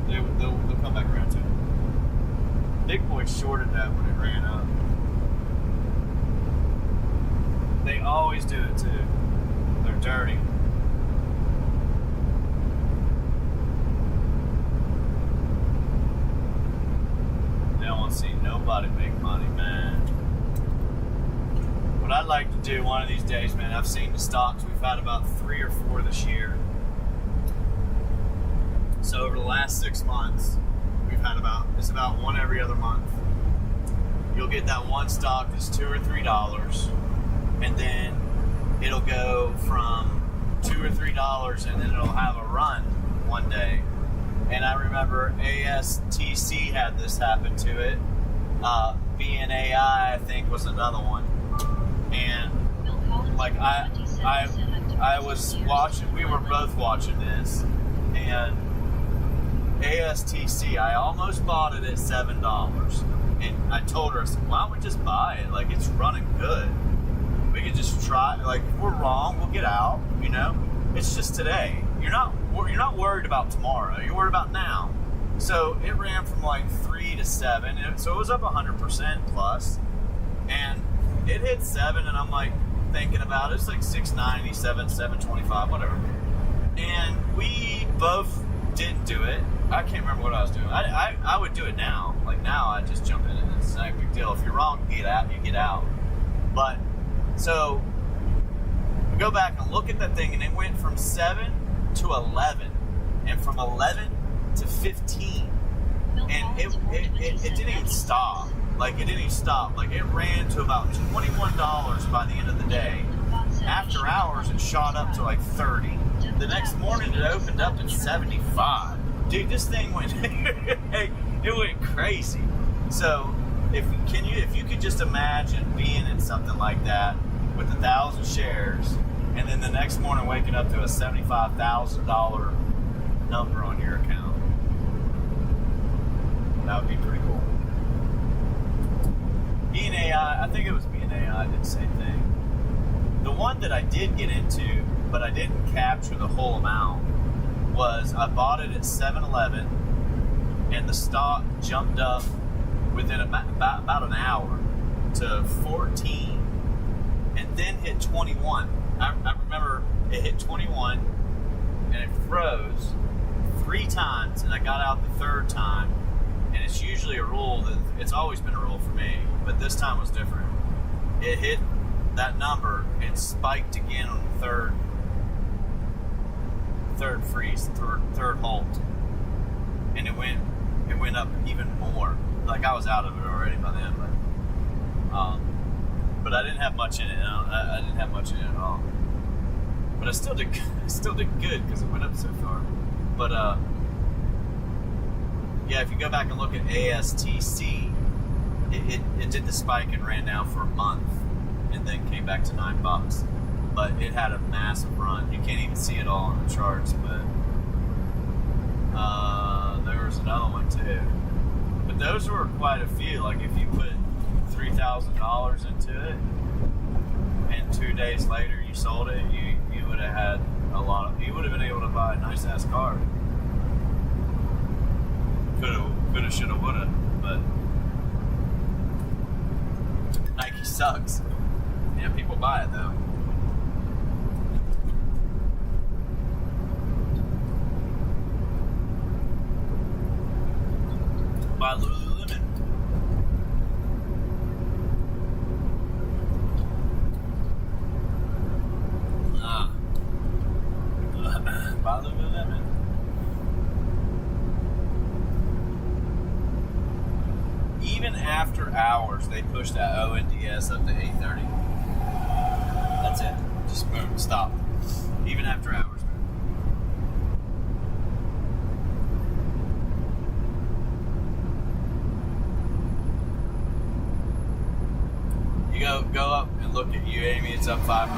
They'll come back around to it. Big Boy shorted that when it ran up. They always do it too. They're dirty. They don't want to see nobody make money, man. What I'd like to do one of these days, man, I've seen the stocks. We've had about 3 or 4 this year. So over the last 6 months, we've had it's about one every other month. You'll get that one stock that's $2 or $3. And then it'll go from $2 or $3 and then it'll have a run one day. And I remember ASTC had this happen to it. BNAI, I think, was another one. And like I was watching, we were both watching this, and ASTC, I almost bought it at $7. And I told her, I said, why don't we just buy it? Like, it's running good. We could just try. Like, if we're wrong, we'll get out. You know, it's just today. You're not worried about tomorrow. You're worried about now. So it ran from like 3 to 7. So it was up 100% plus, and it hit 7. And I'm like thinking about it. It's like 690, 725, whatever. And we both didn't do it. I can't remember what I was doing. I would do it now. Like now, I just jump in it. It's not a big deal. If you're wrong, you get out. You get out. But so we go back and look at that thing, and it went from 7 to 11, and from 11 to 15, and it didn't even stop. Like it didn't even stop. Like it ran to about $21 by the end of the day. After hours, it shot up to like 30. The next morning, it opened up at 75. Dude, this thing went it went crazy. So if you could just imagine being in something like that with 1,000 shares, and then the next morning waking up to a $75,000 number on your account, that would be pretty cool. BNAI, I think it was BNAI did the same thing. The one that I did get into, but I didn't capture the whole amount, was I bought it at 7-Eleven, and the stock jumped up within about an hour to 14, and then hit 21. I remember it hit 21, and it froze 3 times, and I got out the 3rd time, and it's usually a rule that it's always been a rule for me, but this time was different. It hit that number and spiked again on the third freeze, third halt, and it went up even more. Like, I was out of it already by then, but I didn't have much in it. I didn't have much in it at all. But I still did good because it went up so far. But yeah, if you go back and look at ASTC, it did the spike and ran down for a month, and then came back to $9. But it had a massive run. You can't even see it all on the charts, but there was another one too. But those were quite a few. Like, if you put $3,000 into it, and 2 days later you sold it, you would have had you would have been able to buy a nice ass car. Coulda, shoulda, woulda, but Nike sucks. Yeah, people buy it though. Buy Lululemon. Buy Lululemon. Even after hours, they push that ONDS up to 830. That's it. Just boom, stop. Even after hours. You go up and look at UAMI, it's up 5%.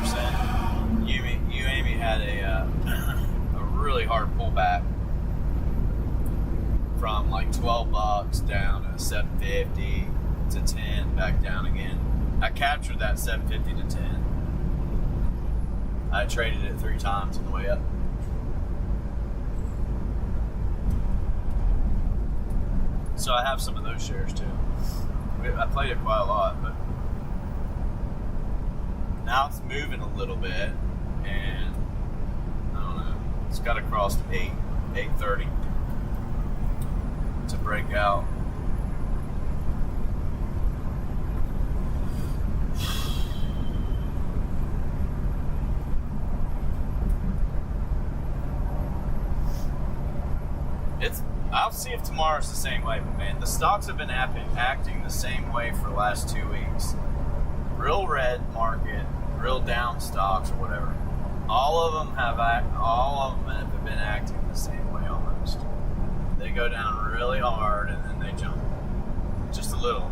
UAMI had a really hard pullback from like $12 down to $7.50 to $10, back down again. I captured that $7.50 to $10. I traded it 3 times on the way up. So I have some of those shares too. I played it quite a lot, but now it's moving a little bit, and I don't know. It's got to cross 830 to break out. I'll see if tomorrow's the same way, but man, the stocks have been acting the same way for the last 2 weeks. Real red market, real down stocks or whatever. All of them have been acting the same way almost. They go down really hard and then they jump just a little,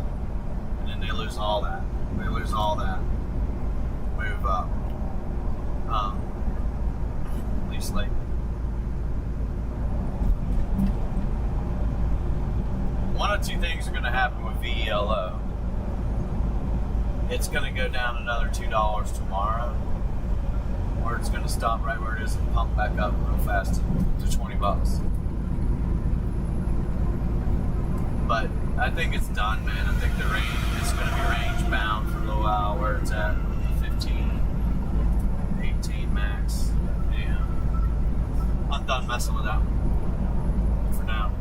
and then they lose all that. They lose all that. Move up. At least lately. One of 2 things are going to happen with VELO. It's going to go down another $2 tomorrow, or it's going to stop right where it is and pump back up real fast to $20. But I think it's done, man. I think it's going to be range bound for a little while where it's at 15, 18 max. Yeah. I'm done messing with that for now.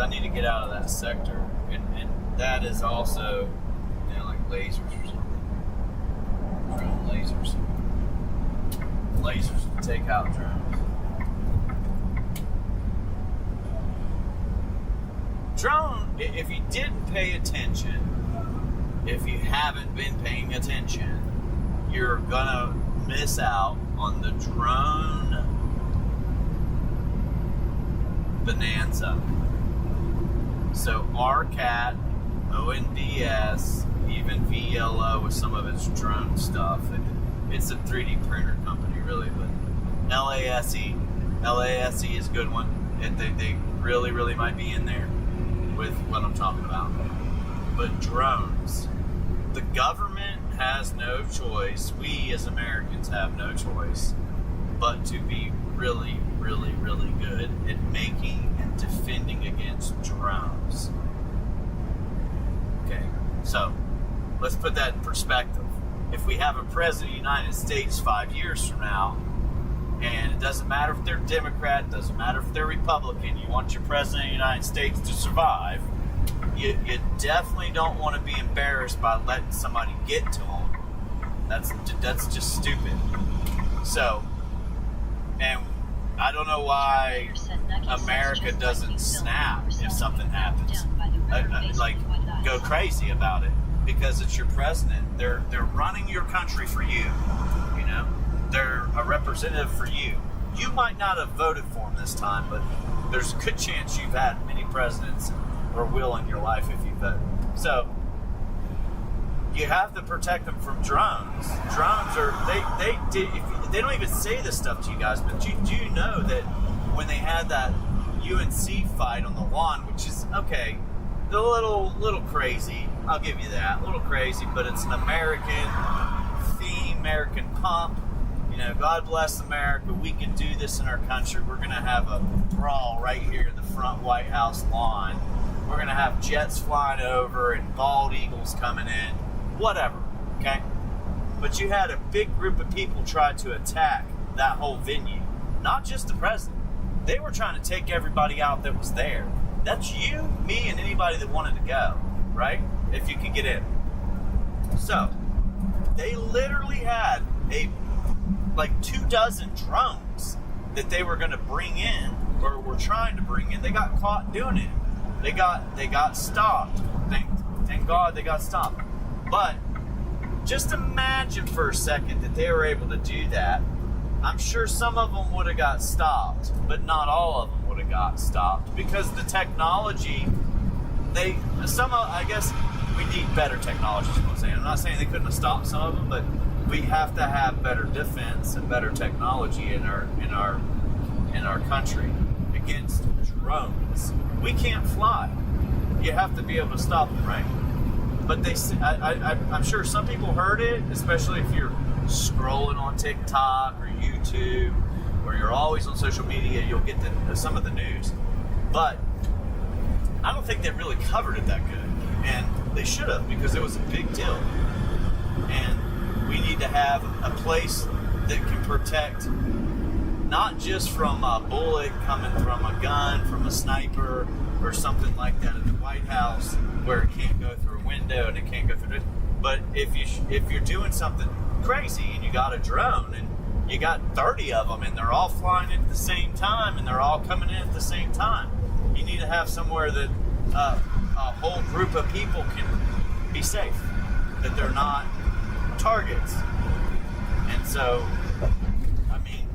I need to get out of that sector, and that is also, like lasers or something. Drone lasers to take out drones. Drone, if you didn't pay attention, if you haven't been paying attention, you're gonna miss out on the drone bonanza. So RCAT, ONDS, even VLO with some of its drone stuff. It's a 3D printer company, really, but LASE is a good one. They really, really might be in there with what I'm talking about. But drones, the government has no choice. We as Americans have no choice but to be really, really, really good at making and defending against drones. Okay, so let's put that in perspective. If we have a president of the United States 5 years from now, and it doesn't matter if they're Democrat, it doesn't matter if they're Republican, you want your president of the United States to survive, you definitely don't want to be embarrassed by letting somebody get to them. That's just stupid. So, and I don't know why America doesn't snap if something happens. Like, go crazy about it, because it's your president. They're running your country for you. You know, they're a representative for you. You might not have voted for them this time, but there's a good chance you've had many presidents or will in your life if you vote. So you have to protect them from drones. Drones are they don't even say this stuff to you guys, but do you know that when they had that UNC fight on the lawn, which is okay, a little crazy, I'll give you that, a little crazy, but it's an American theme, American pump. You know, God bless America, we can do this in our country. We're going to have a brawl right here in the front White House lawn. We're going to have jets flying over and bald eagles coming in, whatever, okay? But you had a big group of people try to attack that whole venue. Not just the president. They were trying to take everybody out that was there. That's you, me, and anybody that wanted to go, right? If you could get in. So, they literally had 24 drones that they were going to bring in, or were trying to bring in. They got caught doing it. They got stopped. Thank God they got stopped. But just imagine for a second that they were able to do that. I'm sure some of them would have got stopped, but not all of them would have got stopped, because the technology, I guess we need better technology, is what I'm saying. I'm not saying they couldn't have stopped some of them, but we have to have better defense and better technology in our country against drones. We can't fly. You have to be able to stop them, right? But I'm sure some people heard it, especially if you're scrolling on TikTok or YouTube, or you're always on social media, you'll get some of the news. But I don't think they really covered it that good. And they should have, because it was a big deal. And we need to have a place that can protect, not just from a bullet coming from a gun, from a sniper, or something like that at the White House, where it can't go through a window and it can't go through it. But if you're doing something crazy and you got a drone and you got 30 of them and they're all flying in at the same time and they're all coming in at the same time, you need to have somewhere that a whole group of people can be safe, that they're not targets. And so, I mean,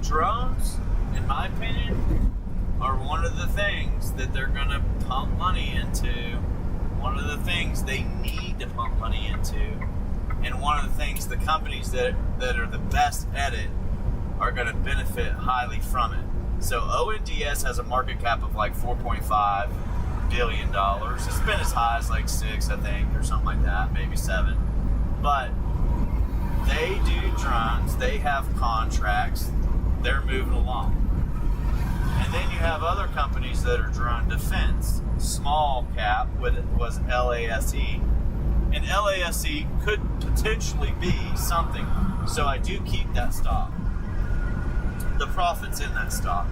drones, in my opinion, are one of the things that they're going to pump money into, one of the things they need to pump money into, and one of the things the companies that are the best at it are going to benefit highly from it. So ONDS has a market cap of like $4.5 billion. It's been as high as like 6, I think, or something like that, maybe 7. But they do drones, they have contracts, they're moving along. And then you have other companies that are drone defense. Small cap was LASE. And LASE could potentially be something. So I do keep that stock. The profit's in that stock.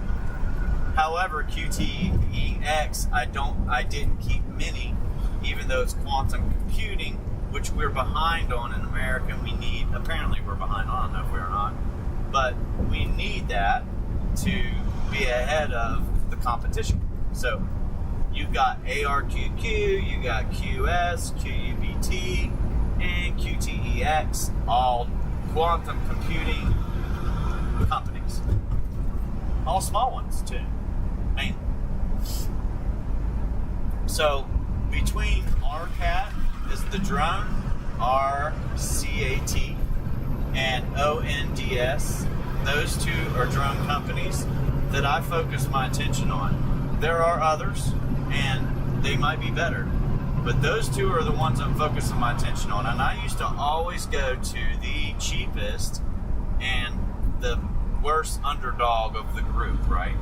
However, QTEX, I didn't keep many, even though it's quantum computing, which we're behind on in America. Apparently we're behind on, I don't know if we're not, but we need that to be ahead of the competition. So you've got ARQQ, you got QS, QUBT, and QTEX, all quantum computing companies. all small ones too, mainly. So between RCAT is the drone, RCAT, and ONDS, those two are drone companies that I focus my attention on. There are others, and they might be better, but those two are the ones I'm focusing my attention on. And I used to always go to the cheapest and the worst underdog of the group, right?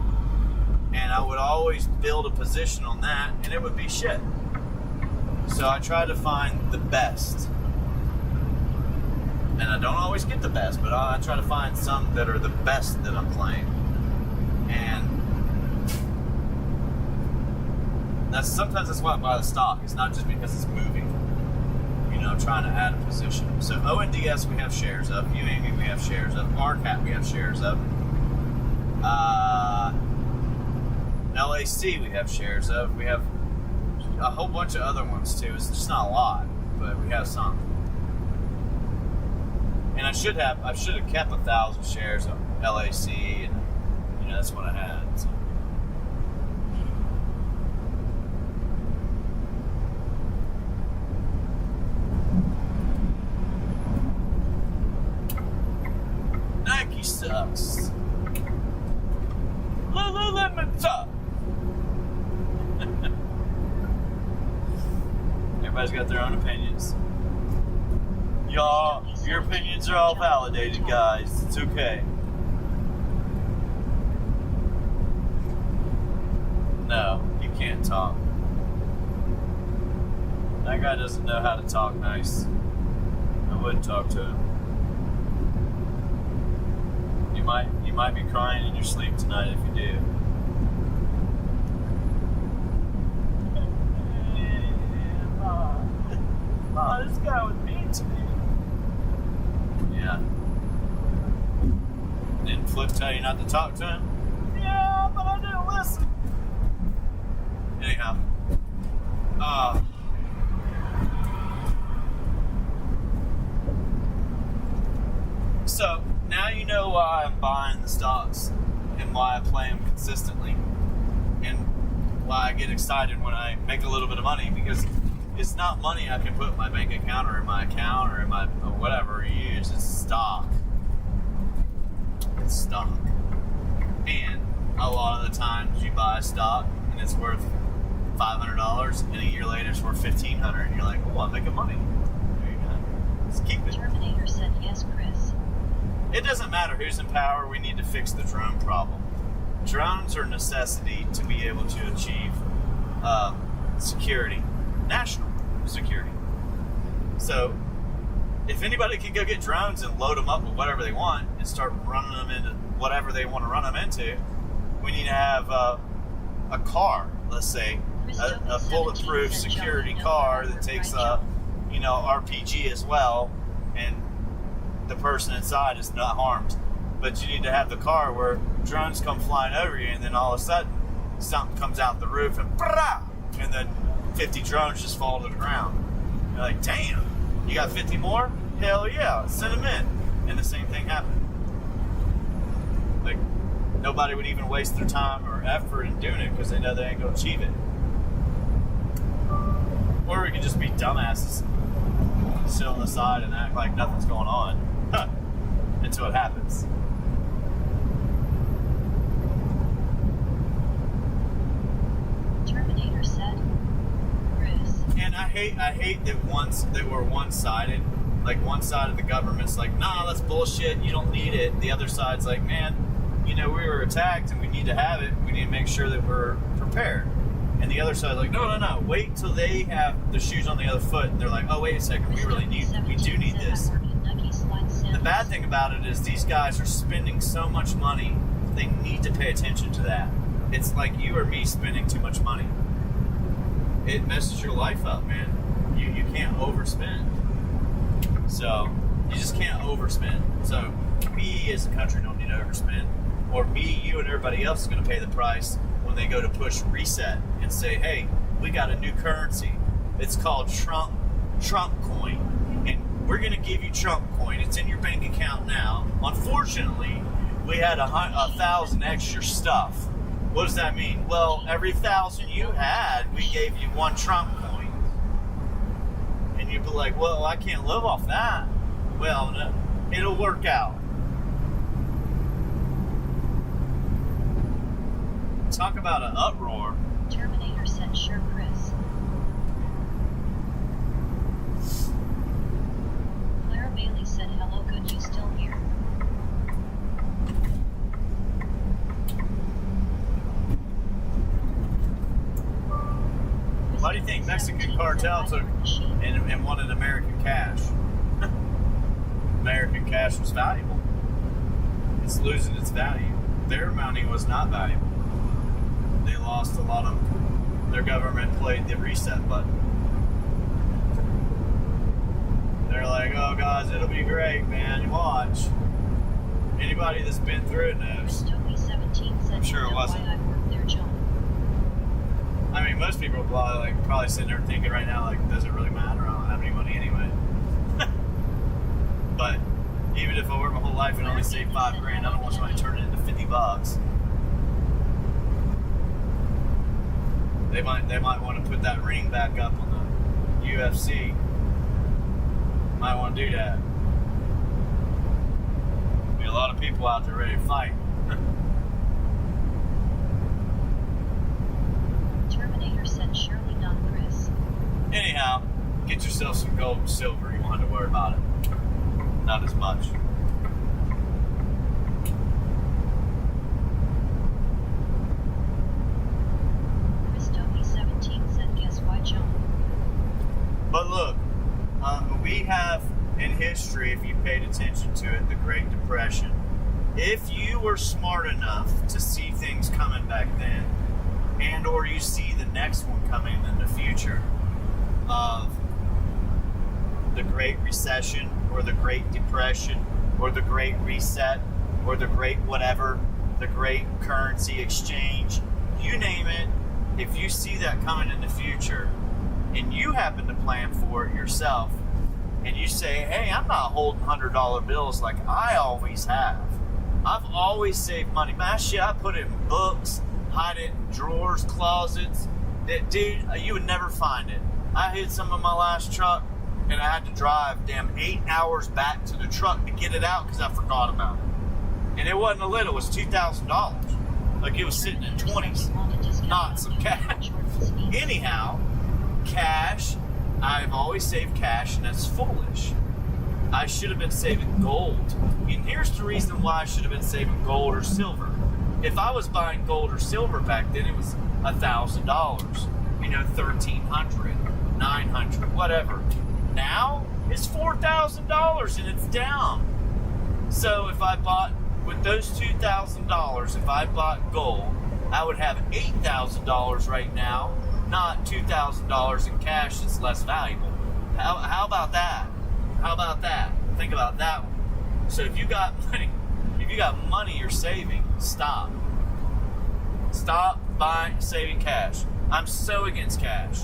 And I would always build a position on that, and it would be shit. So I try to find the best. And I don't always get the best, but I try to find some that are the best that I'm playing. And sometimes that's why I buy the stock. It's not just because it's moving. You know, trying to add a position. So ONDS we have shares of. UAV we have shares of. RCAT we have shares of. LAC we have shares of. We have a whole bunch of other ones too. It's just not a lot, but we have some. And I should have kept 1,000 shares of LAC, and you know that's what I had. So. Nike sucks. Lululemon sucks. Everybody's got their own opinions. Y'all, your opinions are all validated, guys. It's okay. No, you can't talk. That guy doesn't know how to talk nice. I wouldn't talk to him. You might be crying in your sleep tonight if you do. Oh, this guy was mean to me. Yeah. Didn't Flip tell you not to talk to him? Yeah, but I didn't listen. Anyhow. So, now you know why I'm buying the stocks and why I play them consistently and why I get excited when I make a little bit of money, because it's not money I can put in my bank account or in my account or in my or whatever you use. It's stock. It's stock. And a lot of the times you buy a stock and it's worth $500 and a year later it's worth $1,500 and you're like, well, I'm making money. There you go. Let's keep it. Terminator said yes, Chris. It doesn't matter who's in power. We need to fix the drone problem. Drones are a necessity to be able to achieve security. National security. So, if anybody can go get drones and load them up with whatever they want and start running them into whatever they want to run them into, we need to have a car, let's say, a bulletproof security car that takes RPG as well, and the person inside is not harmed. But you need to have the car where drones come flying over you, and then all of a sudden something comes out the roof and then 50 drones just fall to the ground. You're like, damn, you got 50 more? Hell yeah, send them in. And the same thing happened. Like, nobody would even waste their time or effort in doing it because they know they ain't going to achieve it. Or we could just be dumbasses, sit on the side and act like nothing's going on until it happens. Terminator said, Chris. And I hate that we're one-sided. Like, one side of the government's like, nah, that's bullshit, you don't need it. The other side's like, man, we were attacked and we need to have it. We need to make sure that we're prepared. And the other side's like, no, wait till they have the shoes on the other foot. And they're like, oh, wait a second, we do need this. The bad thing about it is these guys are spending so much money, they need to pay attention to that. It's like you or me spending too much money. It messes your life up, man. You can't overspend. So, you just can't overspend. So, we as a country don't need to overspend. Or me, you, and everybody else is going to pay the price when they go to push reset and say, hey, we got a new currency. It's called Trump coin. And we're going to give you Trump coin. It's in your bank account now. Unfortunately, we had 1,000 extra stuff. What does that mean? Well, every 1,000 you had, we gave you 1 Trump coin. And you'd be like, well, I can't live off that. Well, no, it'll work out. Talk about an uproar. Terminator said, sure, Chris. Clara Bailey said, hello, good, you still here? Why do you think Mexican cartel took and wanted American cash? American cash was valuable. It's losing its value. Their money was not valuable. They lost a lot of, their government played the reset button. They're like, oh guys, it'll be great, man, you watch. Anybody that's been through it knows. I'm sure it wasn't. I mean, most people are probably sitting there thinking right now, like, does it really matter? I don't have any money anyway. But even if I work my whole life and only save $5 grand, I don't want somebody to turn it into $50. They might want to put that ring back up on the UFC. Might want to do that. Be a lot of people out there ready to fight. Terminator said, surely not, Chris. Anyhow, get yourself some gold and silver. You won't have to worry about it. Not as much. But look, we have in history, if you paid attention to it, the Great Depression. If you were smart enough to see things coming back then, and or you see the next one coming in the future of the Great Recession or the Great Depression or the Great Reset or the Great whatever, the Great Currency Exchange, you name it, if you see that coming in the future, and you happen to plan for it yourself, and you say, hey, I'm not holding $100 bills like I always have. I've always saved money. Man, shit, I put it in books, hide it in drawers, closets. Dude, you would never find it. I hid some of my last truck, and I had to drive 8 hours back to the truck to get it out because I forgot about it. And it wasn't a little, it was $2,000. Like it was sitting in 20s, not some cash. Anyhow, cash, I've always saved cash, and that's foolish. I should have been saving gold. And here's the reason why I should have been saving gold or silver. If I was buying gold or silver back then, it was $1,000. $1,300, $900, whatever. Now, it's $4,000 and it's down. So if I bought, with those $2,000, if I bought gold, I would have $8,000 right now, not $2,000 in cash that's less valuable. How about that? How about that? Think about that one. So if you got money you're saving, stop. Stop buying, saving cash. I'm so against cash.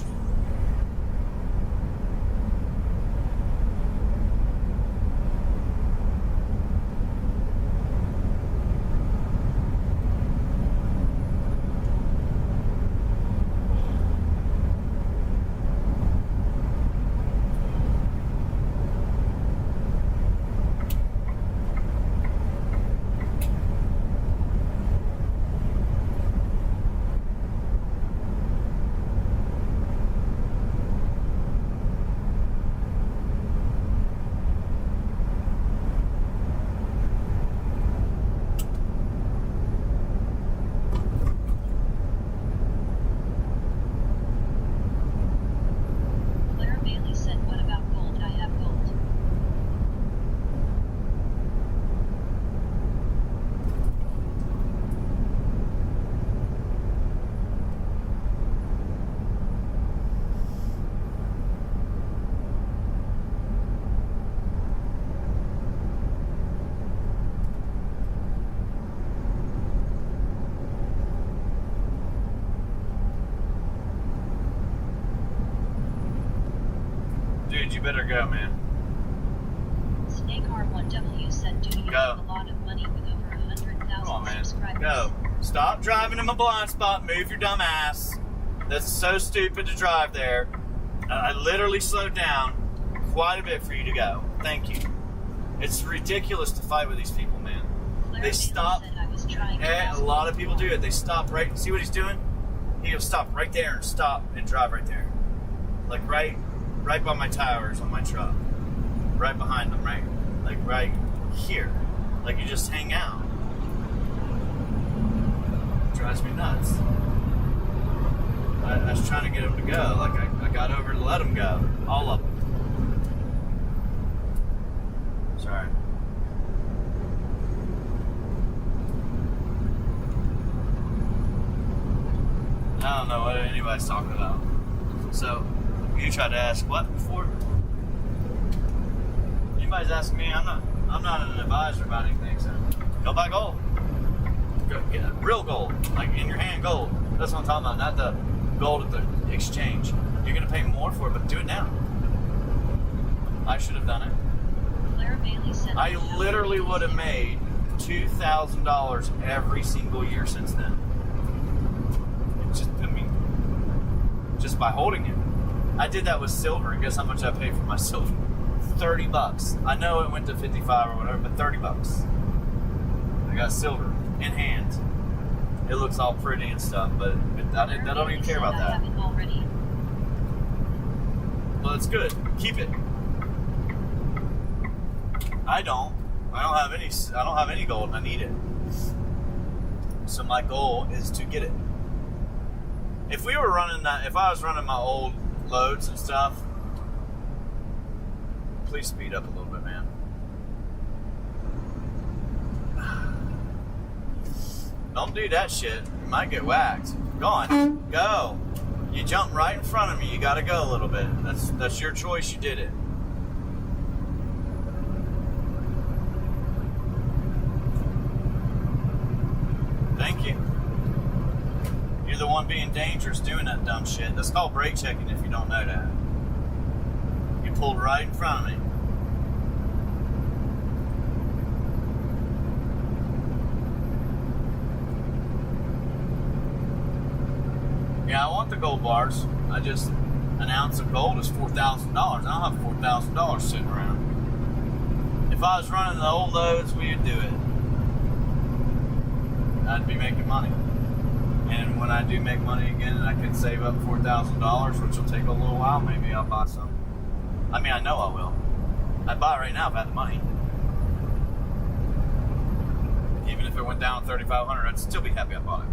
You better go, man. Snake R1W said, do you have a lot of money with over 100 Come on, man. subscribers. Go. Stop driving in my blind spot. Move your dumb ass. That's so stupid to drive there. I literally slowed down quite a bit for you to go. Thank you. It's ridiculous to fight with these people, man. Claire They Bailey stop. said I was trying to A ask lot of you people do it. They stop right. See what he's doing? He'll stop right there and stop and drive right there. Like right by my tires on my truck. Right behind them, right? Like right here. Like you just hang out. It drives me nuts. I was trying to get him to go. Like I got over to let him go. All of them. Sorry. I don't know what anybody's talking about. So, you tried to ask what before? Anybody's asking me, I'm not an advisor about anything, so go buy gold. Go get real gold, like in your hand gold. That's what I'm talking about, not the gold at the exchange. You're gonna pay more for it, but do it now. I should have done it. Claire Bailey said I literally would have made $2,000 every single year since then. Just by holding it. I did that with silver, and guess how much I paid for my silver? $30. I know it went to 55 or whatever, but $30. I got silver in hand. It looks all pretty and stuff, but I don't even care about I that. haven't already. Well, it's good. Keep it. I don't have any gold, and I need it. So my goal is to get it. If I was running my old loads and stuff, please speed up a little bit, man. Don't do that shit. You might get whacked. Go on. Go. You jump right in front of me. You gotta go a little bit. That's your choice. You did it. Thank you. You're the one being dangerous doing that dumb shit. That's called brake checking if you don't know that. You pulled right in front of me. Yeah, I want the gold bars. An ounce of gold is $4,000. I don't have $4,000 sitting around. If I was running the old loads, we would do it. I'd be making money. And when I do make money again and I can save up $4,000, which will take a little while, maybe I'll buy some. I mean, I know I will. I'd buy it right now if I had the money. Even if it went down to $3,500, I'd still be happy I bought it.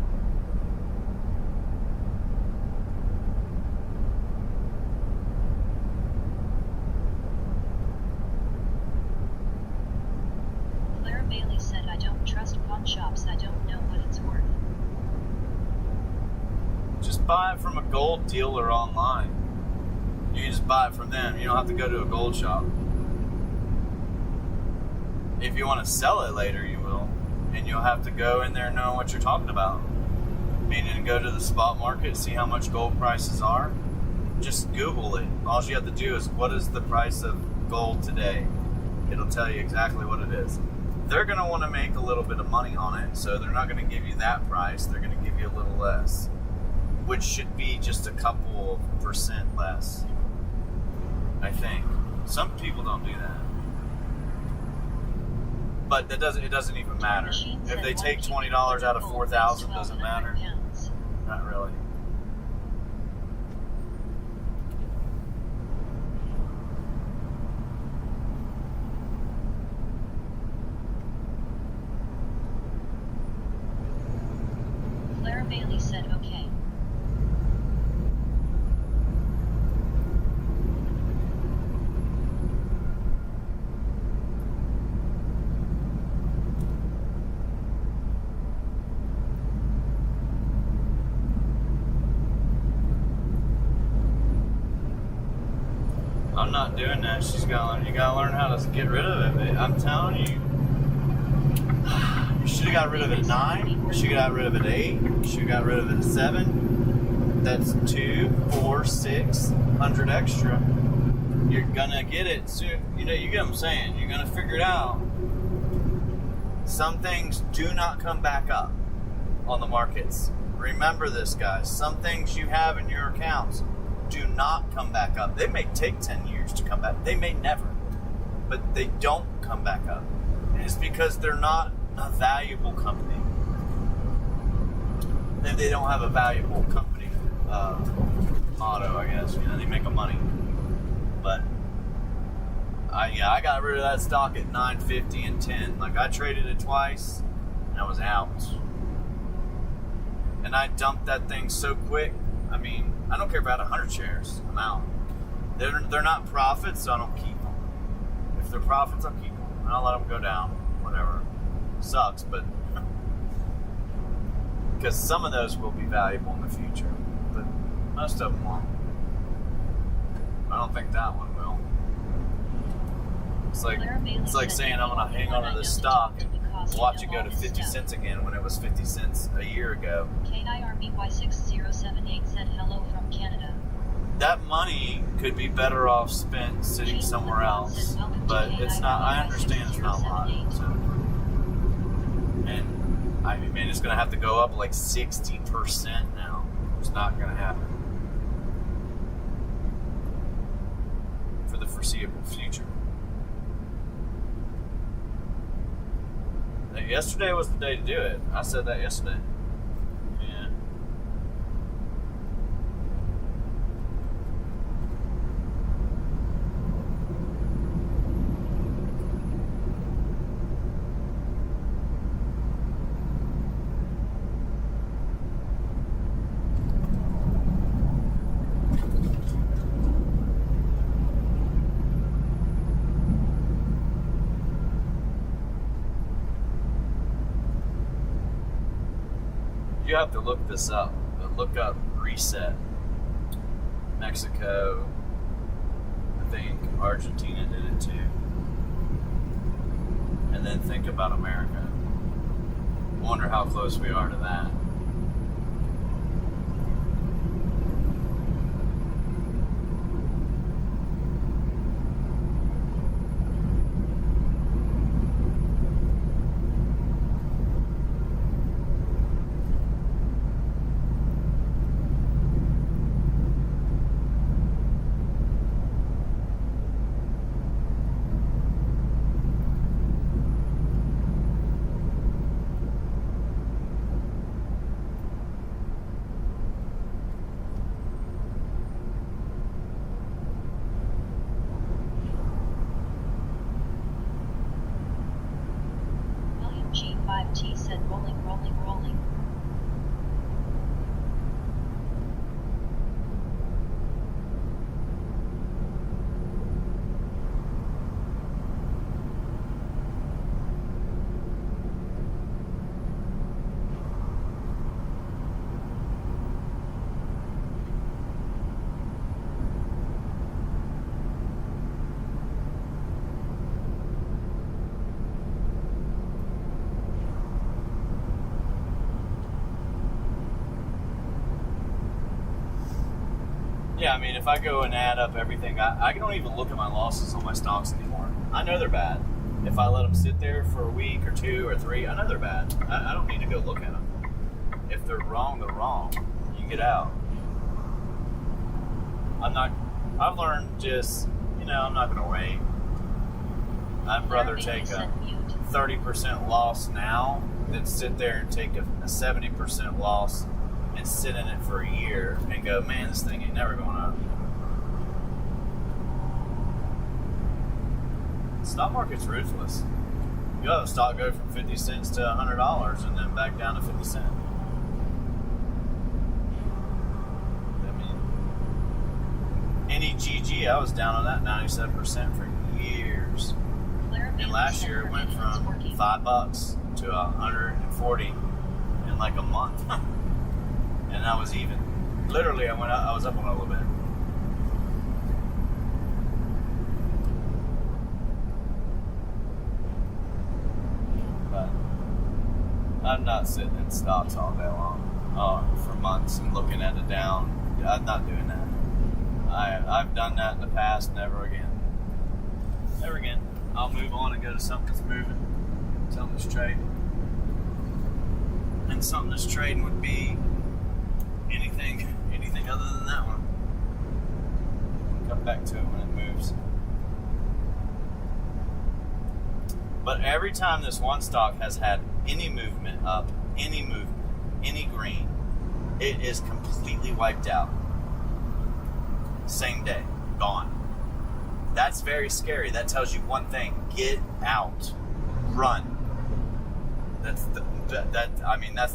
Claire Bailey said I don't trust pawn shops. I don't know what it's worth. Just buy it from a gold dealer online. You can just buy it from them. You don't have to go to a gold shop. If you want to sell it later, you will. And you'll have to go in there knowing what you're talking about. Meaning go to the spot market, see how much gold prices are. Just Google it. All you have to do is, what is the price of gold today? It'll tell you exactly what it is. They're going to want to make a little bit of money on it, so they're not going to give you that price. They're going to give you a little less, which should be just a couple of % less, I think. Some people don't do that. But it doesn't even matter. If they take $20 out of 4,000, doesn't matter. Not really. Claire Bailey said okay. I'm not doing that. You gotta learn how to get rid of it. I'm telling you. You should have got rid of it at 9. You should have got rid of it at 8. You should have got rid of it at 7. That's 2, 4, 6, 100 extra. You're gonna get it soon. You get what I'm saying. You're gonna figure it out. Some things do not come back up on the markets. Remember this, guys. Some things you have in your accounts do not come back up. They may take 10 years to come back. They may never. But they don't come back up. And it's because they're not a valuable company. They don't have a valuable company motto, I guess. They make a money. But I got rid of that stock at $9.50 and $10. Like, I traded it twice and I was out. And I dumped that thing so quick. I mean, I don't care if I had 100 shares. I'm out. They're not profits, so I don't keep them. If they're profits, I'll keep them. And I'll let them go down. Whatever. Sucks, but because some of those will be valuable in the future, but most of them won't. I don't think that one will. It's like saying I'm going to hang on to this stock and watch it go to 50 cents again when it was 50 cents a year ago. KIRBY6078 said hello from Canada. That money could be better off spent sitting somewhere else, but it's not. I understand it's not a lot. So. And I mean, it's going to have to go up like 60% now. It's not going to happen for the foreseeable future. Yesterday was the day to do it. I said that yesterday. Yeah. You have to look this up. Look up reset. Mexico. I think Argentina did it too. And then think about America. Wonder how close we are to that. G5T said rolling. Yeah, I mean, if I go and add up everything, I don't even look at my losses on my stocks anymore. I know they're bad. If I let them sit there for a week or 2 or 3, I know they're bad. I don't need to go look at them. If they're wrong, they're wrong. You get out. I've learned just, I'm not going to wait. I'd rather take a 30% loss now than sit there and take a 70% loss and sit in it for a year and go, man, this thing ain't never going up. The stock market's ruthless. You have a stock go from 50 cents to $100 and then back down to 50 cents. I mean, NEGG, I was down on that 97% for years. And last year it went from $5 to $140 in like a month. And I was even. Literally, I was up on it a little bit. But I'm not sitting in stocks all day long for months and looking at it down. I'm not doing that. I've done that in the past. Never again. Never again. I'll move on and go to something that's moving. Something that's trading. And something that's trading would be anything other than that one. Come back to it when it moves. But every time this one stock has had any movement up, any green, it is completely wiped out. Same day, gone. That's very scary. That tells you one thing: get out, run. That's the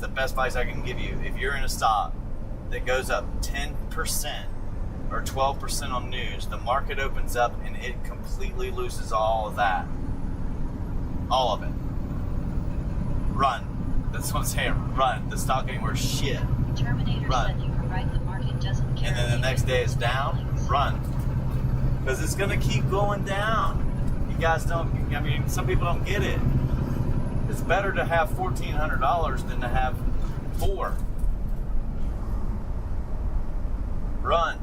best advice I can give you. If you're in a stock that goes up 10% or 12% on news, the market opens up and it completely loses all of that. All of it. Run. That's what I'm saying. Run. The stock ain't worth shit. Terminator Run. said you were right, the market doesn't care. And then the next day it's down. Run. Because it's going to keep going down. You guys don't, I mean, some people don't get it. It's better to have $1,400 than to have $4. Run.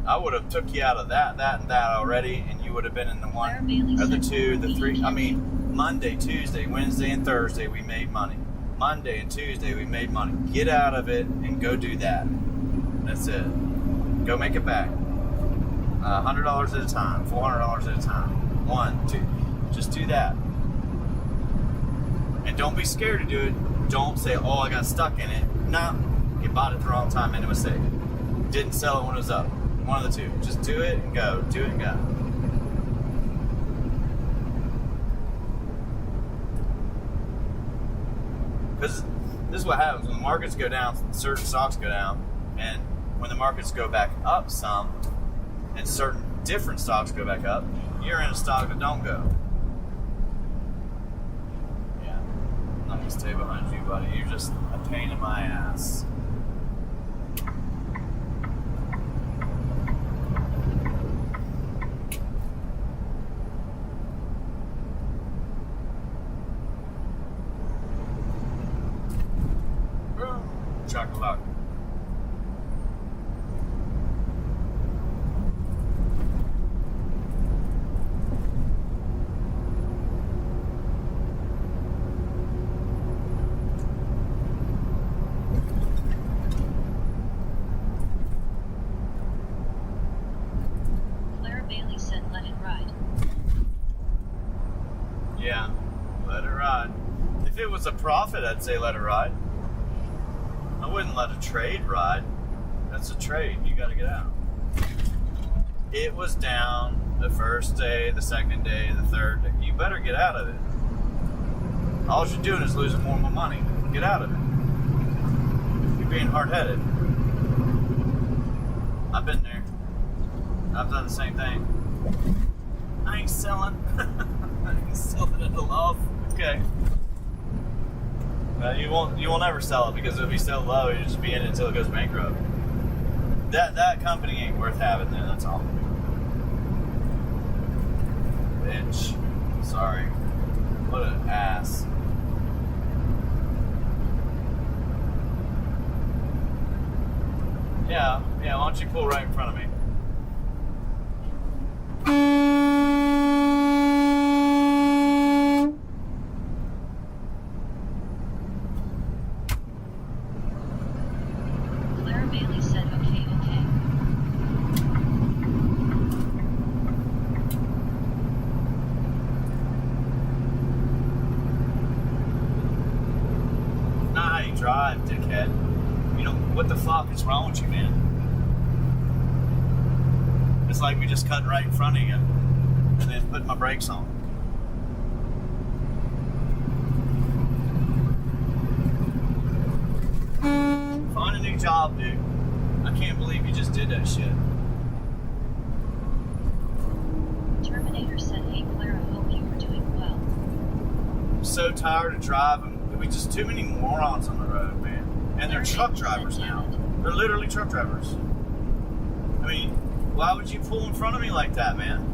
I would have took you out of that, and that already, and you would have been in the one, or the two, the three. I mean, Monday, Tuesday, Wednesday, and Thursday, we made money. Monday and Tuesday, we made money. Get out of it and go do that. That's it. Go make it back. $100 at a time, $400 at a time. 1, 2. Just do that. And don't be scared to do it. Don't say, oh, I got stuck in it. No, you bought it the wrong time, made a mistake. Didn't sell it when it was up. One of the two. Just do it and go. Do it and go. Because this is what happens. When the markets go down, certain stocks go down. And when the markets go back up some, and certain different stocks go back up, you're in a stock that don't go. Yeah. I'm not going to stay behind you, buddy. You're just a pain in my ass. Chocolate. Claire Bailey said let it ride. Yeah, let it ride. If it was a profit, I'd say let it ride. I wouldn't let a trade ride. That's a trade. You got to get out. It was down the first day, the second day, the third day. You better get out of it. All you're doing is losing more money. Get out of it. You're being hard-headed. I've been there. I've done the same thing. I ain't selling. I ain't selling at a loss. Okay. You won't ever sell it because it'll be so low. You'll just be in it until it goes bankrupt. That company ain't worth having there. That's all. Bitch. Sorry. What an ass. Yeah. Why don't you pull right in front of me? Bailey said okay. Not how you drive, dickhead. You know, what the fuck is wrong with you, man? It's like me just cutting right in front of you and then putting my brakes on. Find a new job, dude. I can't believe you just did that shit. Terminator said, hey Claire, I hope you were doing well. I'm so tired of driving. We just too many morons on the road, man. And they're truck drivers now. They're literally truck drivers. I mean, why would you pull in front of me like that, man?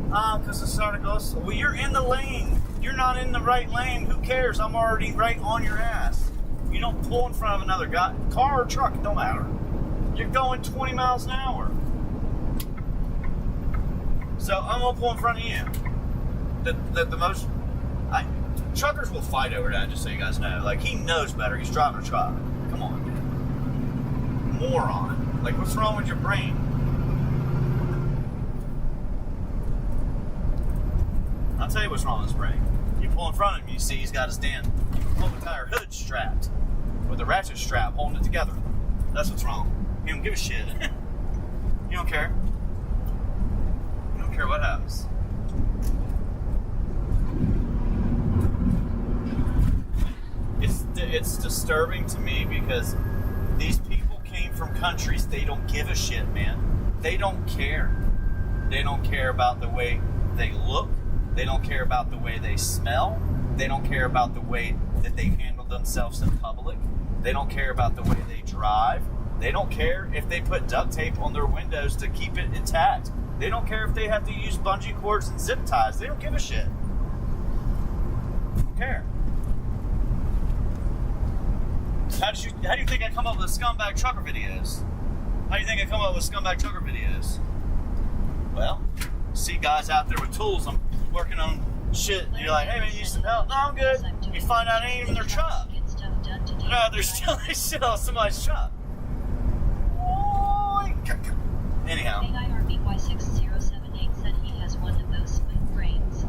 Because the started goes, well, you're in the lane. You're not in the right lane. Who cares? I'm already right on your ass. You don't pull in front of another guy, car or truck, it don't matter. You're going 20 miles an hour. So I'm gonna pull in front of you. Truckers will fight over that, just so you guys know. Like, he knows better. He's driving a truck. Come on, man. Moron. Like, what's wrong with your brain? I'll tell you what's wrong with his brain. You pull in front of him, you see he's got his damn tire hood strapped with a ratchet strap holding it together. That's what's wrong. You don't give a shit. You don't care. You don't care what happens. It's disturbing to me because these people came from countries they don't give a shit, man. They don't care. They don't care about the way they look. They don't care about the way they smell. They don't care about the way that they handle themselves in public. They don't care about the way they drive. They don't care if they put duct tape on their windows to keep it intact. They don't care if they have to use bungee cords and zip ties. They don't give a shit. They don't care. How do you think I come up with scumbag trucker videos? How do you think I come up with scumbag trucker videos? Well, see guys out there with tools, I'm working on shit, and you're like, hey man, you need some help? No, I'm good. You find out it ain't even their truck. No, they're still somebody's truck. Anyhow. AIRBY6078 said he has one of those smooth brains.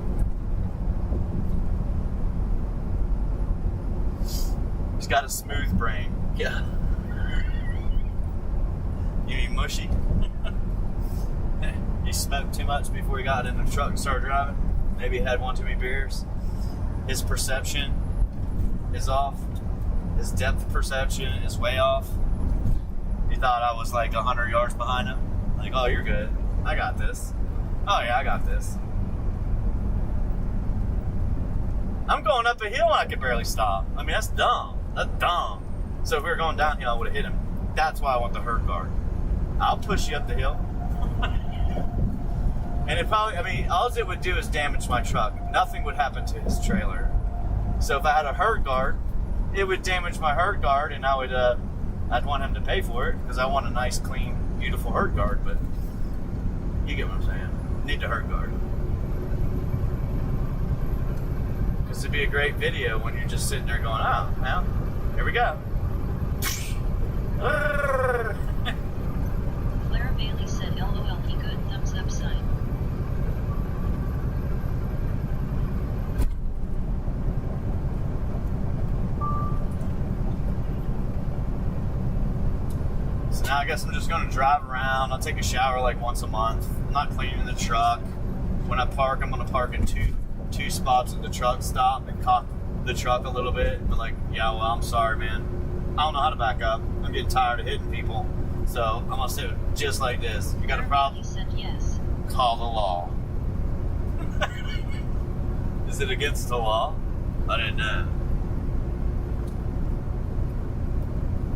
He's got a smooth brain. Yeah. You mean mushy? He smoked too much before he got in the truck and started driving. Maybe he had one too many beers. His perception is off. His depth perception is way off. He thought I was like 100 yards behind him. Like, oh, you're good. I got this. Oh, yeah, I got this. I'm going up a hill and I could barely stop. I mean, that's dumb. That's dumb. So if we were going downhill, I would have hit him. That's why I want the herd guard. I'll push you up the hill. And it probably, I mean, all it would do is damage my truck. Nothing would happen to his trailer. So if I had a herd guard, it would damage my herd guard, and I'd want him to pay for it because I want a nice, clean, beautiful herd guard. But you get what I'm saying. Need the herd guard. Because it'd be a great video when you're just sitting there going, oh, now, here we go. Clara Bailey said LOL, he good, thumbs up sign. So now I guess I'm just going to drive around. I'll take a shower like once a month. I'm not cleaning the truck. When I park, I'm going to park in two spots at the truck stop and cock the truck a little bit. But like, yeah, well, I'm sorry, man. I don't know how to back up. I'm getting tired of hitting people. So I'm going to sit just like this. You got a problem? He said yes. Call the law. Is it against the law? I didn't know.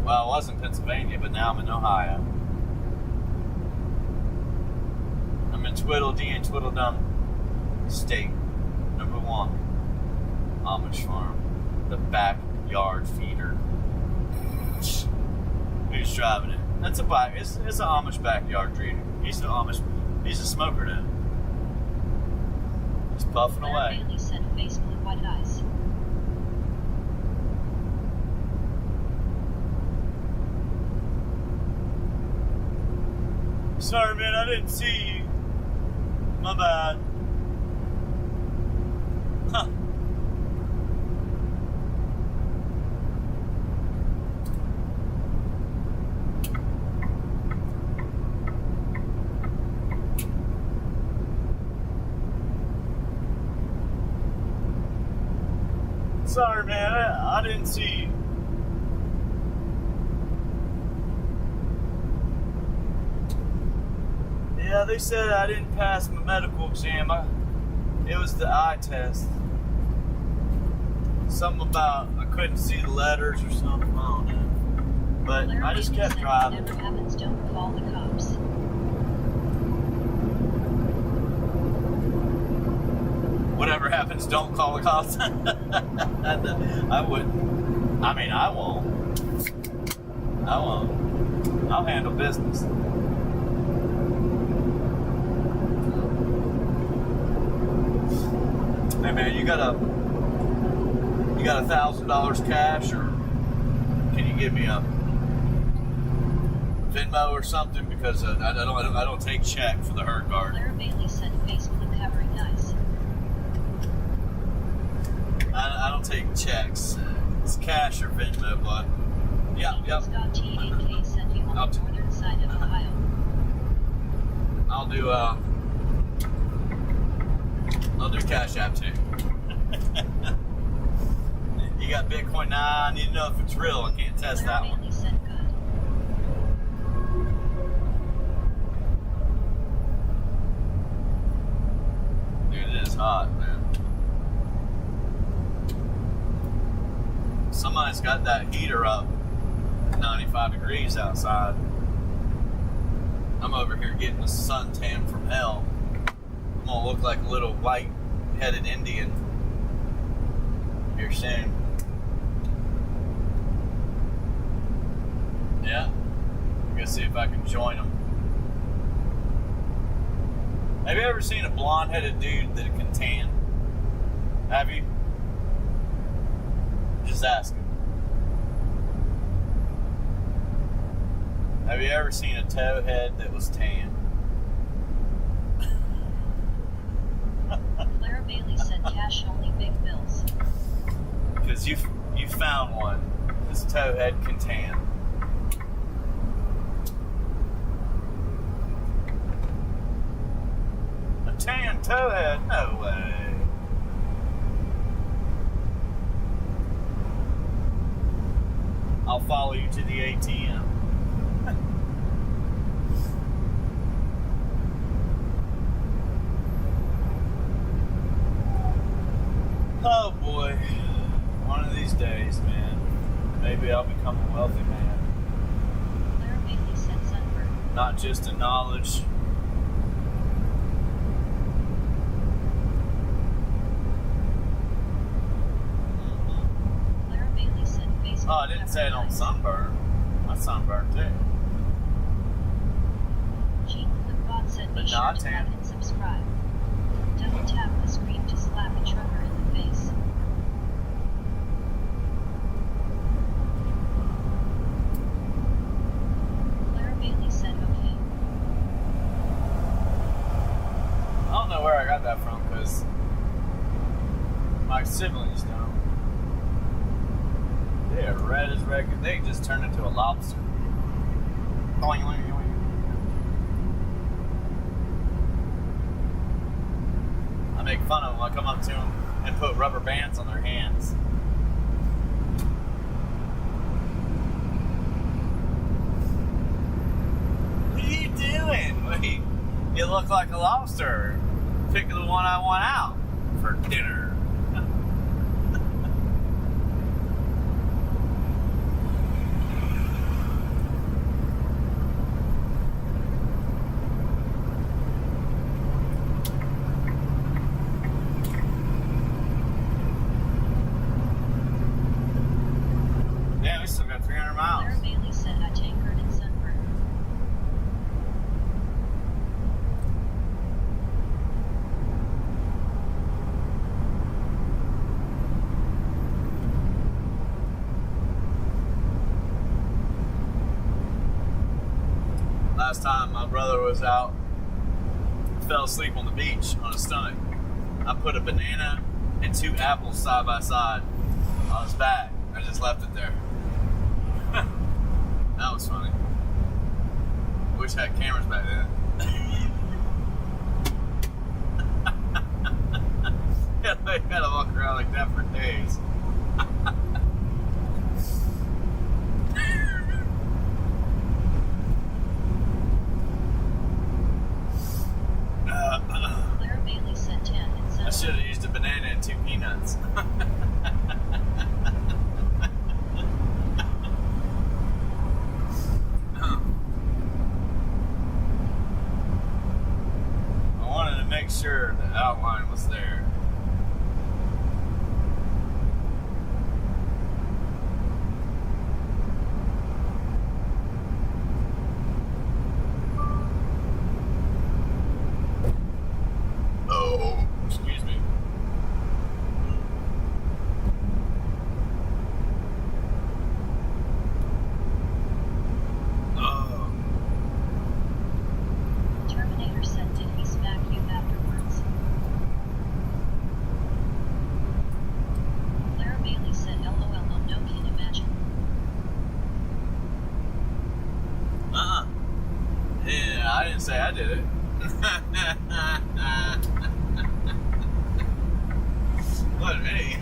Well, I was in Pennsylvania, but now I'm in Ohio. I'm in Tweedledee and Tweedledum State. Number 1. Amish Farm. The backyard feeder. Who's driving it? It's an Amish backyard feeder. He's a smoker now. He's puffing Clara away. Bailey said face blue white eyes. Sorry, man, I didn't see you. My bad. Huh. Sorry, man, I didn't see you. Yeah, they said I didn't pass my medical exam. It was the eye test. Something about I couldn't see the letters or something. I don't know. But Clara I just Bailey kept said, driving. whatever happens, don't call the cops. Whatever happens, don't call the cops. I wouldn't. I mean, I won't. I won't. I'll handle business. Hey man, you got $1,000 cash, or can you give me a Venmo or something? Because I don't take check for the herd guard. Claire Bailey said Facebook covering nice. I don't take checks. It's cash or Venmo, bud. Yep. Scott T8K sent you on the northern side of Ohio. I'll do Cash App too. You got Bitcoin? Nah, I need to know if it's real. I can't test Claire that one. Bailey said good. Dude, it is hot, man. Somebody's got that heater up 95 degrees outside. I'm over here getting a suntan from hell. I'm gonna look like a little white-headed Indian here soon. Yeah, I'm gonna see if I can join them. Have you ever seen a blonde-headed dude that can tan? Have you? Just asking. Have you ever seen a towhead that was tan? Claire Bailey said cash only big bills. Because you found one. This towhead can tan. A tan towhead? No way. I'll follow you to the ATM. Oh boy, one of these days, man, maybe I'll become a wealthy man. Claire Bailey said sunburn. Not just in knowledge. Claire Bailey said Facebook. Oh, I didn't say I don't sunburn. I sunburn too. Jean Flipbot said be But sure not to tan. like and subscribe. Double tap the screen to slap a trucker in the face. Claire Bailey said okay. I don't know where I got that from because my siblings don't. They are red as red. They just turned into a lobster. Boing, boing, boing. I make fun of them. I come up to them and put rubber bands on their hands. What are you doing? You look like a lobster. Pick the one I want out for dinner. Yeah, we still got 300 miles. Claire Bailey said I tankered and sunburned. Last time my brother was out, fell asleep on the beach on his stomach. I put a banana and 2 apples side by side on his back. I just left it there. That was funny. Wish I had cameras back then. Yeah, they had to walk around like that for days. Claire Bailey said tan and I should sunburned. have used a banana and 2 peanuts. I wanted to make sure the outline was there. did it. What me?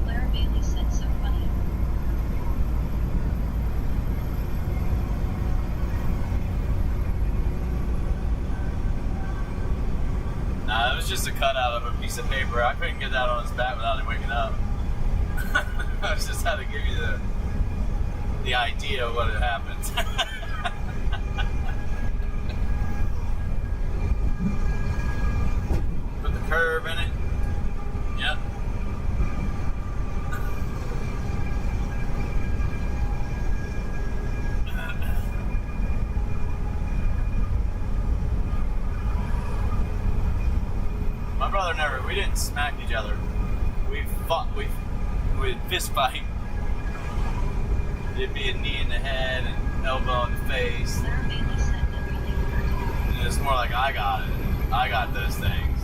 Clara Bailey said so funny. Nah, it was just a cutout of a piece of paper. I couldn't get that on his back without him waking up. I just had to give you the idea of what had happened. Put the curve in it. Yep. My brother we didn't smack each other. We fought, we'd fist fight. It'd be a knee in the head and elbow in the face. Clara Bailey said that really hurt. And it's more like, I got it. I got those things.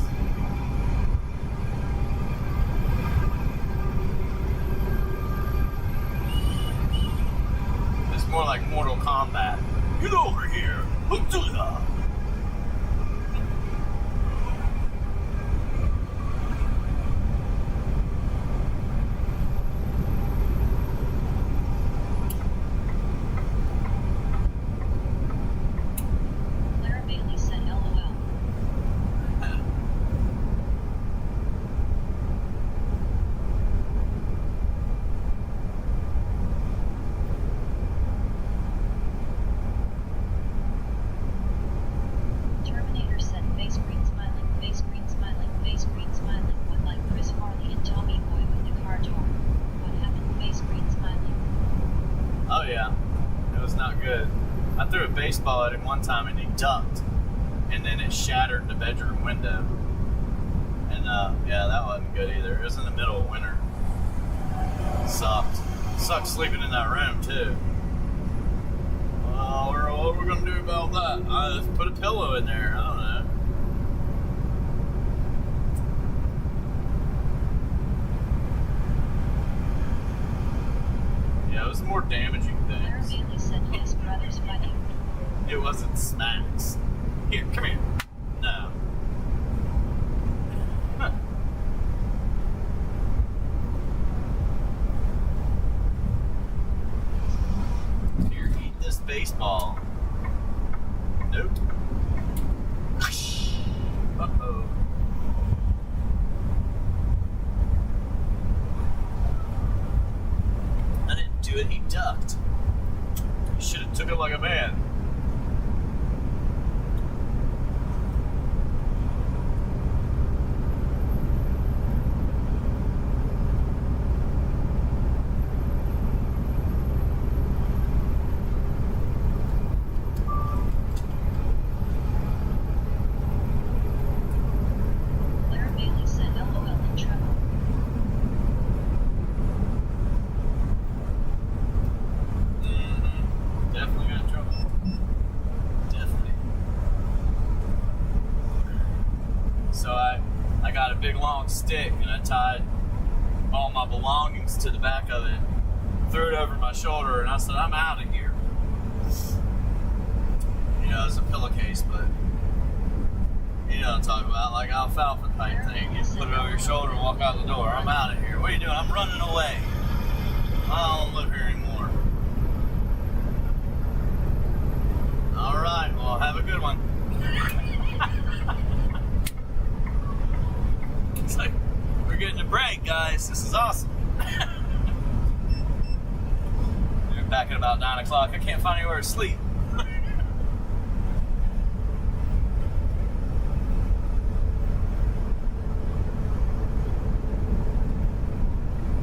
It's more like Mortal Kombat. Get over here. Look to that. Clara Bailey said LOL. Terminator said face green smiling, face green smiling, face green smiling, what like Chris Farley and Tommy Boy with the car door. What happened? Face green smiling. Oh yeah, it was not good. I threw a baseball at him one time and he ducked, and then it shattered the bedroom window. And yeah, that wasn't good either. It was in the middle of winter. Sucked. Sucked sleeping in that room too. Well, what are we gonna do about that? I just put a pillow in there. I don't know. Yeah, it was more damaging Clara things. Bailey said yes, brothers fighting. It wasn't smacks. Here, come here. No. Huh. Here, eat this baseball. Nope. Uh-oh. I didn't do it, he ducked. You should have took it like a man. Clara Bailey said LOL in trouble. Definitely got in trouble. Definitely. So I got a big long stick and I tied all my belongings to the back of it, threw it over my shoulder, and I said, I'm out of here. You know, it's a pillowcase, but you know what I'm talking about, like alfalfa type thing. You put it over your shoulder and walk out the door. I'm out of here. What are you doing? I'm running away. I don't live here anymore. All right, well, have a good one. It's like, we're getting a break, guys. This is awesome. We're back at about 9 o'clock. I can't find anywhere to sleep.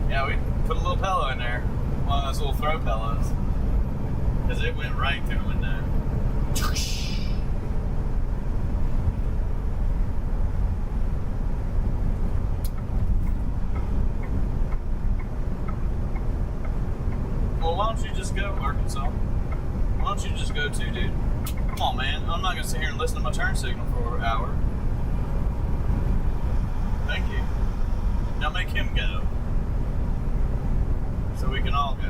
Yeah, we put a little pillow in there. One of those little throw pillows. Because it went right through the window. Well, why don't you just go, Arkansas? Why don't you just go too, dude? Come on, man. I'm not going to sit here and listen to my turn signal for an hour. Thank you. Now make him go. So we can all go.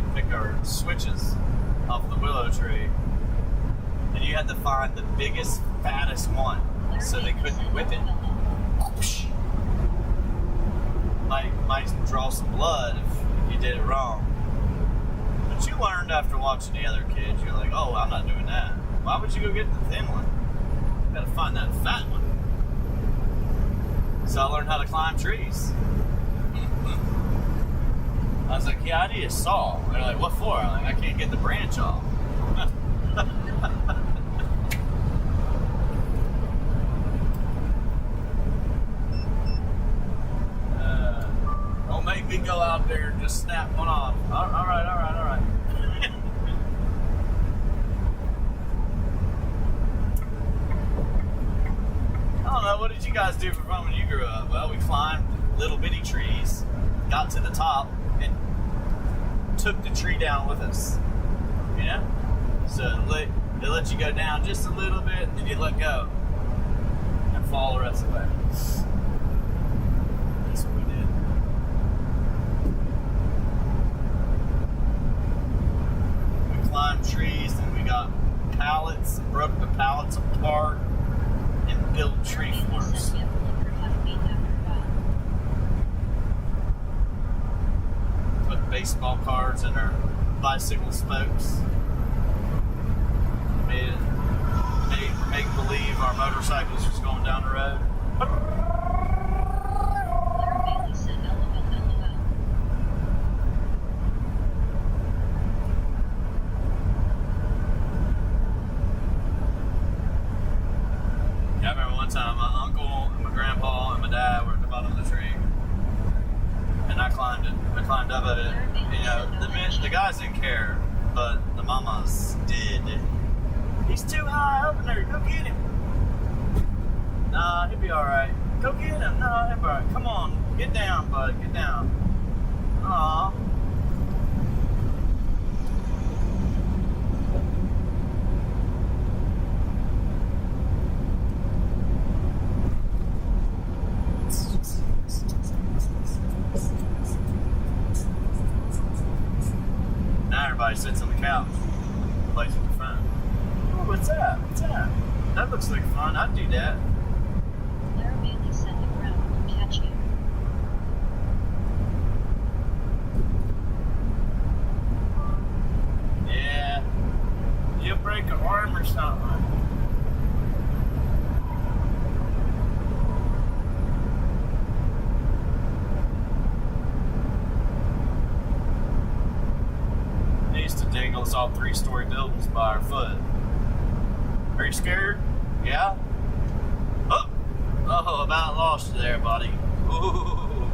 we'd pick our switches off the willow tree, and you had to find the biggest, fattest one, so they couldn't whip it. Might draw some blood if you did it wrong. But you learned after watching the other kids, you're like, oh, I'm not doing that. Why would you go get the thin one? You gotta find that fat one. So I learned how to climb trees. I was like, yeah, I need a saw. They're like, what for? I'm like, I can't get the branch off. Don't make me go out there and just snap one off. All right. I don't know, what did you guys do for fun when you grew up? Well, we climbed little bitty trees, got to the top, and took the tree down with us. You know? So it let you go down just a little bit, then you let go and fall the rest of the way. That's what we did. We climbed trees, and we got pallets, and broke the pallets apart, and built tree forts. Put baseball cards in our bicycle spokes. Make believe our motorcycles was going down the road. Yeah, I remember one time my uncle and my grandpa and my dad were at the bottom of the tree, and I climbed it. I climbed up it. You know, the guys didn't care, but the mamas did. He's too high up in there. Go get him. Nah, he'll be all right. Go get him. Nah, he'll be all right. Come on, get down, bud. Get down. Aw. Now everybody sits on the couch, plays with their phone. Oh, what's that? What's that? That looks like fun. I'd do that. Blair Bailey said the ground will catch you. Yeah. You'll break an arm or something. They used to dig us all 3-story buildings by our foot. Are you scared? Yeah? Oh, about lost you there, buddy. Ooh.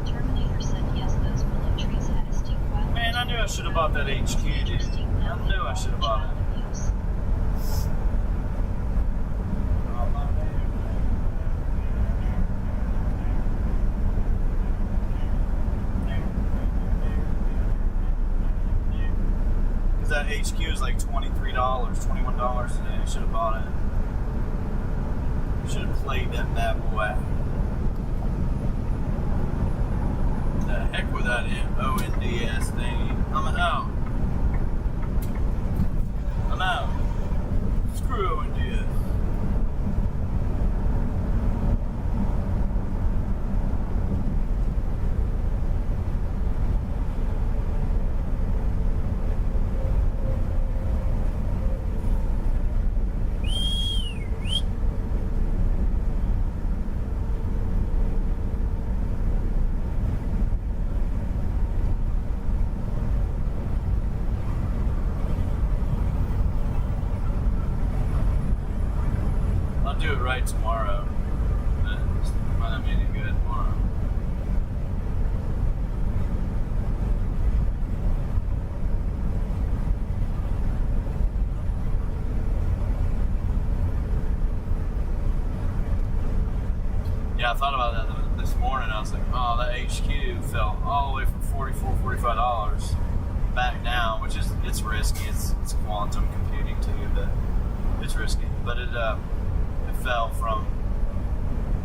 Terminator said yes, those willow trees had a steep wild. Man, I knew I should have bought that HQ, dude. I knew I should have bought it. That HQ is like $23, $21 today. Should have bought it. Should have played that bad boy. The heck with that ONDS thing. I'm out. I'm out. Screw ONDS. Do it right tomorrow. Might not be any good tomorrow. Yeah, I thought about that this morning. I was like, oh, that HQ fell all the way from $44, $45 back down, which is, it's risky. It's quantum computing too, but it's risky. But it fell from,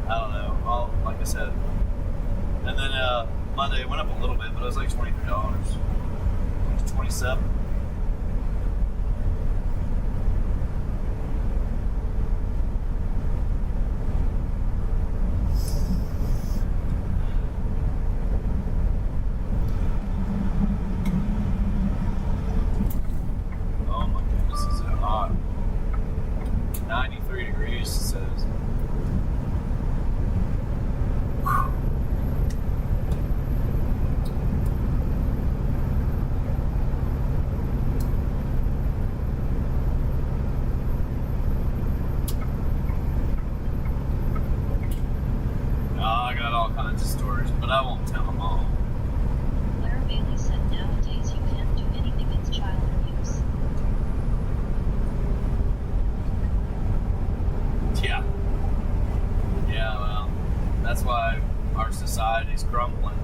I don't know, well, like I said. And then Monday it went up a little bit, but it was like $23. It was 27. Oh my goodness, is it hot? 93 degrees, it says. I got all kinds of stories, but I won't tell them all. Claire Bailey said nowadays you can't do anything, it's child abuse. Yeah. Yeah, well, that's why our society's crumbling.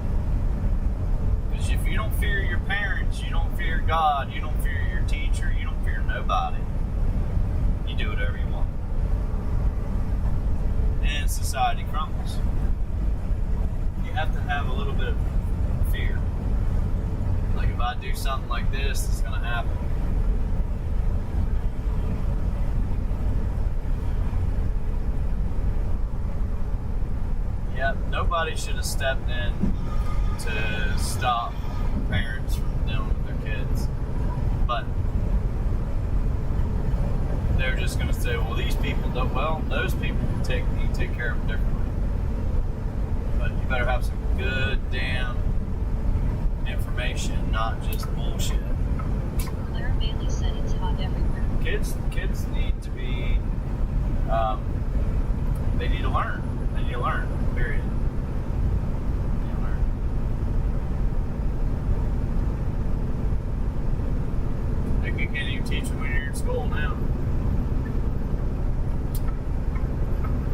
Because if you don't fear your parents, you don't fear God, you don't fear your teacher, you don't fear nobody. You do whatever you want. And society crumbles. You have to have a little bit of fear. Like if I do something like this, it's going to happen. Yeah, nobody should have stepped in to stop parents from dealing with their kids. But they're just going to say, well, these people don't, well, those people you take care of them differently. But you better have some good damn information, not just bullshit. Claire Bailey said it's hot everywhere. Kids need to be, they need to learn. They need to learn, period. They need to learn. You can't even teach them when you're in school now.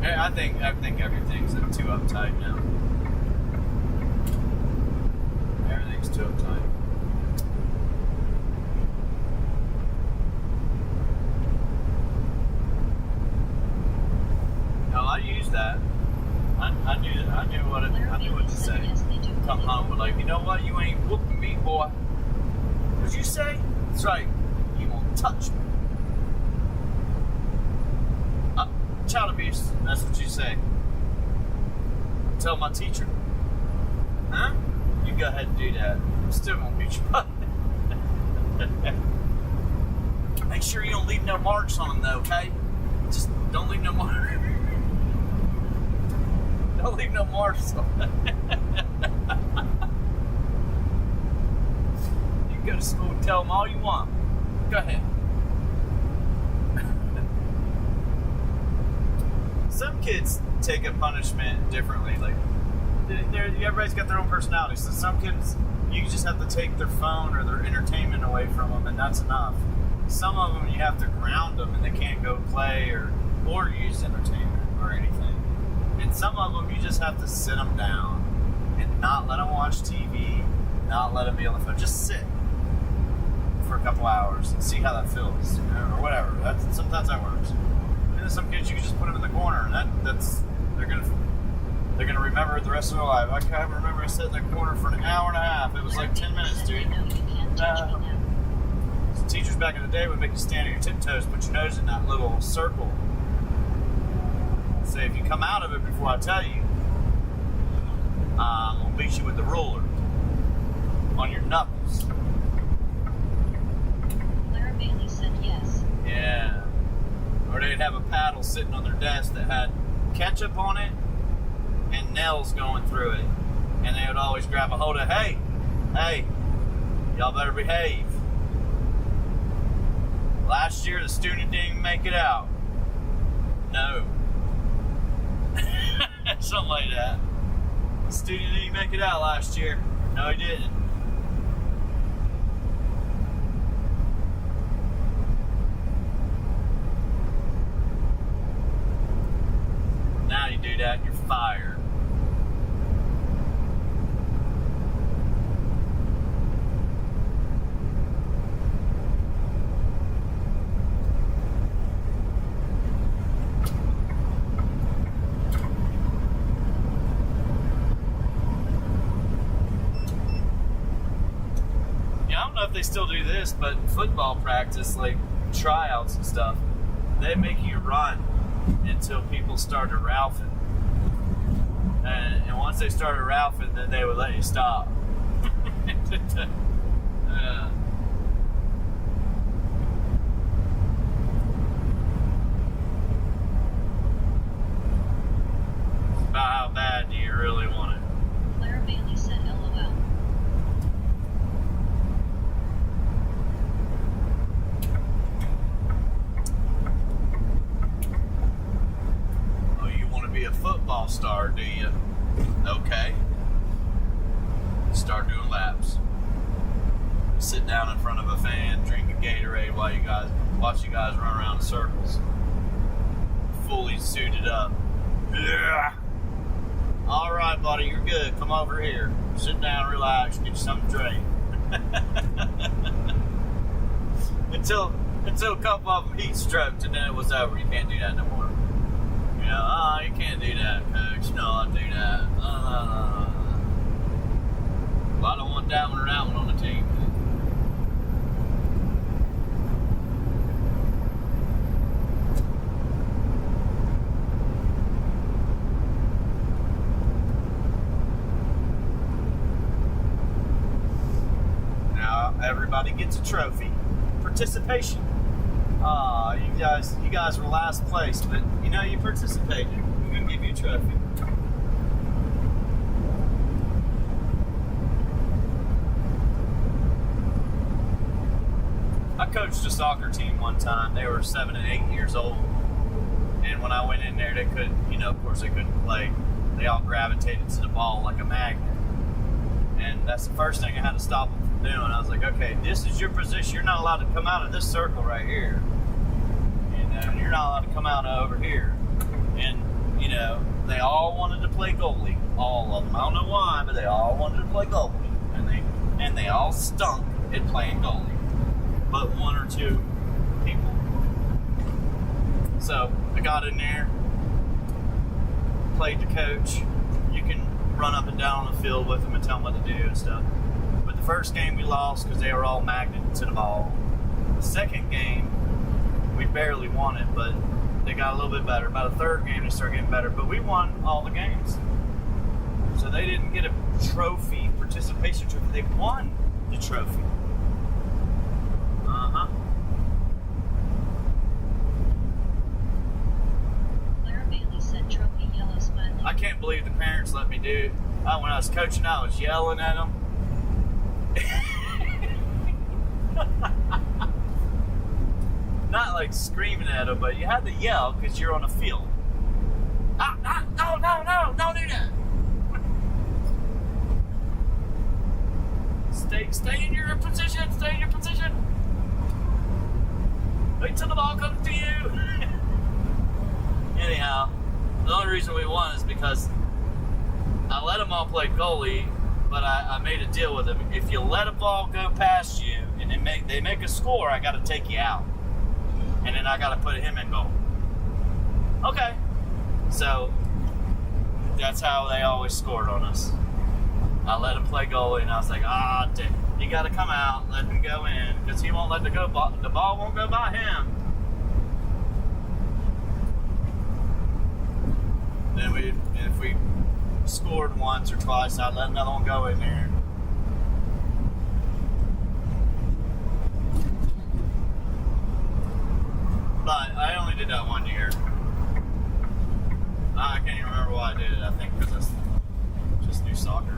I think everything's too uptight now. Everything's too uptight. No, I use that. I knew what to say. Come home with like, you know what? You ain't whooping me, boy. What'd you say? That's right. You won't touch me. Child abuse. That's what you say. Tell my teacher. Huh? You go ahead and do that. I'm still gonna beat you up. Make sure you don't leave no marks on them, though, okay? Just don't leave no marks. Don't leave no marks on them. You can go to school and tell them all you want. Go ahead. Some kids take a punishment differently. Like, everybody's got their own personality. So some kids, you just have to take their phone or their entertainment away from them, and that's enough. Some of them, you have to ground them, and they can't go play or use entertainment or anything. And some of them, you just have to sit them down and not let them watch TV, not let them be on the phone. Just sit for a couple hours and see how that feels, or whatever. Sometimes that works. And then some kids, you can just put them in the corner, and that's they're gonna remember it the rest of their life. I can't remember I sat in the corner for an hour and a half. It was like 10 minutes, dude. Teachers back in the day would make you stand on your tiptoes, put your nose in that little circle. Say, if you come out of it before I tell you, I'm gonna beat you with the ruler on your knuckles. Claire Bailey said yes. Yeah. Or they'd have a paddle sitting on their desk that had ketchup on it and nails going through it. And they would always grab a hold of, hey, y'all better behave. Last year, the student didn't even make it out. No. Something like that. The student didn't even make it out last year. No, he didn't. Now you do that, you're fired. if they still do this, but football practice, like tryouts and stuff, they make you run until people started ralphing. And once they started ralphing, then they would let you stop. About how bad do you really want it? Claire Bailey said LOL. Oh, you want to be a football star, do you? Okay. Start doing laps. Sit down in front of a fan, drink a Gatorade while you guys watch you guys run around in circles. Fully suited up. Yeah. All right, buddy, you're good. Come over here. Sit down, relax, get you something to drink. until a couple of them heat stroked, and then it was over. You can't do that no more. You know, oh, you can't do that, coach. No, I do that. Well, I don't want that one or that one on the team. Everybody gets a trophy. Participation. You guys were last place, but you know you participated. We're gonna give you a trophy. I coached a soccer team one time. They were 7 and 8 years old, and when I went in there, they couldn't. You know, of course, they couldn't play. They all gravitated to the ball like a magnet, and that's the first thing I had to stop them from doing. I was like, okay, this is your position. You're not allowed to come out of this circle right here. You know, you're not allowed to come out over here. And, you know, they all wanted to play goalie. All of them. I don't know why, but they all wanted to play goalie. And they all stunk at playing goalie. But one or two people. So I got in there, played the coach. You can run up and down on the field with them and tell them what to do and stuff. But the first game we lost because they were all magneted to the ball. The second game, we barely won it, but they got a little bit better. By the third game, they started getting better, but we won all the games. So they didn't get a trophy, participation trophy. They won the trophy. Claire Bailey said trophy yellow smiley. I can't believe the parents let me do it. When I was coaching, I was yelling at them. Not like screaming at them, but you had to yell because you're on a field. No, don't do that. Stay in your position. Stay in your position. Wait till the ball comes to you. Anyhow, the only reason we won is because I let them all play goalie, but I made a deal with them. If you let a ball go past you and they make a score, I got to take you out, and then I got to put him in goal. Okay, so that's how they always scored on us. I let him play goalie, and I was like, you got to come out, let him go in, because he won't let the ball won't go by him. Then if we scored once or twice, I'd let another one go in there. But I only did that 1 year. I can't even remember why I did it. I think because I just knew soccer.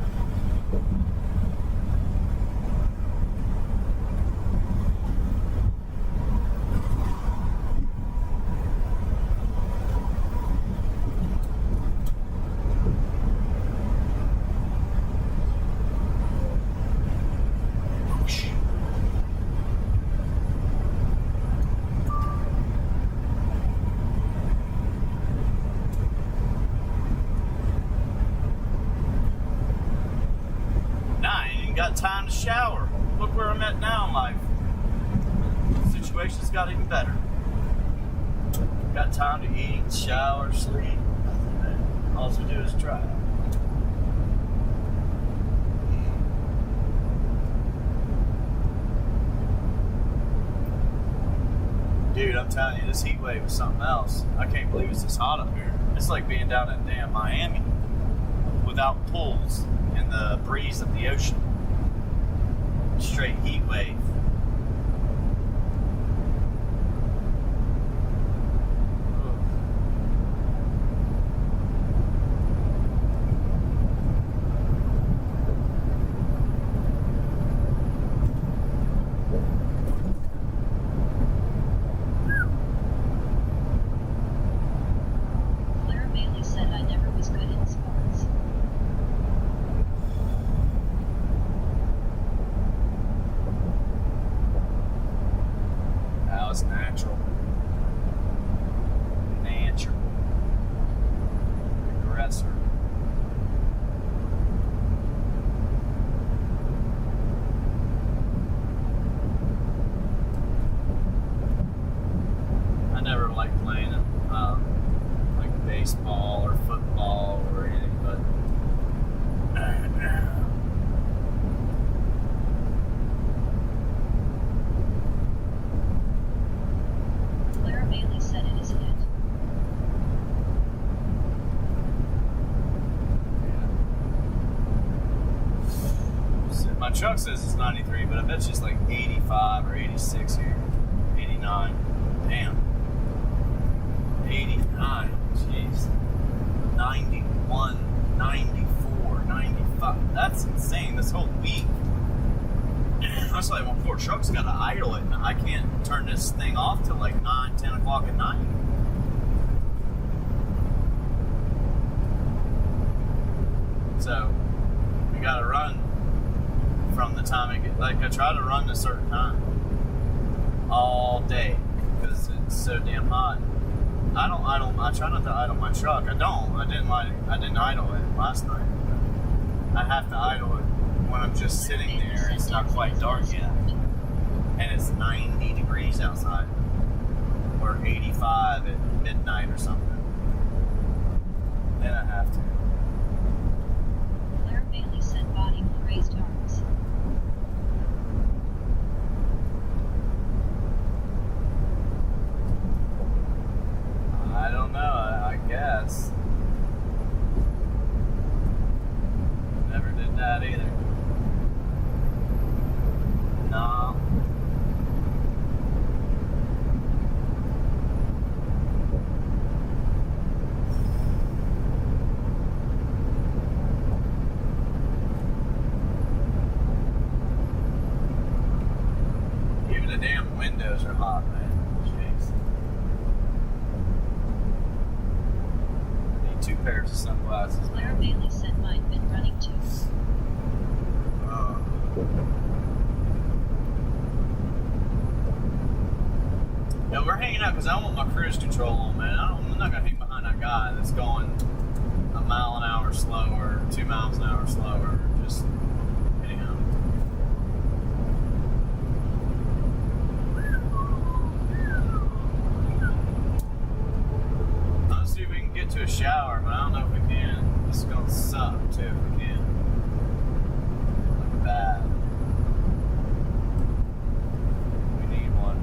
Time to shower. Look where I'm at now in life. The situation's got even better. Got time to eat, shower, sleep. All we do is try. I'm telling you, this heat wave is something else. I can't believe it's this hot up here. It's like being down in damn Miami without pools and the breeze of the ocean. Straight heat wave. Clara Bailey said I never was good in sports. That was natural. Natural. Aggressor. I never liked playing like baseball or football or anything, but Clara Bailey said it isn't it. my truck says it's 93, but I bet you it's like 85 or 86 here. 89. Damn. 89. Jeez. 91, 94, 95. That's insane. This whole week. That's like, my poor truck's got to idle it, and I can't turn this thing off till like 9, 10 o'clock at night. So, we got to run from the time it gets, like, I try to run a certain time all day because it's so damn hot. I try not to idle my truck. I didn't idle it last night. I have to idle it when I'm just sitting there. It's not quite dark yet, and it's 90 degrees outside, or 85 at midnight or something. Then I have to. Claire Bailey said body will raised arms. I don't know. I guess. Never did that either. No. Even the damn windows are hot, man. Jeez. Need 2 pairs of sunglasses. Claire Bailey said mine been running too. Yeah, we're hanging out because I want my cruise control on, man. I'm not going to hang behind that guy that's going a mile an hour slower, 2 miles an hour slower. Just, anyhow. Let's see if we can get to a shower, but I don't know if we can. This is going to suck, too, if we can. Like bad. We need one.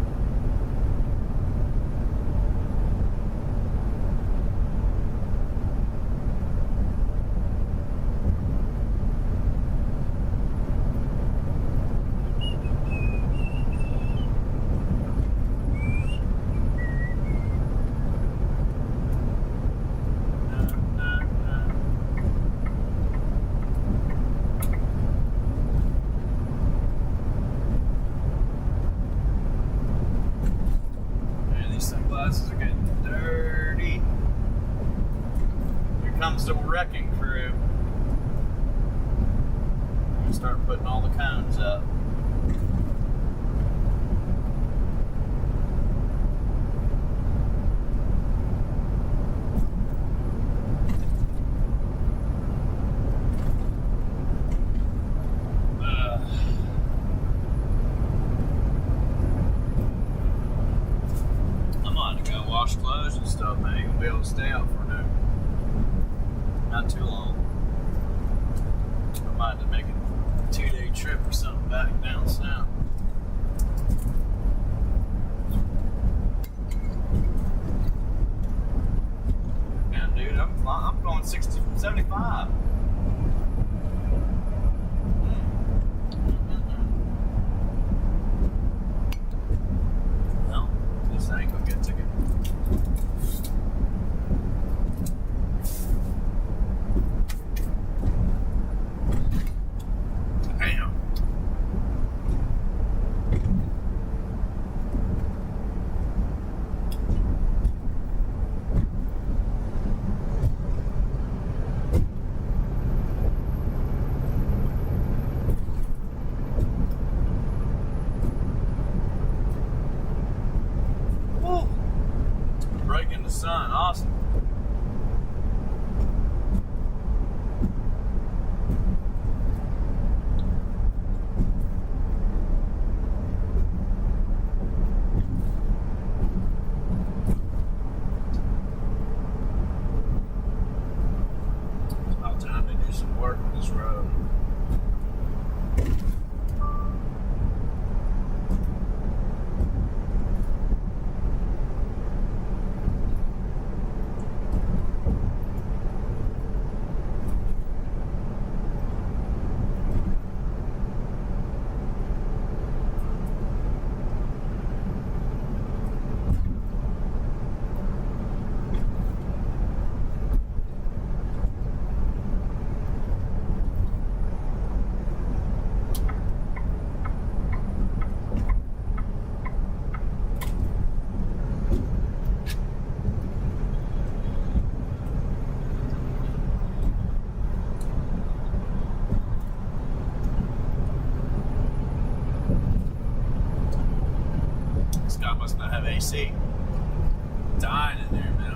Man, these sunglasses are getting dirty. Here comes the wrecking crew. We're gonna start putting all the cones up. I'm on to go wash clothes and stuff, man. Ain't gonna be able to stay out for not too long. I might have to make a 2-day trip or something back down south. I'm going 60, 75. Well, this ain't gonna get a ticket. Damn. Woo! Breaking the sun, awesome. It's about time to do some work on this road. This guy must not have AC. Dying in there, man.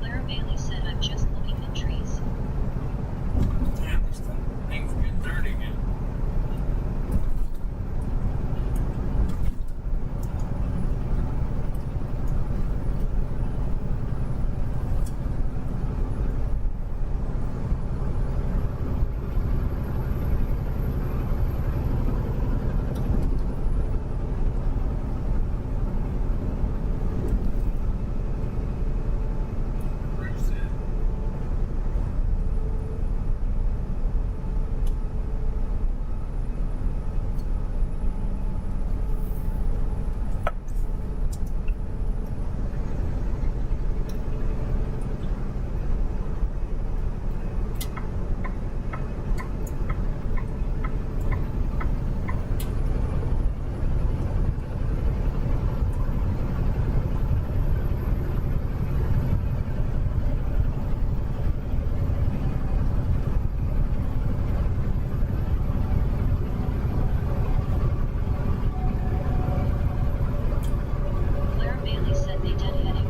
Clara Bailey said, I'm just looking at trees. Damn, this thing's getting dirty again. Where's it? Clara Bailey said they deadheading.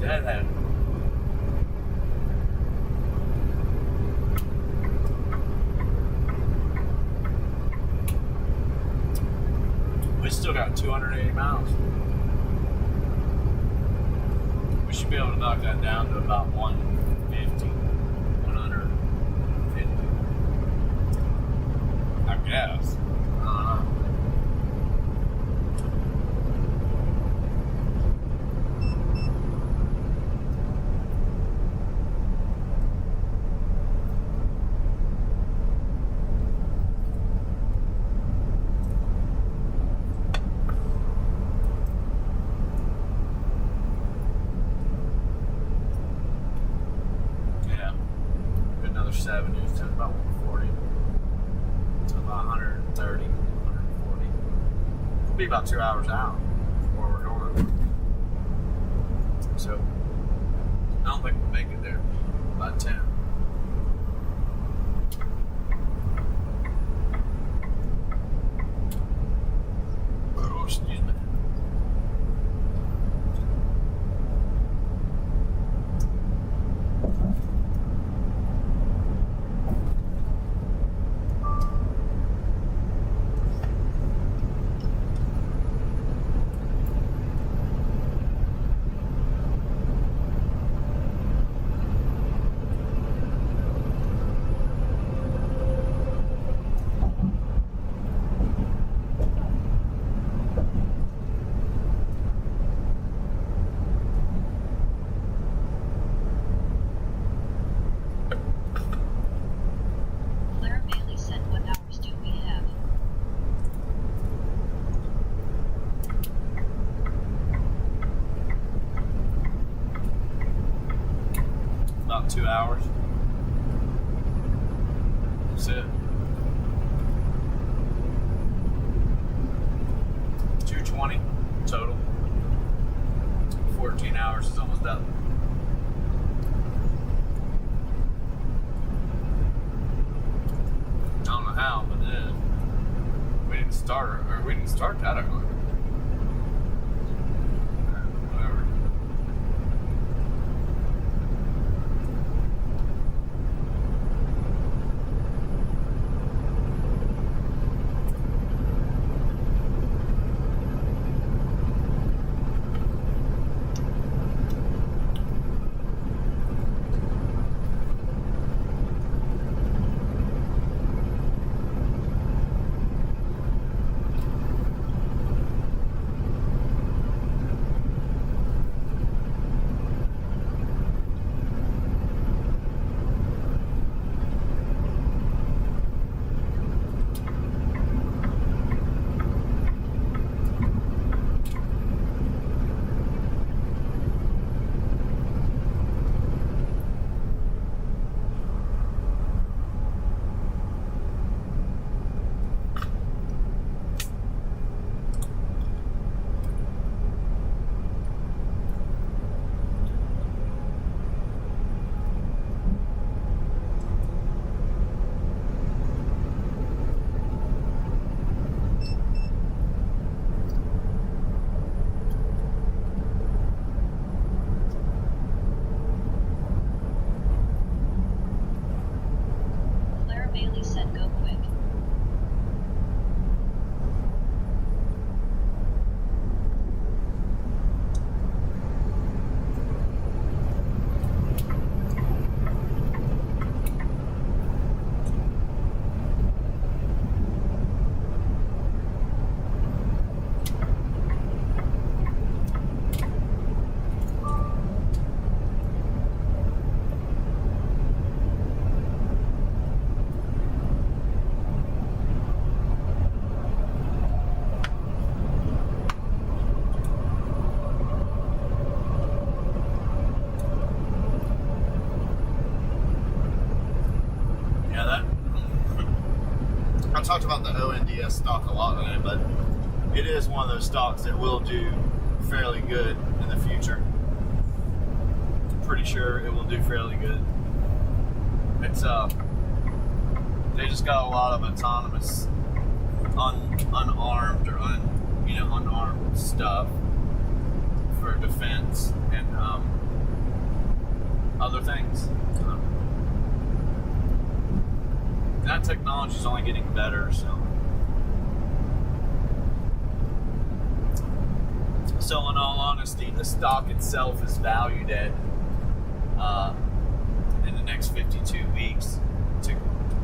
Deadhead. We still got 280 miles. We should be able to knock that down to about 150, 150. I guess. I don't know. Yeah. Another 70 is about 140. So about 130, 140. We'll be about 2 hours out where we're going. So don't think we'll make it there by 10. Oh, excuse me. Claire Bailey said, "What hours do we have?" About 2 hours. That's it. 220 total. 14 hours is almost up. I don't know how, but we didn't start that early. Whatever. Claire Bailey said, "Go quick." Yeah, that. I talked about the ONDS stock a lot today, but it is one of those stocks that will do fairly good in the future. Pretty sure it will do fairly good. It's they just got a lot of autonomous, unarmed or unarmed stuff for defense and other things. That technology is only getting better, so in all honesty, the stock itself is valued at in the next 52 weeks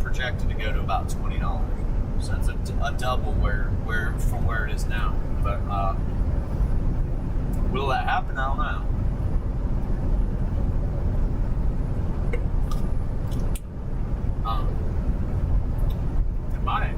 projected to go to about $20. So that's a double from where it is now. But will that happen? I don't know. It might.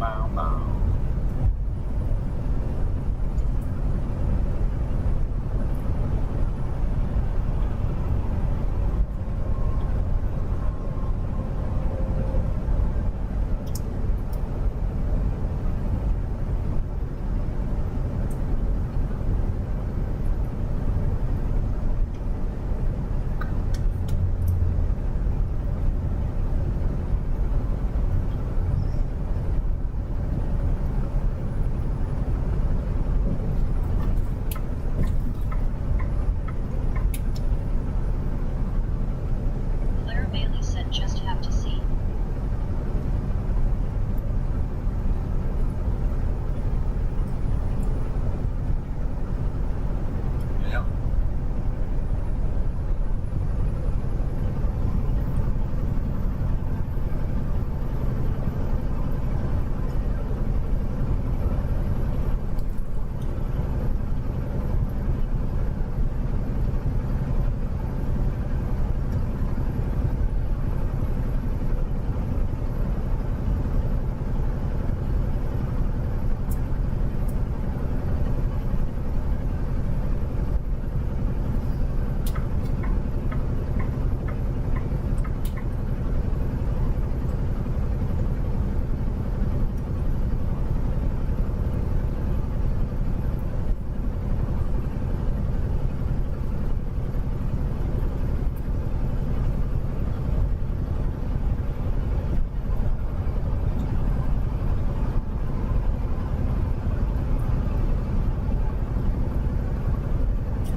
bow, bow. Claire Bailey said just have to see. Yeah.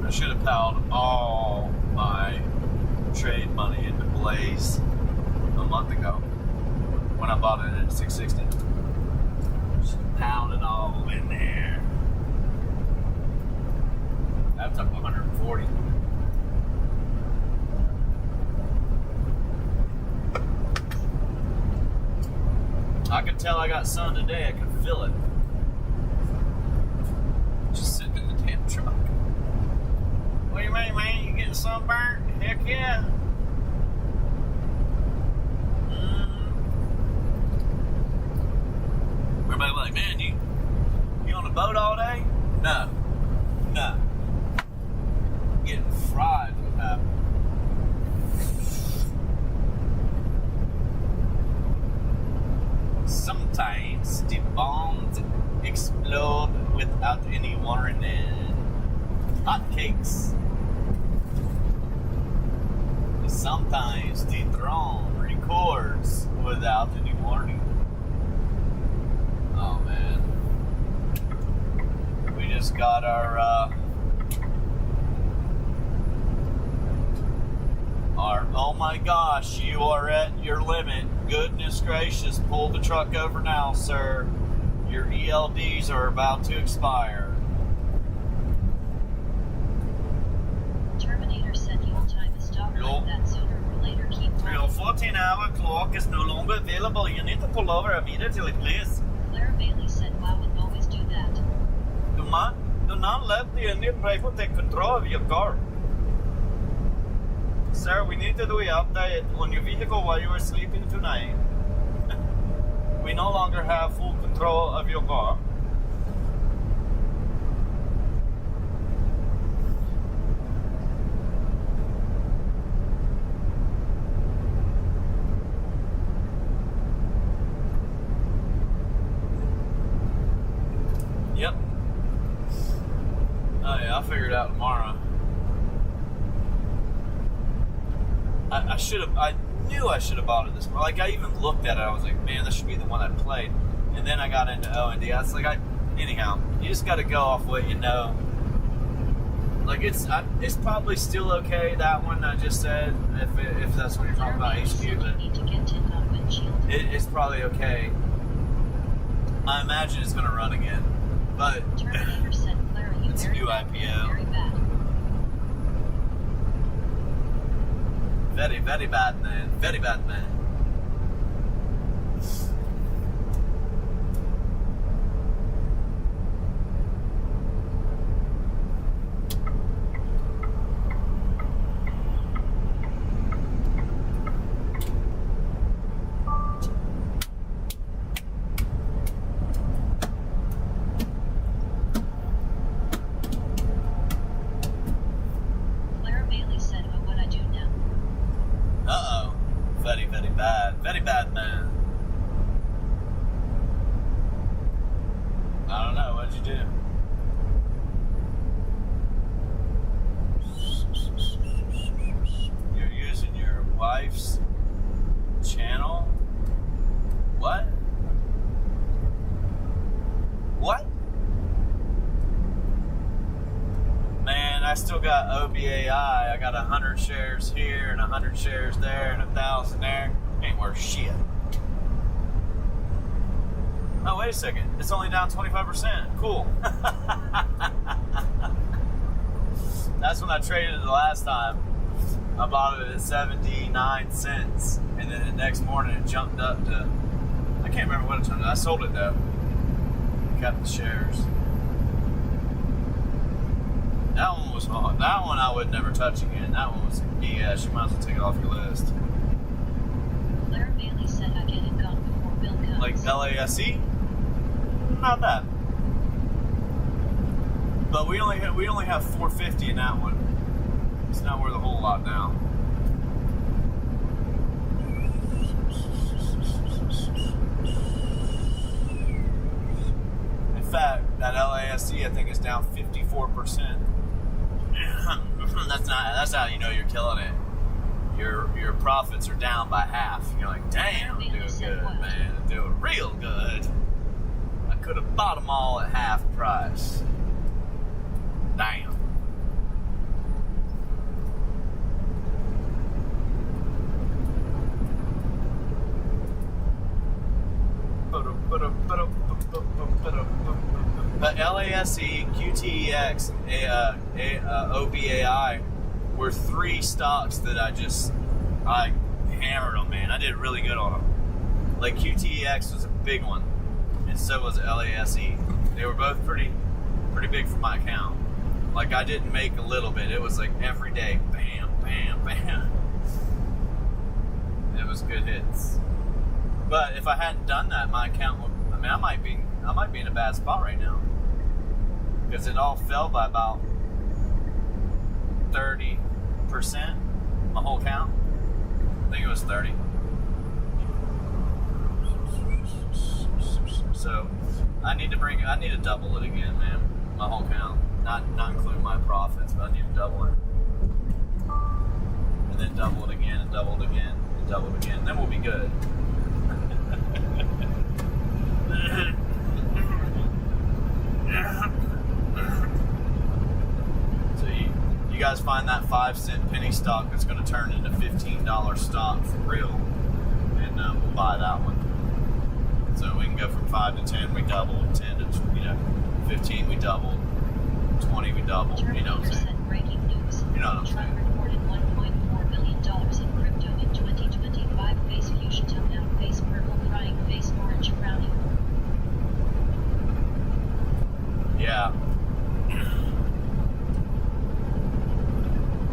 I should have piled all my trade money into Blaze a month ago when I bought it at 660. Just pound it all in there. That's up 140. I could tell I got sun today. I could feel it. Just sitting in the damn truck. What do you mean, man? You getting sunburned? Heck yeah. Everybody like, man, you on the boat all day? No. Getting fried with that. Sometimes the bombs explode without any warning. Hotcakes. Sometimes the drone records without any warning. Oh man. We just got our oh my gosh, you are at your limit. Goodness gracious, pull the truck over now, sir. Your ELDs are about to expire. Terminator said you'll time a stalker like that sooner or later. Keep Your running. 14-hour clock is no longer available. You need to pull over immediately, please. Claire Bailey said wow would always do that. Do not let the Indian people take control of your car. Sir, we need to do an update on your vehicle while you were sleeping tonight. We no longer have full control of your car. Yep. Oh yeah, I'll figure it out tomorrow. I knew I should have bought it this morning. Like, I even looked at it, I was like, man, this should be the one I played. And then I got into O&D. I was like, anyhow, you just got to go off what you know. Like, it's probably still okay, that one I just said, if that's what you're talking about, HQ, but need to get tint on windshield. it's probably okay. I imagine it's going to run again. But Terminator said Clara, you it's a very new bad, IPO. very bad. Very, very bad, man. Very bad, man. What'd you do? You're using your wife's channel? What? What? Man, I still got OBAI. I got 100 shares here and 100 shares there and 1,000 there. Ain't worth shit. Oh, wait a second. It's only down 25%. Cool. That's when I traded it the last time. I bought it at 79 cents. And then the next morning it jumped up to, I can't remember what it jumped to. I sold it though. Kept the shares. That one was hard. That one I would never touch again. That one was BS. You might as well take it off your list. Claire Bailey said I get it gone before Bill comes. Like LASE? Not bad. But we only have 450 in that one. It's not worth a whole lot now. In fact, that LASE I think is down 54%. That's how you know you're killing it. Your profits are down by half. You're like, damn, I'm doing good, man. I'm doing real good. I could have bought them all at half price. Damn. But LASE, QTEX, OBAI were three stocks that I hammered them, man. I did really good on them. Like QTEX was a big one, and so was LASE. They were both pretty big for my account. Like I didn't make a little bit. It was like every day, bam, bam, bam. It was good hits. But if I hadn't done that, my account would, I mean, I might be in a bad spot right now. Because it all fell by about 30%, my whole count. I think it was 30. So I need to double it again, man. My whole count. Not including my profits, but I need to double it. And then double it again, and double it again, and double it again. Then we'll be good. So you guys find that 5-cent penny stock that's going to turn into $15 stock for real, and we'll buy that one. So we can go from 5 to 10, we double, 10 to 15, we double, 20, we double. You know what I'm saying? Breaking news. You know what I'm saying? Trump reported $1.4 billion in crypto in 2025. Face fuchsia tone out, face purple crying, face orange frowning. Yeah.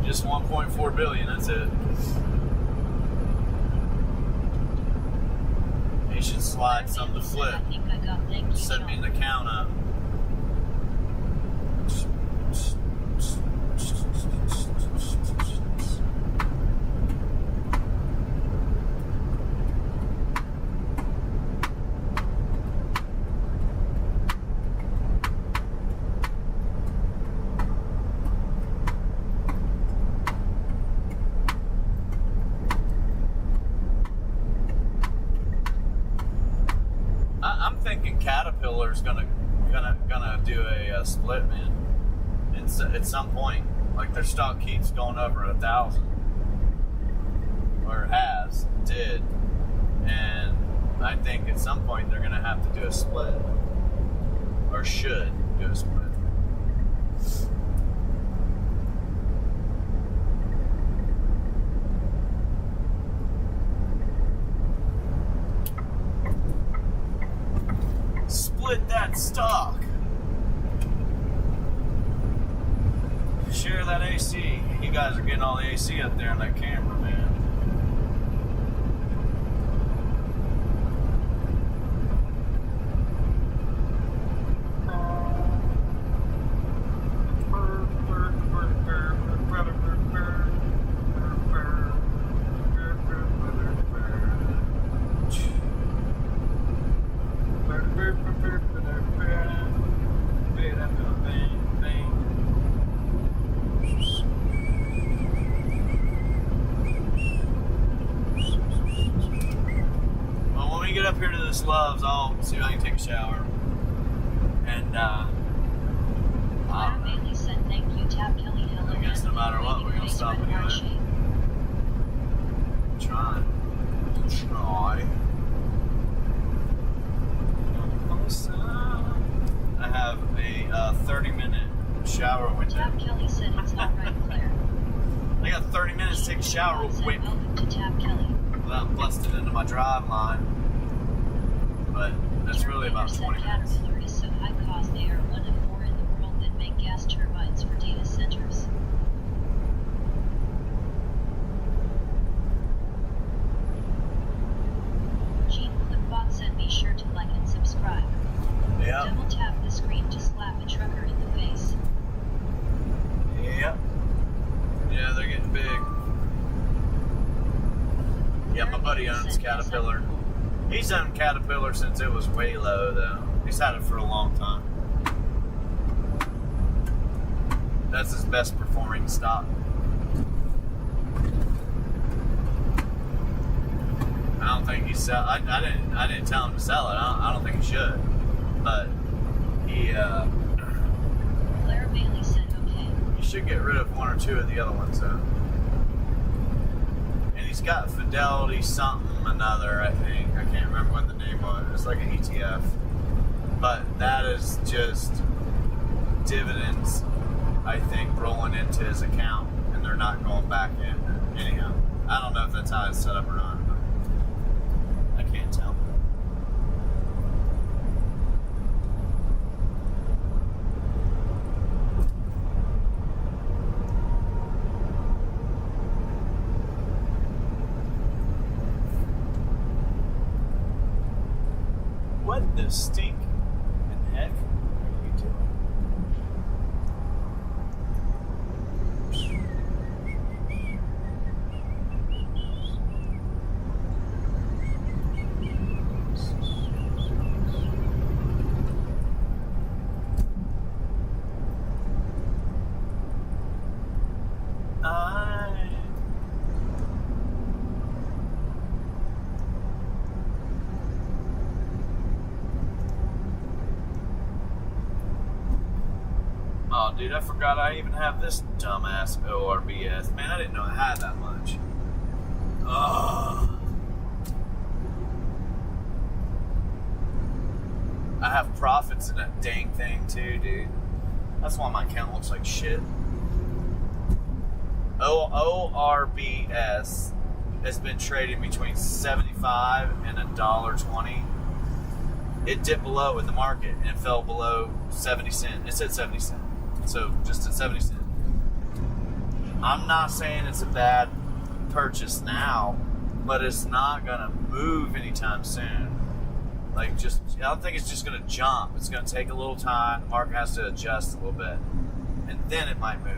Just 1.4 billion, that's it. You should slide some to flip. I think I got thank you, Set me John. the count up. I'm thinking Caterpillar's gonna do a split, man. At some point, like their stock keeps going over 1,000, or did, and I think at some point they're gonna have to do a split, or should do a split. Split that stock. Share that AC. You guys are getting all the AC up there on that camera, man. gloves, I'll see if I can take a shower. And, Claire Bailey said thank you, Tab Kelly. Hello, I guess no matter what, we're gonna stop anyway. Try. I have a 30-minute shower window. Tab Kelly said it's not right, Claire. I got 30 minutes to take a shower real quick Welcome to Tab Kelly. without busting into my drive line. But that's really about 20 minutes. Caterpillar is so high cost they are one of 4 in the world that make gas turbines for data centers. Gene Clipbot said be sure to like and subscribe. Yep. Double tap the screen to slap a trucker in the face. Yep. Yeah, they're getting big. Yeah, my buddy owns Caterpillar. He's owned Caterpillar since it was way low, though. He's had it for a long time. That's his best performing stock. I don't think he's sell. I didn't tell him to sell it. I don't think he should. But he Claire Bailey said okay. you should get rid of 1 or 2 of the other ones, though. And he's got Fidelity something another, I think. I can't remember what the name was. It's like an ETF. But that is just dividends, I think, rolling into his account, and they're not going back in. Anyhow, I don't know if that's how it's set up or not, but I can't tell. What the stink and heck are you doing? Oh, dude, I forgot I even have this dumbass ORBS. Man, I didn't know I had that much. Ugh. I have profits in that dang thing, too, dude. That's why my account looks like shit. ORBS has been trading between 75 and $1.20. It dipped below in the market and it fell below 70 cents. It said 70 cents. So just at 70 cents. I'm not saying it's a bad purchase now, but it's not gonna move anytime soon. I don't think it's just gonna jump. It's gonna take a little time. The market has to adjust a little bit, and then it might move.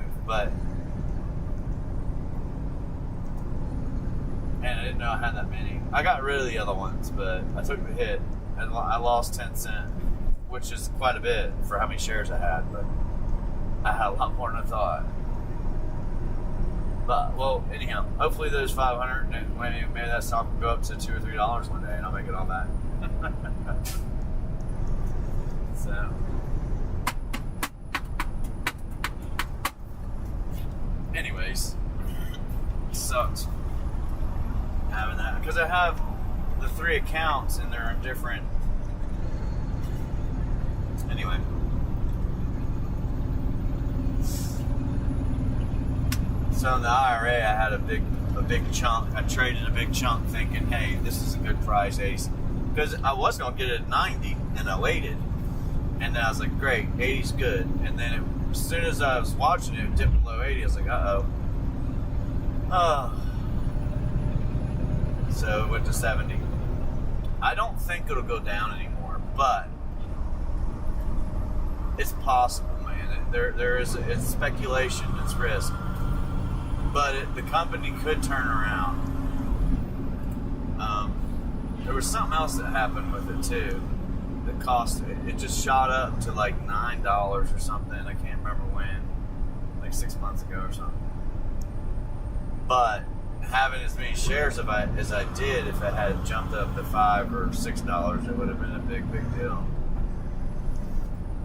And I didn't know I had that many. I got rid of the other ones, but I took the hit, and I lost 10 cents, which is quite a bit for how many shares I had. But I had a lot more than I thought. But, well, anyhow, hopefully those 500, maybe that stock will go up to $2 or $3 one day and I'll make it all back. So, anyways, it sucks having that because I have the 3 accounts and they're in different. Anyway. So in the IRA, I had a big chunk. I traded a big chunk thinking, hey, this is a good price, Ace. Because I was going to get it at 90, and I waited. And then I was like, great, 80's good. And then as soon as I was watching it, it dipped below 80. I was like, uh-oh. Oh. So it went to 70. I don't think it'll go down anymore, but it's possible, man. It's speculation, it's risk. But the company could turn around. There was something else that happened with it too. The cost, it just shot up to like $9 or something. I can't remember when, like 6 months ago or something. But having as many shares as I did. If it had jumped up to $5 or $6, it would have been a big deal.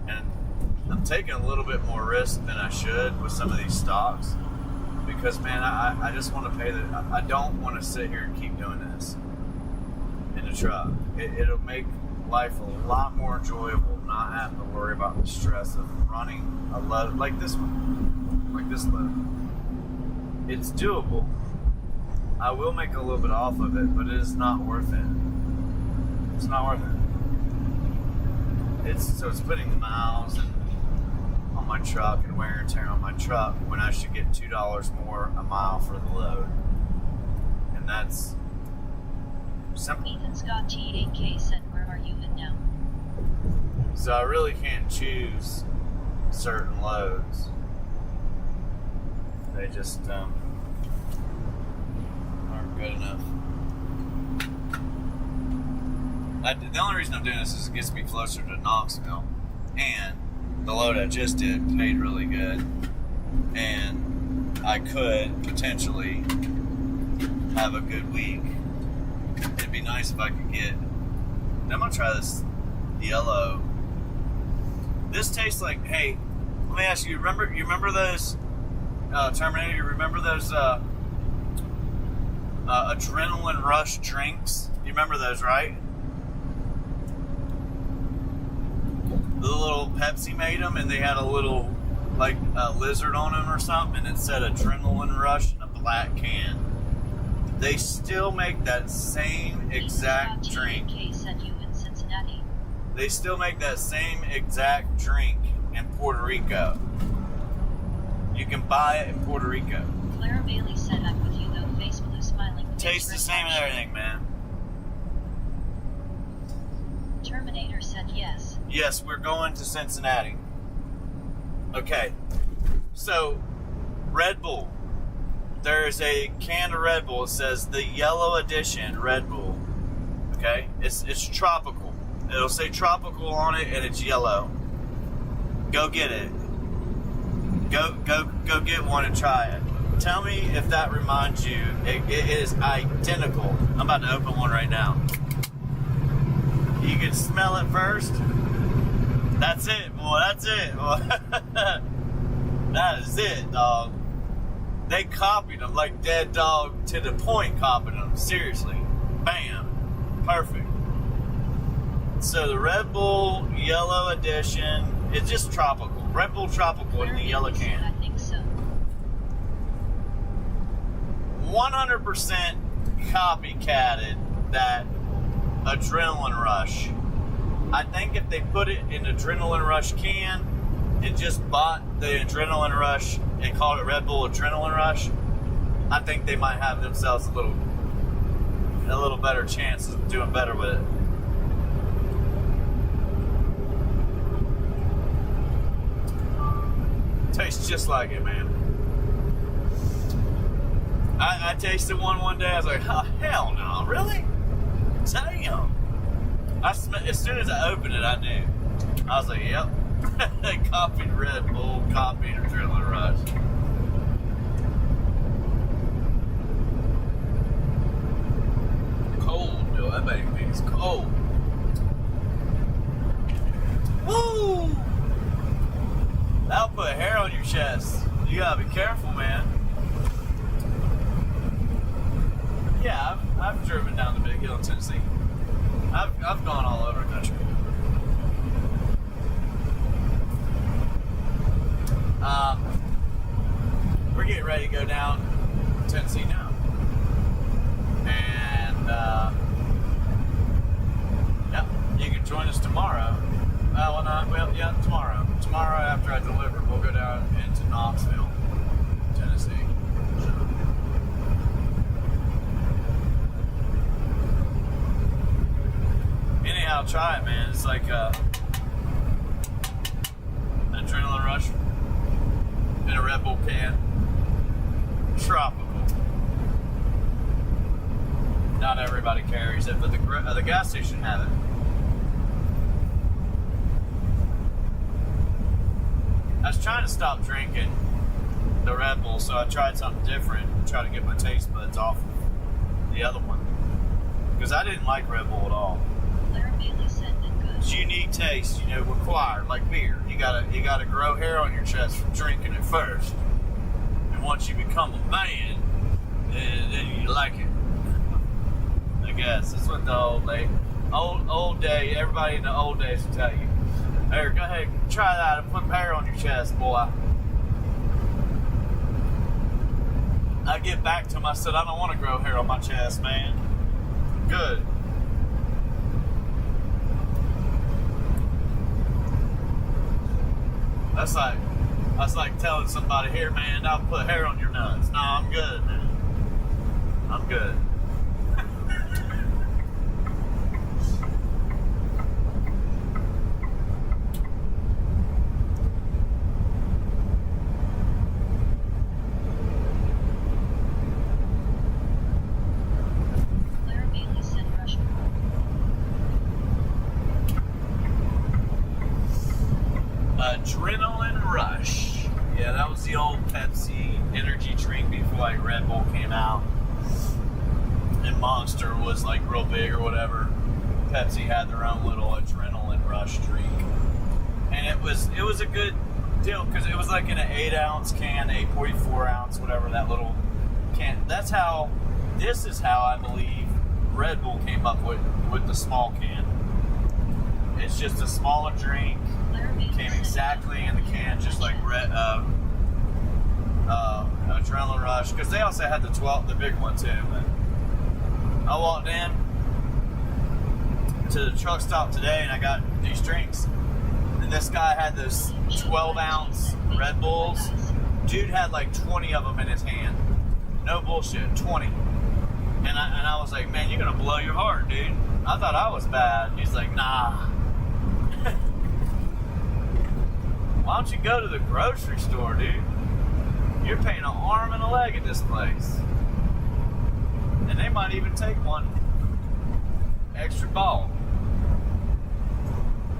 And I'm taking a little bit more risk than I should with some of these stocks because, man, I just want to pay I don't want to sit here and keep doing this in the truck. It'll make life a lot more enjoyable, not having to worry about the stress of running a load like this one, like this load. It's doable. I will make a little bit off of it, but it is not worth it. It's not worth it. It's putting miles on my truck and wear and tear on my truck when I should get $2 more a mile for the load. And that's simple. Ethan Scott T8K said, where are you in now? So I really can't choose certain loads. They just aren't good enough. The only reason I'm doing this is it gets me closer to Knoxville, and the load I just did paid really good, and I could potentially have a good week. It'd be nice if I could get. I'm gonna try this yellow. This tastes like. Hey, let me ask you. You remember those Terminator? You remember those adrenaline rush drinks? You remember those, right? The little Pepsi made them, and they had a little like lizard on them or something, and it said adrenaline rush in a black can. They still make that same exact drink. They still make that same exact drink in Puerto Rico. You can buy it in Puerto Rico. Clara Bailey said, I'm with you though, face blue smiling. Tastes the same and everything, man. Terminator said yes. Yes, we're going to Cincinnati. Okay. So, Red Bull. There's a can of Red Bull. It says the yellow edition Red Bull. Okay? It's tropical. It'll say tropical on it, and it's yellow. Go get it. Go get one and try it. Tell me if that reminds you. It is identical. I'm about to open one right now. You can smell it first. That's it, boy. That's it, boy. That is it, dog. They copied them like Dead Dog to the Point copied them. Seriously. Bam. Perfect. So the Red Bull Yellow Edition, it's just tropical. Red Bull Tropical in the yellow can. I think so. 100% copycatted that Adrenaline Rush. I think if they put it in Adrenaline Rush can and just bought the Adrenaline Rush and called it Red Bull Adrenaline Rush, I think they might have themselves a little better chance of doing better with it. Tastes just like it, man. I tasted one day. I was like, oh, hell no, really? Damn. As soon as I opened it, I knew. I was like, yep. They copied Red Bull, copied Adrenaline Rush. Cold, dude. That baby is cold. Woo! That'll put hair on your chest. You gotta be careful, man. Yeah, I've driven down the Big Hill in Tennessee. I've gone all over the country. We're getting ready to go down Tennessee now. And, yeah, you can join us tomorrow. Tomorrow. Tomorrow after I deliver, we'll go down into Knoxville, Tennessee. Anyhow, try it, man. It's like an adrenaline rush in a Red Bull can. Tropical. Not everybody carries it, but the gas station have it. I was trying to stop drinking the Red Bull, so I tried something different, try to get my taste buds off the other one. Because I didn't like Red Bull at all. Claire Bailey said that good. It's unique taste, required, like beer. You gotta grow hair on your chest from drinking it first. And once you become a man, then you like it. I guess that's what the old day, everybody in the old days will tell you. Hey, go ahead, try that and put hair on your chest, boy. I get back to him, I said, I don't want to grow hair on my chest, man. Good. That's like telling somebody, here, man, I'll put hair on your nuts. No, I'm good, man. I'm good. Claire Bailey said Rush. Adrenaline Rush. Yeah, that was the old Pepsi energy drink before like Red Bull came out. And Monster was like real big or whatever. Pepsi had their own little Adrenaline Rush drink. And it was a good deal because it was like in an 8-ounce can, 8.4 ounce, whatever that little can. This is how I believe Red Bull came up with the small can. It's just a smaller drink. Came exactly in the can, just like Adrenaline Rush, because they also had the big one too. But I walked in to the truck stop today and I got these drinks, and this guy had those 12-ounce Red Bulls. Dude had like 20 of them in his hand. No bullshit, 20. And I was like, man, you're gonna blow your heart, dude. I thought I was bad. He's like, nah. Why don't you go to the grocery store, dude? You're paying an arm and a leg at this place. And they might even take one extra ball.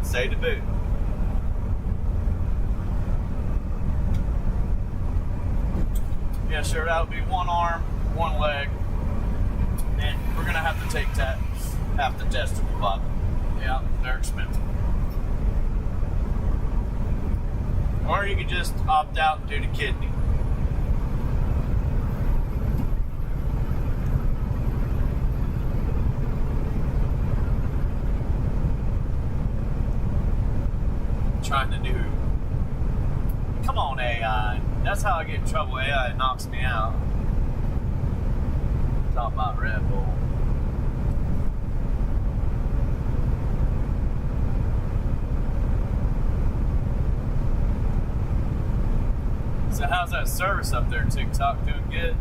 Say to boot. Yeah, sure, that would be one arm, one leg. And we're going to have to take half the testicle, but yeah, they're expensive. Or you could just opt out and do the kidney. Trying to do. Come on, AI. That's how I get in trouble. AI knocks me out. Talk about Red Bull. So how's that service up there, TikTok? Doing good?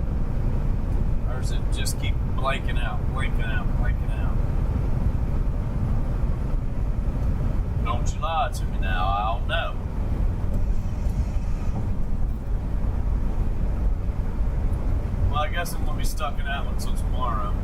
Or does it just keep blanking out? Don't you lie to me now, I don't know. Well, I guess I'm going to be stuck in that one until tomorrow.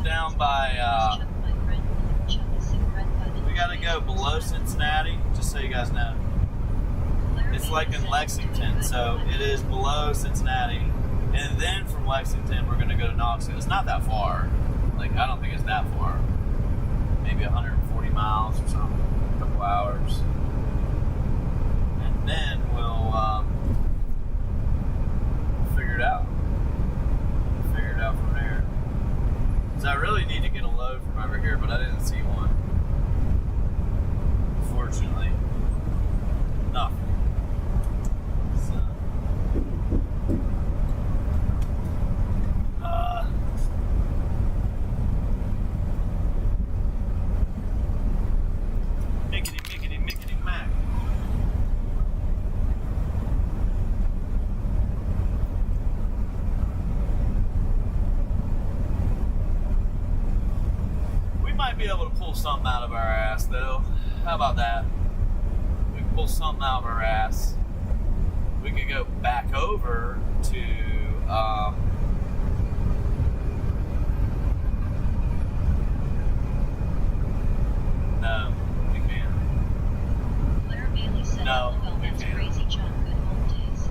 Down by we gotta go below Cincinnati, just so you guys know. It's like in Lexington, so it is below Cincinnati. And then from Lexington, we're gonna go to Knoxville. It's not that far. Like, I don't think it's that far. Maybe 140 miles or something. A couple hours. And then we'll figure it out. Figure it out from there. So I really need to get a load from over here, but I didn't see one. Fortunately. Nothing. So, mickety mac. We might be able to pull something out of our ass, though. How about that? We can pull something out of our ass. We could go back over to no, we can't. Claire Bailey said, No, "LOL, we that's can't. crazy, John. Good old days."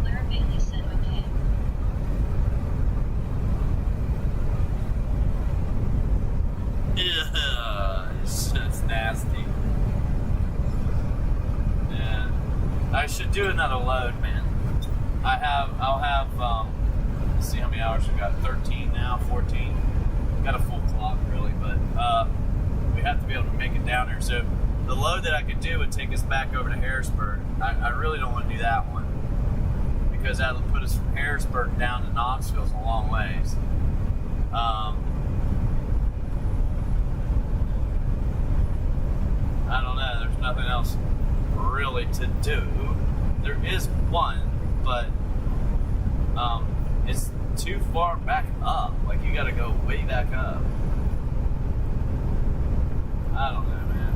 Claire Bailey said, "Okay." Yeah, it's nasty. Yeah, I should do another load, man. I'll have, let's see how many hours we got. 13 now, 14. Got a full clock, really, but we have to be able to make it down there. So the load that I could do would take us back over to Harrisburg. I really don't want to do that one because that would put us from Harrisburg down to Knoxville. It's a long ways. I don't know. There's nothing else really to do. There is one, but it's too far back up. Like, you got to go way back up. I don't know, man.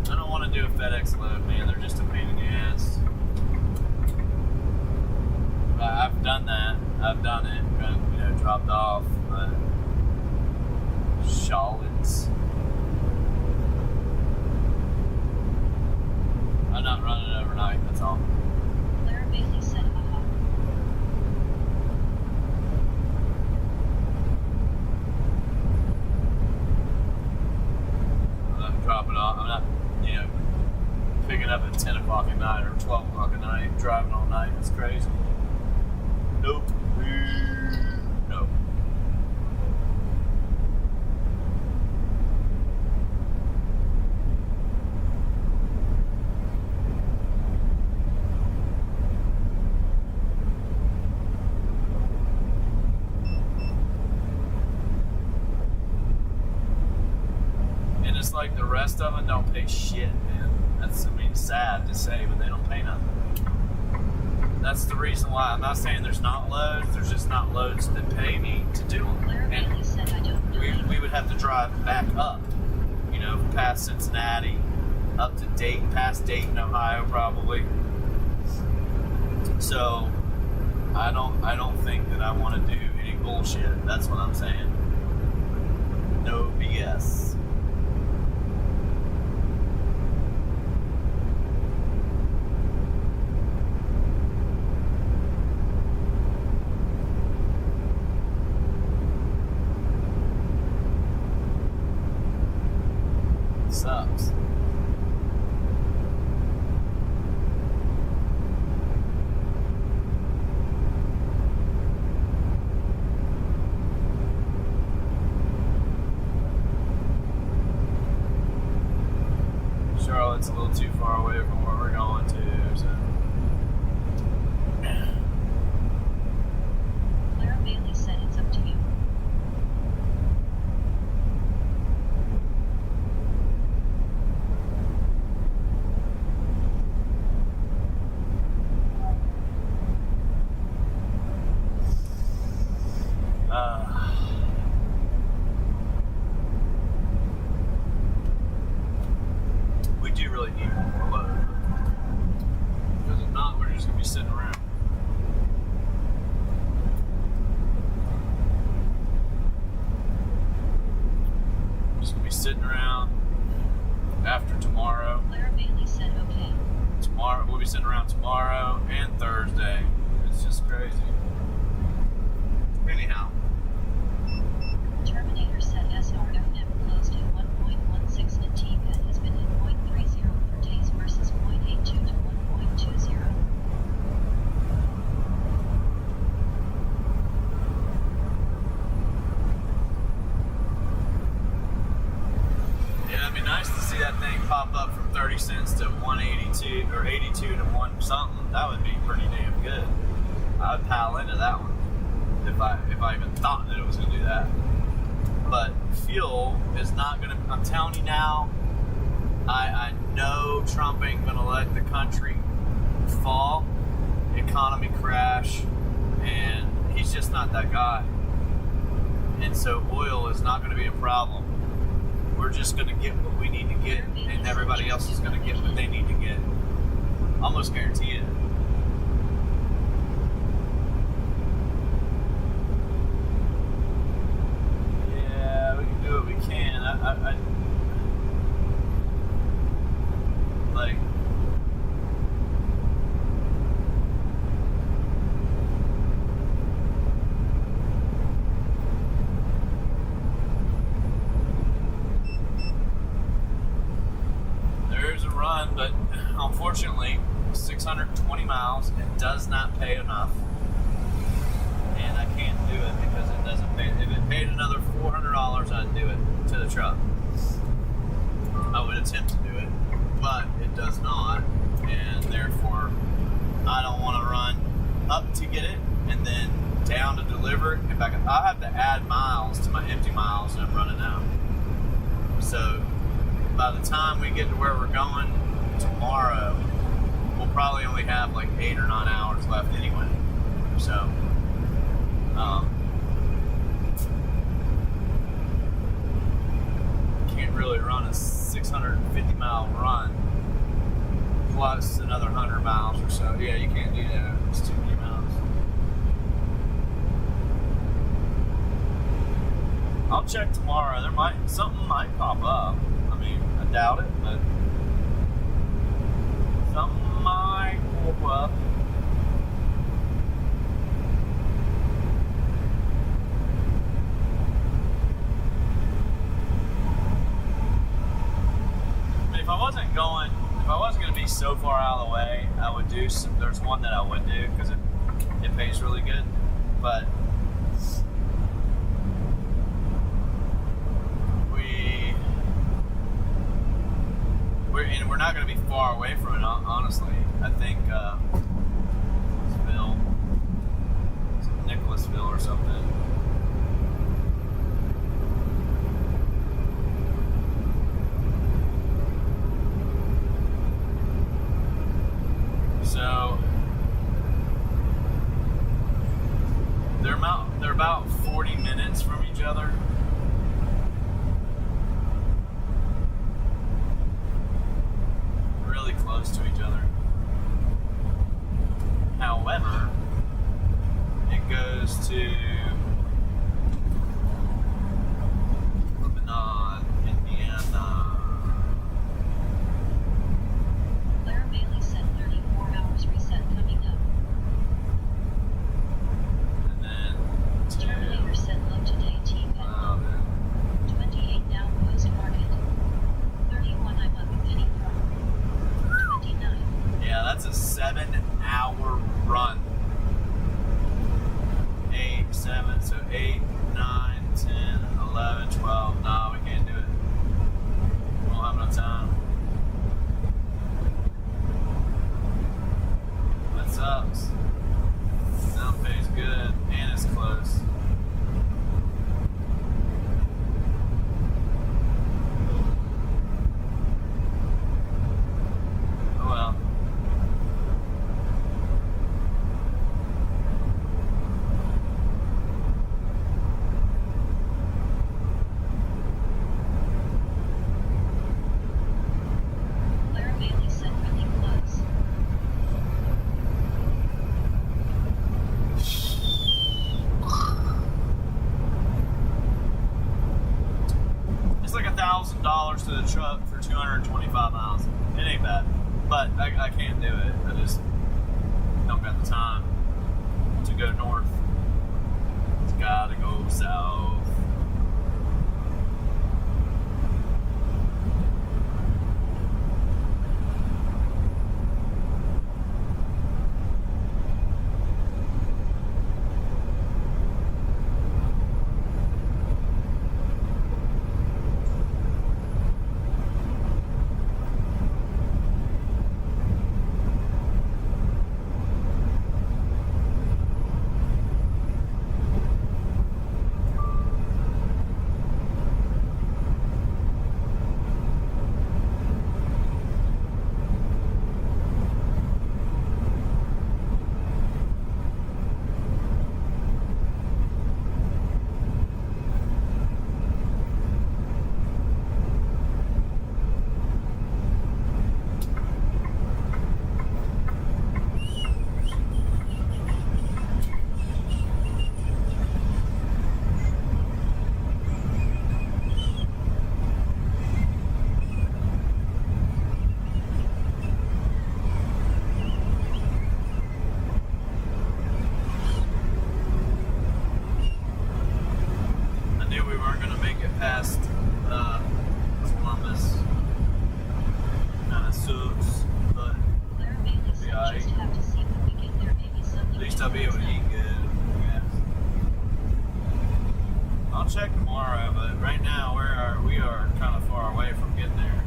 I don't want to do a FedEx load, man. They're just a pain in the ass. I've done that. I've done it. Dropped off Charlotte's. I'm not running overnight. That's all. Claire Bailey said, "Haha." I'm not dropping off. I'm not, picking up at 10 o'clock at night or 12 o'clock at night, driving all night. It's crazy. Nope. Nope. And it's like the rest of them don't pay shit, man. That's, sad to say, but they don't pay nothing. That's the reason why. I'm not saying there's not loads. There's just not loads that pay me to do them. Claire Bailey said, "I don't know." We would have to drive back up, past Cincinnati, up to Dayton, past Dayton, Ohio, probably. So I don't think that I want to do any bullshit. That's what I'm saying. No BS. Sucks. just gonna be sitting around. Just gonna be sitting around after tomorrow. Claire Bailey said okay. Tomorrow we'll be sitting around tomorrow and Thursday. It's just crazy. Anyhow. Terminator said SRFM closed at 1.16 and T-Pet has been at 0.30 for days versus 0.82 to 1.20. Yeah, it'd be nice to see that thing pop up from 30 cents to 182 or 82 to 1 something. That would be pretty damn good. I would pile into that one if I even thought that it was going to do that. But fuel is not going to, I'm telling you now, I know Trump ain't going to let the country fall, economy crash, and he's just not that guy. And so oil is not going to be a problem. We're just going to get what we need to get, and everybody else is going to get what they need to get. Almost guarantee it. Yeah, we can do what we can. I like. There's a run, but unfortunately, 620 miles, it does not pay enough. And I can't do it because it doesn't pay. If it paid another $400, I'd do it to the truck. I would attempt to do it, but it does not, and therefore I don't want to run up to get it and then down to deliver it and back up. I have to add miles to my empty miles and I'm running out. So by the time we get to where we're going tomorrow, we'll probably only have like 8 or 9 hours left anyway. So can't really run a 650 mile run plus another 100 miles or so. Yeah, you can't do that. It's too many miles. I'll check tomorrow. Something might pop up. I mean, I doubt it, but something might pop up. If I wasn't going to be so far out of the way, I would do there's one that I would do because it pays really good, but we're not going to be far away from it, honestly. I think Nicholasville or something. So they're about 40 minutes from each other. Really close to each other. However, it goes to Lebanon, Indiana. Claire Bailey said 34 hours reset coming up. And then Terminator said look today T-Pet. 28 now post market. 31 I'm up a penny from. 29. yeah, that's a 7-hour run. 7, so 8, 9, 10, 11, 12. No, we can't do it. We won't have enough time. That sucks. Sound pays good, and it's close. Oh well. just don't got the time to go north. It's gotta go south. Past Columbus. Kind of sucks, but yeah, at least I'll be able to eat good. Yeah. I'll check tomorrow, but right now we are kind of far away from getting there.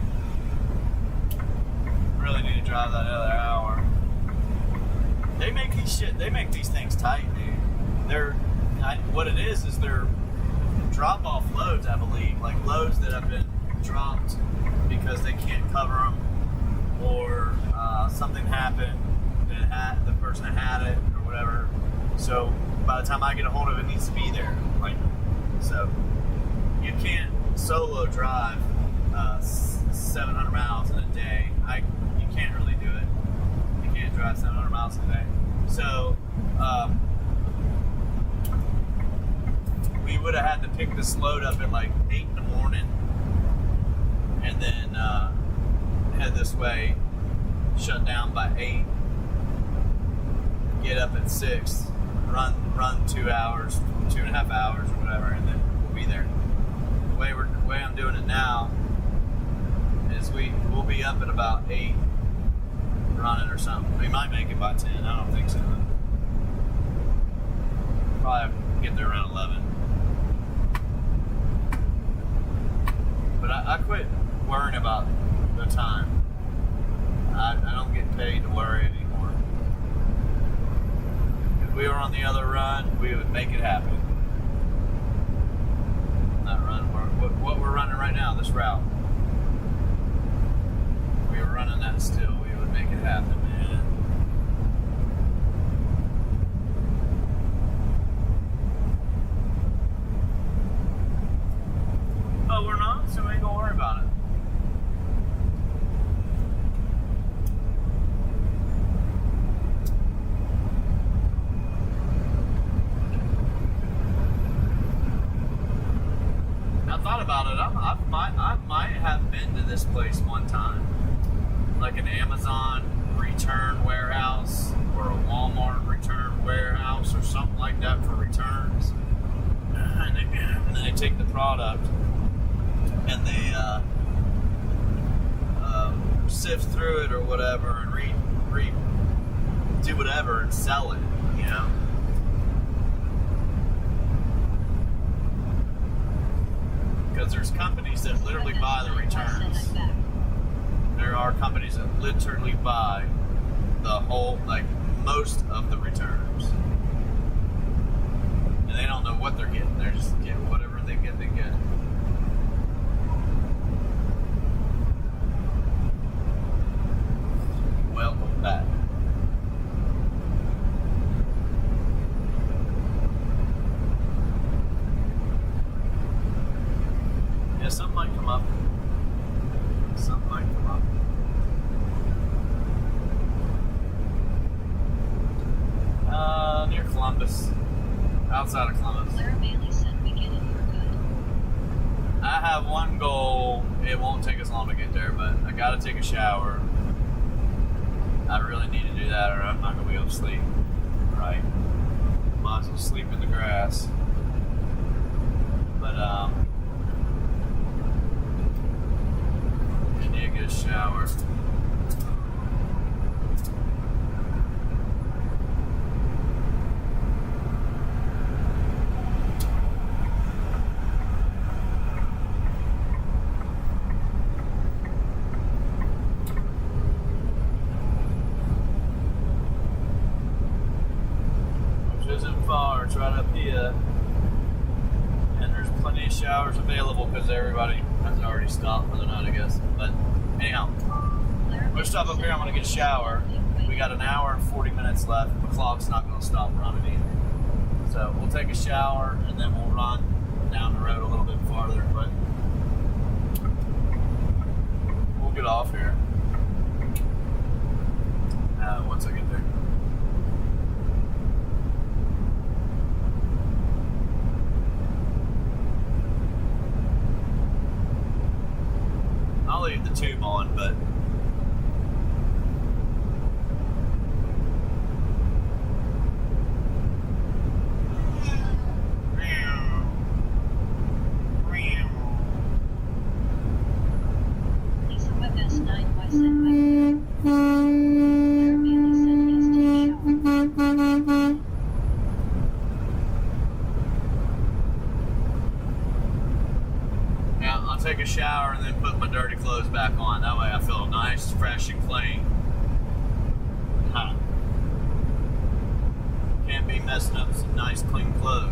Really need to drive that other hour. They make these things tight, dude. What it is they're drop-off loads, I believe, like loads that have been dropped because they can't cover them, or something happened and the person that had it or whatever. So by the time I get a hold of it, it needs to be there. Like, so you can't solo drive 700 miles in a day. You can't really do it. You can't drive 700 miles a day. So we would have had to pick this load up at like 8 in the morning and then head this way, shut down by 8, get up at 6, run 2 hours, 2.5 hours or whatever, and then we'll be there. The way I'm doing it now is we'll be up at about 8 running or something. We might make it by 10, I don't think so. Probably get there around 11. But I quit worrying about the time. I don't get paid to worry anymore. If we were on the other run, we would make it happen. Not run, what we're running right now, this route. If we were running that still, we would make it happen, man. But we're not, so we ain't gonna worry about it. I thought about it. I might have been to this place one time, like an Amazon return warehouse or a Walmart return warehouse or something like that for returns. And then they take the product and they sift through it or whatever and do whatever and sell it, you know. Because there's companies that literally buy the returns. There are companies that literally buy the whole, like, most of the returns. And they don't know what they're getting. They're just getting whatever they get, they get. Welcome back. Yeah, something might come up. Something might come up. Near Columbus. Outside of Columbus. Claire Bailey said beginning you're good. I have one goal. It won't take us long to get there, but I gotta take a shower. I really need to do that or I'm not going to be able to sleep. Right? Might as well sleep in the grass. But, I need to get a shower. It's right up here, and there's plenty of showers available because everybody has already stopped for the night, I guess. But anyhow, we'll stop up here. I'm going to get a shower. We got an hour and 40 minutes left. The clock's not going to stop running either. So we'll take a shower and then we'll run down the road a little bit farther. But we'll get off here once I get there. I'll leave the tube on, but Lisa Webb S9Y said hi. Claire Bailey said yes, take shower. yeah, I'll take a shower and then put my dirty clothes back on. That way I feel nice, fresh, and clean. Huh. Can't be messing up some nice, clean clothes.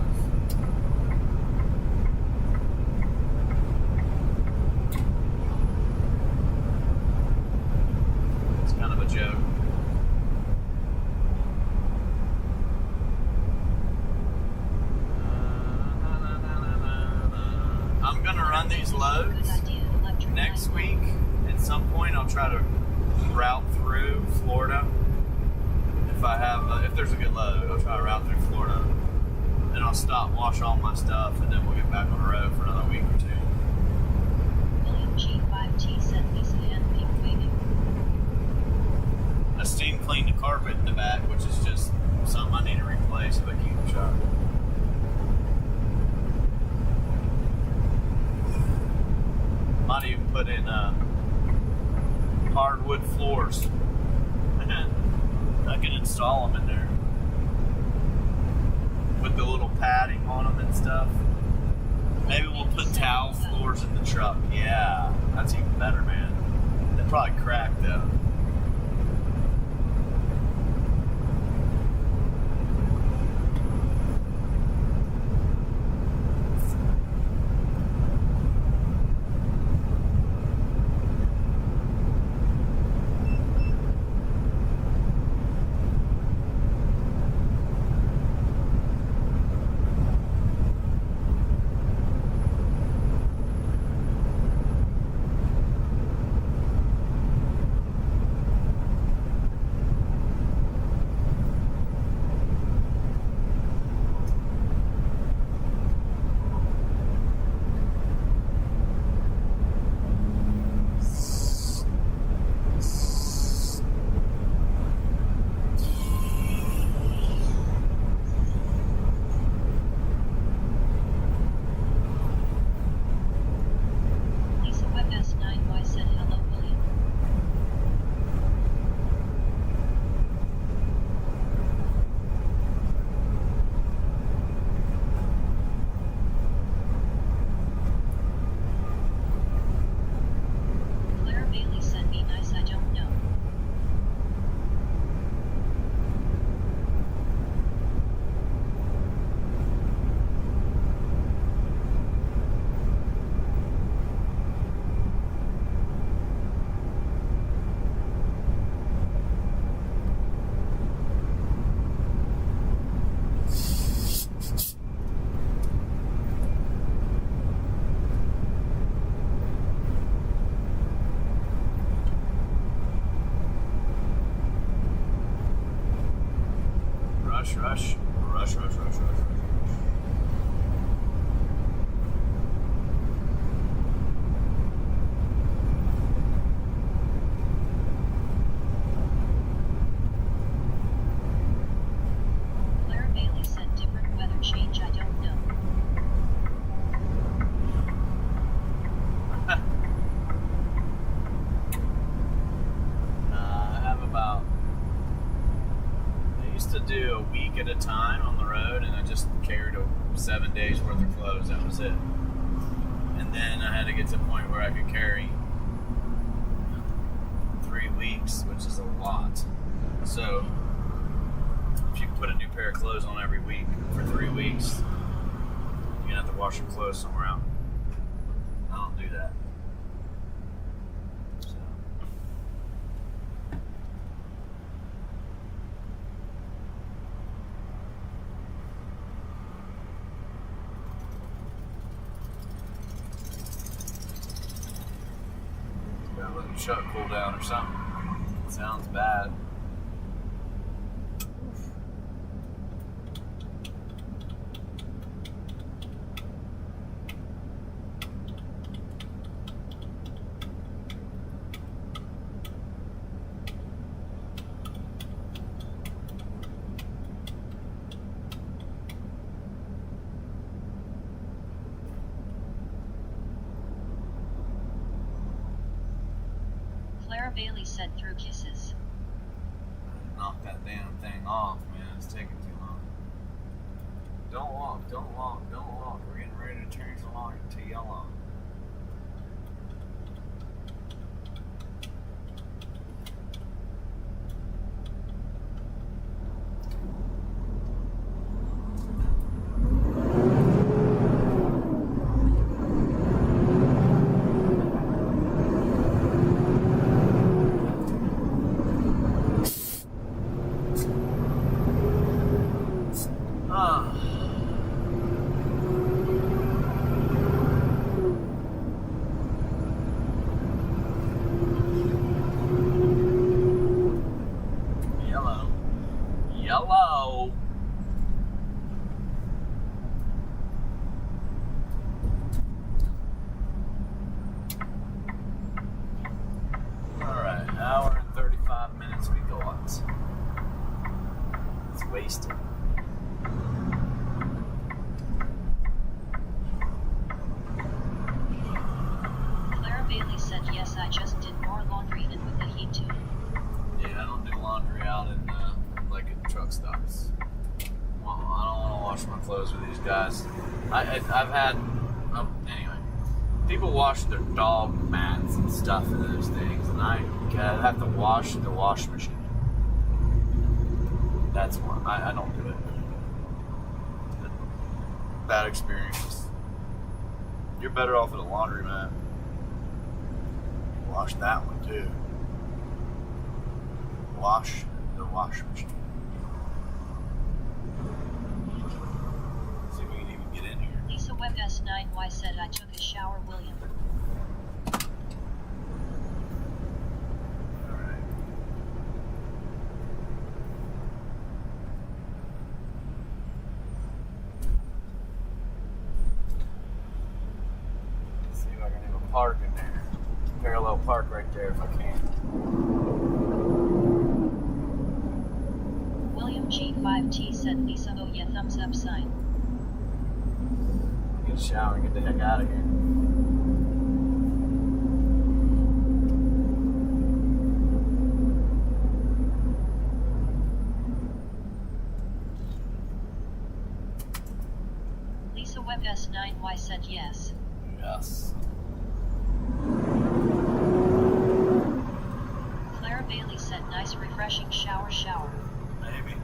It's kind of a joke. I'm gonna run these loads. Good idea, electric Next light. week, at some point, I'll try to route through Florida. If there's a good load, I'll try to route through Florida. Then I'll stop, wash all my stuff, and then we'll get back on the road for another week or two. William G5T said Lisa and Pink waving. I steam cleaned the carpet in the back, which is just something I need to replace if I keep the shower. Might even put in hardwood floors. I can install them in there. Put the little padding on them and stuff. Maybe we'll put towel floors in the truck. Yeah, that's even better, man. They'll probably crack though. Lisa Webb S9Y said hello, William. Claire Bailey said be nice, I don't know. Rush, rush, rush, rush, rush, rush, rush. used to do a week at a time on the road, and I just carried 7 days worth of clothes. That was it. And then I had to get to a point where I could carry 3 weeks, which is a lot. So if you put a new pair of clothes on every week for 3 weeks, you're gonna have to wash your clothes somewhere else. I don't do that. So. Gotta let your truck cool down or something. It sounds bad. Clara Bailey said through kisses. Knock that damn thing off, man. It's taking too long. Don't walk, don't walk, don't walk. We're getting ready to change the line to yellow. Yellow. Alright, hour and 35 minutes we got. It's wasted. Clara Bailey said yes, I just did more laundry in with the heat too. Yeah, I don't do laundry out in like at truck stops. Well, I don't want to wash my clothes with these guys. I've had anyway. People wash their dog mats and stuff in those things, and I have to wash the washing machine. That's one. I don't do it. Bad experience. You're better off at a laundromat. Wash that one too. Wash the washing machine. See if we can even get in here. Lisa Webb S9Y said I took a shower, William. Alright. Let's see if I can even park in there. Parallel park right there if I can. William G5T said Lisa oh yeah thumbs up sign. Get a shower and get the heck out of here. Lisa Webb S9Y said yes. Yes. Clara Bailey said nice refreshing shower. Maybe.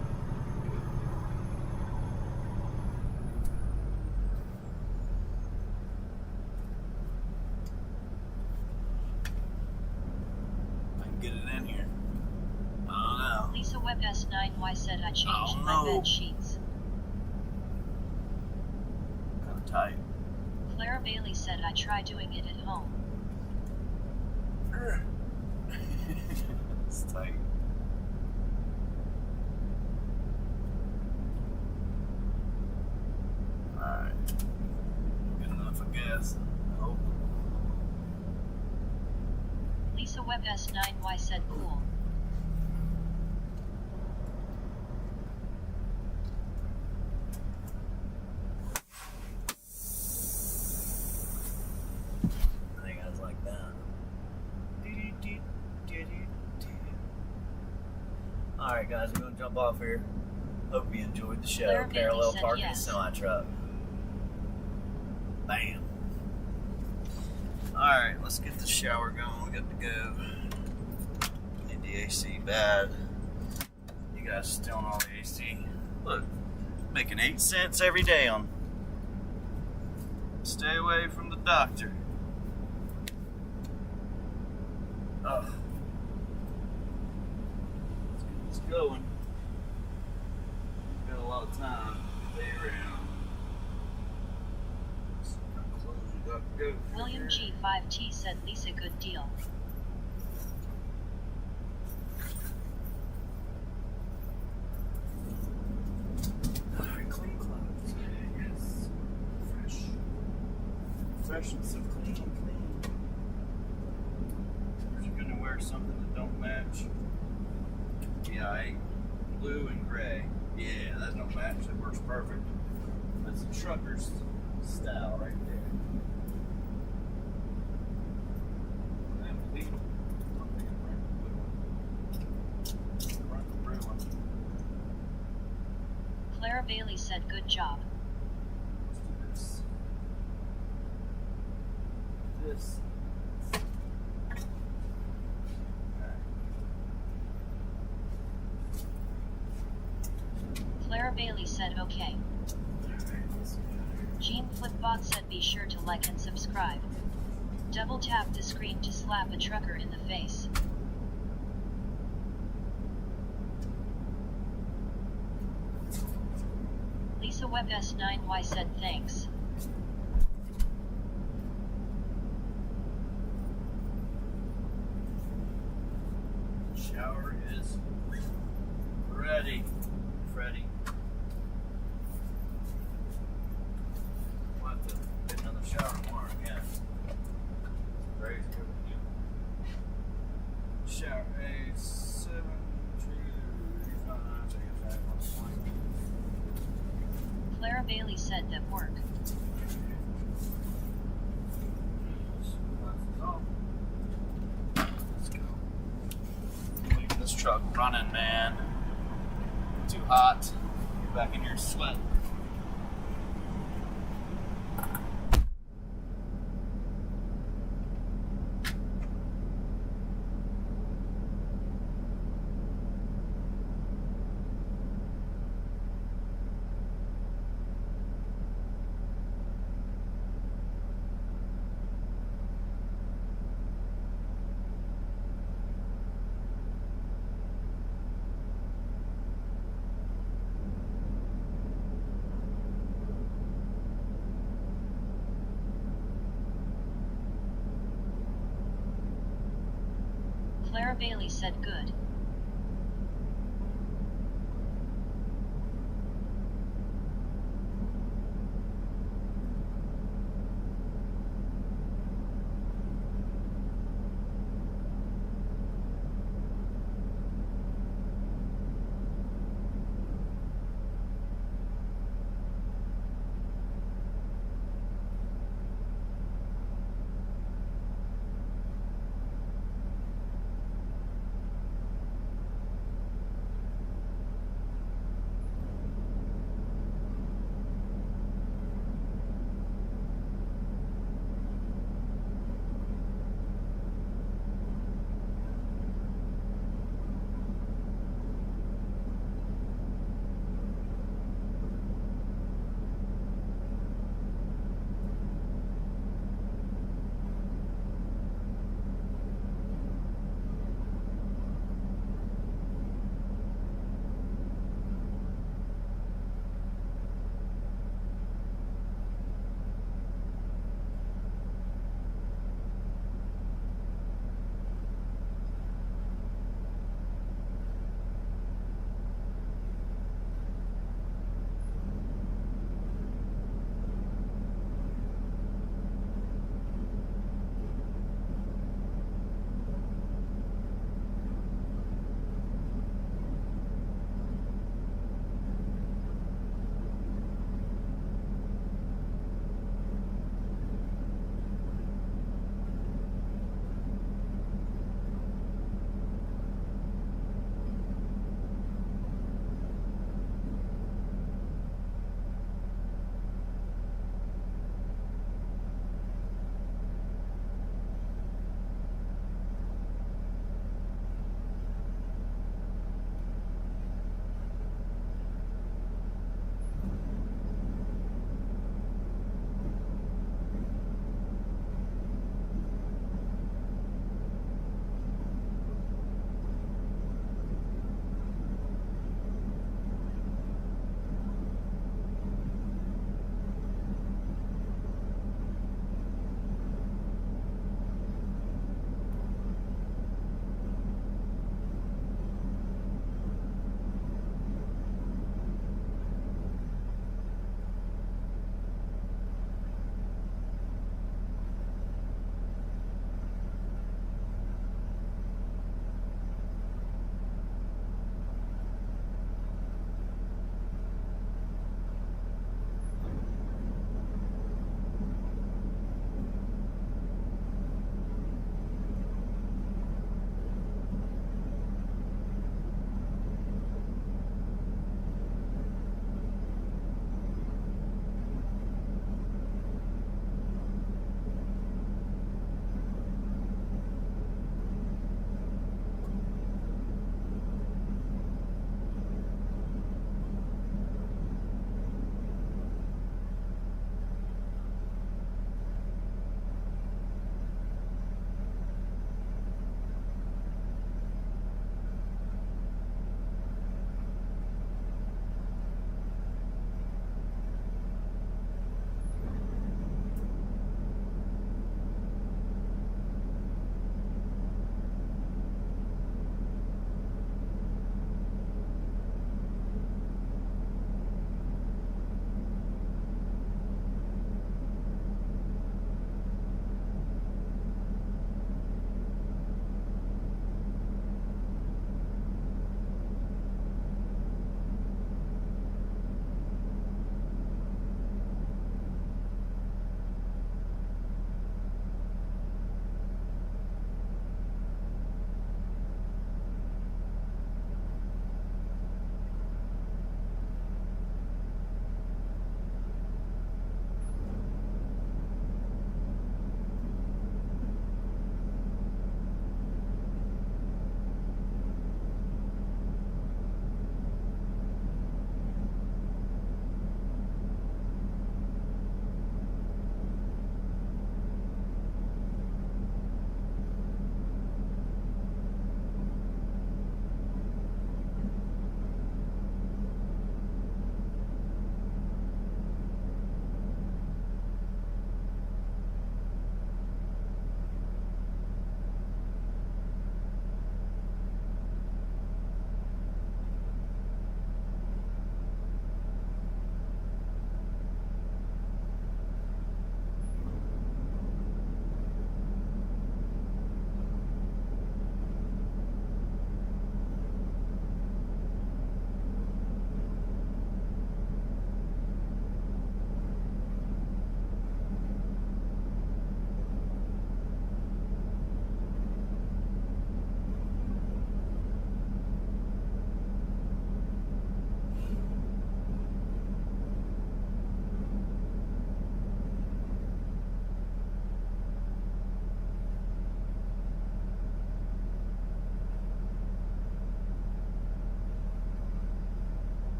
I can get it in here. I don't know. Lisa Webb S9Y said I changed my bed sheets. Kind of tight. Clara Bailey said I try doing it at home. It's tight. Alright. Good enough, I guess. I hope. Lisa Webb S9Y said cool. I think I was like that. Alright guys, we're gonna jump off here. Hope you enjoyed the show. Claire Bailey Parallel said parking yes. semi-truck. Bam. Alright, let's get the shower going. We got to go. Need the AC bad. You guys still on all the AC. Look, making 8 cents every day on stay away from the doctor. Ugh. Let's get this going. Got a lot of time to lay around. So how close we got to go. William G5T said Lisa good deal. Alright, clean clothes. Yes. Fresh. Fresh and so clean. You're gonna wear something that don't match. Yeah, blue and gray. Yeah, that don't match. That works perfect. That's a trucker's style right there. Clara Bailey said good job. Let's do this. Clara Bailey said okay. Jean Flipbot said be sure to like and subscribe. Double tap the screen to slap a trucker in the face. Lisa Webb S9Y said thanks. Shower is ready. Freddie. We'll have to get another shower tomorrow again. It's crazy over here. Shower A7 Clara Bailey said that work. Let's go. Leaving this truck running, man. Too hot. Get back in here sweating. Clara Bailey said good.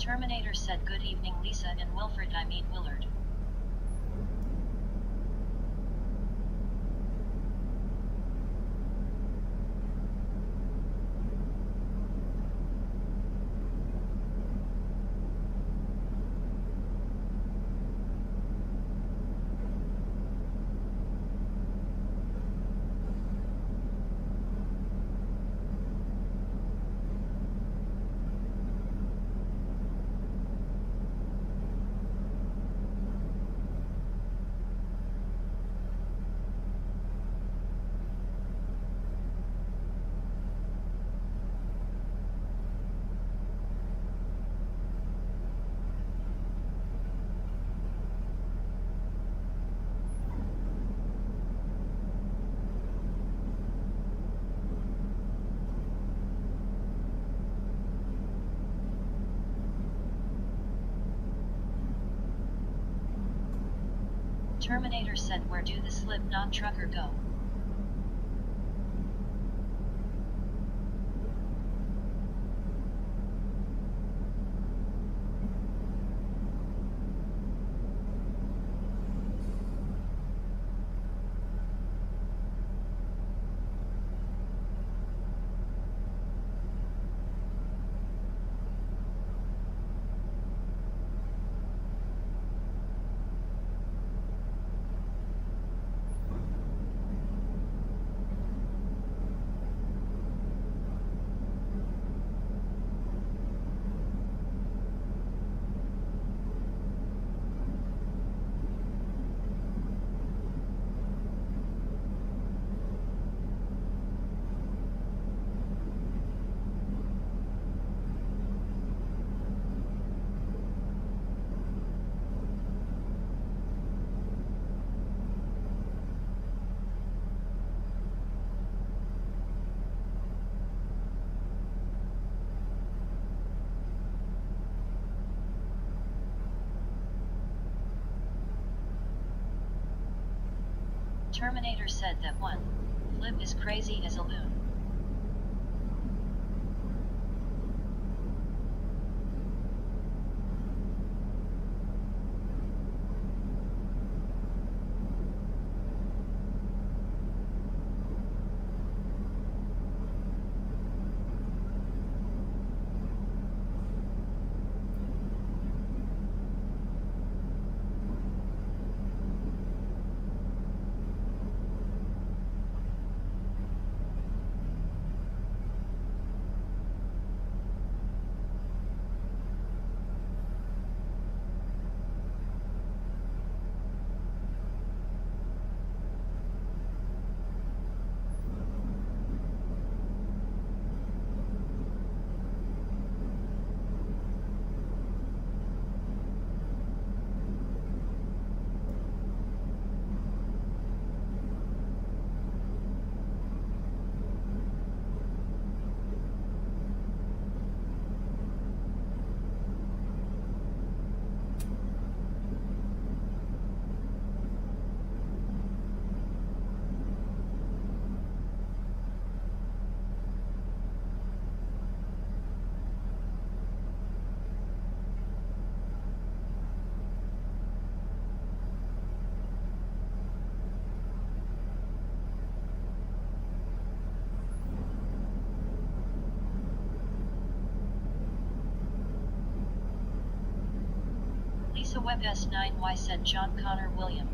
Terminator said good evening Lisa and Wilfred, I mean Willard. Terminator said where do the Slipknot trucker go? Terminator said that one. Flip is crazy as a loon. Lisa Webb S9Y said John Connor William.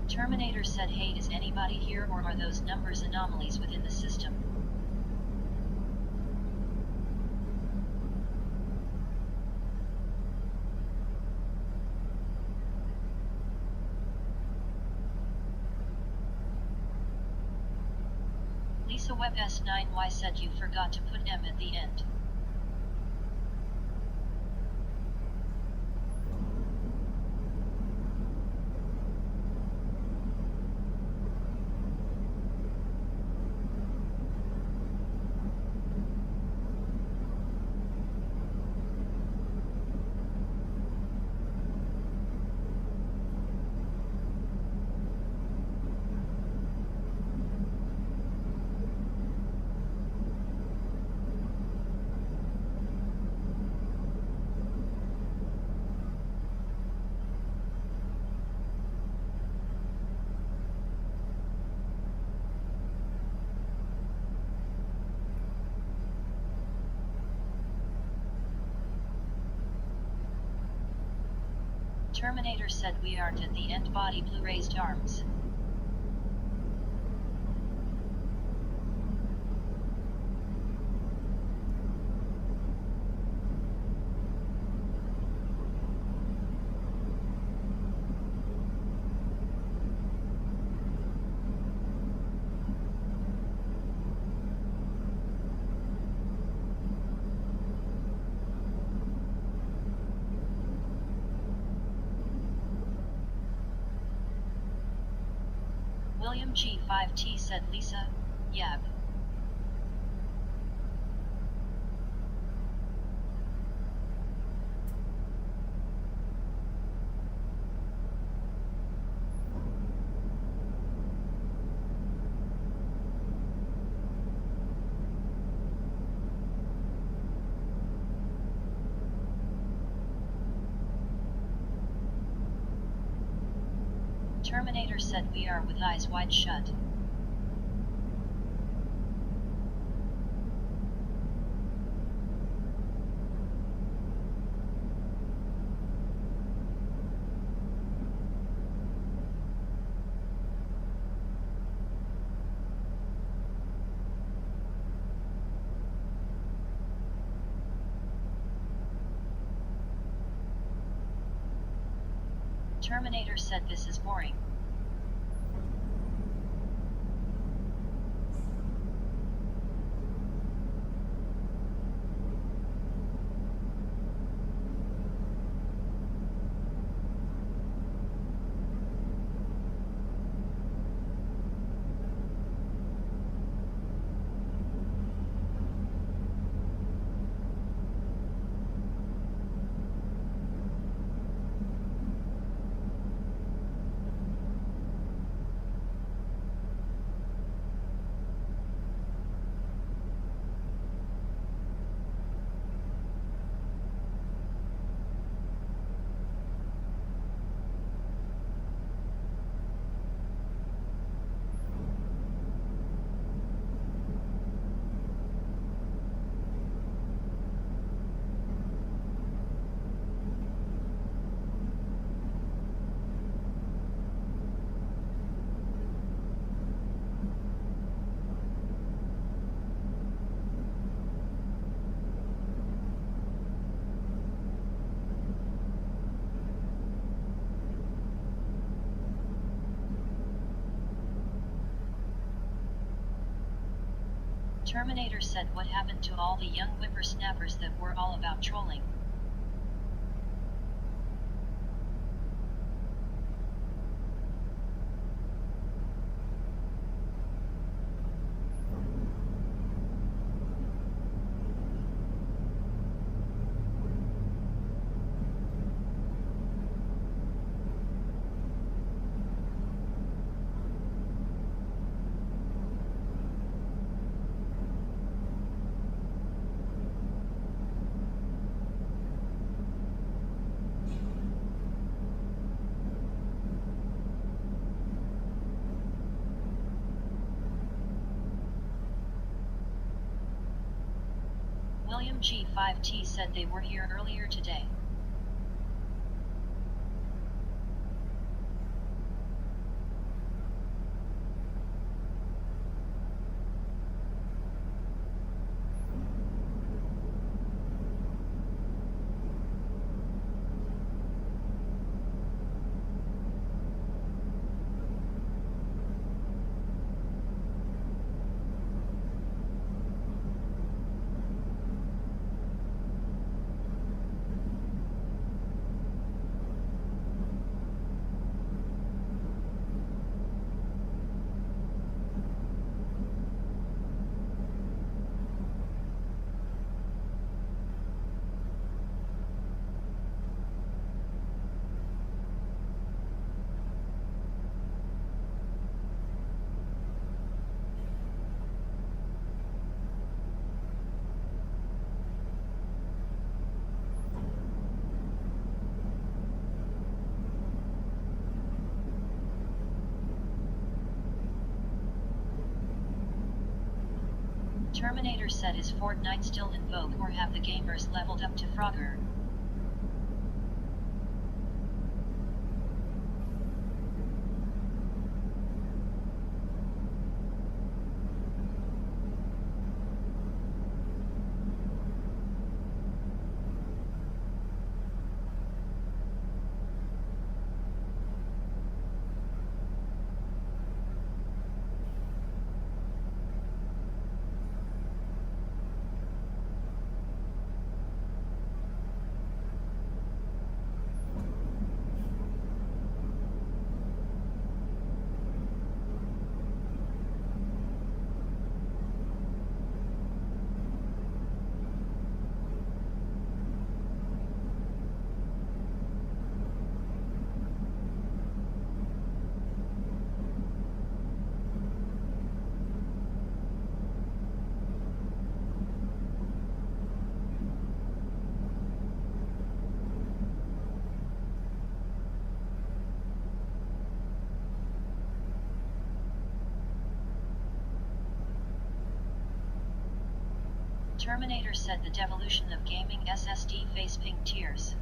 Terminator said hey, is anybody here or are those numbers anomalies within the system? Lisa Webb S9Y said you forgot to put M at the end. Terminator said we aren't at the end. Body blue raised arms. William G5T said Lisa, yab. Terminator said we are with eyes wide shut. Terminator said this is boring. Terminator said what happened to all the young whippersnappers that were all about trolling. William G5T said they were here earlier today. Terminator said is Fortnite still in vogue or have the gamers leveled up to Frogger? Terminator said the devolution of gaming SSD face ping tears.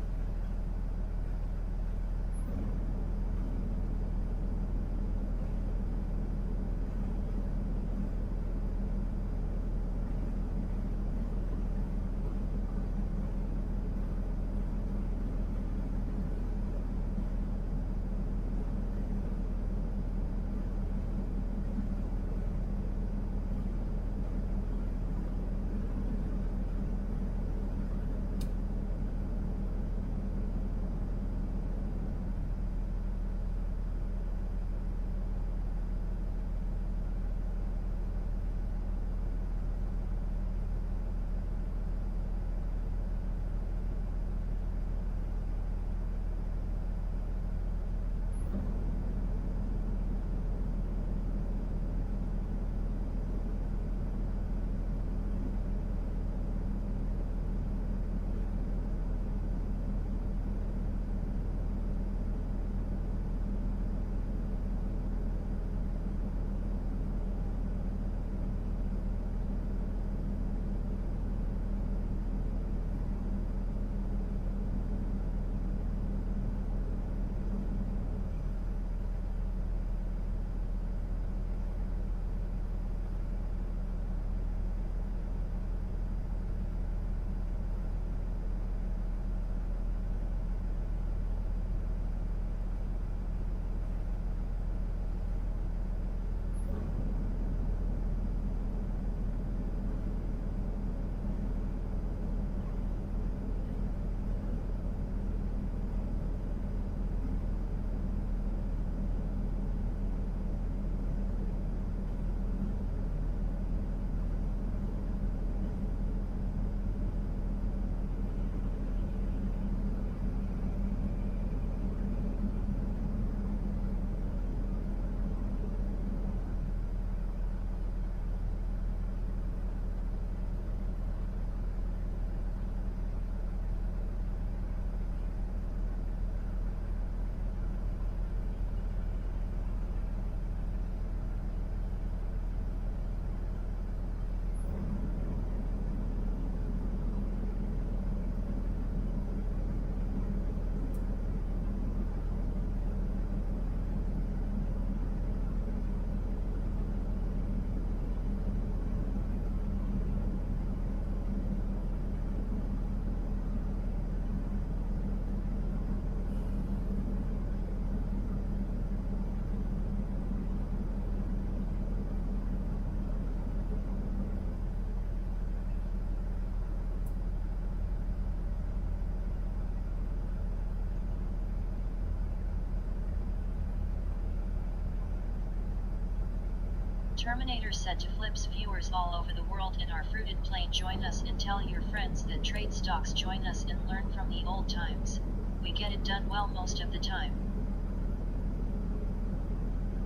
Terminator said to Flip's viewers all over the world in our fruited plane, join us and tell your friends that trade stocks, join us and learn from the old times. We get it done well most of the time.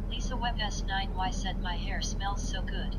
Lisa Webb S9Y said my hair smells so good.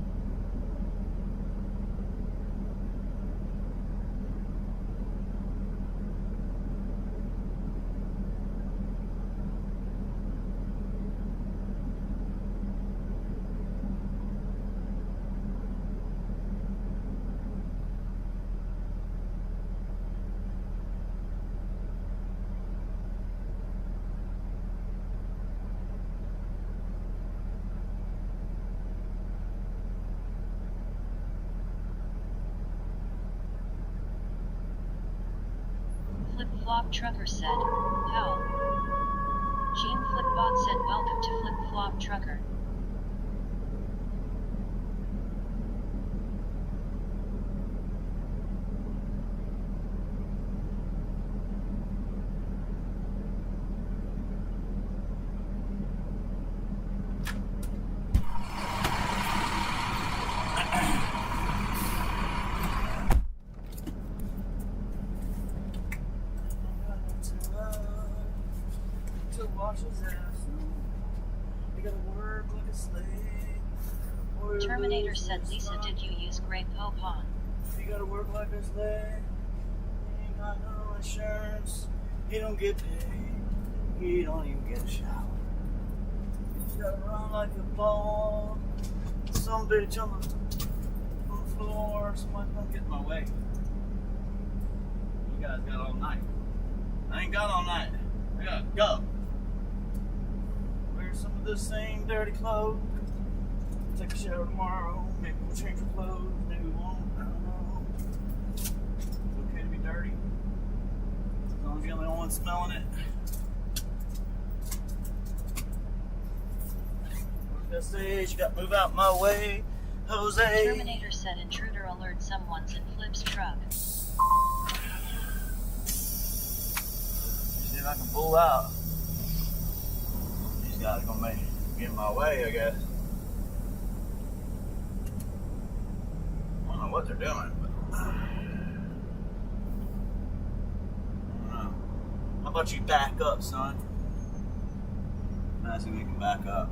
Flip-Flop Trucker said, how? Gene Flipbot said welcome to Flip-Flop Trucker. Terminator said, Lisa, did you use Grey Poupon? You gotta work like a slave. He ain't got no insurance. He don't get paid. He don't even get a shower. He's gotta run like a ball. Some bitch on the floor. Somebody don't get in my way. You guys got all night. I ain't got all night. I gotta go. Wear some of the same dirty clothes. Take a shower tomorrow. Maybe we'll change our clothes. Maybe we won't. I don't know. It's okay to be dirty. As long as you're the only one smelling it. That stage, you got to move out my way, Jose. Terminator said intruder alert, someone's in Flip's truck. See if I can pull out. These guys are gonna get in my way, I guess. I don't know what they're doing, but I don't know. How about you back up, son? Let's see if we can back up.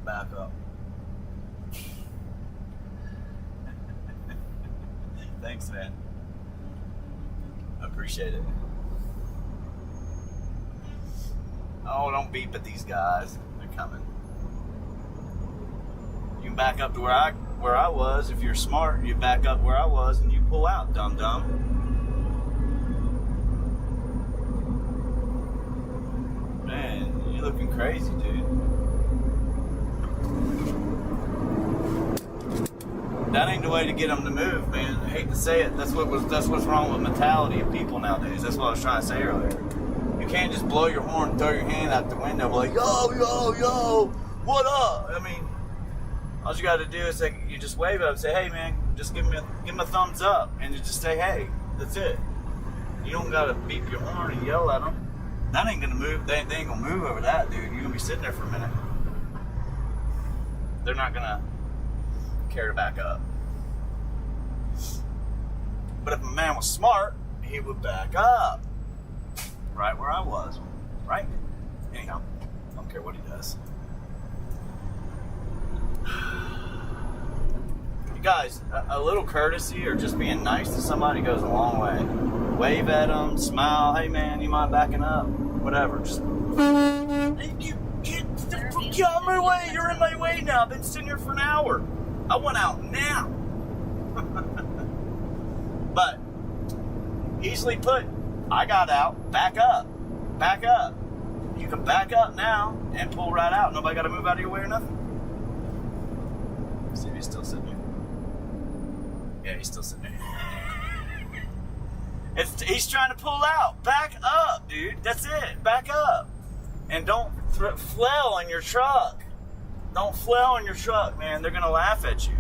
Back up. Thanks, man. I appreciate it. Oh, don't beep at these guys. They're coming. You can back up to where I was. If you're smart, you back up where I was and you pull out, dum-dum. Man, you're looking crazy, dude. That ain't the way to get them to move, man. I hate to say it. That's what's wrong with mentality of people nowadays. That's what I was trying to say earlier. You can't just blow your horn and throw your hand out the window like, yo, yo, yo, what up? I mean, all you got to do is you just wave at them and say, hey, man, just give me a thumbs up, and you just say, hey. That's it. You don't got to beep your horn and yell at them. That ain't gonna move. They ain't gonna move over that, dude. You're gonna be sitting there for a minute. They're not gonna care to back up. But if a man was smart, he would back up. Right where I was. Right? Anyhow, I don't care what he does. You guys, a little courtesy or just being nice to somebody goes a long way. Wave at them, smile, hey man, you mind backing up? Whatever. Just, hey, you get out of my way. You're in my way now. I've been sitting here for an hour. I want out now. But easily put, I got out. Back up. Back up. You can back up now and pull right out. Nobody got to move out of your way or nothing. See if he's still sitting there. Yeah, he's still sitting there. He's trying to pull out. Back up, dude. That's it. Back up. And don't flail in your truck. Don't flail in your truck, man. They're going to laugh at you.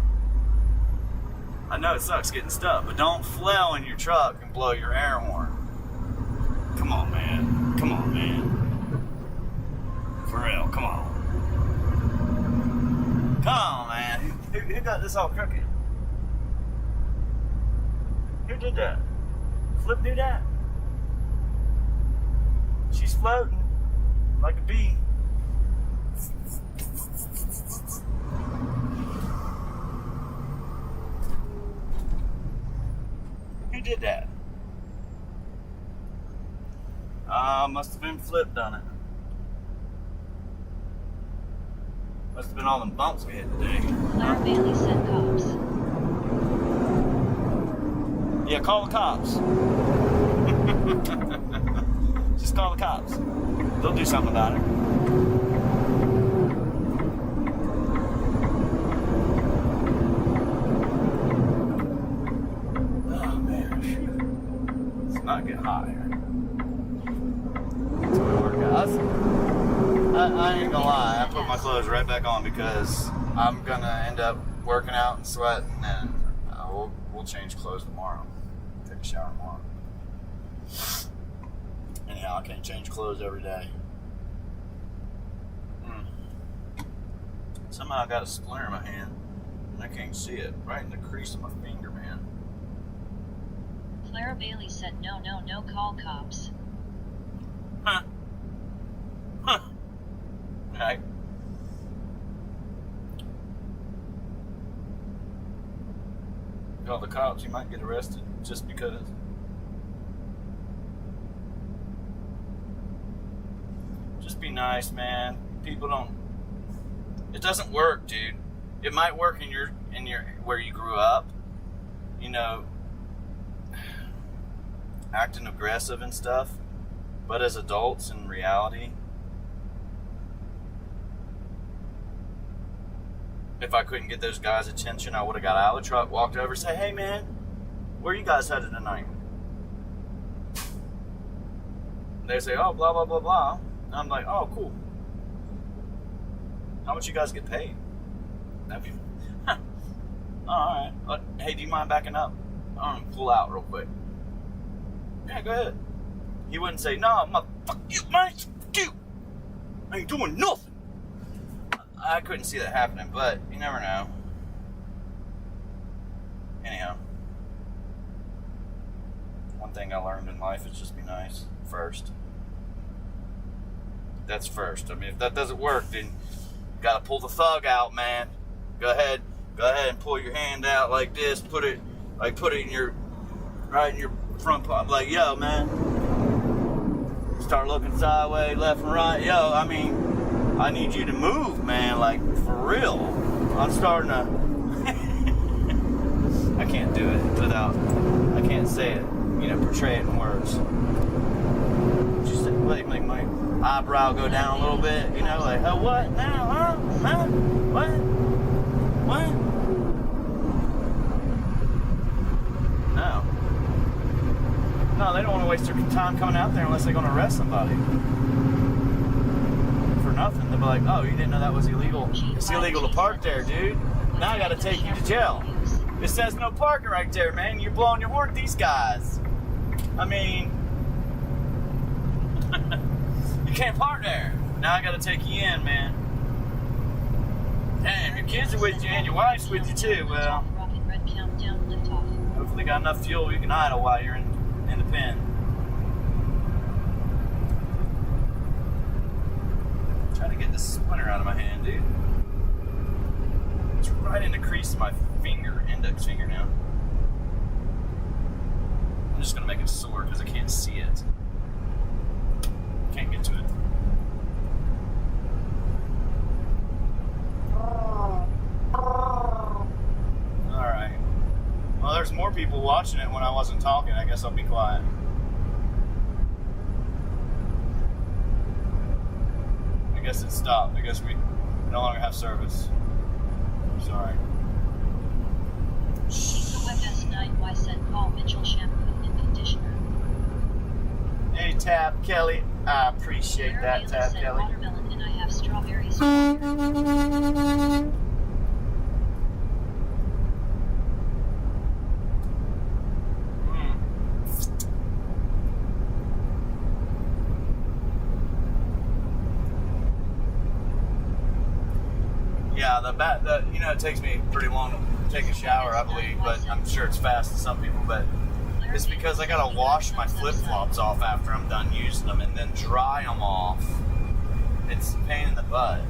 I know it sucks getting stuck, but don't flail in your truck and blow your air horn. Come on, man. Come on, man. For real, come on. Come on, man. Who got this all crooked? Who did that? Flip do that? She's floating like a bee. Who did that? Must have been Flip done it. Must have been all them bumps we hit today. Claire Bailey said cops. Yeah, call the cops. Just call the cops. They'll do something about it. Oh man, let's not get hot here. That's what we work out. I ain't gonna lie, I put my clothes right back on because I'm gonna end up working out and sweating, and we'll change clothes tomorrow. Take a shower tomorrow. Anyhow, I can't change clothes every day. Somehow I got a splinter in my hand, and I can't see it. Right in the crease of my finger, man. Clara Bailey said no, call cops. Huh. Huh. Right. call the cops. You might get arrested just because. Just be nice, man. People don't. It doesn't work, dude. It might work in your where you grew up. You know, acting aggressive and stuff. But as adults, in reality, if I couldn't get those guys' attention, I would have got out of the truck, walked over, say, "Hey, man, where you guys headed tonight?" They say, "Oh, blah, blah, blah, blah." And I'm like, "Oh, cool. How much you guys get paid?" That'd be, huh. Oh, all right. Hey, do you mind backing up? I'm going to pull out real quick. Yeah, go ahead. He wouldn't say, "No, fuck you, man. Fuck you. I ain't doing nothing." I couldn't see that happening, but you never know. Anyhow, one thing I learned in life is just be nice first. That's first. I mean, if that doesn't work, then you gotta pull the thug out, man. Go ahead and pull your hand out like this. Put it in your front pocket. Like, yo, man. Start looking sideways, left and right. Yo, I mean, I need you to move, man, like, for real. I'm starting to... I can't do it without... I can't say it, portray it in words. Just like make my eyebrow go down a little bit, like, oh, what now, huh? Huh? What? What? No, they don't want to waste their time coming out there unless they're going to arrest somebody. Nothing. They'll be like, "Oh, you didn't know that was illegal? It's illegal to park there, dude. Now I gotta take you to jail. It says no parking right there, man. You're blowing your horn at these guys. I mean, you can't park there. Now I gotta take you in, man. Damn, your kids are with you and your wife's with you too. Well, hopefully got enough fuel you can idle while you're in the pen." Trying to get this splinter out of my hand, dude. It's right in the crease of my index finger now. I'm just gonna make it sore because I can't see it. Can't get to it. Alright. Well, there's more people watching it when I wasn't talking. I guess I'll be quiet. I guess it stopped. I guess we no longer have service. Sorry. S9Y said call Mitchell shampoo and conditioner. Hey, Tab Kelly. I appreciate that, Tab said Kelly. Watermelon and I have strawberries. Yeah, it takes me pretty long to take a shower, I believe, but I'm sure it's fast to some people, but it's because I gotta wash my flip-flops off after I'm done using them and then dry them off. It's a pain in the butt.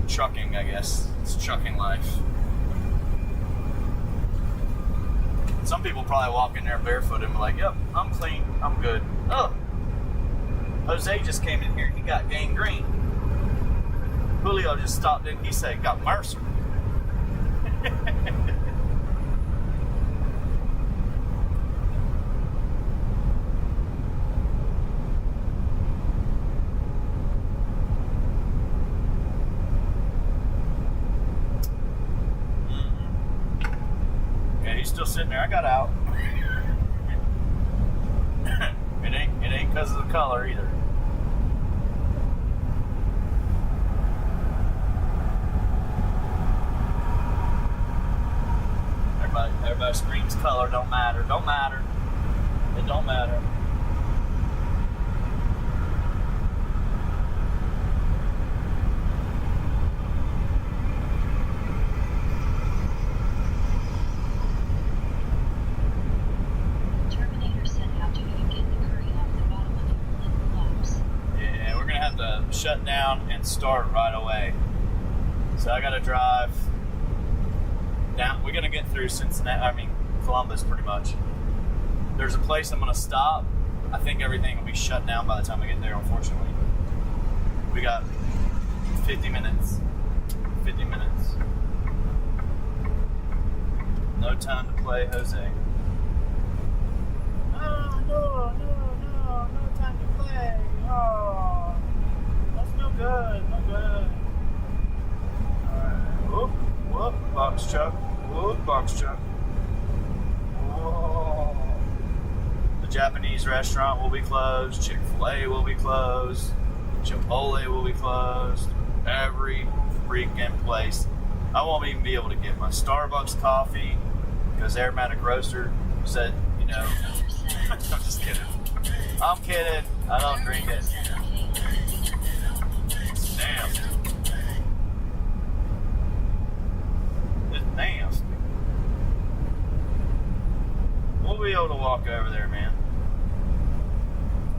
Trucking, I guess. It's trucking life. Some people probably walk in there barefoot and be like, "Yep, I'm clean, I'm good." Oh, Jose just came in here, he got gangrene. Julio just stopped in, he said, "Got Mercer." Yeah, he's still sitting there. I got out. It ain't because of the color either. Everybody screams color, don't matter. It don't matter. Terminator said, "How do you get the curry off the bottom of your flip-flops?" Yeah, we're gonna have to shut down and start right away. So I gotta drive down. We're gonna get through Cincinnati. I mean Columbus, pretty much. There's a place I'm gonna stop. I think everything will be shut down by the time we get there. Unfortunately, we got 50 minutes. 50 minutes. No time to play, Jose. Oh, no time to play. Oh, that's no good. Alright, whoop, box truck. Whoa. The Japanese restaurant will be closed. Chick-fil-A will be closed. Chipotle will be closed. Every freaking place. I won't even be able to get my Starbucks coffee because Aromatic Roaster said, you know, I'm just kidding. I'm kidding. I don't drink it. Damn. It's nasty. We'll be able to walk over there, man.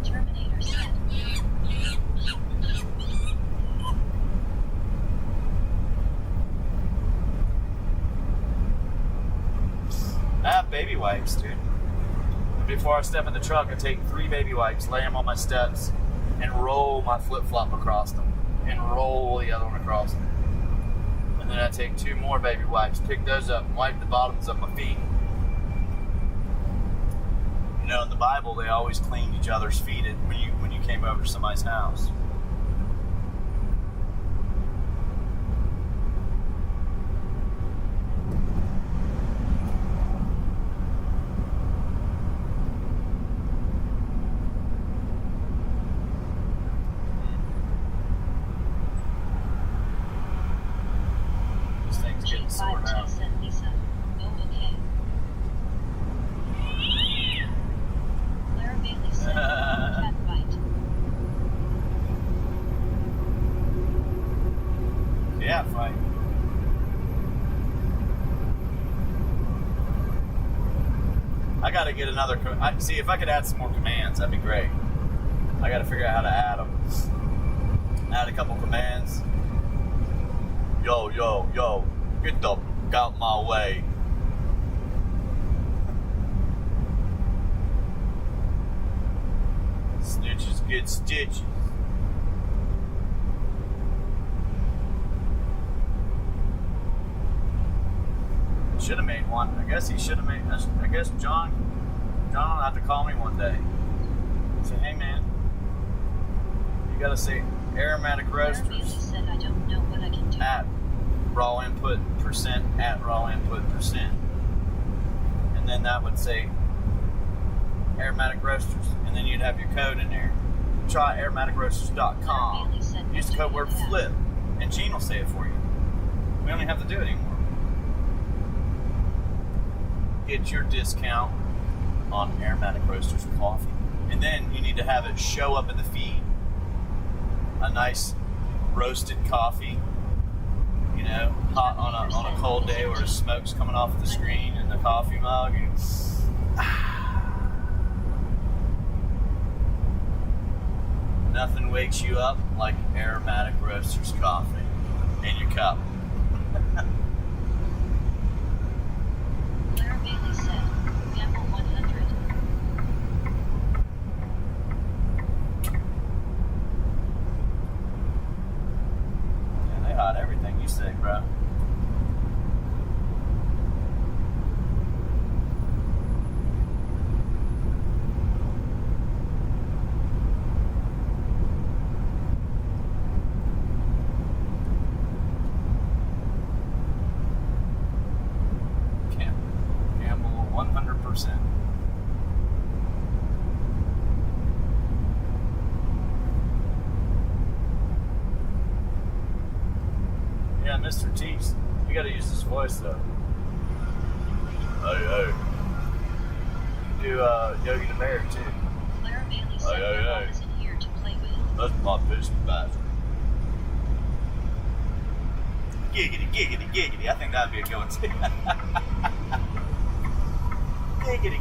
Terminator set. I have baby wipes, dude. Before I step in the truck, I take 3 baby wipes, lay them on my steps, and roll my flip-flop across them. And roll the other one across them. And then I take 2 more baby wipes, pick those up, and wipe the bottoms of my feet. You know, in the Bible, they always cleaned each other's feet when you came over to somebody's house. Sorted out. Lisa. Oh, okay. Clara Bailey said, cat bite. Yeah, fine. I gotta get another. See, if I could add some more commands, that'd be great. I gotta figure out how to add them. Add a couple commands. Yo. Get the f out my way. Snitches get stitches. Should have made one. I guess he should have made. I guess John will have to call me one day. Say, hey man, you gotta say Aromatic Roasters. Clara Bailey said, I don't know what I can do. At raw input percent at raw input percent, and then that would say Aromatic Roasters, and then you'd have your code in there. Try aromaticroasters.com. Use the code word FLIP, and Gene will say it for you. We don't even have to do it anymore. Get your discount on Aromatic Roasters coffee, and then you need to have it show up in the feed. A nice roasted coffee. You know, hot on a cold day where the smoke's coming off the screen and the coffee mug. And, nothing wakes you up like Aromatic Roasters coffee in your cup. Clara Bailey said, Gamble 100. Yeah, they hot everything you say, bro. Gamble 100%. Yeah, Mr. Teeks, you gotta use his voice though. Hey. You do Yogi the Bear too. Clara Bailey said, your mom isn't here to play with. That's my fishing bathroom. Giggity. I think that'd be a good one too. Giggity.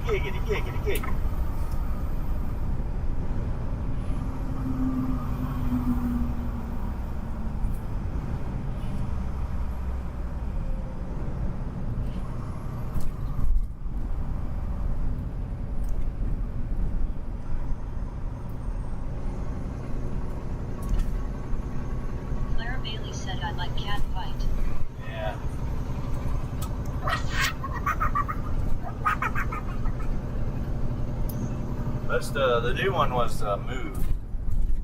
I like cat fight. Yeah. The new one was move.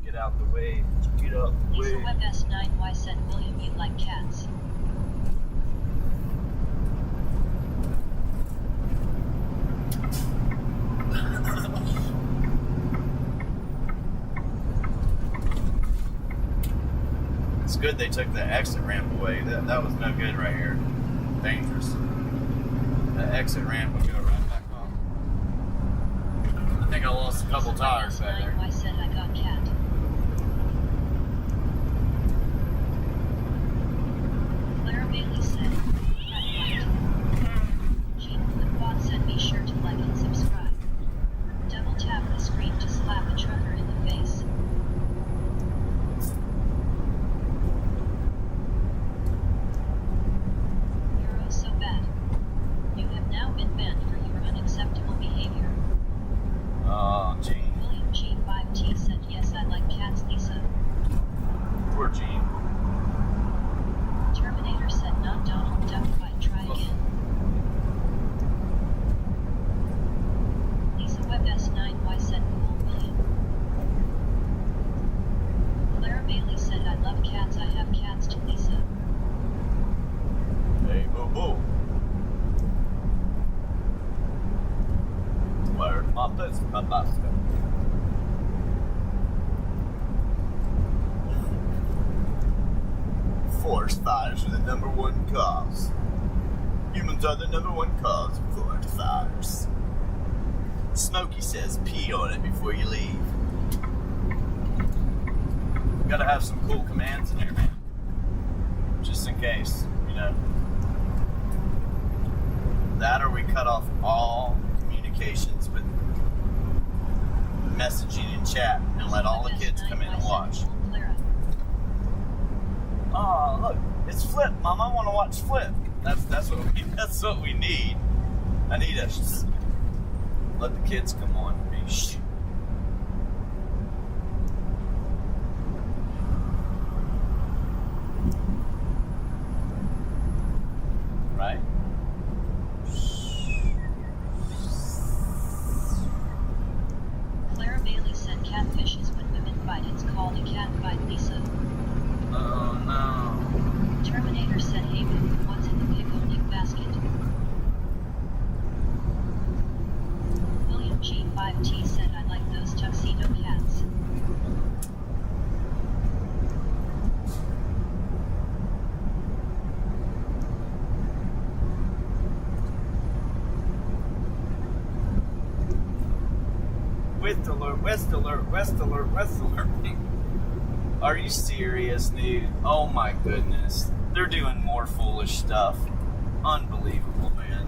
Get out the way. Get out the Lisa way. Web S9Y said, William, you like cats. It's good they took the exit ramp away. That was no good right here. Dangerous. The exit ramp would go right back on. I think I lost a couple tires back there. I said I got cat. Clara Bailey said, cat fight. Jean Flipbot said, be sure to like and subscribe. Double tap the screen to slap a trucker in the face. You're oh so bad. You have now been banned for your unacceptable behavior. Oh, Gene. William G5T said, yes, I like cats, Lisa. Poor Gene. Terminator said, not Donald Duck fight, try again. Lisa Web S9Y said, cool, William. Clara Bailey said, I love cats, I have cats to Lisa. Hey, boo boo. Where's my business? My basket. Forest fires are the number one cause. Humans are the number one cause of forest fires. Smokey says pee on it before you leave. Gotta have some cool commands in here, man. Just in case, you know. That or we cut off all communications with messaging and chat and let all the kids come in and watch. Oh, look, it's Flip, Mom. I want to watch Flip. That's what we need. I need us. Let the kids come on. Shh. Right? Clara Bailey said, catfish is when women fight. It's called a cat fight, Lisa. Oh no. Terminator said, hey boo, what's in the picnic basket? William G5T said, I like those tuxedo cats. West alert, west alert, west alert, west alert. Are you serious, dude? Oh my goodness. They're doing more foolish stuff. Unbelievable, man.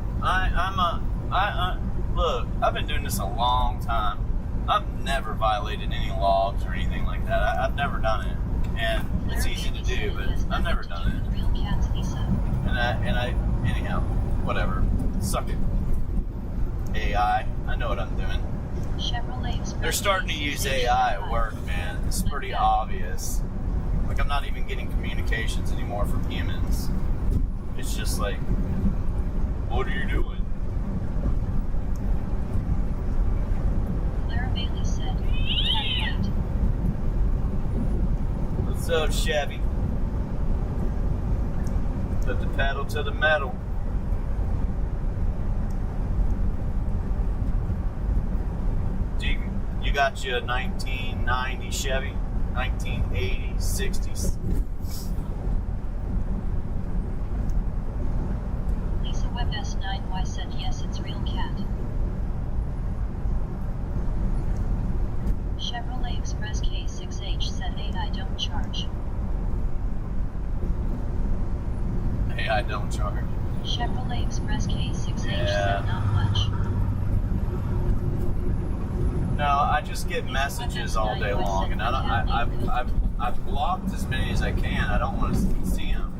Look, I've been doing this a long time. I've never violated any laws or anything like that. I've never done it. And it's easy to do, but I've never done it. Real cats, Lisa. Anyhow, whatever. Suck it. AI, I know what I'm doing. Chevrolet Express. They're starting to use AI at work, man. It's pretty obvious. Like, I'm not even getting communications anymore from humans. It's just like, what are you doing? Clara Bailey said, cat fight. What's up, Chevy? Put the pedal to the metal. You got your 1990 Chevy, 1980s, 60s. Lisa Web S9Y said, yes, it's real cat. Chevrolet Express K6H said, I don't charge. Hey, I don't charge. Chevrolet Express K6H Yeah. said, not much. No, I just get messages all day long, and I've blocked as many as I can. I don't want to see them.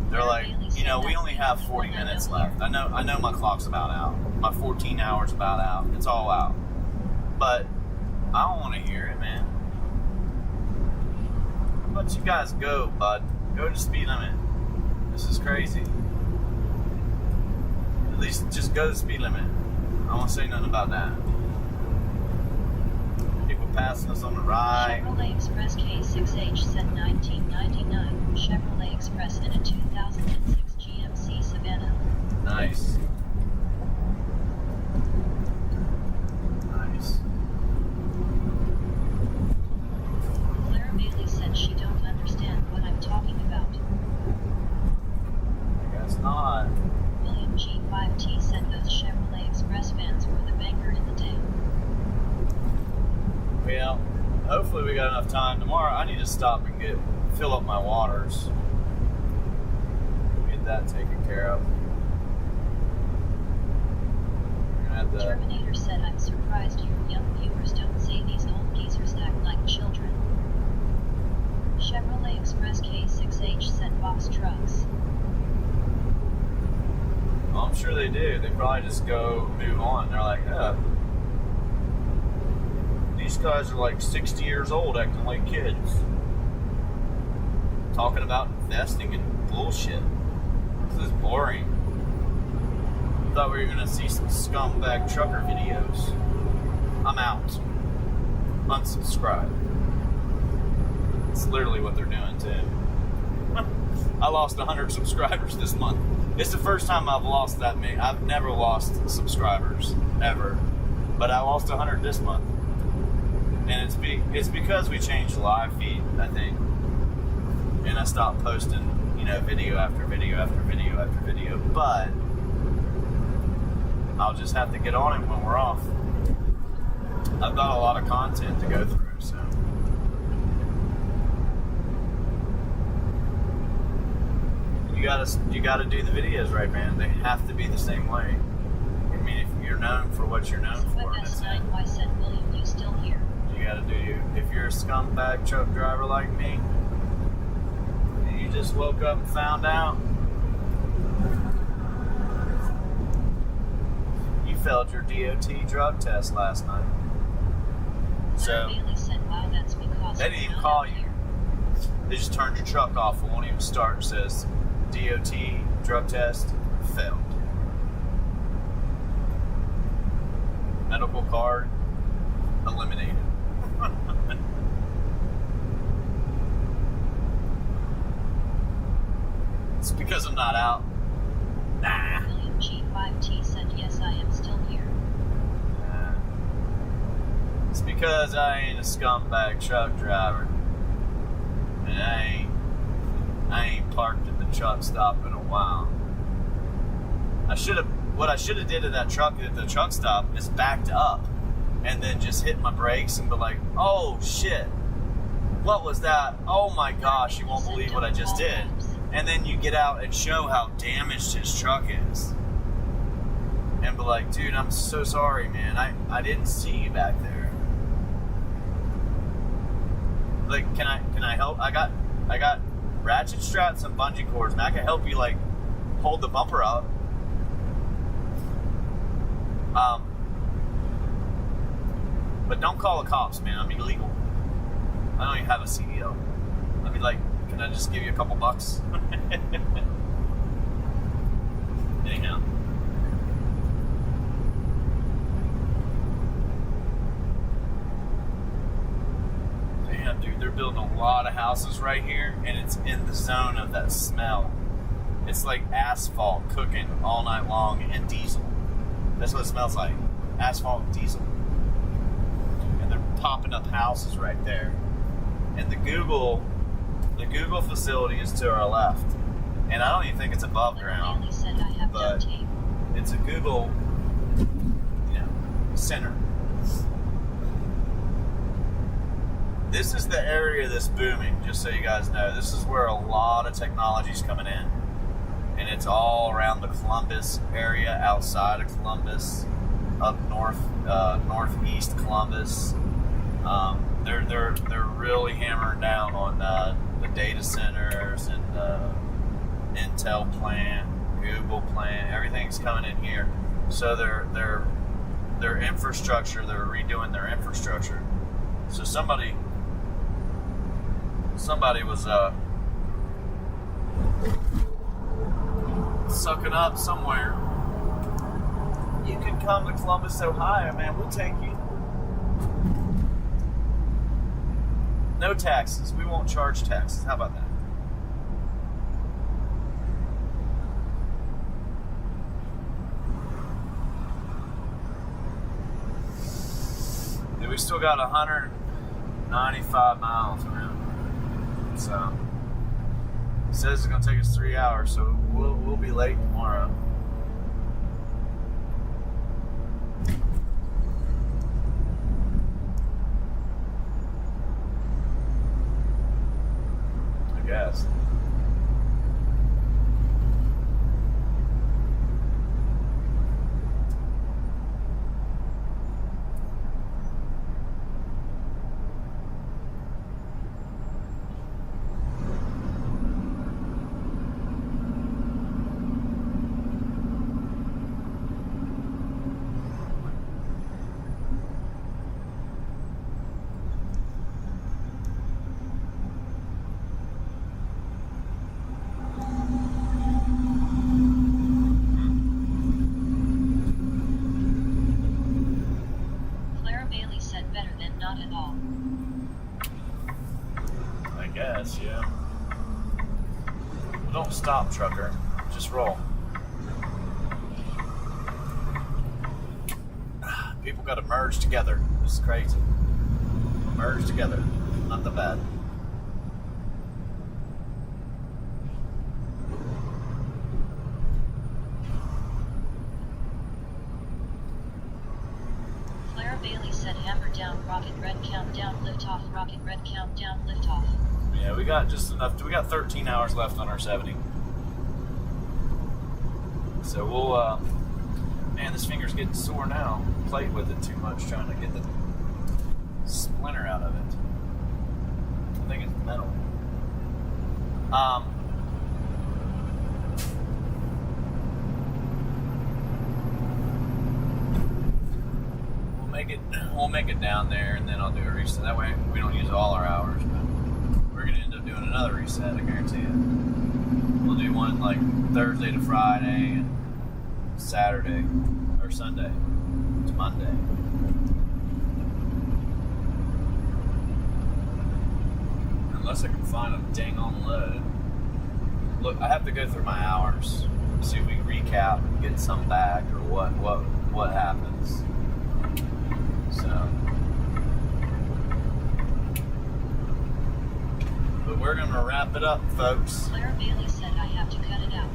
They're like, you know, we only have 40 minutes left. I know my clock's about out. My 14 hours about out. It's all out. But I don't want to hear it, man. Let you guys go, bud. Go to speed limit. This is crazy. At least just go to the speed limit. I won't say nothing about that. People passing us on the right. Chevrolet Express K6H said 1999. Chevrolet Express in a 2006 GMC Savannah. Nice. Nice. Clara Bailey said she don't understand what I'm talking about. I guess not. William G5T said those Chevrolet Express vans were the banker in the day. Well, hopefully we got enough time. Tomorrow I need to stop and fill up my waters. Get that taken care of. We're gonna have to... Terminator said I'm surprised your young viewers don't say these old geezers act like children. Chevrolet Express K6H said box trucks. Well, I'm sure they do. They probably just go move on. They're like, these guys are like 60 years old acting like kids. Talking about investing in bullshit. This is boring. I thought we were going to see some scumbag trucker videos. I'm out. Unsubscribe. It's literally what they're doing too. I lost 100 subscribers this month. It's the first time I've lost that many. I've never lost subscribers, ever. But I lost 100 this month. And it's because we changed the live feed, I think. And I stopped posting, video after video after video after video. But I'll just have to get on it when we're off. I've got a lot of content to go through, so. You gotta do the videos right, man. They have to be the same way. I mean, if you're known for what you're known for, that's it. S9Y said, William, you still here? You gotta do you. If you're a scumbag truck driver like me, and you just woke up and found out, you failed your DOT drug test last night. So Bailey said, wow, that's because they didn't even call you. They just turned your truck off. It won't even start. It says DOT drug test failed. Medical card eliminated. It's because I'm not out. Nah. William G5T said, yes, I am still here. It's because I ain't a scumbag truck driver. And I ain't parked at the truck stop in a while. What I should have did at the truck stop is backed up and then just hit my brakes and be like, oh shit, what was that? Oh my gosh, you won't believe what I just did. And then you get out and show how damaged his truck is. And be like, dude, I'm so sorry, man. I didn't see you back there. Like, can I help? I got ratchet straps and bungee cords, and I can help you, like, hold the bumper up. But don't call the cops, man. I'm illegal. I don't even have a CDL. I'd be like, can I just give you a couple bucks? Anyhow. Damn, dude, they're building a lot of houses right here, and it's in the zone of that smell. It's like asphalt cooking all night long and diesel. That's what it smells like. Asphalt and diesel. And they're popping up houses right there. And the Google facility is to our left. And I don't even think it's above ground. But it's a Google, center. This is the area that's booming, just so you guys know. This is where a lot of technology is coming in. And it's all around the Columbus area, outside of Columbus, up north, northeast Columbus. They're really hammering down on the data centers and the Intel plant, Google plant. Everything's coming in here. So their infrastructure, they're redoing their infrastructure. So somebody was sucking up somewhere. You can come to Columbus, Ohio, man. We'll take you. No taxes. We won't charge taxes. How about that? And we still got 195 miles around. So it says it's gonna take us 3 hours, so we'll be late tomorrow. I guess. Clara Bailey said better than not at all. I guess, yeah. Well, don't stop, trucker. Just roll. People got to merge together. This is crazy. Merge together. Not that bad. Clara Bailey said hammer down, rocket red countdown, liftoff, rocket red countdown, liftoff. Yeah, we got just enough. We got 13 hours left on our 70. So we'll, man, this finger's getting sore now. Played with it too much trying to get the splinter out of it. I think it's metal. We'll make it down there, and then I'll do a reset. That way we don't use all our hours, but we're gonna end up doing another reset, I guarantee it. We'll do one like Thursday to Friday and Saturday or Sunday to Monday. Unless I can find a dang on load. Look, I have to go through my hours, see if we recap and get some back or what happens. So, but we're gonna wrap it up, folks. Clara Bailey said I have to cut it out.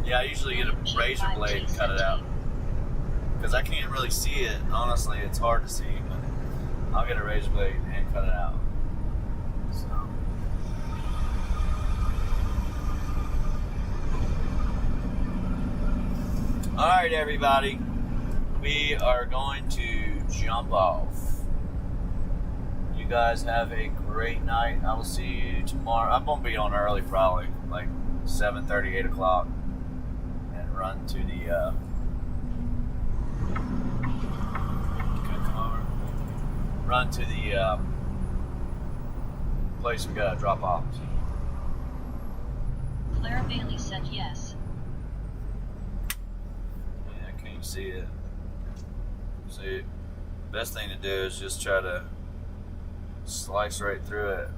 Yeah, I usually get a razor blade and cut it out because I can't really see it. Honestly, it's hard to see, but I'll get a razor blade and cut it out. So. All right, everybody. We are going to jump off. You guys have a great night. I will see you tomorrow. I'm going to be on early, probably like 7:30, 8 o'clock, and run to the place we got to drop off. Clara Bailey said yes. Yeah, I can't see it. See, best thing to do is just try to slice right through it.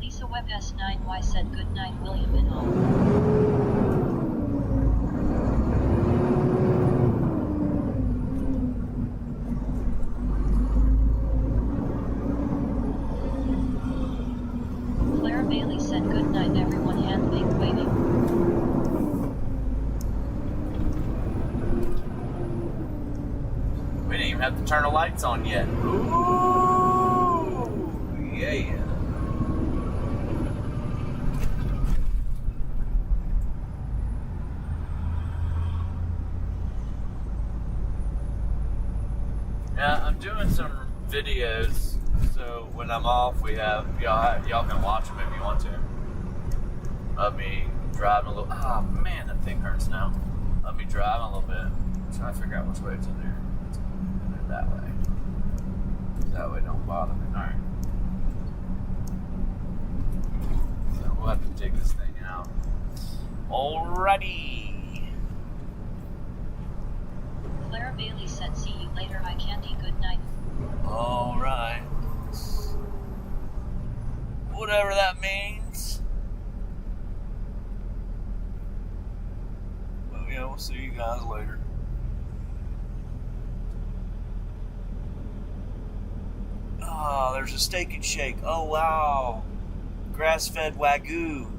Lisa Webb S9Y said good night, William and all. Clara Bailey said good night, everyone, hand big waving. We didn't even have to turn the lights on yet. Ooh, yeah. Yeah, I'm doing some videos, so when I'm off, we have y'all can watch them if you want to. Of me driving a little. Oh man, that thing hurts now. Of me driving a little bit. I'm trying to figure out which way it's in there. That way. That way don't bother me. Alright. Alrighty. Clara Bailey said, "See you later, eye candy. Good night." All right. Whatever that means. Well, yeah, we'll see you guys later. Oh, there's a steak and shake. Oh, wow. Grass-fed Wagyu.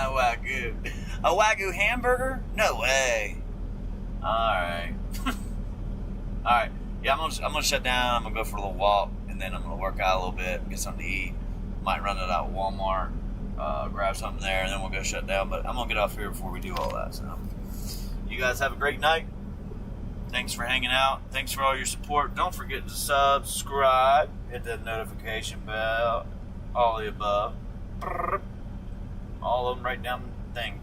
Wagyu. A Wagyu hamburger? No way. Alright. Alright. Yeah, I'm gonna shut down. I'm gonna go for a little walk, and then I'm gonna work out a little bit, get something to eat. Might run it out at Walmart, grab something there, and then we'll go shut down. But I'm gonna get off here before we do all that. So, you guys have a great night. Thanks for hanging out. Thanks for all your support. Don't forget to subscribe, hit that notification bell, all the above. All of them right down the thing.